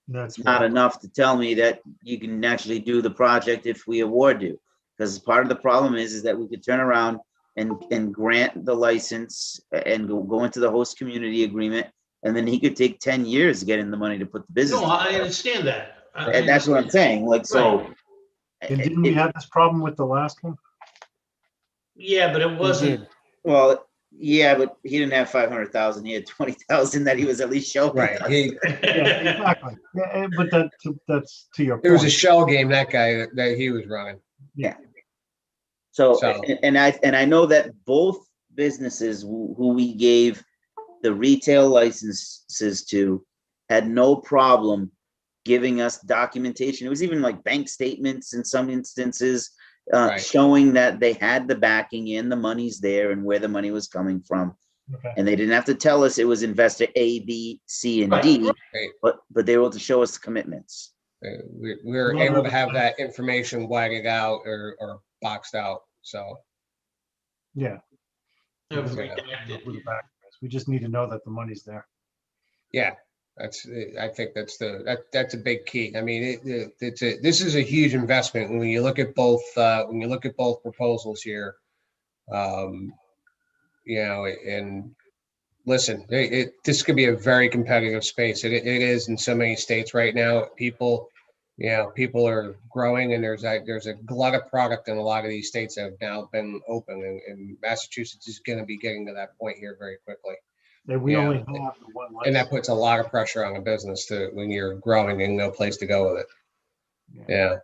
That's Not enough to tell me that you can actually do the project if we award you. Because part of the problem is that we could turn around and grant the license and go into the host community agreement, and then he could take 10 years getting the money to put the business. No, I together. understand that. And that's what I'm saying. Like, so. And didn't we have this problem with the last one? Yeah, but it wasn't. Well, yeah, but he didn't have 500,000. He had 20,000 that he was at least showing. Right. us. Yeah, exactly. Yeah, but that's to your point. It was a shell game, that guy that he was running. Yeah. So. And I know that both businesses who we gave the retail licenses to had no problem giving us documentation. It was even like bank statements in some instances, showing that they had the backing in, the money's there and where the money was coming from. Okay. And they didn't have to tell us it was investor A, B, C, and D, but they were able to show us the commitments. We were able to have that information wagged out or boxed out. So. Yeah. It was We just need to know that the money's there. Yeah, I think that's a big key. I mean, this is a huge investment when you look at both proposals here. And listen, this could be a very competitive space. It is in so many states right now. People are growing, and there's a glut of product in a lot of these states that have now been open, and Massachusetts is going to be getting to that point here very quickly. And we only have the one license. And that puts a lot of pressure on a business when you're growing and no place to go with it. Yeah.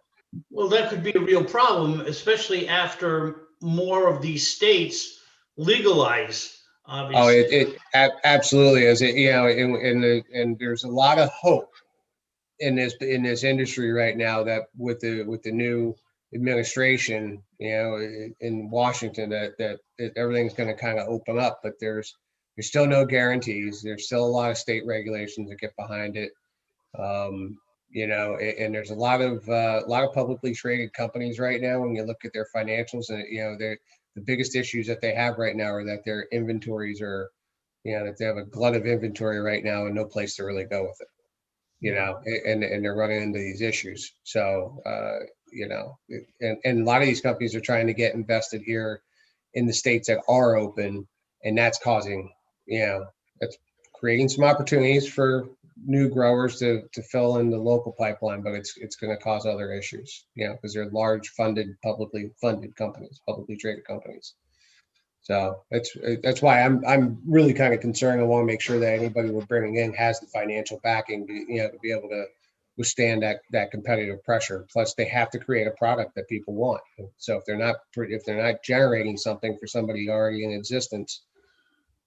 Well, that could be a real problem, especially after more of these states legalize. Obviously. Oh, it absolutely is. And there's a lot of hope in this industry right now that with the new administration, in Washington, that everything's going to kind of open up, but there's still no guarantees. There's still a lot of state regulations that get behind it. And there's a lot of publicly traded companies right now. When you look at their financials, and the biggest issues that they have right now are that their inventories are, that they have a glut of inventory right now and no place to really go with it. And they're running into these issues. So and a lot of these companies are trying to get invested here in the states that are open, and that's causing, that's creating some opportunities for new growers to fill in the local pipeline, but it's going to cause other issues, because they're large publicly funded companies, publicly traded companies. So that's why I'm really kind of concerned. I want to make sure that anybody we're bringing in has the financial backing to be able to withstand that competitive pressure. Plus, they have to create a product that people want. So if they're not generating something for somebody already in existence,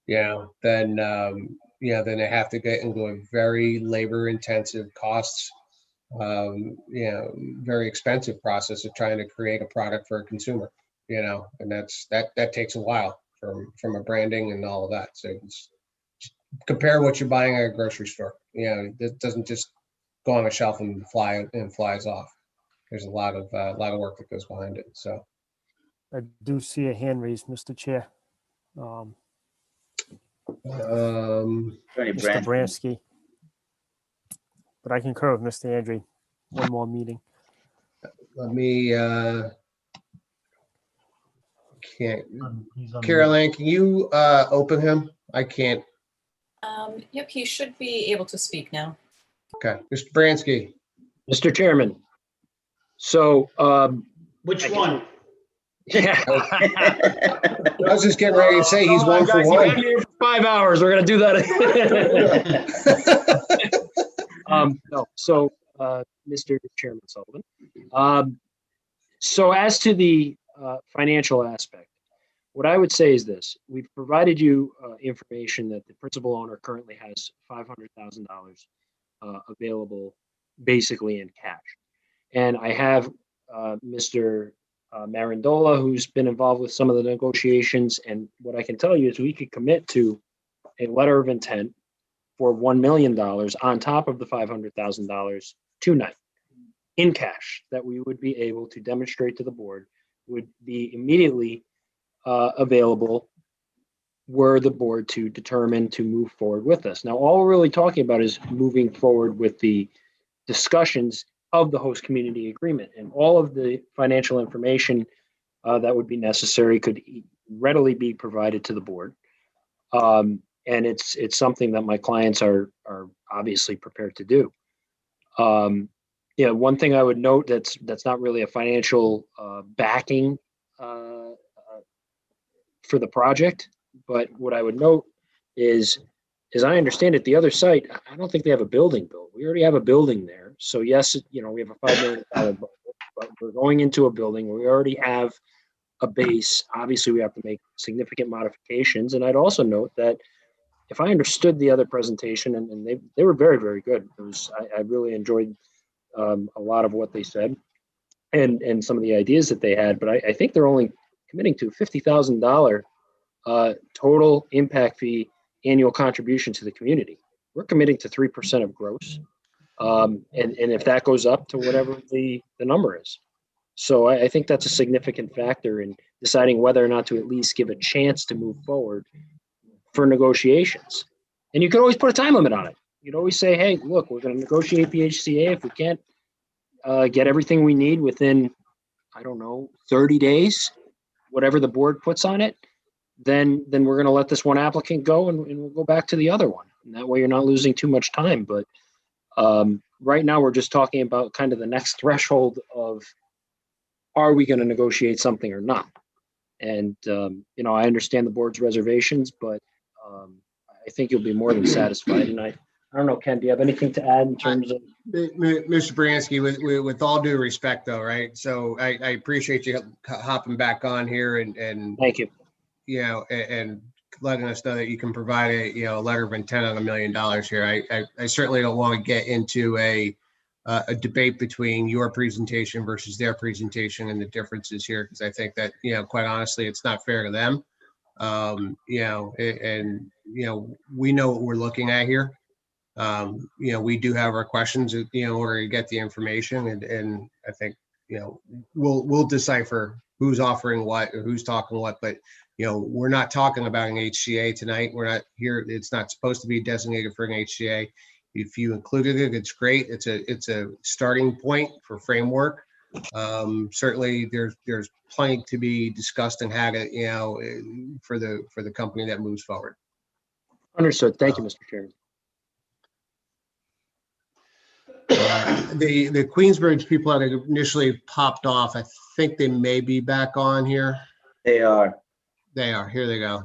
then they have to get into a very labor-intensive, costs, very expensive process of trying to create a product for a consumer. And that takes a while from a branding and all of that. So just compare what you're buying at a grocery store. It doesn't just go on a shelf and flies off. There's a lot of work that goes behind it. So. I do see a hand raised, Mr. Chair. Um, Attorney Mr. Brandt. Bransky. But I concur with Mr. Andre. One more meeting. Let me, can't, Carol Ann, can you open him? I can't. Yep, he should be able to speak now. Okay, Mr. Bransky. Mr. Chairman. So, Which one? yeah. I was just getting ready to say he's one for Guys, you one. had me here for 5 hours. We're gonna do that. No, so, Mr. Chairman Sullivan. So as to the financial aspect, what I would say is this: we've provided you information that the principal owner currently has $500,000 available, basically in cash, and I have Mr. Marandola, who's been involved with some of the negotiations, and what I can tell you is we could commit to a letter of intent for $1 million on top of the $500,000 tonight in cash that we would be able to demonstrate to the board would be immediately available were the board to determine to move forward with this. Now, all we're really talking about is moving forward with the discussions of the host community agreement, and all of the financial information that would be necessary could readily be provided to the board. And it's something that my clients are obviously prepared to do. Yeah, one thing I would note that's not really a financial backing for the project, but what I would note is, as I understand it, the other site, I don't think they have a building built. We already have a building there. So yes, we have a $5 million budget, but we're going into a building where we already have a base. Obviously, we have to make significant modifications. And I'd also note that if I understood the other presentation, and they were very, very good. I really enjoyed a lot of what they said and some of the ideas that they had, but I think they're only committing to $50,000 total impact fee annual contribution to the community. We're committing to 3% of gross. And if that goes up to whatever the number is. So I think that's a significant factor in deciding whether or not to at least give a chance to move forward for negotiations. And you could always put a time limit on it. You'd always say, hey, look, we're going to negotiate the HCA. If we can't get everything we need within, 30 days, whatever the board puts on it, then we're going to let this one applicant go and we'll go back to the other one. And that way you're not losing too much time. But right now we're just talking about kind of the next threshold of, are we going to negotiate something or not? And, I understand the board's reservations, but I think you'll be more than satisfied. And I don't know, Ken, do you have anything to add in terms of? Mr. Bransky, with all due respect though, right? So I appreciate you hopping back on here and thank you. And letting us know that you can provide a letter of intent on $1 million here. I certainly don't want to get into a debate between your presentation versus their presentation and the differences here, because I think that, quite honestly, it's not fair to them. We know what we're looking at here. We do have our questions in order to get the information, and I think, we'll decipher who's offering what or who's talking what, but we're not talking about an HCA tonight. We're not here. It's not supposed to be designated for an HCA. If you included it, it's great. It's a starting point for framework. Certainly there's plenty to be discussed and had it, for the company that moves forward. Understood. Thank you, Mr. Chairman. The Queensbridge people that initially popped off, I think they may be back on here. They are. Here they go.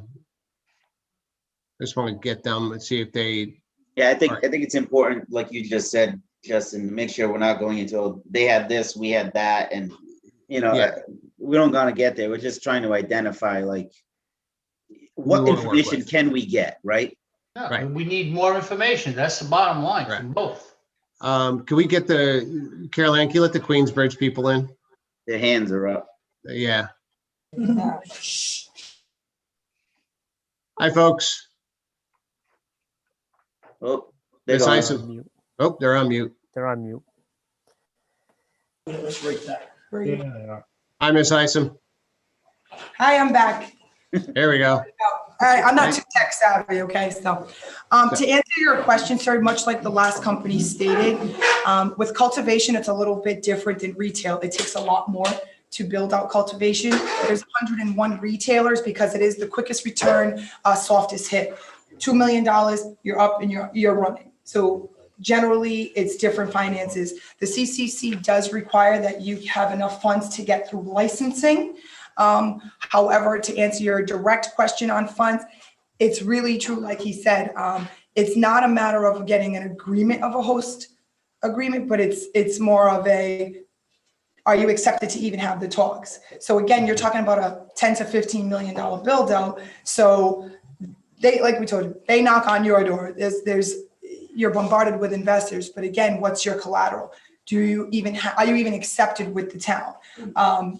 Just want to get them and see if they. Yeah, I think it's important, like you just said, Justin, to make sure we're not going into, they had this, we had that, and we don't gonna get there. We're just trying to identify what information can we get, right? Yeah, right. We need more information. That's the bottom line from both. Can we get Carol Ann, can you let the Queensbridge people in? Their hands are up. Yeah. Hi, folks. Oh, Miss Isom. Oh, they're on mute. They're on mute. Let's rate that. Hi, Miss Isom. Hi, I'm back. There we go. All right, I'm not too tech savvy, okay? So to answer your question, sir, much like the last company stated, with cultivation, it's a little bit different than retail. It takes a lot more to build out cultivation. There's 101 retailers because it is the quickest return, softest hit. $2 million, you're up and you're running. So generally, it's different finances. The CCC does require that you have enough funds to get through licensing. However, to answer your direct question on funds, it's really true, like he said, it's not a matter of getting an agreement of a host agreement, but it's more of a, are you accepted to even have the talks? So again, you're talking about a $10 to $15 million build out. So they, like we told you, they knock on your door. You're bombarded with investors, but again, what's your collateral? Do you even are you even accepted with the town?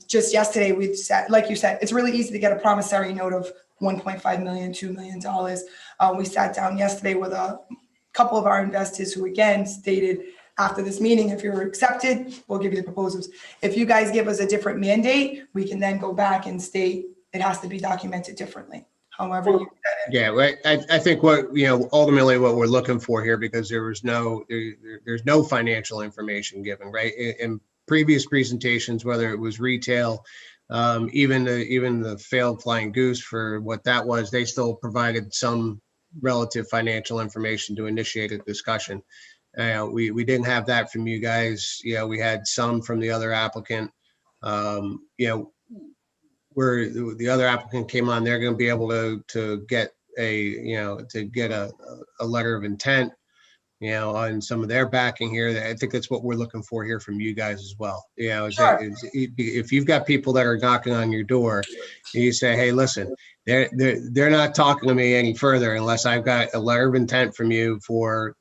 Just yesterday, we said, like you said, it's really easy to get a promissory note of $1.5 million, $2 million. We sat down yesterday with a couple of our investors who again stated after this meeting, if you're accepted, we'll give you the proposals. If you guys give us a different mandate, we can then go back and state it has to be documented differently. However, you Yeah, well, I think what, ultimately what we're looking for here, because there's no financial information given, right? In previous presentations, whether it was retail, even the failed flying goose for what that was, they still provided some relative financial information to initiate a discussion. We didn't have that from you guys. We had some from the other applicant. Where the other applicant came on, they're going to be able to get a letter of intent, on some of their backing here. I think that's what we're looking for here from you guys as well. If you've got people that are knocking on your door, you say, hey, listen, they're not talking to me any further unless I've got a letter of intent from you for,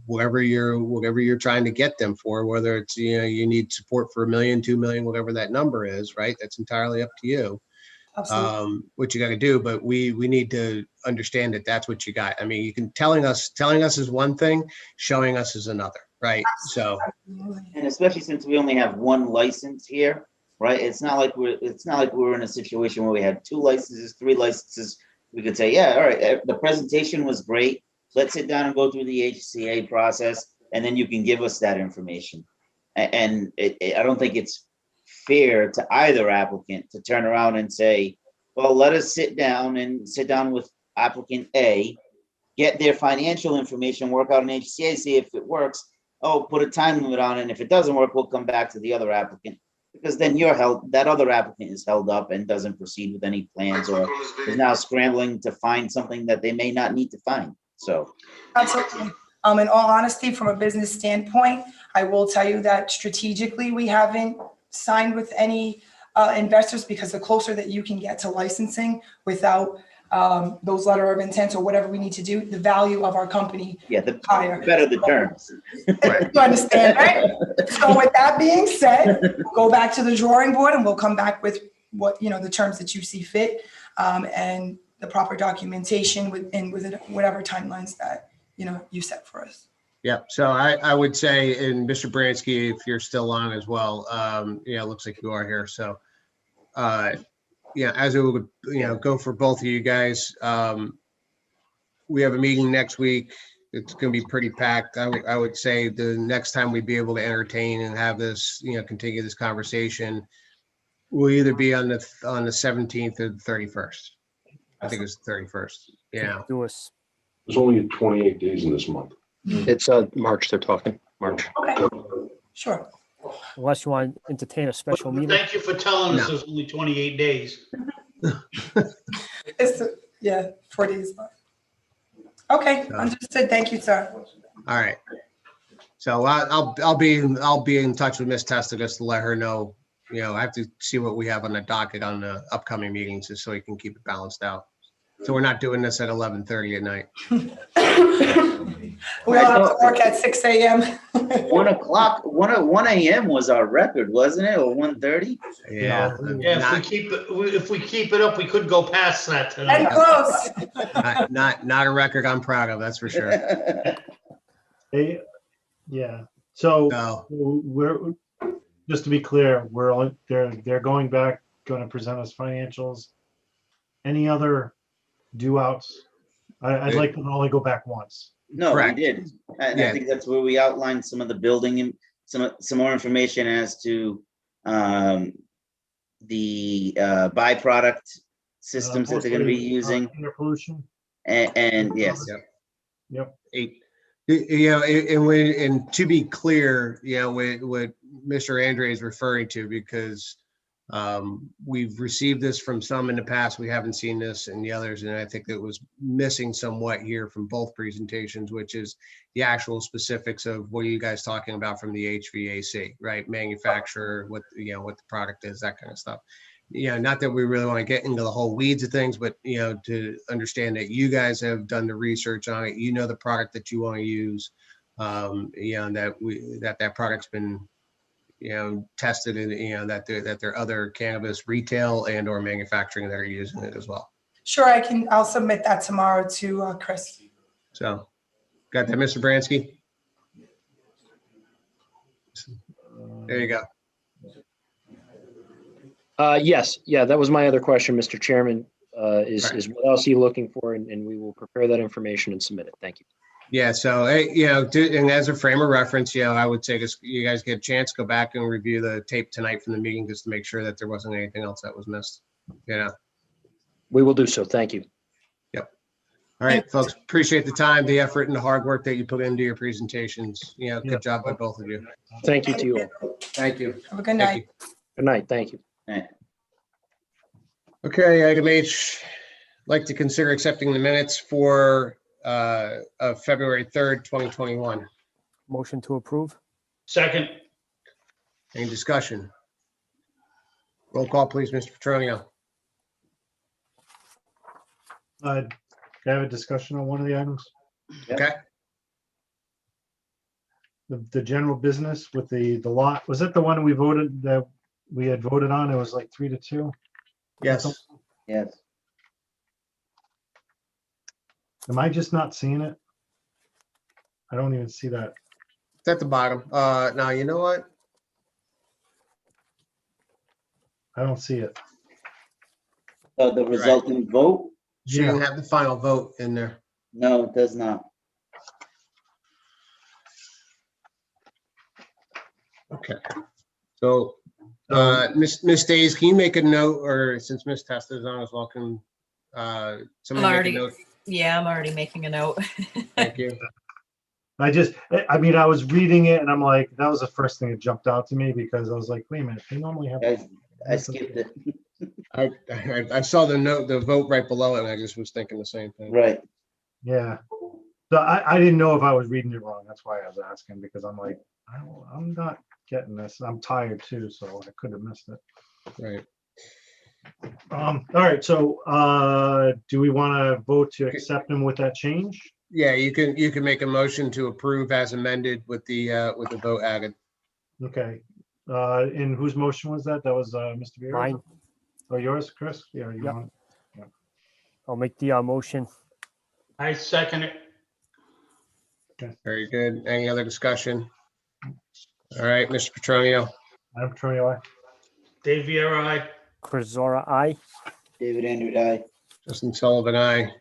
whatever you're trying to get them for, whether it's, you need support for $1 million, 2 million, whatever that number is, right? That's entirely up to you. What you got to do, but we need to understand that that's what you got. I mean, you can telling us is one thing, showing us is another, right? So, and especially since we only have one license here, right? It's not like we're in a situation where we had 2 licenses, 3 licenses. We could say, yeah, all right, the presentation was great. Let's sit down and go through the HCA process, and then you can give us that information. And I don't think it's fair to either applicant to turn around and say, well, let us sit down with applicant A, get their financial information, work out an HCA, see if it works. Oh, put a time limit on it. And if it doesn't work, we'll come back to the other applicant, because then that other applicant is held up and doesn't proceed with any plans, or is now scrambling to find something that they may not need to find. So absolutely. In all honesty, from a business standpoint, I will tell you that strategically we haven't signed with any investors, because the closer that you can get to licensing without those letter of intent or whatever we need to do, the value of our company higher. Better the terms. You understand, right? So with that being said, we'll go back to the drawing board and we'll come back with what, the terms that you see fit, and the proper documentation within whatever timelines that, you set for us. yeah. So I would say, and Mr. Bransky, if you're still on as well, it looks like you are here. So, as it would, go for both of you guys. We have a meeting next week. It's going to be pretty packed. I would say the next time we'd be able to entertain and have this, continue this conversation will either be on the 17th or the 31st. I think it's the 31st. Yeah. There's only 28 days in this month. It's March they're talking, March. Okay, sure. Unless you want to entertain a special meeting. Thank you for telling us there's only 28 days. It's 4 days. Okay, understood. Thank you, sir. All right. So I'll be in touch with Miss Testigus to let her know. I have to see what we have on the docket on the upcoming meetings, just so we can keep it balanced out. So we're not doing this at 11:30 at night. We all have to work at 6 a.m. 1 a.m. was our record, wasn't it? Or 1:30? Yeah. Yeah. If we keep it up, we could go past that tonight. And close. Not a record I'm proud of, that's for sure. So we're, just to be clear, they're going back, going to present us financials any other due outs? I'd like to only go back once. No, we Correct. did. And I Yeah. think that's where we outlined some of the building and some more information as to the byproduct systems that they're gonna be using. Air pollution. And yes, Yep. You know, and to be clear, you know, what Mr. Andre is referring to, because we've received this from some in the past, we haven't seen this in the others, and I think that was missing somewhat here from both presentations, which is the actual specifics of what are you guys talking about from the HVAC, right? Manufacturer, what, you know, what the product is, that kind of stuff. You know, not that we really want to get into the whole weeds of things, but, you know, to understand that you guys have done the research on it, you know, the product that you want to use, you know, that product's been, you know, tested, and, you know, that there are other cannabis retail and or manufacturing that are using it as well. Sure, I'll submit that tomorrow to Chris. So, got that, Mr. Bransky? There you go. Yes, yeah, that was my other question, Mr. Chairman, is what else are you looking for? And we will prepare that information and submit it. Thank you. Yeah, so, you know, and as a frame of reference, you know, I would say just you guys get a chance, go back and review the tape tonight from the meeting just to make sure that there wasn't anything else that was missed. You know. We will do so. Thank you. Yep. All right, folks, appreciate the time, the effort, and the hard work that you put into your presentations. You know, good job by both of you. Thank you to you all. Thank you. Have a good night. Good night. Thank you. Okay, item H, like to consider accepting the minutes for of February 3rd, 2021. Motion to approve. Second. Any discussion? Roll call, please, Mr. Petronio. Can I have a discussion on one of the items? Okay. The general business with the lot, was it the one that we had voted on? It was like 3-2? Yes. yes. Am I just not seeing it? I don't even see that. It's at the bottom. Now, you know what? I don't see it. The resulting vote? She didn't have the final vote in there. No, it does not. Okay. So, Miss Days, can you make a note, or since Miss Testa is on as well, can somebody make a note? Yeah, I'm already making a note. Thank you. I mean, I was reading it and I'm like, that was the first thing that jumped out to me, because I was like, wait a minute, they normally have. I skipped it. I saw the vote right below it, and I just was thinking the same thing. Right. Yeah. So I didn't know if I was reading it wrong. That's why I was asking, because I'm like, I'm not getting this. I'm tired too, so I could have missed it. Right. All right. So do we want to vote to accept them with that change? Yeah, you can make a motion to approve as amended with the vote added. Okay. And whose motion was that? That was Mr. Vera? Mine. Oh, yours, Chris? Yeah. You Yep. want? I'll make the motion. I second it. Okay. Very good. Any other discussion? All right, Mr. Petronio. I'm Petronio, aye. Dave Viera, aye. Chris Zora, aye. David Andrew, aye. Justin Sullivan, aye.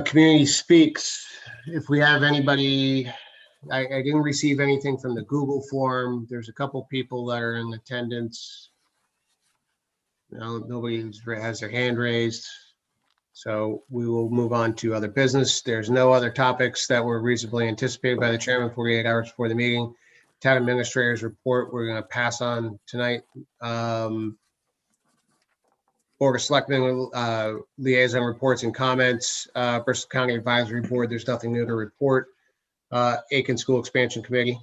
Community speaks. If we have anybody, I didn't receive anything from the Google form. There's a couple people that are in attendance. No, nobody has their hand raised. So we will move on to other business. There's no other topics that were reasonably anticipated by the chairman 48 hours before the meeting. Town administrator's report, we're going to pass on tonight. Board of Selectmen liaison reports and comments. Bristol County Advisory Board, there's nothing new to report. Aiken School Expansion Committee.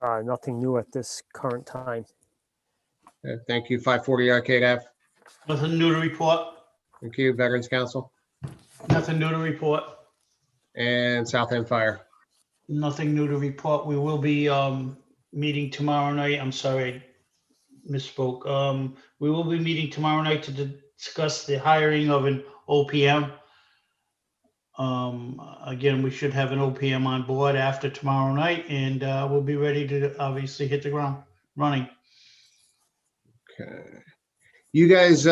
Nothing new at this current time. Thank you. 540 Arcade Ave. Nothing new to report. Thank you. Veterans Council. Nothing new to report. And South End Fire. Nothing new to report. We will be meeting tomorrow night. I'm sorry, I misspoke. We will be meeting tomorrow night to discuss the hiring of an OPM. Again, we should have an OPM on board after tomorrow night, and we'll be ready to obviously hit the ground running. Okay. You guys,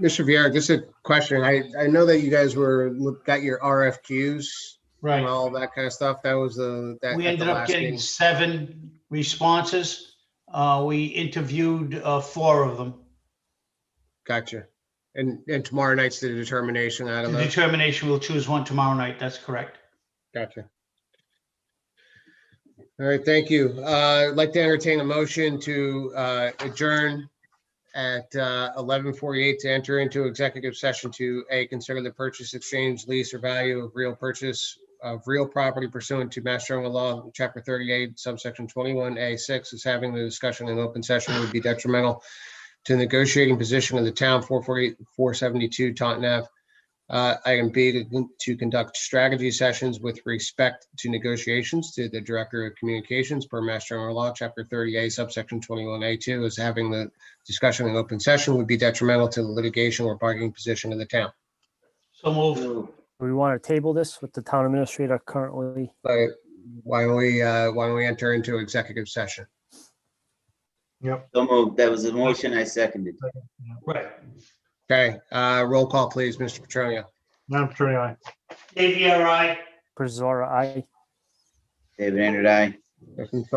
Mr. Vieira, just a question. I know that you guys got your RFQs Right. and all that kind of stuff. That was that. We at the ended up last getting meeting. 7 responses. We interviewed 4 of them. Gotcha. And tomorrow night's the determination out of The those? determination, we'll choose one tomorrow night. That's correct. Gotcha. All right, thank you. I'd like to entertain a motion to adjourn at 11:48 to enter into executive session to consider the purchase, exchange, lease, or value of real purchase of real property pursuant to Mass General Law, Chapter 38, subsection 21A6, as having the discussion in open session would be detrimental to the negotiating position of the town, 472 Taunton Ave. Item B, to conduct strategy sessions with respect to negotiations to the Director of Communications per Mass General Law, Chapter 30A, subsection 21A2, as having the discussion in open session would be detrimental to the litigation or bargaining position of the town. So move. Do we want to table this with the town administrator currently? But why don't we enter into executive session? Yep. So moved. That was a motion I seconded. Right. Okay, roll call, please, Mr. Petronio. Madam Attorney, aye. Dave, aye. Chris Zora, aye. David Andrew, aye. Stephen Phillips,